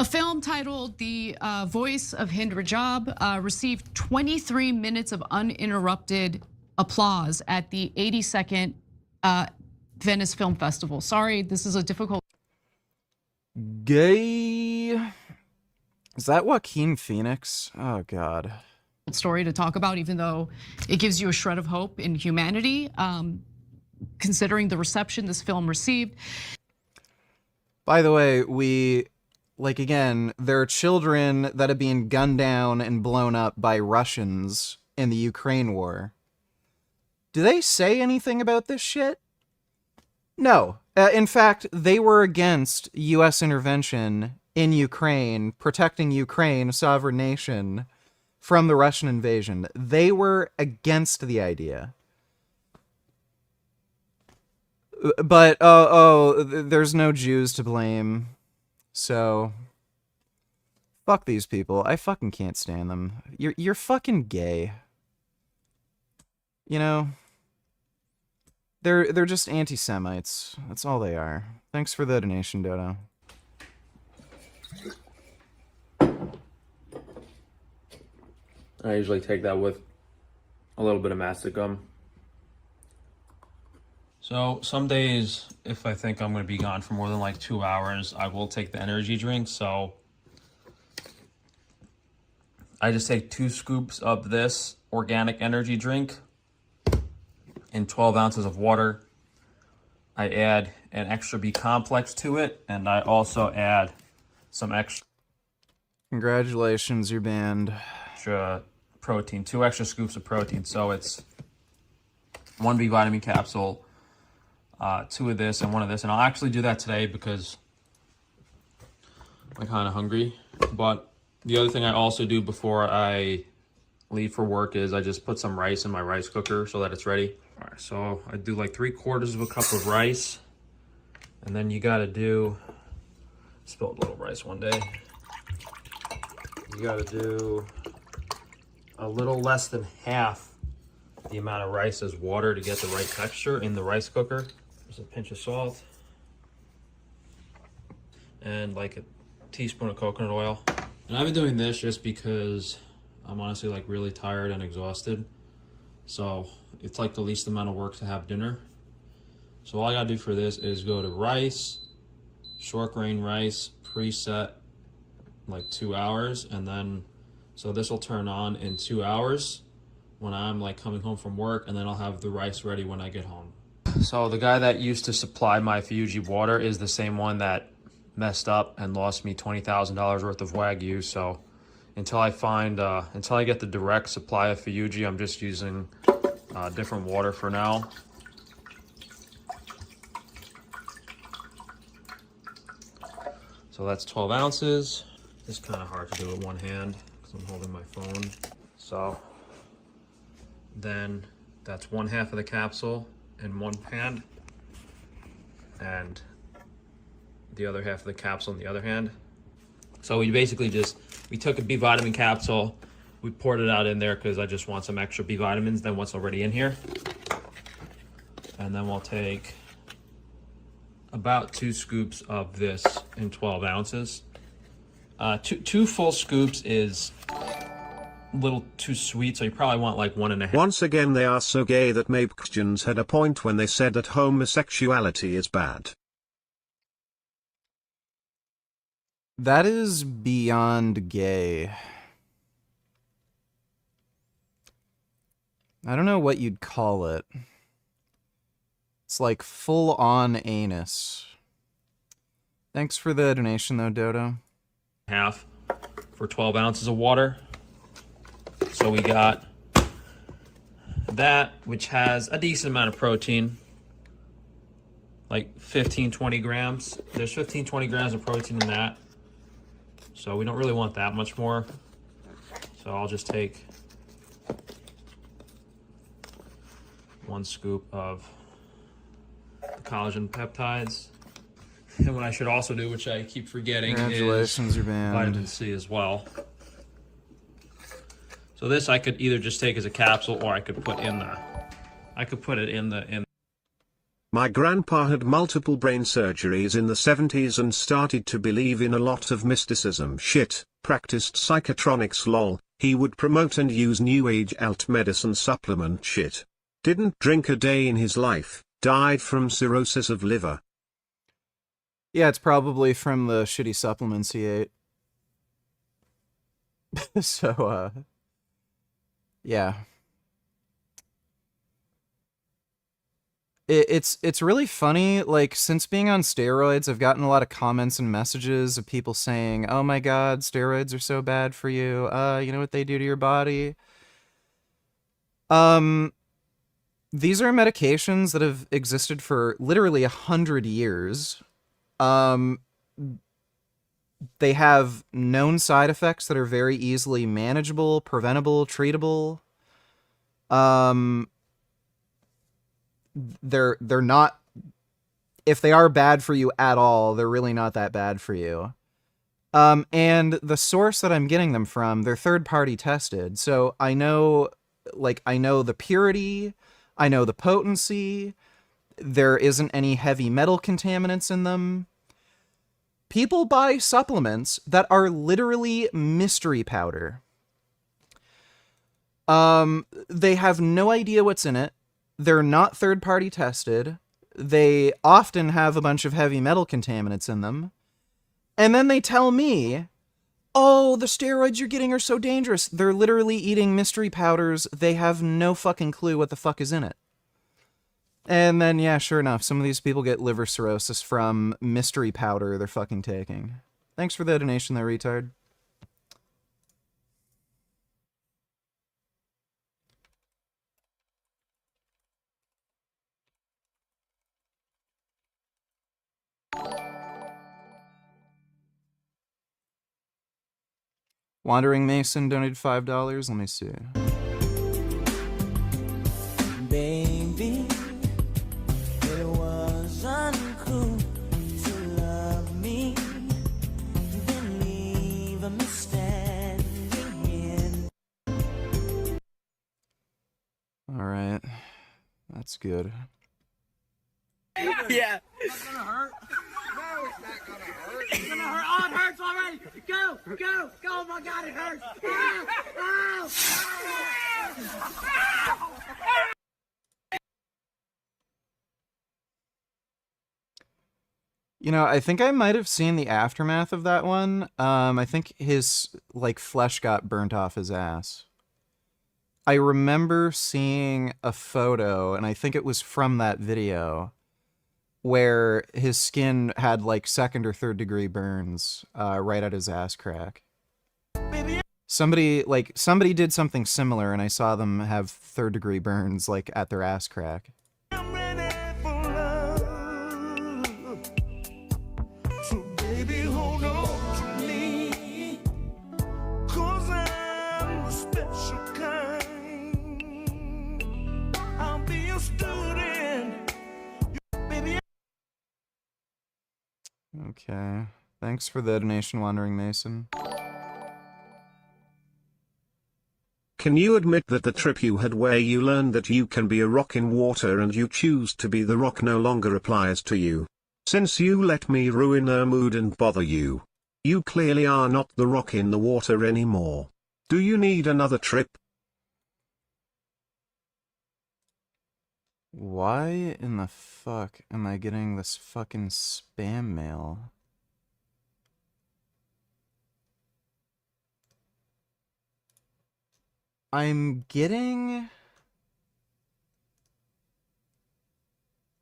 A film titled The Voice of Hind Rajab received 23 minutes of uninterrupted applause at the 82nd Venice Film Festival. Sorry, this is a difficult... Gay. Is that Joaquin Phoenix? Oh, God. ...story to talk about, even though it gives you a shred of hope in humanity, considering the reception this film received. By the way, again, there are children that are being gunned down and blown up by Russians in the Ukraine war. Do they say anything about this shit? No. In fact, they were against U.S. intervention in Ukraine, protecting Ukraine, a sovereign nation, from the Russian invasion. They were against the idea. But, there's no Jews to blame. So, fuck these people. I fucking can't stand them. You're fucking gay. You know? They're just anti-Semites. That's all they are. Thanks for the donation, Dodo. I usually take that with a little bit of mastic gum. So some days, if I think I'm going to be gone for more than like 2 hours, I will take the energy drink. So I just take 2 scoops of this organic energy drink and 12 ounces of water. I add an extra B complex to it, and I also add some extra... Congratulations, you're banned. Extra protein, 2 extra scoops of protein. So it's 1 B vitamin capsule, 2 of this and 1 of this. And I'll actually do that today because I'm kind of hungry. But the other thing I also do before I leave for work is I just put some rice in my rice cooker so that it's ready. All right, so I do like 3/4 of a cup of rice. And then you gotta do, spilled a little rice one day. You gotta do a little less than half the amount of rice as water to get the right texture in the rice cooker. There's a pinch of salt. And like a teaspoon of coconut oil. And I've been doing this just because I'm honestly like really tired and exhausted. So it's like the least amount of work to have dinner. So all I gotta do for this is go to rice, short grain rice, preset like 2 hours, and then so this will turn on in 2 hours when I'm like coming home from work, and then I'll have the rice ready when I get home. So the guy that used to supply my Fuji water is the same one that messed up and lost me $20,000 worth of Wagyu. So until I find, until I get the direct supply of Fuji, I'm just using different water for now. So that's 12 ounces. It's kind of hard to do with one hand because I'm holding my phone. So then that's 1/2 of the capsule in one hand and the other half of the capsule in the other hand. So we basically we took a B vitamin capsule, we poured it out in there because I just want some extra B vitamins than what's already in here. And then we'll take about 2 scoops of this in 12 ounces. Two full scoops is a little too sweet, so you probably want like 1.5. Once again, they are so gay that maybe Christians had a point when they said that homosexuality is bad. That is beyond gay. I don't know what you'd call it. It's like full-on anus. Thanks for the donation, though, Dodo. Half for 12 ounces of water. So we got that, which has a decent amount of protein, like 15, 20 grams. There's 15, 20 grams of protein in that. So we don't really want that much more. So I'll just take 1 scoop of the collagen peptides. And what I should also do, which I keep forgetting, Congratulations, is you're banned. vitamin C as well. So this I could either just take as a capsule, or I could put in the, My grandpa had multiple brain surgeries in the 70s and started to believe in a lot of mysticism shit, practiced psychotronics lol, he would promote and use new age alt medicine supplement shit. Didn't drink a day in his life, died from cirrhosis of liver. Yeah, it's probably from the shitty supplements he ate. So, yeah. It's really funny, like, since being on steroids, I've gotten a lot of comments and messages of people saying, oh my god, steroids are so bad for you, you know what they do to your body? These are medications that have existed for literally 100 years. They have known side effects that are very easily manageable, preventable, treatable. They're not, if they are bad for you at all, they're really not that bad for you. And the source that I'm getting them from, they're third-party tested. So I know, like, I know the purity, I know the potency, there isn't any heavy metal contaminants in them. People buy supplements that are literally mystery powder. They have no idea what's in it. They're not third-party tested. They often have a bunch of heavy metal contaminants in them. And then they tell me, oh, the steroids you're getting are so dangerous. They're literally eating mystery powders. They have no fucking clue what the fuck is in it. And then, yeah, sure enough, some of these people get liver cirrhosis from mystery powder they're fucking taking. Thanks for the donation there, retard. Wandering Mason donated $5. Let me see. Baby, it was uncool to love me, then leave me standing in. Alright. That's good. Yeah. It's gonna hurt. No, it's not gonna hurt. It's gonna hurt. Oh, it hurts already. Go, go, go. Oh my God, it hurts. Ah, ah, ah. You know, I think I might have seen the aftermath of that one. I think his, like, flesh got burnt off his ass. I remember seeing a photo, and I think it was from that video, where his skin had, like, 2nd or 3rd degree burns right at his ass crack. Somebody did something similar, and I saw them have 3rd degree burns, like, at their ass crack. Okay. Thanks for the donation, Wandering Mason. Can you admit that the trip you had where you learned that you can be a rock in water and you choose to be the rock no longer applies to you? Since you let me ruin her mood and bother you. You clearly are not the rock in the water anymore. Do you need another trip? Why in the fuck am I getting this fucking spam mail? I'm getting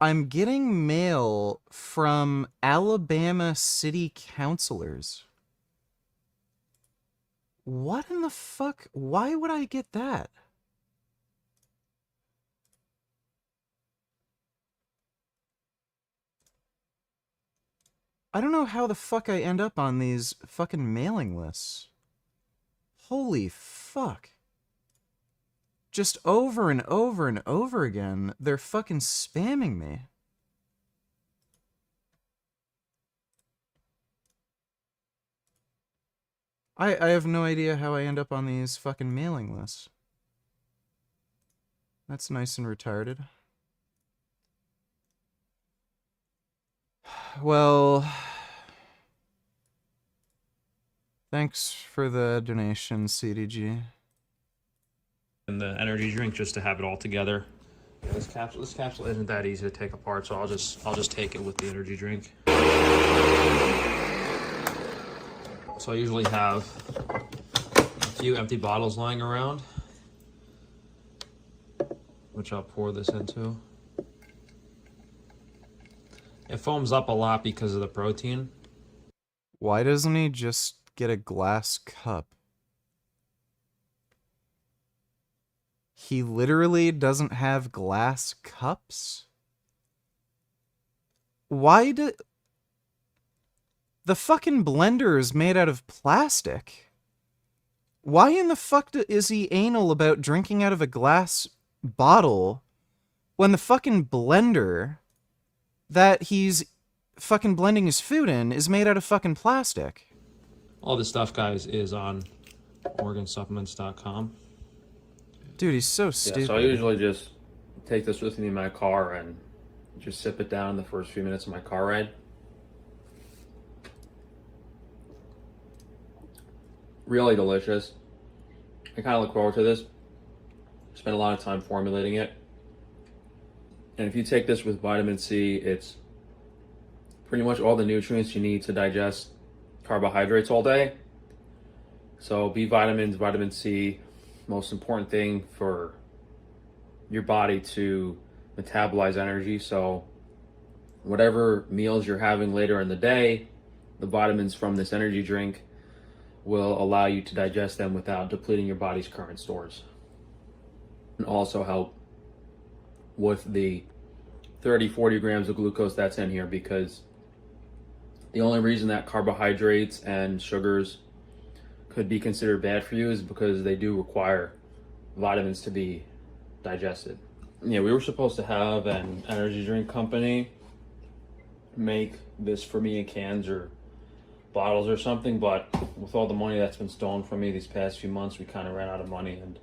I'm getting mail from Alabama city councilors. What in the fuck? Why would I get that? I don't know how the fuck I end up on these fucking mailing lists. Holy fuck. Just over and over and over again, they're fucking spamming me. I have no idea how I end up on these fucking mailing lists. That's nice and retarded. Well, thanks for the donation, CDG. And the energy drink just to have it all together. Yeah, this capsule isn't that easy to take apart, so I'll just take it with the energy drink. So I usually have a few empty bottles lying around, which I'll pour this into. It foams up a lot because of the protein. Why doesn't he just get a glass cup? He literally doesn't have glass cups? Why do... The fucking blender is made out of plastic. Why in the fuck is he anal about drinking out of a glass bottle when the fucking blender that he's fucking blending his food in is made out of fucking plastic? All this stuff, guys, is on organsupplements.com. Dude, he's so stupid. Yeah, so I usually just take this with me in my car and just sip it down the first few minutes of my car ride. Really delicious. I kind of look forward to this. Spent a lot of time formulating it. And if you take this with vitamin C, it's pretty much all the nutrients you need to digest carbohydrates all day. So B vitamins, vitamin C, most important thing for your body to metabolize energy. So whatever meals you're having later in the day, the vitamins from this energy drink will allow you to digest them without depleting your body's current stores. And also help with the 30-40 grams of glucose that's in here, because the only reason that carbohydrates and sugars could be considered bad for you is because they do require vitamins to be digested. Yeah, we were supposed to have an energy drink company make this for me in cans or bottles or something, but with all the money that's been stolen from me these past few months, we kind of ran out of money, and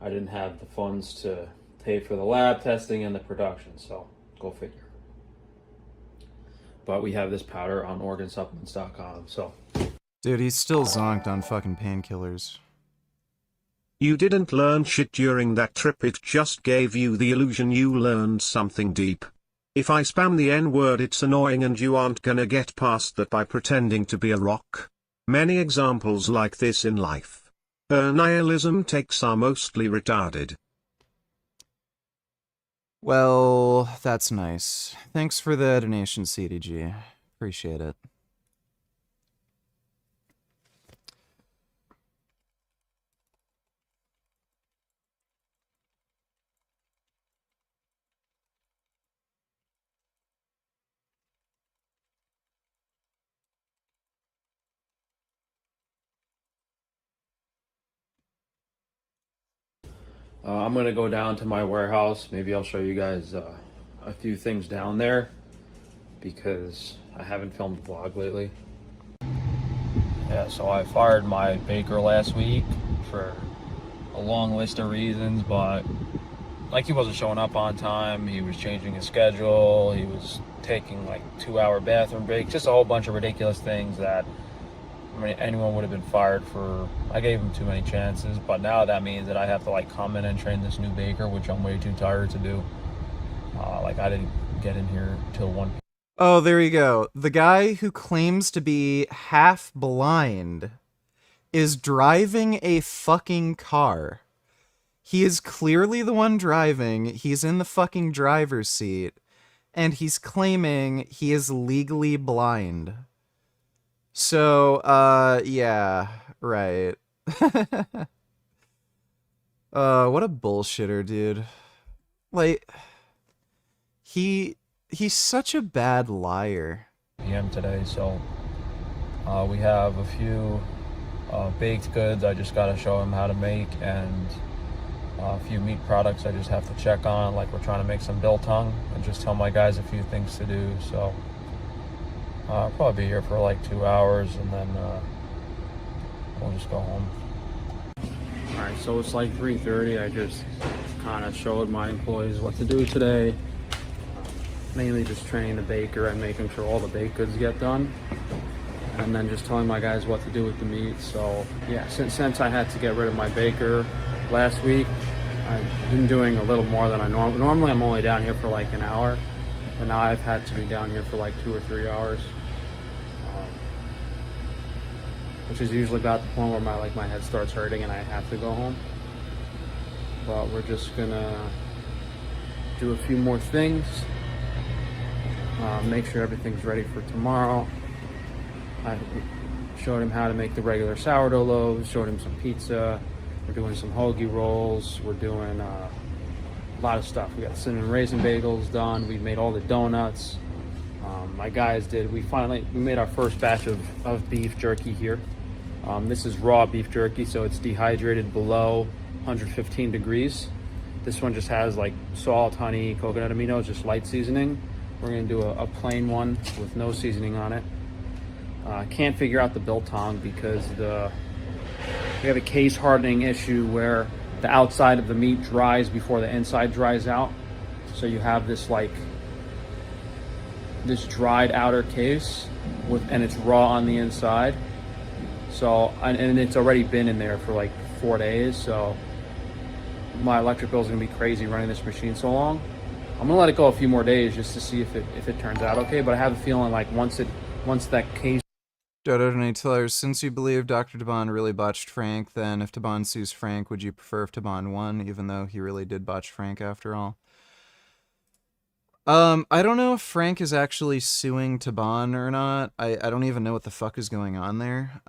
I didn't have the funds to pay for the lab testing and the production, so go figure. But we have this powder on organsupplements.com, so. Dude, he's still zonked on fucking painkillers. You didn't learn shit during that trip, it just gave you the illusion you learned something deep. If I spam the N-word, it's annoying and you aren't gonna get past that by pretending to be a rock. Many examples like this in life. Nihilism takes are mostly retarded. Well, that's nice. Thanks for the donation, CDG. Appreciate it. I'm gonna go down to my warehouse. Maybe I'll show you guys a few things down there, because I haven't filmed a vlog lately. Yeah, so I fired my baker last week for a long list of reasons, but like, he wasn't showing up on time, he was changing his schedule, he was taking like 2-hour bathroom breaks, just a whole bunch of ridiculous things that, I mean, anyone would have been fired for. I gave him too many chances, but now that means that I have to like come in and train this new baker, which I'm way too tired to do. Like, I didn't get in here till 1 p.m. Oh, there you go. The guy who claims to be half blind is driving a fucking car. He is clearly the one driving. He's in the fucking driver's seat. And he's claiming he is legally blind. So, yeah, right. What a bullshitter, dude. Like, he's such a bad liar. PM today, so we have a few baked goods I just got to show him how to make, and a few meat products I just have to check on, like we're trying to make some biltong, and just tell my guys a few things to do. So I'll probably be here for like 2 hours, and then we'll just go home. All right, so it's like 3:30. I just kind of showed my employees what to do today. Mainly just training the baker and making sure all the baked goods get done. And then just telling my guys what to do with the meat. So yeah, since I had to get rid of my baker last week, I've been doing a little more than I normally. I'm only down here for like an hour, but now I've had to be down here for like 2 or 3 hours, which is usually about the point where my head starts hurting and I have to go home. But we're just gonna do a few more things, make sure everything's ready for tomorrow. I showed him how to make the regular sourdough loaves, showed him some pizza. We're doing some hoagie rolls. We're doing a lot of stuff. We got cinnamon raisin bagels done. We made all the donuts. My guys did. We made our first batch of beef jerky here. This is raw beef jerky, so it's dehydrated below 115 degrees. This one just has like salt, honey, coconut aminos, just light seasoning. We're gonna do a plain one with no seasoning on it. Can't figure out the biltong because we have a case hardening issue where the outside of the meat dries before the inside dries out. So you have this dried outer case and it's raw on the inside. So, and it's already been in there for like 4 days. So my electric bill is gonna be crazy running this machine so long. I'm gonna let it go a few more days just to see if it turns out okay. But I have a feeling like once that case. Dodo Donatillers, since you believe Dr. Taban really botched Frank, then if Taban sues Frank, would you prefer if Taban won, even though he really did botch Frank after all? I don't know if Frank is actually suing Taban or not. I don't even know what the fuck is going on there.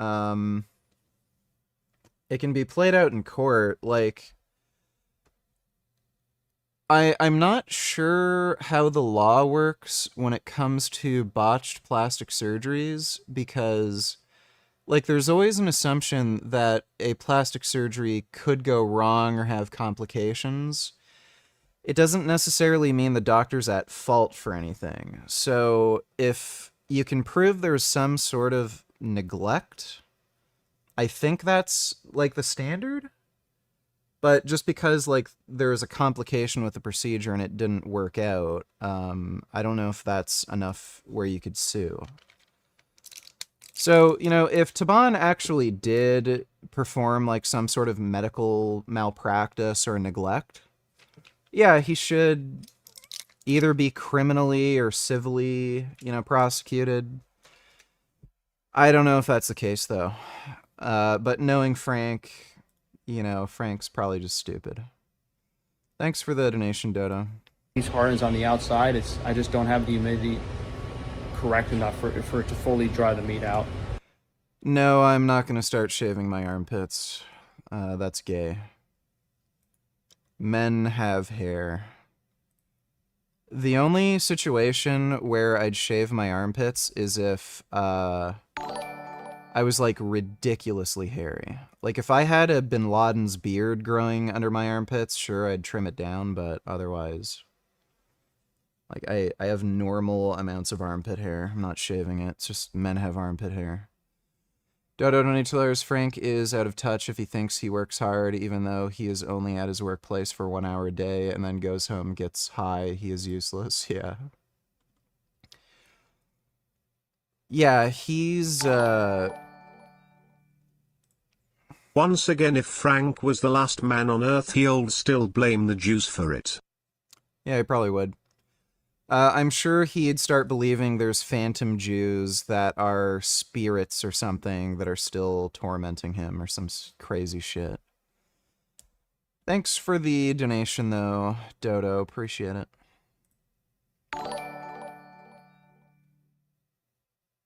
It can be played out in court, like... I'm not sure how the law works when it comes to botched plastic surgeries, because like there's always an assumption that a plastic surgery could go wrong or have complications. It doesn't necessarily mean the doctor's at fault for anything. So if you can prove there's some sort of neglect, I think that's like the standard. But just because, like, there was a complication with the procedure and it didn't work out, I don't know if that's enough where you could sue. So, you know, if Taban actually did perform, like, some sort of medical malpractice or neglect, yeah, he should either be criminally or civilly, you know, prosecuted. I don't know if that's the case, though. But knowing Frank... you know, Frank's probably just stupid. Thanks for the donation, Dodo. These hardens on the outside, I just don't have the humidity correct enough for it to fully dry the meat out. No, I'm not going to start shaving my armpits. That's gay. Men have hair. The only situation where I'd shave my armpits is if, I was, like, ridiculously hairy. Like, if I had a Bin Laden's beard growing under my armpits, sure, I'd trim it down, but otherwise... like, I have normal amounts of armpit hair. I'm not shaving it. It's just men have armpit hair. Dodo Donatillers, Frank is out of touch if he thinks he works hard, even though he is only at his workplace for 1 hour a day, and then goes home, gets high. He is useless. Yeah. Yeah, he's, Once again, if Frank was the last man on Earth, he'll still blame the Jews for it. Yeah, he probably would. I'm sure he'd start believing there's phantom Jews that are spirits or something that are still tormenting him or some crazy shit. Thanks for the donation, though, Dodo. Appreciate it.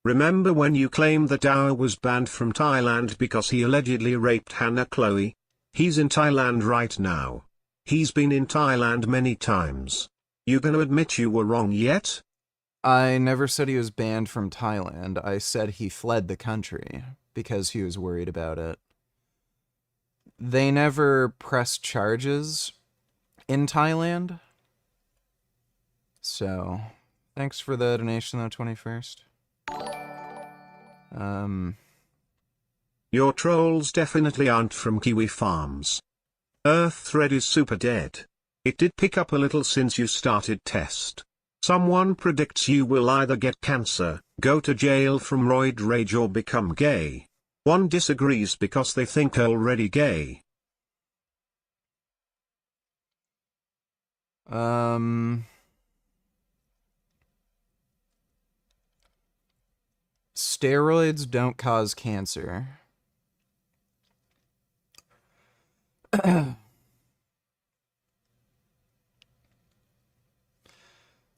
Remember when you claimed that Dow was banned from Thailand because he allegedly raped Hannah Chloe? He's in Thailand right now. He's been in Thailand many times. You gonna admit you were wrong yet? I never said he was banned from Thailand. I said he fled the country because he was worried about it. They never pressed charges in Thailand. So, thanks for the donation, though, 21st. Your trolls definitely aren't from Kiwi Farms. Earth thread is super dead. It did pick up a little since you started test. Someone predicts you will either get cancer, go to jail from roid rage or become gay. One disagrees because they think they're already gay. Steroids don't cause cancer.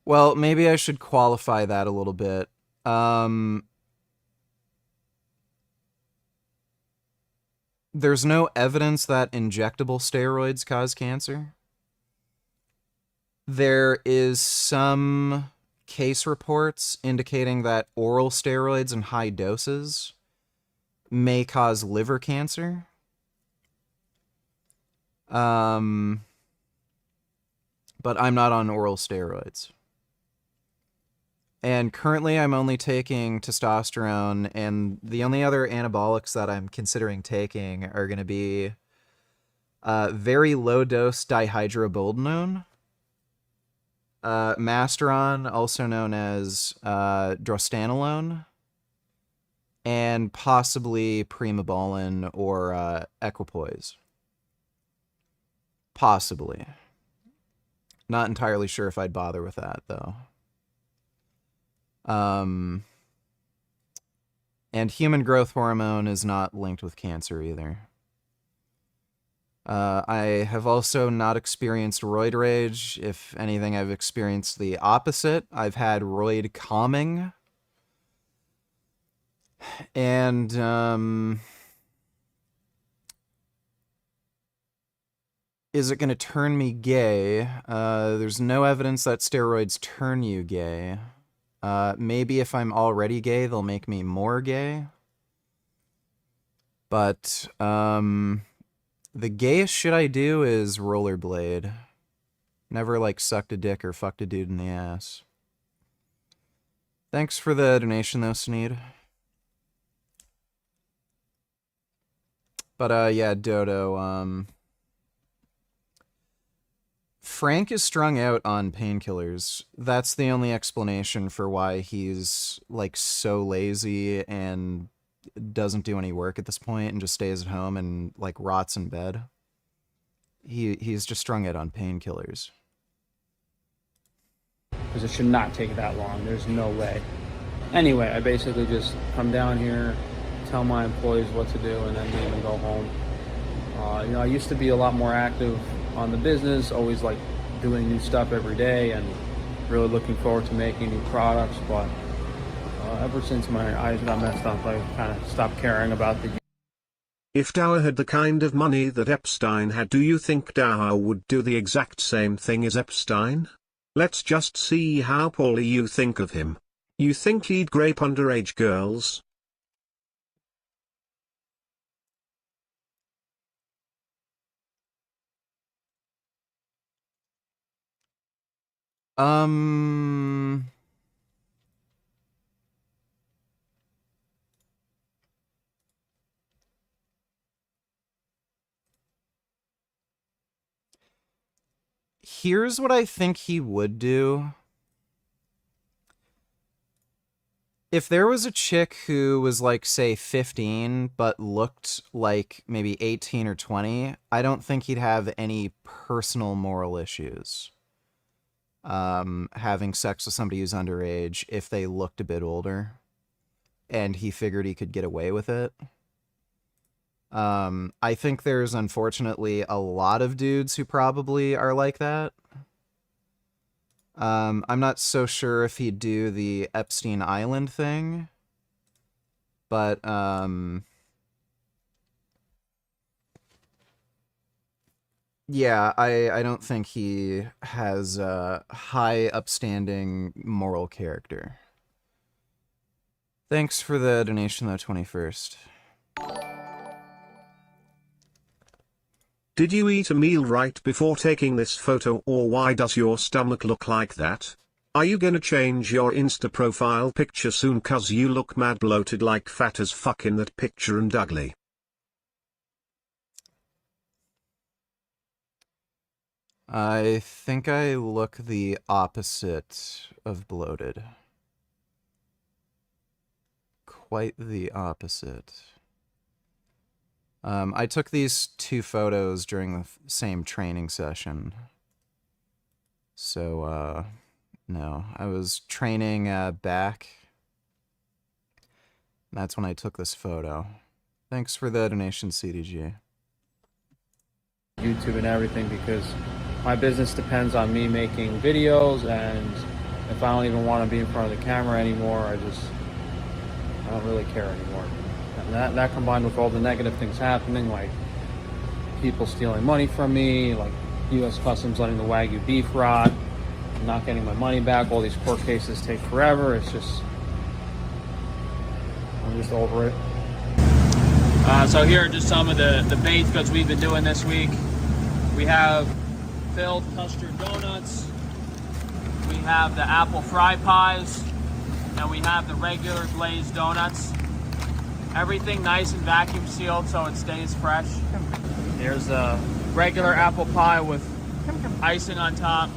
Well, maybe I should qualify that a little bit. There's no evidence that injectable steroids cause cancer. There is some case reports indicating that oral steroids in high doses may cause liver cancer. But I'm not on oral steroids. And currently I'm only taking testosterone, and the only other anabolics that I'm considering taking are going to be very low-dose dihydroboldenone, Masteron, also known as drostanolone, and possibly primobolan or equipoise. Possibly. Not entirely sure if I'd bother with that, though. And human growth hormone is not linked with cancer either. I have also not experienced roid rage. If anything, I've experienced the opposite. I've had roid calming. And, is it going to turn me gay? There's no evidence that steroids turn you gay. Maybe if I'm already gay, they'll make me more gay. But, the gayest shit I do is rollerblade. Never, like, sucked a dick or fucked a dude in the ass. Thanks for the donation, though, Sneed. But, yeah, Dodo, Frank is strung out on painkillers. That's the only explanation for why he's, like, so lazy and doesn't do any work at this point and just stays at home and, like, rots in bed. He's just strung out on painkillers. Because it should not take that long. There's no way. Anyway, I basically just come down here, tell my employees what to do, and then leave and go home. You know, I used to be a lot more active on the business, always like doing new stuff every day and really looking forward to making new products, but ever since my eyes got messed up, I kind of stopped caring about the... If Dower had the kind of money that Epstein had, do you think Dower would do the exact same thing as Epstein? Let's just see how poorly you think of him. You think he'd grape underage girls? Here's what I think he would do. If there was a chick who was, like, say, 15, but looked like maybe 18 or 20, I don't think he'd have any personal moral issues having sex with somebody who's underage if they looked a bit older, and he figured he could get away with it. I think there's unfortunately a lot of dudes who probably are like that. I'm not so sure if he'd do the Epstein Island thing, but yeah, I don't think he has a high upstanding moral character. Thanks for the donation though, 21st. Did you eat a meal right before taking this photo, or why does your stomach look like that? Are you gonna change your Insta profile picture soon cause you look mad bloated like fat as fuck in that picture and ugly? I think I look the opposite of bloated. Quite the opposite. I took these 2 photos during the same training session. So, no, I was training back. That's when I took this photo. Thanks for the donation, CDG. YouTube and everything, because my business depends on me making videos, and if I don't even want to be in front of the camera anymore, I don't really care anymore. And that combined with all the negative things happening, like people stealing money from me, like U.S. Customs letting the Wagyu beef rot, not getting my money back, all these court cases take forever. I'm just over it. So here are just some of the baked goods we've been doing this week. We have filled custard donuts, we have the apple fry pies, and we have the regular glazed donuts. Everything nice and vacuum sealed so it stays fresh. Here's a regular apple pie with icing on top.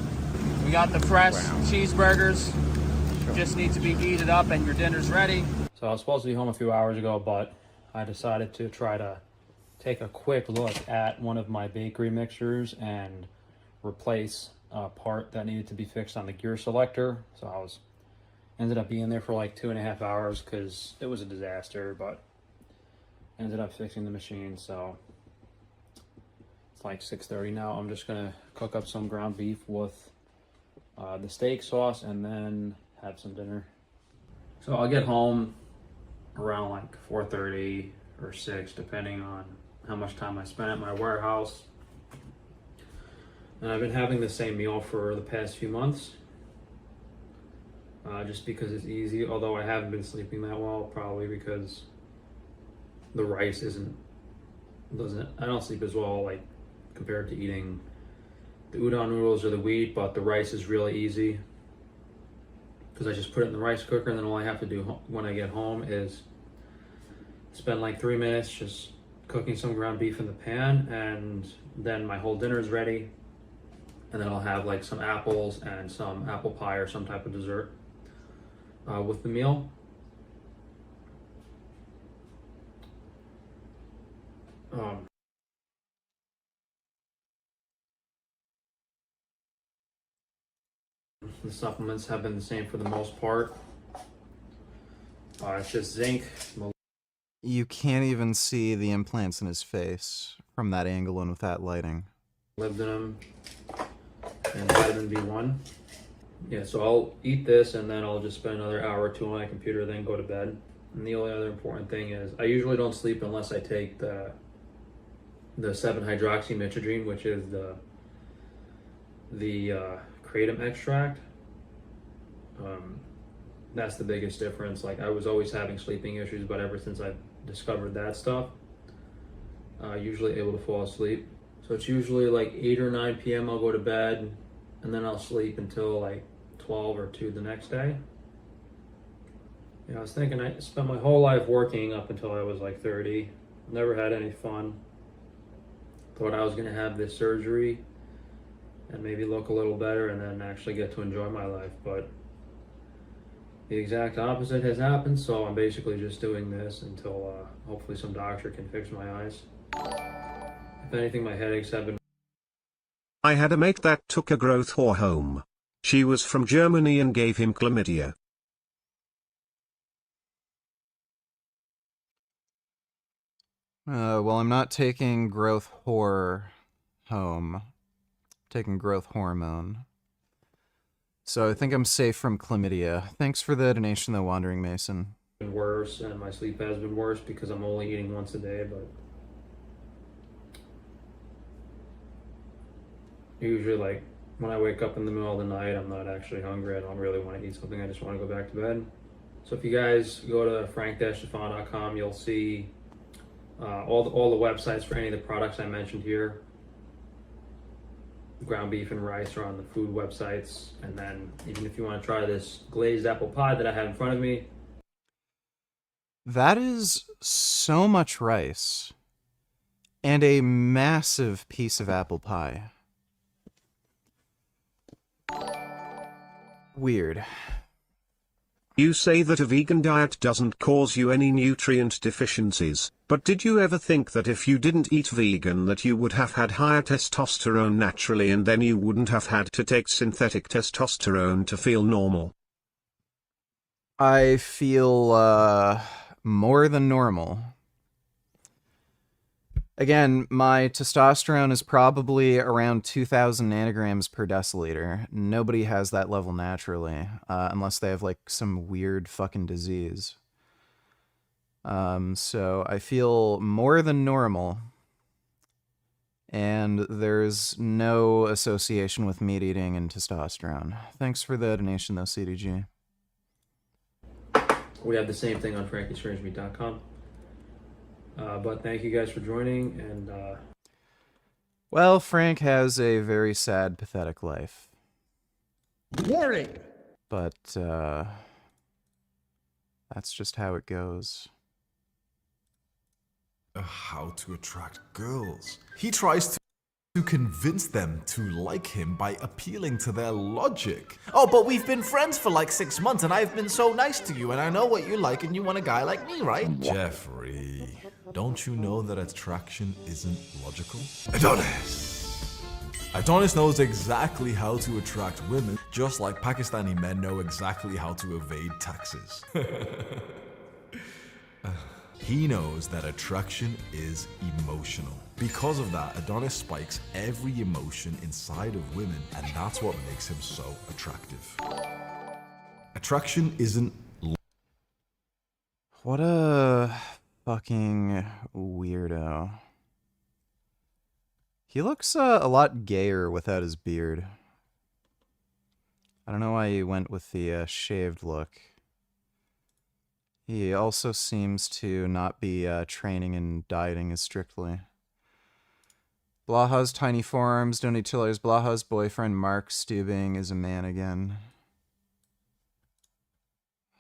We got the fresh cheeseburgers. Just need to be heated up and your dinner's ready. So I was supposed to be home a few hours ago, but I decided to try to take a quick look at one of my bakery mixers and replace a part that needed to be fixed on the gear selector. So ended up being there for like 2.5 hours because it was a disaster, but ended up fixing the machine. So it's like 6:30 now. I'm just gonna cook up some ground beef with the steak sauce and then have some dinner. So I'll get home around like 4:30 or 6, depending on how much time I spent at my warehouse. And I've been having the same meal for the past few months, just because it's easy, although I haven't been sleeping that well, probably because the rice I don't sleep as well, like compared to eating the udon noodles or the wheat, but the rice is really easy because I just put it in the rice cooker, and then all I have to do when I get home is spend like 3 minutes just cooking some ground beef in the pan, and then my whole dinner is ready. And then I'll have like some apples and some apple pie or some type of dessert with the meal. The supplements have been the same for the most part. It's just zinc. You can't even see the implants in his face from that angle and with that lighting. Molybdenum and vitamin B1. Yeah, so I'll eat this and then I'll just spend another hour or 2 on my computer, then go to bed. And the only other important thing is I usually don't sleep unless I take the 7-hydroxymitridrine, which is the kratom extract. That's the biggest difference. Like, I was always having sleeping issues, but ever since I discovered that stuff, usually able to fall asleep. So it's usually like 8 or 9 p.m. I'll go to bed, and then I'll sleep until like 12 or 2 the next day. Yeah, I was thinking I spent my whole life working up until I was like 30. Never had any fun. Thought I was gonna have this surgery and maybe look a little better and then actually get to enjoy my life, but the exact opposite has happened. So I'm basically just doing this until hopefully some doctor can fix my eyes. If anything, my headaches have been... I had a mate that took a growth whore home. She was from Germany and gave him chlamydia. Well, I'm not taking growth horror home. I'm taking growth hormone. So I think I'm safe from chlamydia. Thanks for the donation, though, Wandering Mason. Been worse, and my sleep has been worse because I'm only eating once a day, but usually, like, when I wake up in the middle of the night, I'm not actually hungry. I don't really want to eat something. I just want to go back to bed. So if you guys go to frank-tufano.com, you'll see all the websites for any of the products I mentioned here. Ground beef and rice are on the food websites. And then even if you want to try this glazed apple pie that I have in front of me. That is so much rice and a massive piece of apple pie. Weird. You say that a vegan diet doesn't cause you any nutrient deficiencies, but did you ever think that if you didn't eat vegan that you would have had higher testosterone naturally and then you wouldn't have had to take synthetic testosterone to feel normal? I feel, more than normal. Again, my testosterone is probably around 2,000 nanograms per deciliter. Nobody has that level naturally, unless they have, like, some weird fucking disease. So I feel more than normal. And there's no association with meat eating and testosterone. Thanks for the donation, though, CDG. We have the same thing on frankiestrangemeat.com. But thank you guys for joining, and Well, Frank has a very sad, pathetic life. Warning! But, that's just how it goes. How to attract girls. He tries to convince them to like him by appealing to their logic. Oh, but we've been friends for like 6 months and I've been so nice to you and I know what you like and you want a guy like me, right? Jeffrey, don't you know that attraction isn't logical? Adonis knows exactly how to attract women, just like Pakistani men know exactly how to evade taxes. He knows that attraction is emotional. Because of that, Adonis spikes every emotion inside of women, and that's what makes him so attractive. Attraction isn't... What a fucking weirdo. He looks a lot gayer without his beard. I don't know why he went with the shaved look. He also seems to not be training and dieting as strictly. Blaha's tiny forearms, donate $2. Blaha's boyfriend Mark Stubing is a man again.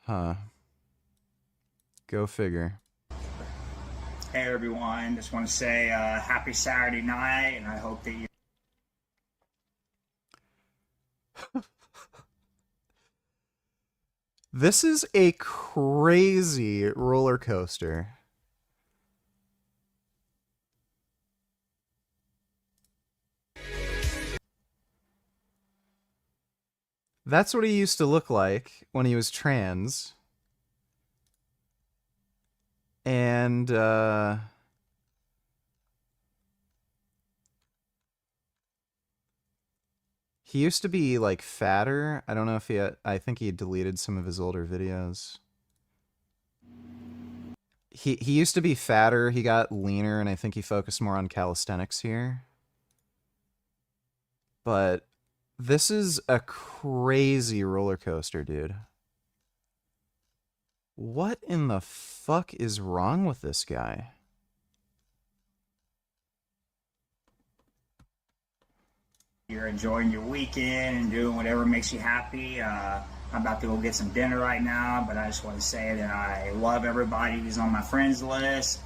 Huh. Go figure. Hey everyone, just want to say happy Saturday night, and I hope that you... This is a crazy roller coaster. That's what he used to look like when he was trans. And, he used to be, like, fatter. I don't know if he had, I think he deleted some of his older videos. He used to be fatter, he got leaner, and I think he focused more on calisthenics here. But this is a crazy roller coaster, dude. What in the fuck is wrong with this guy? You're enjoying your weekend and doing whatever makes you happy. I'm about to go get some dinner right now, but I just want to say that I love everybody who's on my friends list.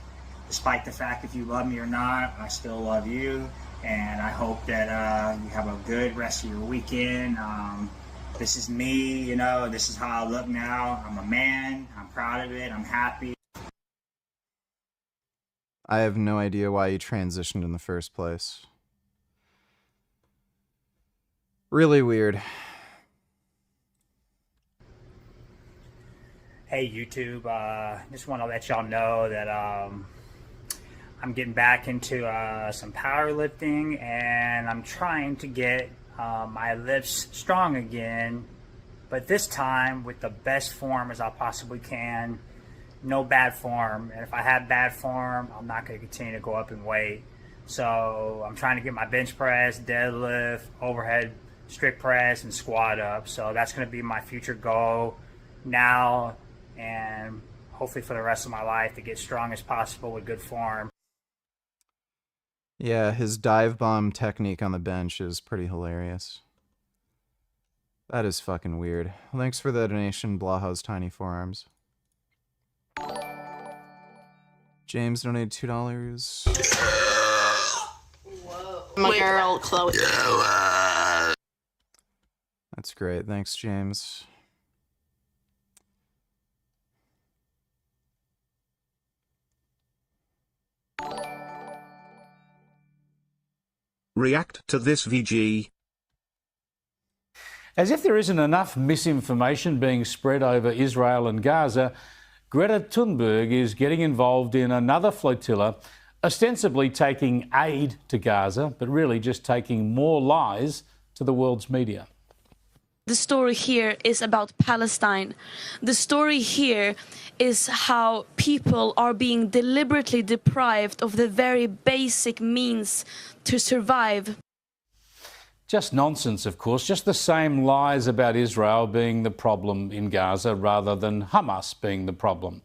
Despite the fact if you love me or not, I still love you. And I hope that you have a good rest of your weekend. This is me, you know, this is how I look now. I'm a man, I'm proud of it, I'm happy. I have no idea why he transitioned in the first place. Really weird. Hey YouTube, just want to let y'all know that I'm getting back into some powerlifting, and I'm trying to get my lips strong again, but this time with the best form as I possibly can. No bad form, and if I have bad form, I'm not going to continue to go up in weight. So I'm trying to get my bench press, deadlift, overhead strict press, and squat up. So that's going to be my future goal now, and hopefully for the rest of my life, to get strong as possible with good form. Yeah, his dive bomb technique on the bench is pretty hilarious. That is fucking weird. Thanks for the donation, Blaha's Tiny Forearms. James donated $2. My girl, Chloe. That's great. Thanks, James. React to this VG. As if there isn't enough misinformation being spread over Israel and Gaza, Greta Thunberg is getting involved in another flotilla, ostensibly taking aid to Gaza, but really just taking more lies to the world's media. The story here is about Palestine. The story here is how people are being deliberately deprived of the very basic means to survive. Just nonsense, of course, just the same lies about Israel being the problem in Gaza rather than Hamas being the problem.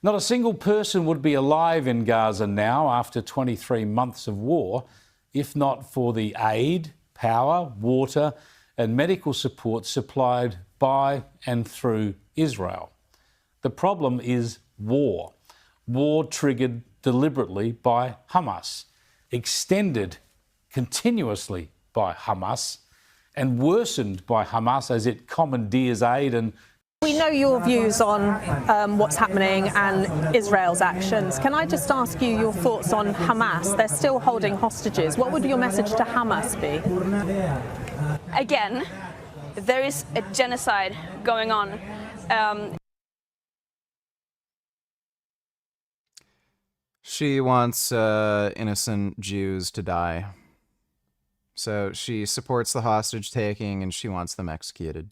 Not a single person would be alive in Gaza now after 23 months of war if not for the aid, power, water and medical support supplied by and through Israel. The problem is war. War triggered deliberately by Hamas, extended continuously by Hamas, and worsened by Hamas as it commandeers aid and We know your views on what's happening and Israel's actions. Can I just ask you your thoughts on Hamas? They're still holding hostages. What would your message to Hamas be? Again, there is a genocide going on. She wants innocent Jews to die. So she supports the hostage taking and she wants them executed.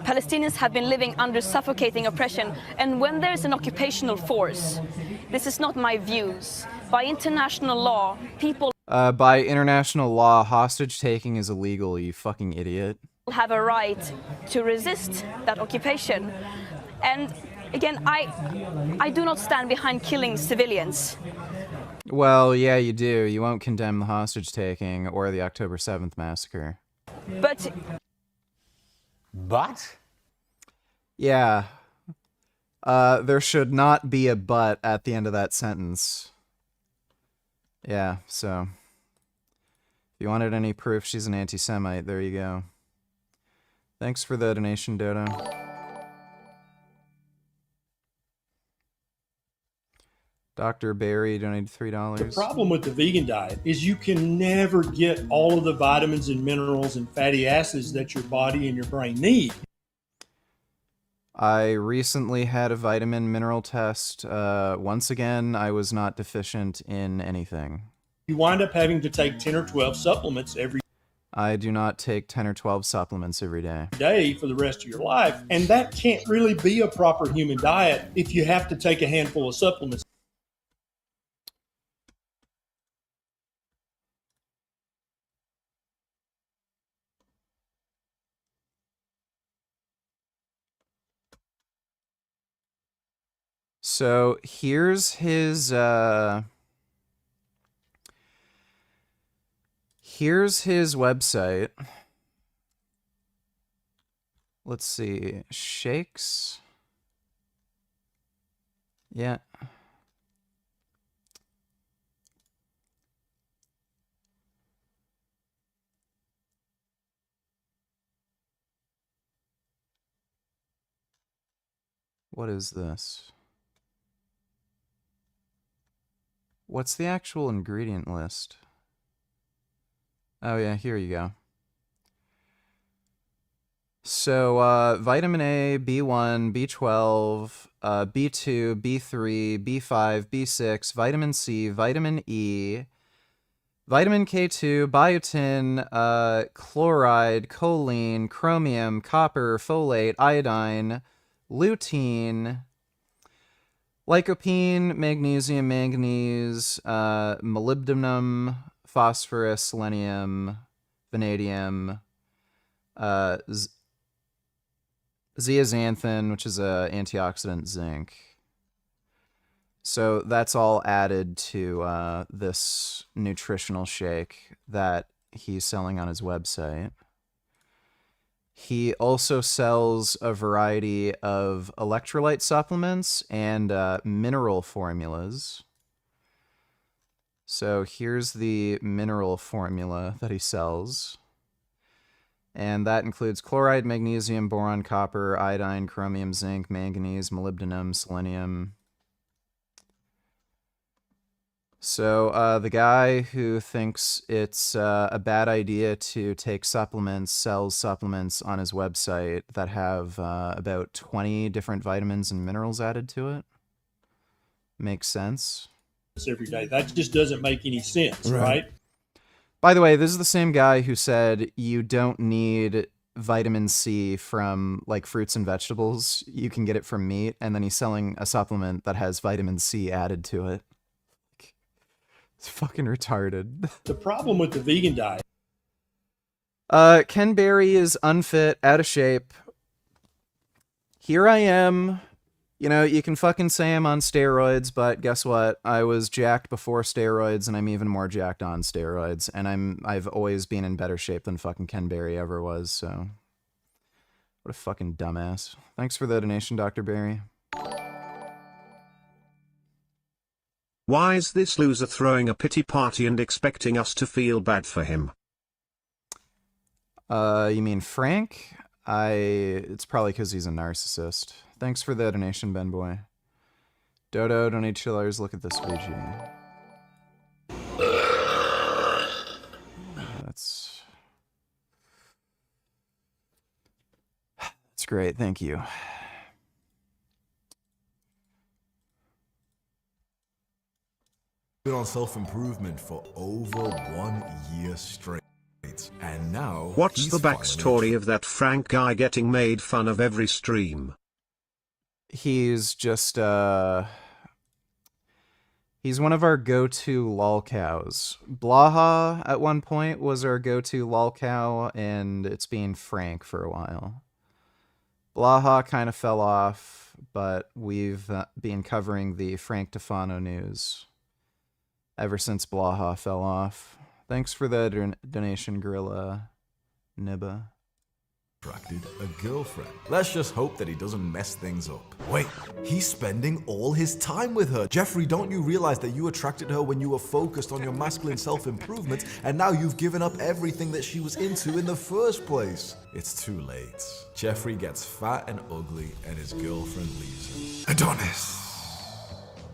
Palestinians have been living under suffocating oppression, and when there is an occupational force, this is not my views. By international law, people By international law, hostage taking is illegal, you fucking idiot. have a right to resist that occupation. And again, I do not stand behind killing civilians. Well, yeah, you do. You won't condemn the hostage taking or the October 7th massacre. But Yeah. There should not be a but at the end of that sentence. Yeah, so if you wanted any proof she's an anti-Semite, there you go. Thanks for the donation, Dodo. Dr. Barry donated $3. The problem with the vegan diet is you can never get all of the vitamins and minerals and fatty acids that your body and your brain need. I recently had a vitamin mineral test. Once again, I was not deficient in anything. You wind up having to take 10 or 12 supplements every I do not take 10 or 12 supplements every day. day for the rest of your life, and that can't really be a proper human diet if you have to take a handful of supplements. So here's his website. Let's see. Shakes. Yeah. What is this? What's the actual ingredient list? Oh yeah, here you go. So vitamin A, B1, B12, B2, B3, B5, B6, vitamin C, vitamin E, vitamin K2, biotin, chloride, choline, chromium, copper, folate, iodine, lutein, lycopene, magnesium, manganese, molybdenum, phosphorus, selenium, vanadium, zeaxanthin, which is a antioxidant, zinc. So that's all added to this nutritional shake that he's selling on his website. He also sells a variety of electrolyte supplements and mineral formulas. So here's the mineral formula that he sells. And that includes chloride, magnesium, boron, copper, iodine, chromium, zinc, manganese, molybdenum, selenium. So the guy who thinks it's a bad idea to take supplements sells supplements on his website that have about 20 different vitamins and minerals added to it. Makes sense. Every day. That just doesn't make any sense, right? By the way, this is the same guy who said you don't need vitamin C from like fruits and vegetables. You can get it from meat, and then he's selling a supplement that has vitamin C added to it. It's fucking retarded. The problem with the vegan diet. Ken Berry is unfit, out of shape. Here I am. You know, you can fucking say I'm on steroids, but guess what? I was jacked before steroids, and I'm even more jacked on steroids, and I've always been in better shape than fucking Ken Berry ever was, so... What a fucking dumbass. Thanks for the donation, Dr. Berry. Why is this loser throwing a pity party and expecting us to feel bad for him? You mean Frank? It's probably because he's a narcissist. Thanks for the donation, Ben Boy. Dodo, donate $2. Look at this VG. That's great. Thank you. Been on self-improvement for over 1 year straight. And now What's the backstory of that Frank guy getting made fun of every stream? He's just, he's one of our go-to lol cows. Blaha, at one point, was our go-to lol cow, and it's been Frank for a while. Blaha kind of fell off, but we've been covering the Frank Tufano news ever since Blaha fell off. Thanks for the donation, Gorilla Nibba. Attracted a girlfriend. Let's just hope that he doesn't mess things up. Wait, he's spending all his time with her. Jeffrey, don't you realize that you attracted her when you were focused on your masculine self-improvement, and now you've given up everything that she was into in the first place? It's too late. Jeffrey gets fat and ugly, and his girlfriend leaves him. Adonis.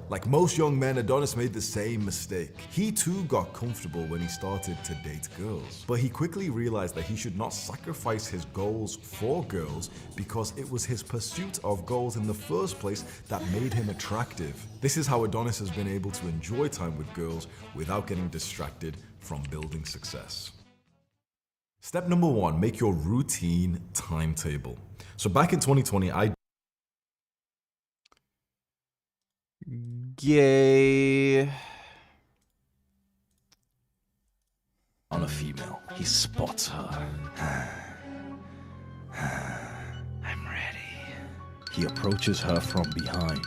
Like most young men, Adonis made the same mistake. He too got comfortable when he started to date girls. But he quickly realized that he should not sacrifice his goals for girls because it was his pursuit of goals in the first place that made him attractive. This is how Adonis has been able to enjoy time with girls without getting distracted from building success. Step number 1, make your routine timetable. So back in 2020, Gay. On a female, he spots her. I'm ready. He approaches her from behind.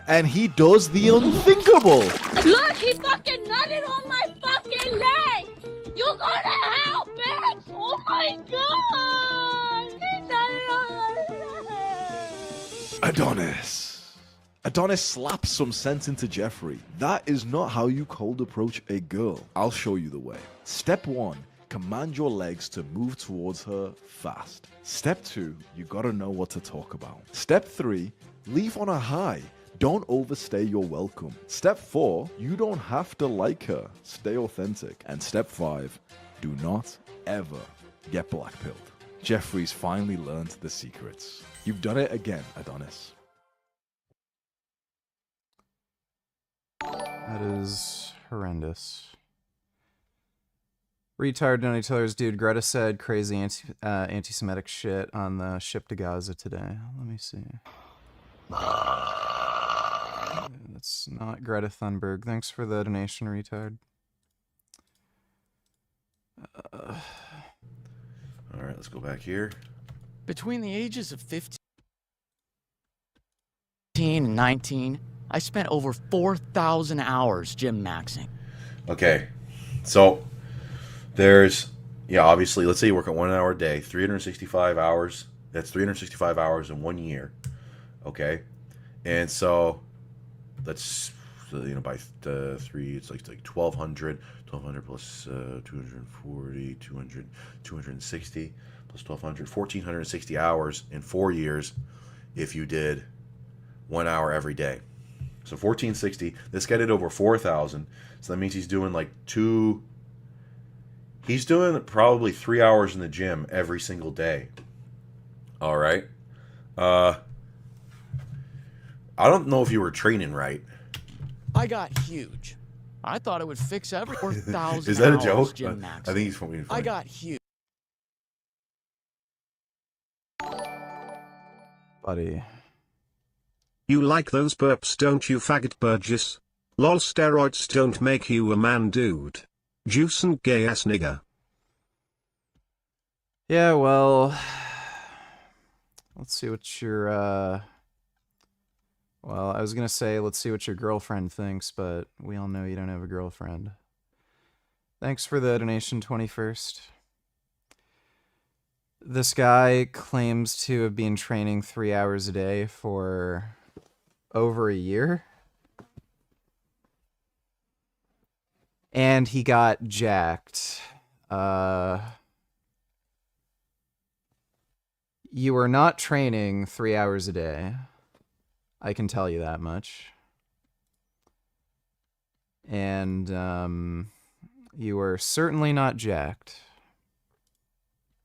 And he does the unthinkable. Look, he fucking nutted on my fucking leg! You gonna help, bitch! Oh my god! He nutted on my leg! Adonis slaps some sense into Jeffrey. That is not how you cold approach a girl. I'll show you the way. Step 1, command your legs to move towards her fast. Step 2, you gotta know what to talk about. Step 3, leave on a high. Don't overstay your welcome. Step 4, you don't have to like her. Stay authentic. And step 5, Do not ever get blackpilled. Jeffrey's finally learned the secrets. You've done it again, Adonis. That is horrendous. Retard donate tellers, dude. Greta said crazy anti-Semitic shit on the ship to Gaza today. Let me see. That's not Greta Thunberg. Thanks for the donation, retard. All right, let's go back here. Between the ages of 15 and 19, I spent over 4,000 hours gym maxing. Okay, so there's, obviously, let's say you work at 1 hour a day, 365 hours. That's 365 hours in 1 year. Okay, and so that's, by the 3, it's like 1,200 plus 240, 200, 260 plus 1,200, 1,460 hours in 4 years if you did 1 hour every day. So 1,460. This guy did over 4,000. So that means he's doing he's doing probably 3 hours in the gym every single day. All right. I don't know if you were training right. I got huge. I thought it would fix every 4,000 Is that a hours joke? gym maxing. I think he's being funny. I got huge. Buddy. You like those burps, don't you, faggot Burgess? Lol, steroids don't make you a man, dude. Juice and gay ass nigga. Yeah, well, let's see what your, well, I was gonna say, let's see what your girlfriend thinks, but we all know you don't have a girlfriend. Thanks for the donation, 21st. This guy claims to have been training 3 hours a day for over a year. And he got jacked. You are not training 3 hours a day. I can tell you that much. And you are certainly not jacked.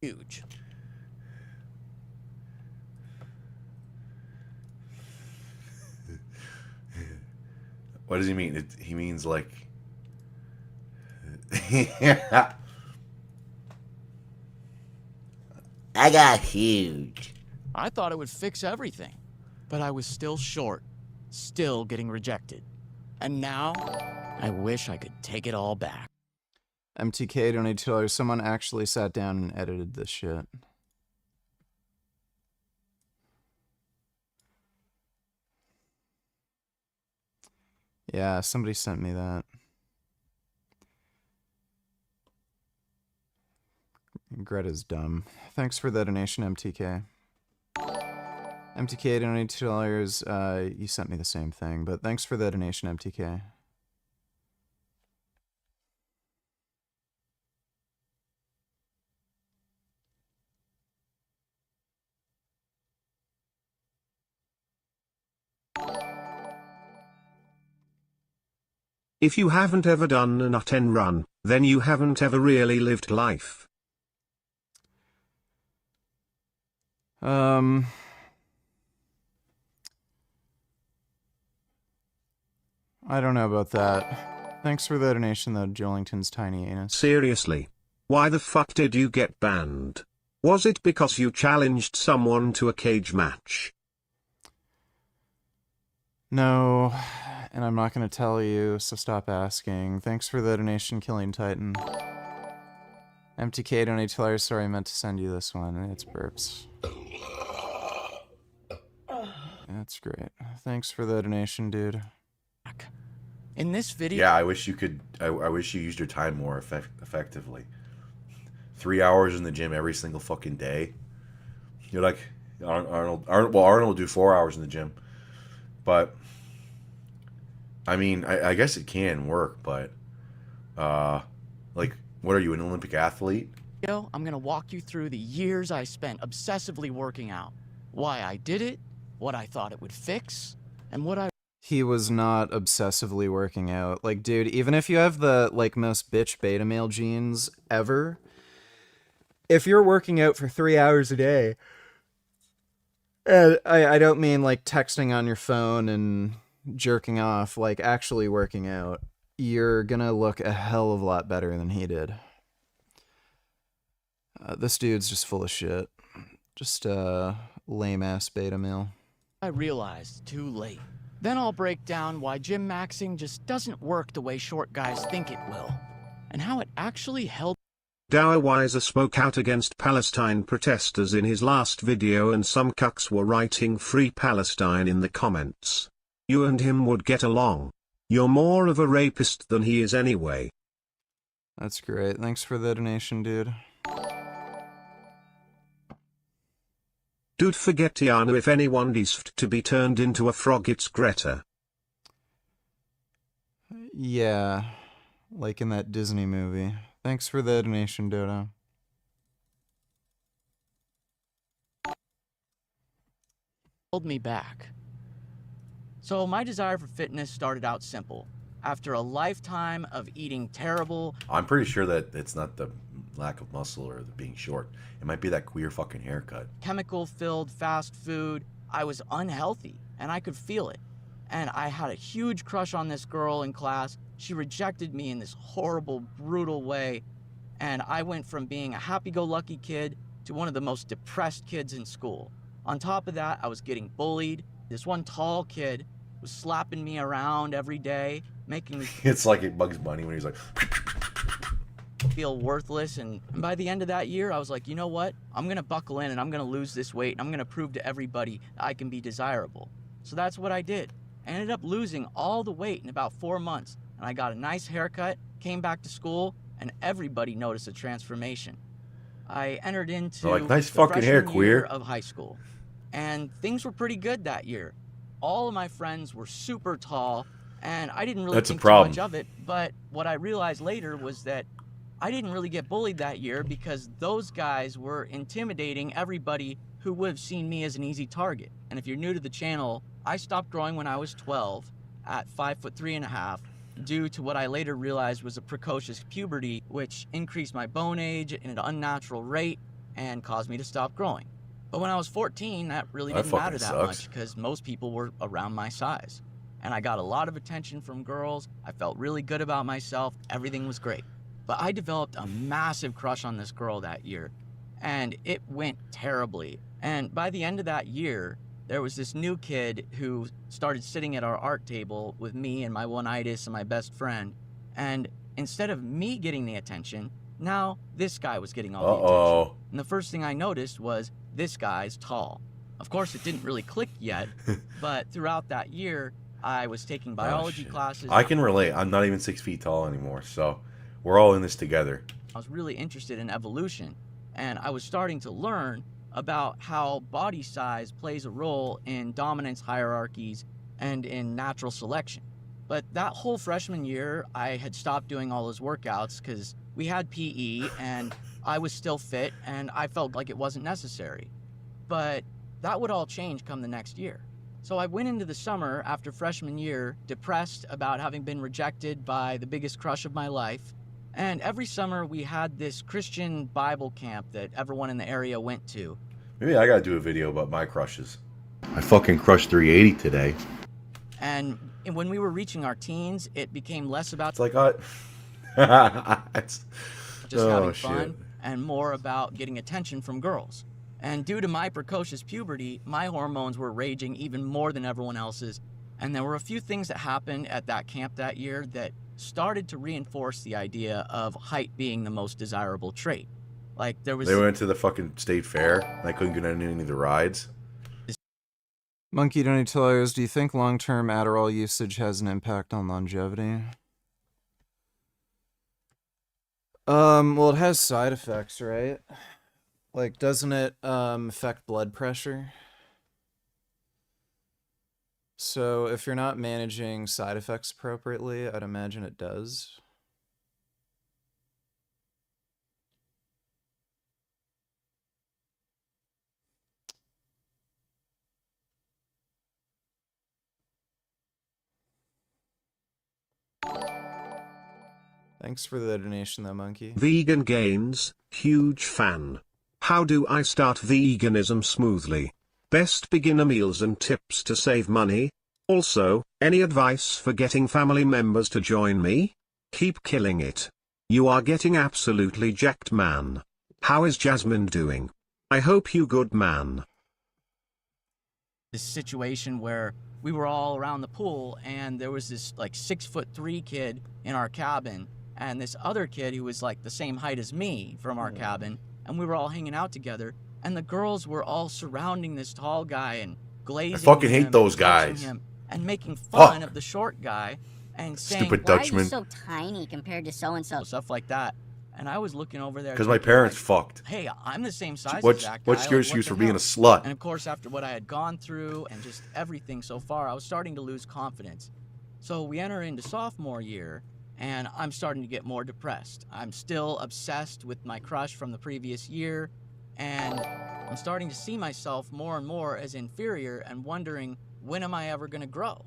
Huge. What does he mean? He means like... I got huge. I thought it would fix everything, but I was still short, still getting rejected. And now, I wish I could take it all back. MTK donated $2. Someone actually sat down and edited this shit. Yeah, somebody sent me that. Greta's dumb. Thanks for the donation, MTK. MTK donated $2. You sent me the same thing, but thanks for the donation, MTK. If you haven't ever done a nut and run, then you haven't ever really lived life. I don't know about that. Thanks for the donation, though, Jolington's tiny anus. Seriously. Why the fuck did you get banned? Was it because you challenged someone to a cage match? No, and I'm not going to tell you, so stop asking. Thanks for the donation, Killing Titan. MTK donated $2. Sorry, I meant to send you this one. It's burps. That's great. Thanks for the donation, dude. In this video... Yeah, I wish you could... I wish you used your time more effectively. 3 hours in the gym every single fucking day. You're like... Arnold will do 4 hours in the gym. But... I mean, I guess it can work, but... like, what are you, an Olympic athlete? I'm gonna walk you through the years I spent obsessively working out. Why I did it, what I thought it would fix, and what I He was not obsessively working out. Like, dude, even if you have the like most bitch beta male genes ever, if you're working out for 3 hours a day, I don't mean like texting on your phone and jerking off, like actually working out, you're gonna look a hell of a lot better than he did. This dude's just full of shit. Just lame ass beta male. I realized too late. Then I'll break down why gym maxing just doesn't work the way short guys think it will, and how it actually held. Dower Weiser spoke out against Palestine protesters in his last video, and some cucks were writing "Free Palestine" in the comments. You and him would get along. You're more of a rapist than he is anyway. That's great. Thanks for the donation, dude. Dude, forget Tiana. If anyone deserved to be turned into a frog, it's Greta. Yeah, like in that Disney movie. Thanks for the donation, Dodo. Held me back. So my desire for fitness started out simple. After a lifetime of eating terrible, I'm pretty sure that it's not the lack of muscle or the being short. It might be that queer fucking haircut. chemical-filled fast food, I was unhealthy, and I could feel it. And I had a huge crush on this girl in class. She rejected me in this horrible, brutal way. And I went from being a happy-go-lucky kid to one of the most depressed kids in school. On top of that, I was getting bullied. This one tall kid was slapping me around every day, making me It's like it Bugs Bunny when he's like, feel worthless. And by the end of that year, I was like, you know what? I'm going to buckle in and I'm going to lose this weight. And I'm going to prove to everybody that I can be desirable. So that's what I did. I ended up losing all the weight in about 4 months. And I got a nice haircut, came back to school, and everybody noticed a transformation. I entered into they're like, nice the fucking hair, freshman queer. year of high school. And things were pretty good that year. All of my friends were super tall, and I didn't really That's a think too problem. much of it. But what I realized later was that I didn't really get bullied that year because those guys were intimidating everybody who would have seen me as an easy target. And if you're new to the channel, I stopped growing when I was 12 at 5'3.5" due to what I later realized was a precocious puberty, which increased my bone age at an unnatural rate and caused me to stop growing. But when I was 14, that really That didn't matter fucking that sucks. much because most people were around my size. And I got a lot of attention from girls. I felt really good about myself. Everything was great. But I developed a massive crush on this girl that year, and it went terribly. And by the end of that year, there was this new kid who started sitting at our art table with me and my one-itis and my best friend. And instead of me getting the attention, now this guy was getting all the attention. And the first thing I noticed was this guy's tall. Of course, it didn't really click yet, but throughout that year, I was taking biology classes. I can relate. I'm not even 6 feet tall anymore, so we're all in this together. I was really interested in evolution, and I was starting to learn about how body size plays a role in dominance hierarchies and in natural selection. But that whole freshman year, I had stopped doing all those workouts because we had PE and I was still fit and I felt like it wasn't necessary. But that would all change come the next year. So I went into the summer after freshman year depressed about having been rejected by the biggest crush of my life. And every summer we had this Christian Bible camp that everyone in the area went to. Maybe I gotta do a video about my crushes. I fucking crushed 380 today. And when we were reaching our teens, it became less about It's like, it's, just having shit. fun and more about getting attention from girls. And due to my precocious puberty, my hormones were raging even more than everyone else's. And there were a few things that happened at that camp that year that started to reinforce the idea of height being the most desirable trait. Like there was... They went to the fucking state fair and I couldn't get on any of the rides. Monkey Donatellos, do you think long-term Adderall usage has an impact on longevity? Well, it has side effects, right? Like, doesn't it affect blood pressure? So if you're not managing side effects appropriately, I'd imagine it does. Thanks for the donation though, Monkey. Vegan gains, huge fan. How do I start veganism smoothly? Best beginner meals and tips to save money? Also, any advice for getting family members to join me? Keep killing it. You are getting absolutely jacked, man. How is Jasmine doing? I hope you good, man. This situation where we were all around the pool and there was this like 6'3" kid in our cabin and this other kid who was like the same height as me from our cabin, and we were all hanging out together, and the girls were all surrounding this tall guy and glazing I fucking him hate those and touching guys. him and making fun of the short guy and saying, Stupid Why are Dutchman. you so tiny compared to so-and-so? stuff like that. And I was looking over there Because my thinking, parents like, fucked. hey, I'm the same size What's- as that guy. what's your like, excuse what for the being hell? a slut? And of course, after what I had gone through and just everything so far, I was starting to lose confidence. So we enter into sophomore year, and I'm starting to get more depressed. I'm still obsessed with my crush from the previous year, and I'm starting to see myself more and more as inferior and wondering, when am I ever going to grow?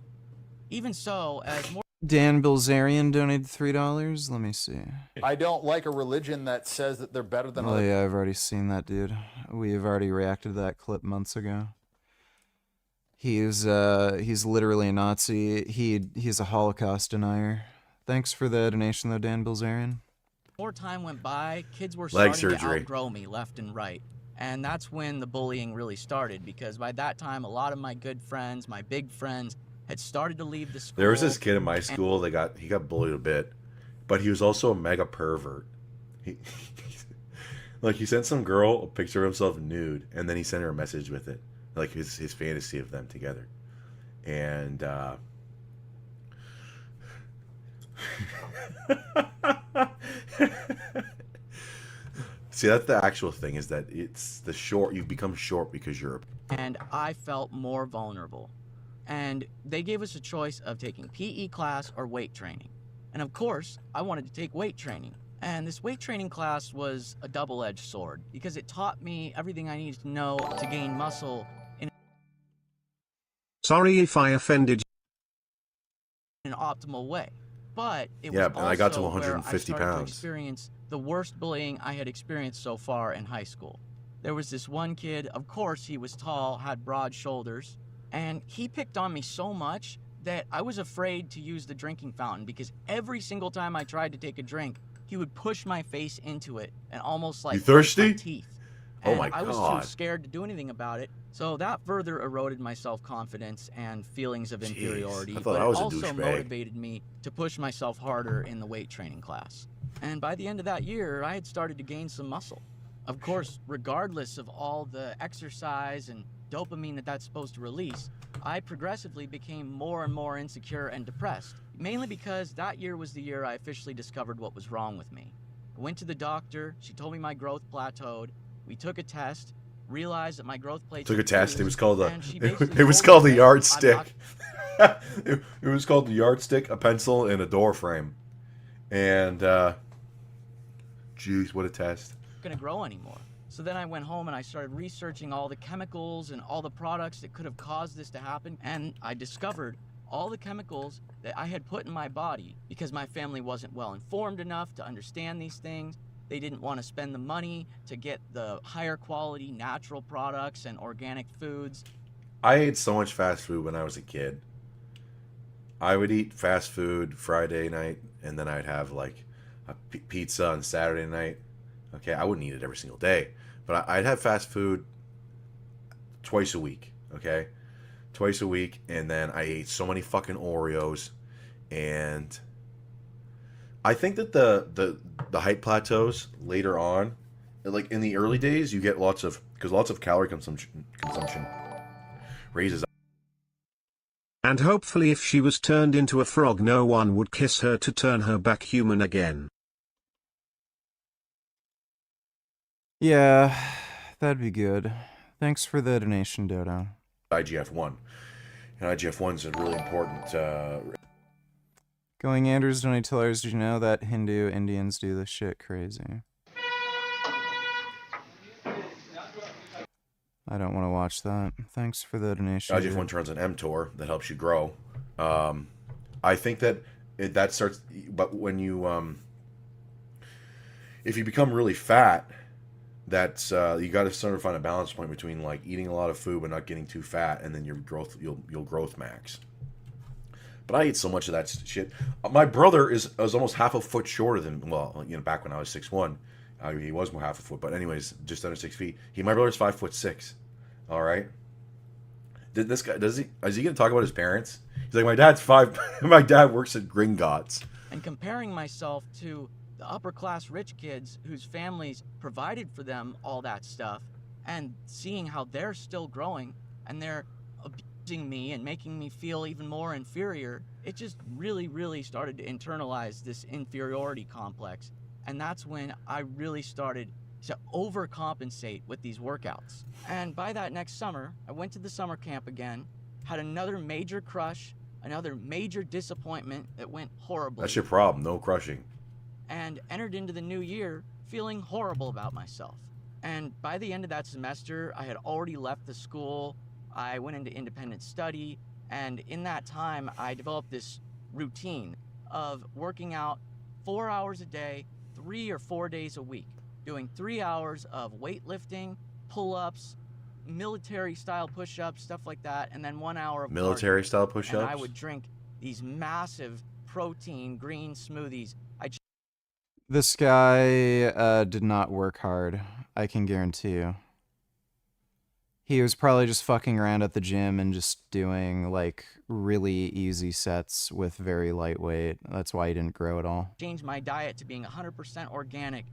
Even so, as more Dan Bilzerian donated $3. Let me see. I don't like a religion that says that they're better than Oh other. yeah, I've already seen that, dude. We've already reacted to that clip months ago. He's literally a Nazi. He's a Holocaust denier. Thanks for the donation though, Dan Bilzerian. more time went by, kids were Leg starting surgery. to outgrow me left and right. And that's when the bullying really started, because by that time, a lot of my good friends, my big friends, had started to leave the school. There was this kid in my school that he got bullied a bit, but he was also a mega pervert. He like he sent some girl a picture of himself nude, and then he sent her a message with it, like his fantasy of them together, and see, that's the actual thing, is that it's the short. You've become short because you're. And I felt more vulnerable. And they gave us a choice of taking PE class or weight training. And of course, I wanted to take weight training. And this weight training class was a double-edged sword, because it taught me everything I needed to know to gain muscle in Sorry if I offended an optimal way. But it was Yeah, and I got to also where 150 I started to pounds. experience the worst bullying I had experienced so far in high school. There was this one kid, of course he was tall, had broad shoulders, and he picked on me so much that I was afraid to use the drinking fountain, because every single time I tried to take a drink, he would push my face into it and almost like You break thirsty? my teeth. Oh And my I was God. too scared to do anything about it, so that further eroded my self-confidence and feelings of inferiority, I thought but I was a it also douchebag. motivated me to push myself harder in the weight training class. And by the end of that year, I had started to gain some muscle. Of course, regardless of all the exercise and dopamine that that's supposed to release, I progressively became more and more insecure and depressed, mainly because that year was the year I officially discovered what was wrong with me. I went to the doctor, she told me my growth plateaued, we took a test, realized that my growth plates Took a had test. It fused, was called a. and she basically It was told called me the that I'm yardstick. not It was called the yardstick, a pencil, and a door frame. And, jeez, what a test. gonna grow anymore. So then I went home and I started researching all the chemicals and all the products that could have caused this to happen, and I discovered all the chemicals that I had put in my body because my family wasn't well informed enough to understand these things. They didn't want to spend the money to get the higher quality natural products and organic foods. I ate so much fast food when I was a kid. I would eat fast food Friday night, and then I'd have like a pizza on Saturday night. Okay, I wouldn't eat it every single day, but I'd have fast food twice a week. Okay, twice a week, and then I ate so many fucking Oreos, and I think that the height plateaus later on, like in the early days, you get lots of calorie consumption raises. And hopefully if she was turned into a frog no one would kiss her to turn her back human again. Yeah, that'd be good. Thanks for the donation, Dodo. IGF-1. And IGF-1 is a really important. Going Andrews, donate $2. Did you know that Hindu Indians do this shit crazy? I don't want to watch that. Thanks for the donation. IGF-1 dude. turns an mTOR that helps you grow. I think that that starts, but when you if you become really fat, that's you got to sort of find a balance point between like eating a lot of food but not getting too fat, and then your growth you'll growth max. But I eat so much of that shit. My brother is almost half a foot shorter than, well, you know, back when I was 6'1", he was more half a foot. But anyways, just under 6 feet. My brother's 5'6". All right. Did this guy is he gonna talk about his parents? He's like, my dad's 5. My dad works at Gringotts. And comparing myself to the upper class rich kids whose families provided for them all that stuff, and seeing how they're still growing and they're abusing me and making me feel even more inferior, it just really started to internalize this inferiority complex. And that's when I really started to overcompensate with these workouts. And by that next summer, I went to the summer camp again, had another major crush, another major disappointment that went horribly. That's your problem, no crushing. And entered into the new year feeling horrible about myself. And by the end of that semester, I had already left the school. I went into independent study, and in that time, I developed this routine of working out 4 hours a day, 3 or 4 days a week, doing 3 hours of weightlifting, pull-ups, military-style push-ups, stuff like that, and then 1 hour of Military-style cardio. push-ups? And I would drink these massive protein green smoothies. This guy did not work hard, I can guarantee you. He was probably just fucking around at the gym and just doing like really easy sets with very lightweight. That's why he didn't grow at all. Changed my diet to being 100% organic,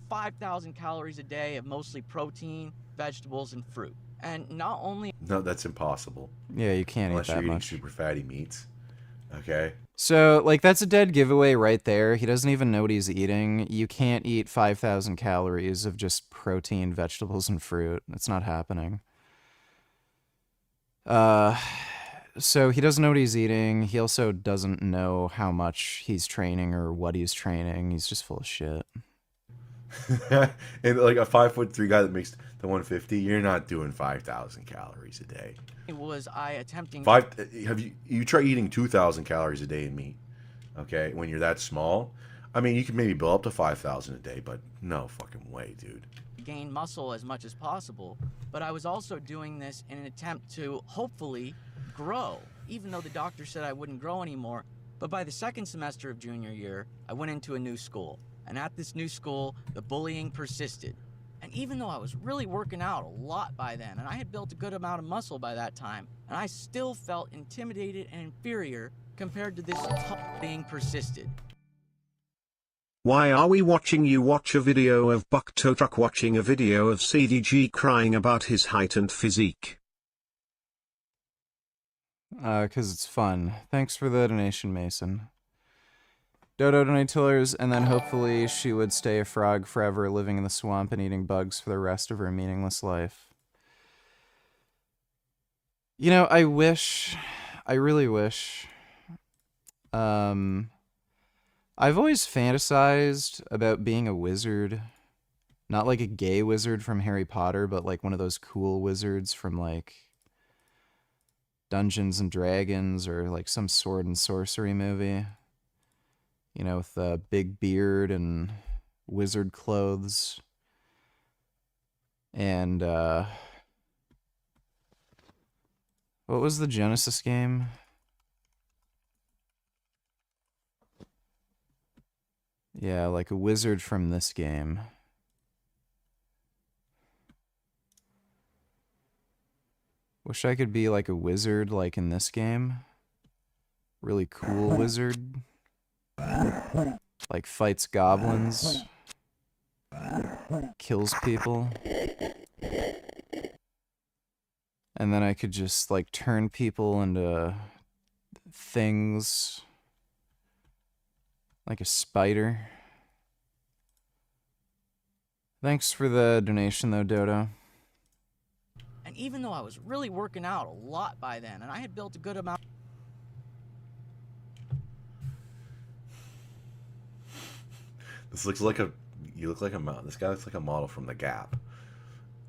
5,000 calories a day of mostly protein, vegetables, and fruit. And not only... No, that's impossible. Yeah, you can't unless eat that you're much. eating super fatty meats. Okay. So, like, that's a dead giveaway right there. He doesn't even know what he's eating. You can't eat 5,000 calories of just protein, vegetables, and fruit. That's not happening. So he doesn't know what he's eating. He also doesn't know how much he's training or what he's training. He's just full of shit. And like a 5'3" guy that makes the 150, you're not doing 5,000 calories a day. was I attempting... Have you try eating 2,000 calories a day in meat? Okay, when you're that small, I mean, you can maybe build up to 5,000 a day, but no fucking way, dude. Gain muscle as much as possible, but I was also doing this in an attempt to hopefully grow, even though the doctor said I wouldn't grow anymore. But by the second semester of junior year, I went into a new school, and at this new school, the bullying persisted. And even though I was really working out a lot by then, and I had built a good amount of muscle by that time, and I still felt intimidated and inferior compared to this bullying persisted. Why are we watching you watch a video of Botched watching a video of CDG crying about his height and physique? 'Cause it's fun. Thanks for the donation, Mason. Dodo donators, and then hopefully she would stay a frog forever, living in the swamp and eating bugs for the rest of her meaningless life. You know, I really wish, I've always fantasized about being a wizard. Not like a gay wizard from Harry Potter, but like one of those cool wizards from like Dungeons and Dragons or like some sword and sorcery movie. You know, with a big beard and wizard clothes. And, what was the Genesis game? Yeah, like a wizard from this game. Wish I could be like a wizard like in this game. Really cool wizard. Like fights goblins. Kills people. And then I could just like turn people into things. Like a spider. Thanks for the donation though, Dodo. And even though I was really working out a lot by then, and I had built a good amount... This looks like a... You look like a model. This guy looks like a model from The Gap.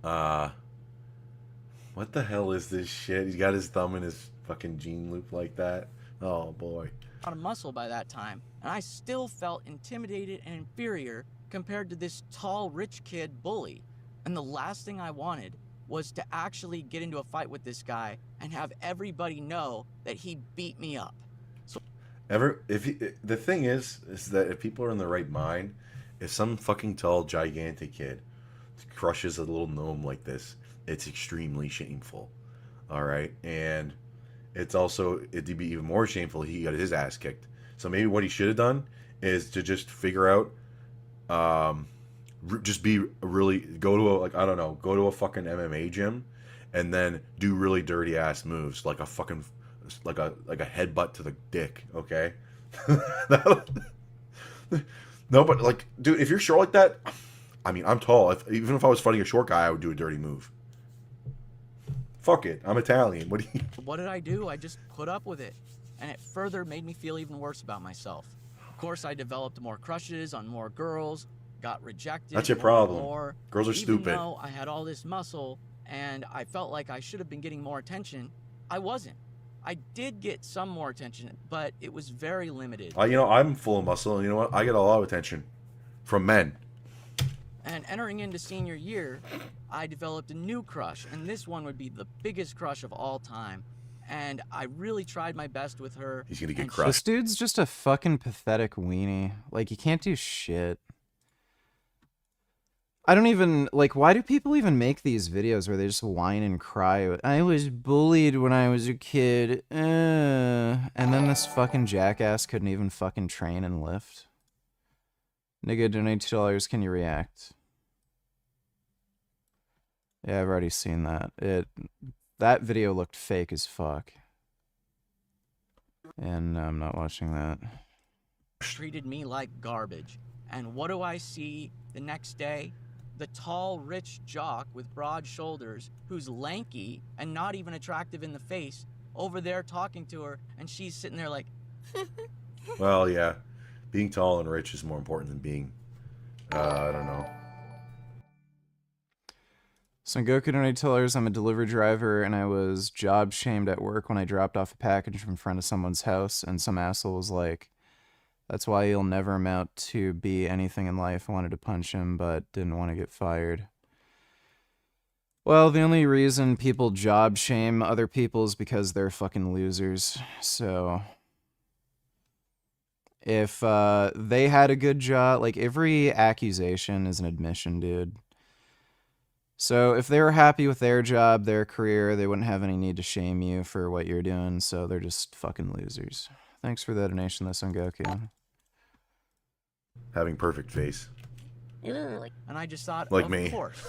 What the hell is this shit? He's got his thumb in his fucking jean loop like that. Oh, boy. Out of muscle by that time, and I still felt intimidated and inferior compared to this tall, rich kid bully. And the last thing I wanted was to actually get into a fight with this guy and have everybody know that he beat me up. So The thing is that if people are in the right mind, if some fucking tall, gigantic kid crushes a little gnome like this, it's extremely shameful. All right, and it'd be even more shameful he got his ass kicked. So maybe what he should have done is to just figure out, just be really go to a fucking MMA gym, and then do really dirty ass moves like a fucking like a headbutt to the dick. Okay. No, but like, dude, if you're short like that, I mean, I'm tall. Even if I was fighting a short guy, I would do a dirty move. Fuck it, I'm Italian. what did I do? I just put up with it, and it further made me feel even worse about myself. Of course, I developed more crushes on more girls, got rejected. That's your more problem. and more. Girls are Even stupid. though I had all this muscle and I felt like I should have been getting more attention, I wasn't. I did get some more attention, but it was very limited. I'm full of muscle, and you know what? I get a lot of attention from men. And entering into senior year, I developed a new crush, and this one would be the biggest crush of all time. And I really tried my best with her. He's gonna get This crushed. dude's just a fucking pathetic weenie. Like, you can't do shit. I don't even, like, why do people even make these videos where they just whine and cry? I was bullied when I was a kid. And then this fucking jackass couldn't even fucking train and lift. Nigga, donate $2. Can you react? Yeah, I've already seen that. That video looked fake as fuck. And I'm not watching that. Treated me like garbage. And what do I see the next day? The tall, rich jock with broad shoulders who's lanky and not even attractive in the face over there talking to her, and she's sitting there like, Well, yeah, being tall and rich is more important than being, I don't know. So Goku donated $2. I'm a delivery driver, and I was job shamed at work when I dropped off a package in front of someone's house, and some asshole was like, "That's why you'll never amount to be anything in life." I wanted to punch him, but didn't want to get fired. Well, the only reason people job shame other people is because they're fucking losers. So if they had a good job, like, every accusation is an admission, dude. So if they were happy with their job, their career, they wouldn't have any need to shame you for what you're doing, so they're just fucking losers. Thanks for the donation, though, Son Goku. Having perfect face. and I just thought, Like of me. course,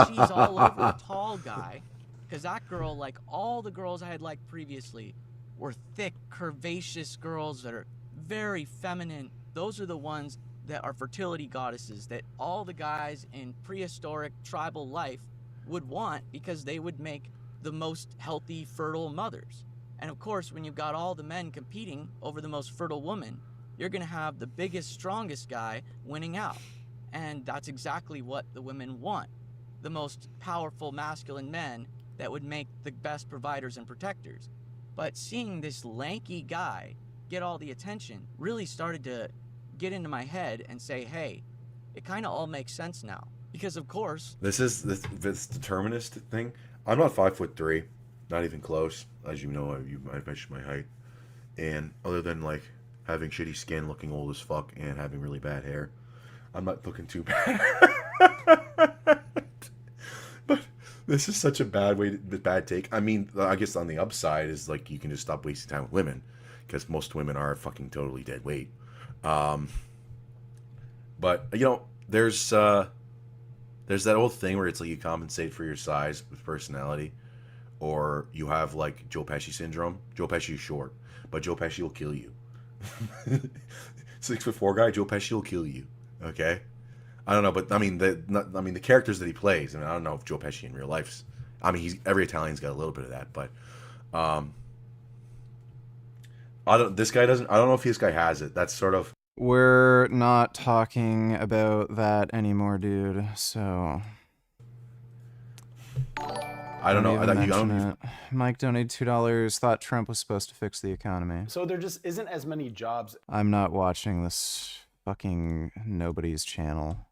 she's all over a tall guy, because that girl, like all the girls I had liked previously, were thick, curvaceous girls that are very feminine. Those are the ones that are fertility goddesses that all the guys in prehistoric tribal life would want because they would make the most healthy, fertile mothers. And of course, when you've got all the men competing over the most fertile woman, you're gonna have the biggest, strongest guy winning out. And that's exactly what the women want. The most powerful masculine men that would make the best providers and protectors. But seeing this lanky guy get all the attention really started to get into my head and say, hey, it kind of all makes sense now. Because of course... This determinist thing. I'm not 5'3", not even close. As you know, I measured my height. And other than, like, having shitty skin, looking old as fuck, and having really bad hair, I'm not looking too bad. But this is such a bad take. I mean, I guess on the upside is, like, you can just stop wasting time with women, because most women are fucking totally dead weight. But you know, there's that old thing where it's like you compensate for your size with personality, or you have like Joe Pesci syndrome. Joe Pesci is short, but Joe Pesci will kill you. 6'4" guy, Joe Pesci will kill you. Okay, I don't know, but I mean the characters that he plays. I mean, I don't know if Joe Pesci in real life. I mean, every Italian's got a little bit of that, but I don't know if this guy has it. That's sort of... We're not talking about that anymore, dude, so... I don't know. Mike donated $2, thought Trump was supposed to fix the economy. So there just isn't as many jobs. I'm not watching this fucking nobody's channel.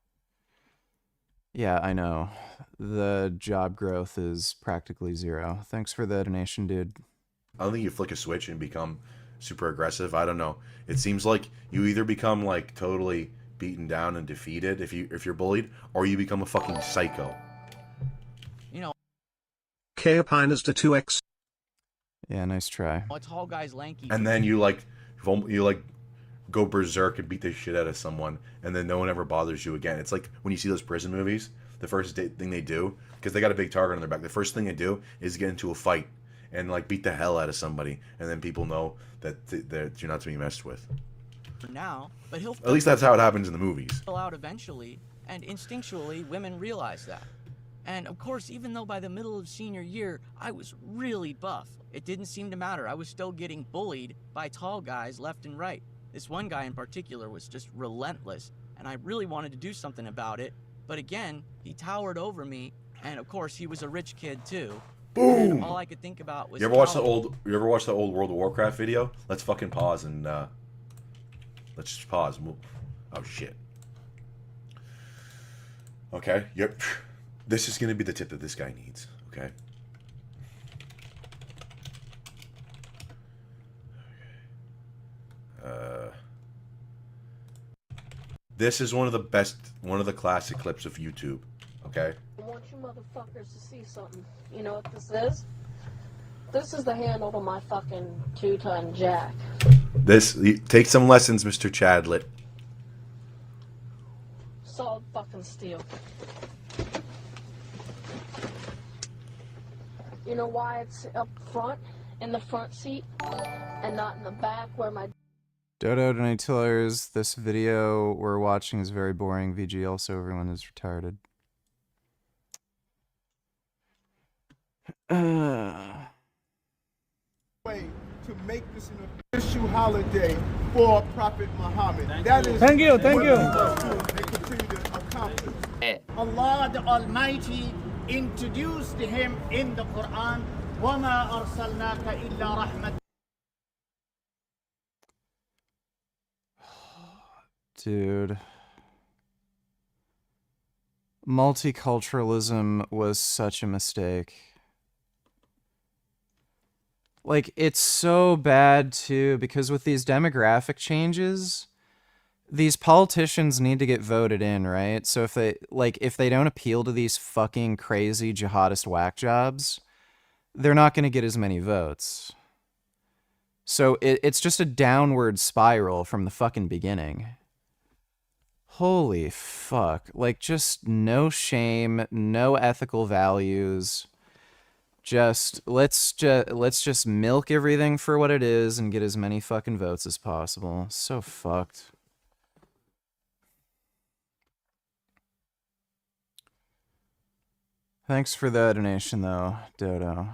Yeah, I know. The job growth is practically zero. Thanks for the donation, dude. I don't think you flick a switch and become super aggressive. I don't know. It seems like you either become like totally beaten down and defeated if you're bullied, or you become a fucking psycho. You know, K-Opiners to 2x. Yeah, nice try. a tall guy's lanky. And then you go berserk and beat the shit out of someone, and then no one ever bothers you again. It's like when you see those prison movies, the first thing they do, because they got a big target on their back, the first thing they do is get into a fight and like beat the hell out of somebody, and then people know that you're not to be messed with. For now, but he'll At least that's how it happens in the movies. fill out eventually, and instinctually women realize that. And of course, even though by the middle of senior year I was really buff, it didn't seem to matter. I was still getting bullied by tall guys left and right. This one guy in particular was just relentless, and I really wanted to do something about it. But again, he towered over me, and of course he was a rich kid too. Boom! And all I could think about was You ever watch the old World of Warcraft video? Let's fucking pause and let's just pause. Oh shit. Okay. Yep. This is gonna be the tip that this guy needs. Okay. This is one of the classic clips of YouTube. Okay. I want you motherfuckers to see something. You know what this is? This is the handle to my fucking 2-ton jack. Take some lessons, Mr. Chadlet. Solid fucking steel. You know why it's up front, in the front seat, and not in the back where my... Dodo donators, this video we're watching is very boring. VG also, everyone is retarded. Way to make this an official holiday for Prophet Muhammad. Thank you. They continue to accomplish. Allah the Almighty introduced him in the Quran. وَمَا أَرْسَلْنَاكَ إِلَّا رَحْمَةً. Dude. Multiculturalism was such a mistake. Like, it's so bad, too, because with these demographic changes, these politicians need to get voted in, right? So if they don't appeal to these fucking crazy jihadist whack jobs, they're not going to get as many votes. So it's just a downward spiral from the fucking beginning. Holy fuck. Like, just no shame, no ethical values. Let's just milk everything for what it is and get as many fucking votes as possible. So fucked. Thanks for the donation though, Dodo.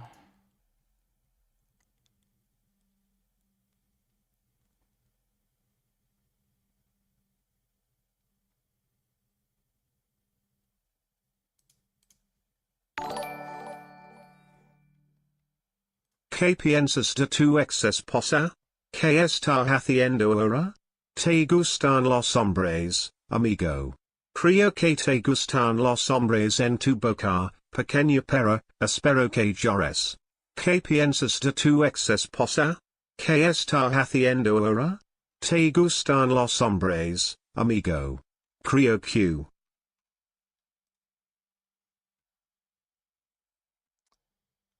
¿Qué piensas de tu ex esposa? ¿Qué está haciendo ahora? ¿Te gustan los hombres, amigo? Creo que te gustan los hombres en tu boca, pequeña perra, espero que llores. ¿Qué piensas de tu ex esposa? ¿Qué está haciendo ahora? ¿Te gustan los hombres, amigo? Creo que...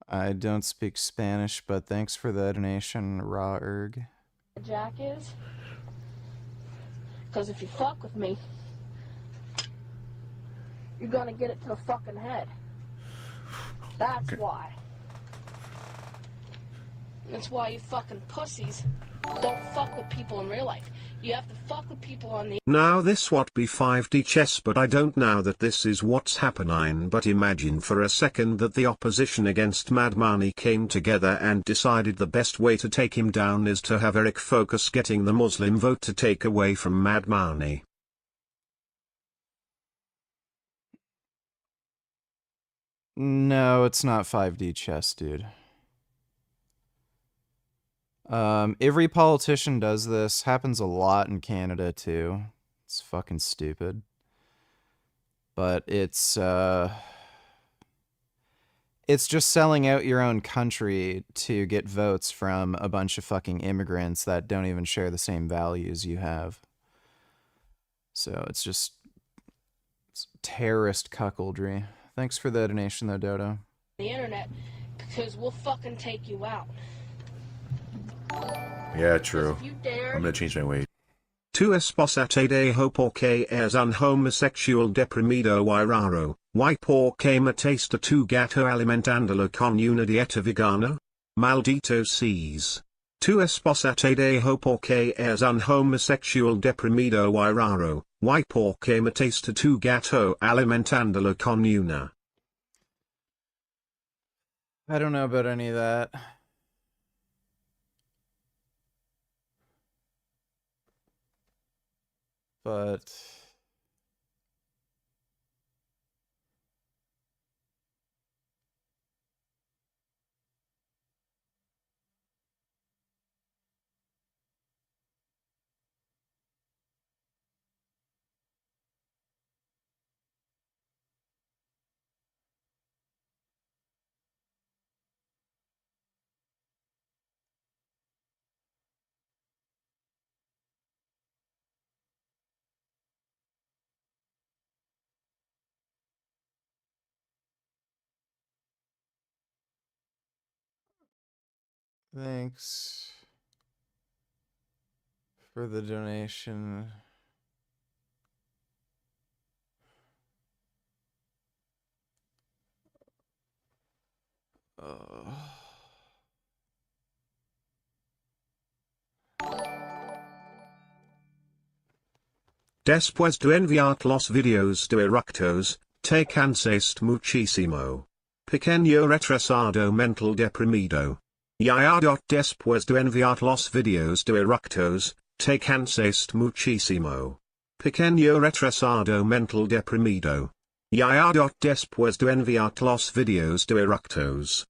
I don't speak Spanish, but thanks for the donation, Raw Erg. Jack is? Because if you fuck with me, you're gonna get it to the fucking head. That's why. That's why you fucking pussies don't fuck with people in real life. You have to fuck with people on the... Now this what be 5D chess, but I don't know that this is what's happening. But imagine for a second that the opposition against Madmani came together and decided the best way to take him down is to have Eric focus getting the Muslim vote to take away from Madmani. No, it's not 5D chess, dude. Every politician does this. Happens a lot in Canada, too. It's fucking stupid. But it's just selling out your own country to get votes from a bunch of fucking immigrants that don't even share the same values you have. So it's just terrorist cuckoldry. Thanks for the donation though, Dodo. The internet, because we'll fucking take you out. Yeah, true. If you dare. I'm gonna change my weight. Tu esposate dejo porque es un homosexual deprimido y raro, y porque mataste tu gato alimentándolo con una dieta vegana? Maldito seas. Tu esposate dejo porque es un homosexual deprimido y raro, y porque mataste tu gato alimentándolo con una. I don't know about any of that. But thanks for the donation. Después de enviar los videos de eructos, te cansaste muchísimo. Pequeño retrasado mental deprimido. Ya. Después de enviar los videos de eructos, te cansaste muchísimo. Pequeño retrasado mental deprimido. Ya. Después de enviar los videos de eructos.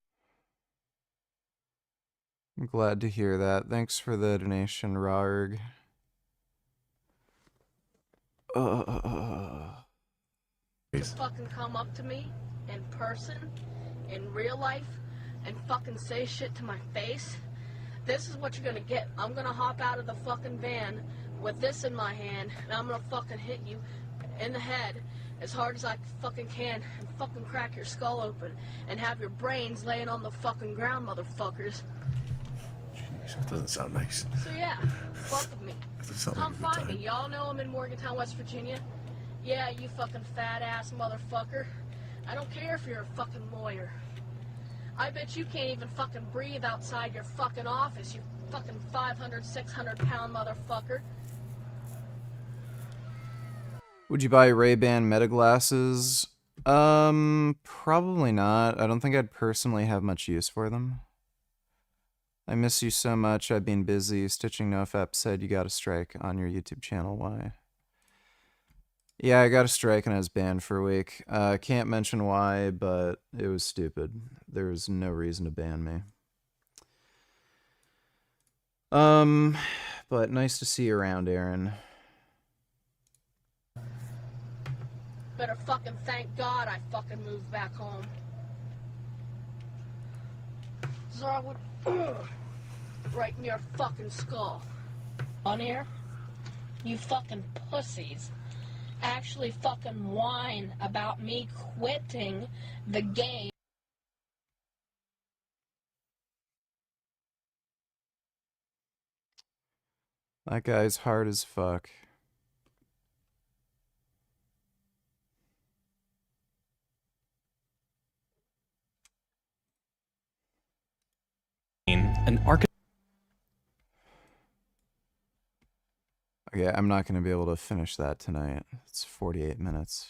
I'm glad to hear that. Thanks for the donation, Rarg. Just fucking come up to me in person, in real life, and fucking say shit to my face. This is what you're gonna get. I'm gonna hop out of the fucking van with this in my hand, and I'm gonna fucking hit you in the head as hard as I fucking can and fucking crack your skull open and have your brains laying on the fucking ground, motherfuckers. Jeez, that doesn't sound nice. So yeah, fuck with me. Come find me. Y'all know I'm in Morgantown, West Virginia. Yeah, you fucking fat ass motherfucker. I don't care if you're a fucking lawyer. I bet you can't even fucking breathe outside your fucking office, you fucking 500, 600 pound motherfucker. Would you buy Ray-Ban Meta glasses? Probably not. I don't think I'd personally have much use for them. I miss you so much. I've been busy. Stitching NoFap said you got a strike on your YouTube channel. Why? Yeah, I got a strike and I was banned for a week. Can't mention why, but it was stupid. There was no reason to ban me. But nice to see you around, Aaron. Better fucking thank God I fucking moved back home. So I would right in your fucking skull. On here, you fucking pussies actually fucking whine about me quitting the game. That guy's hard as fuck. An architect. Okay, I'm not going to be able to finish that tonight. It's 48 minutes.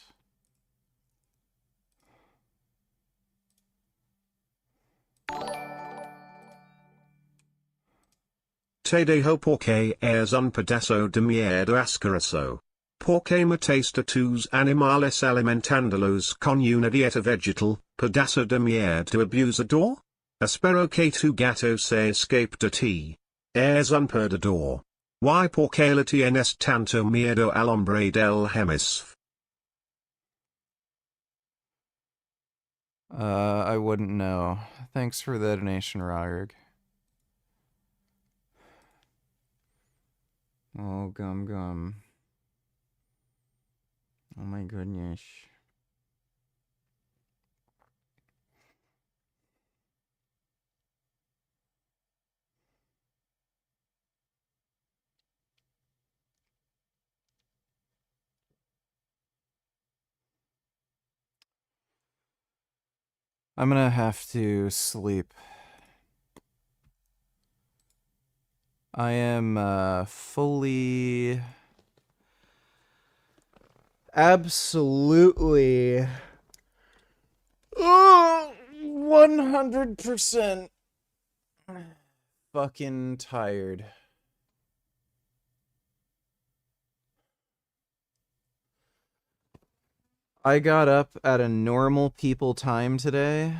Te dejo porque es un pedazo de mierda asqueroso. Porque mataste a tus animales alimentándolos con una dieta vegetal, pedazo de mierda abusador? Espero que tu gato se escape de ti. Es un perdedor. Y porque le tienes tanto miedo al hombre del hemisf? I wouldn't know. Thanks for the donation, Roderick. Oh, gum gum. Oh my goodness. I'm gonna have to sleep. I am fully, absolutely, 100% fucking tired. I got up at a normal people time today,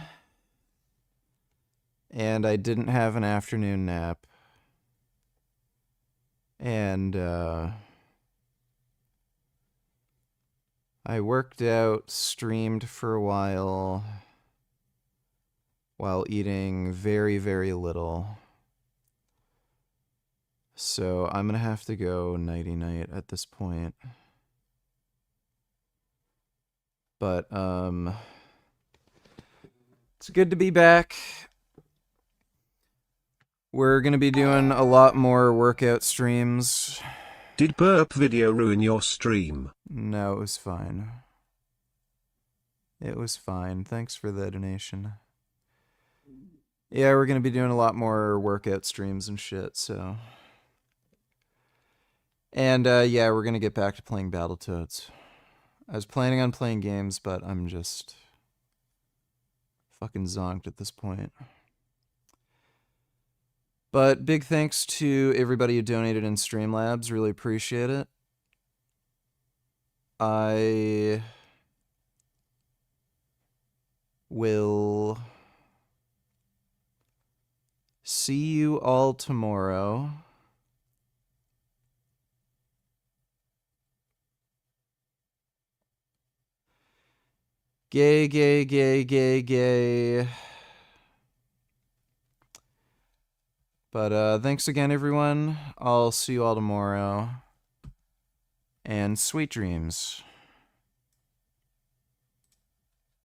and I didn't have an afternoon nap. And, I worked out, streamed for a while eating very, very little. So I'm gonna have to go nighty-night at this point. But, it's good to be back. We're gonna be doing a lot more workout streams. Did burp video ruin your stream? No, it was fine. It was fine. Thanks for the donation. Yeah, we're gonna be doing a lot more workout streams and shit, so. And, yeah, we're gonna get back to playing Battletoads. I was planning on playing games, but I'm just fucking zonked at this point. But big thanks to everybody who donated in Streamlabs. Really appreciate it. I will see you all tomorrow. Gay, gay, gay, gay, gay. But thanks again, everyone. I'll see you all tomorrow. And sweet dreams.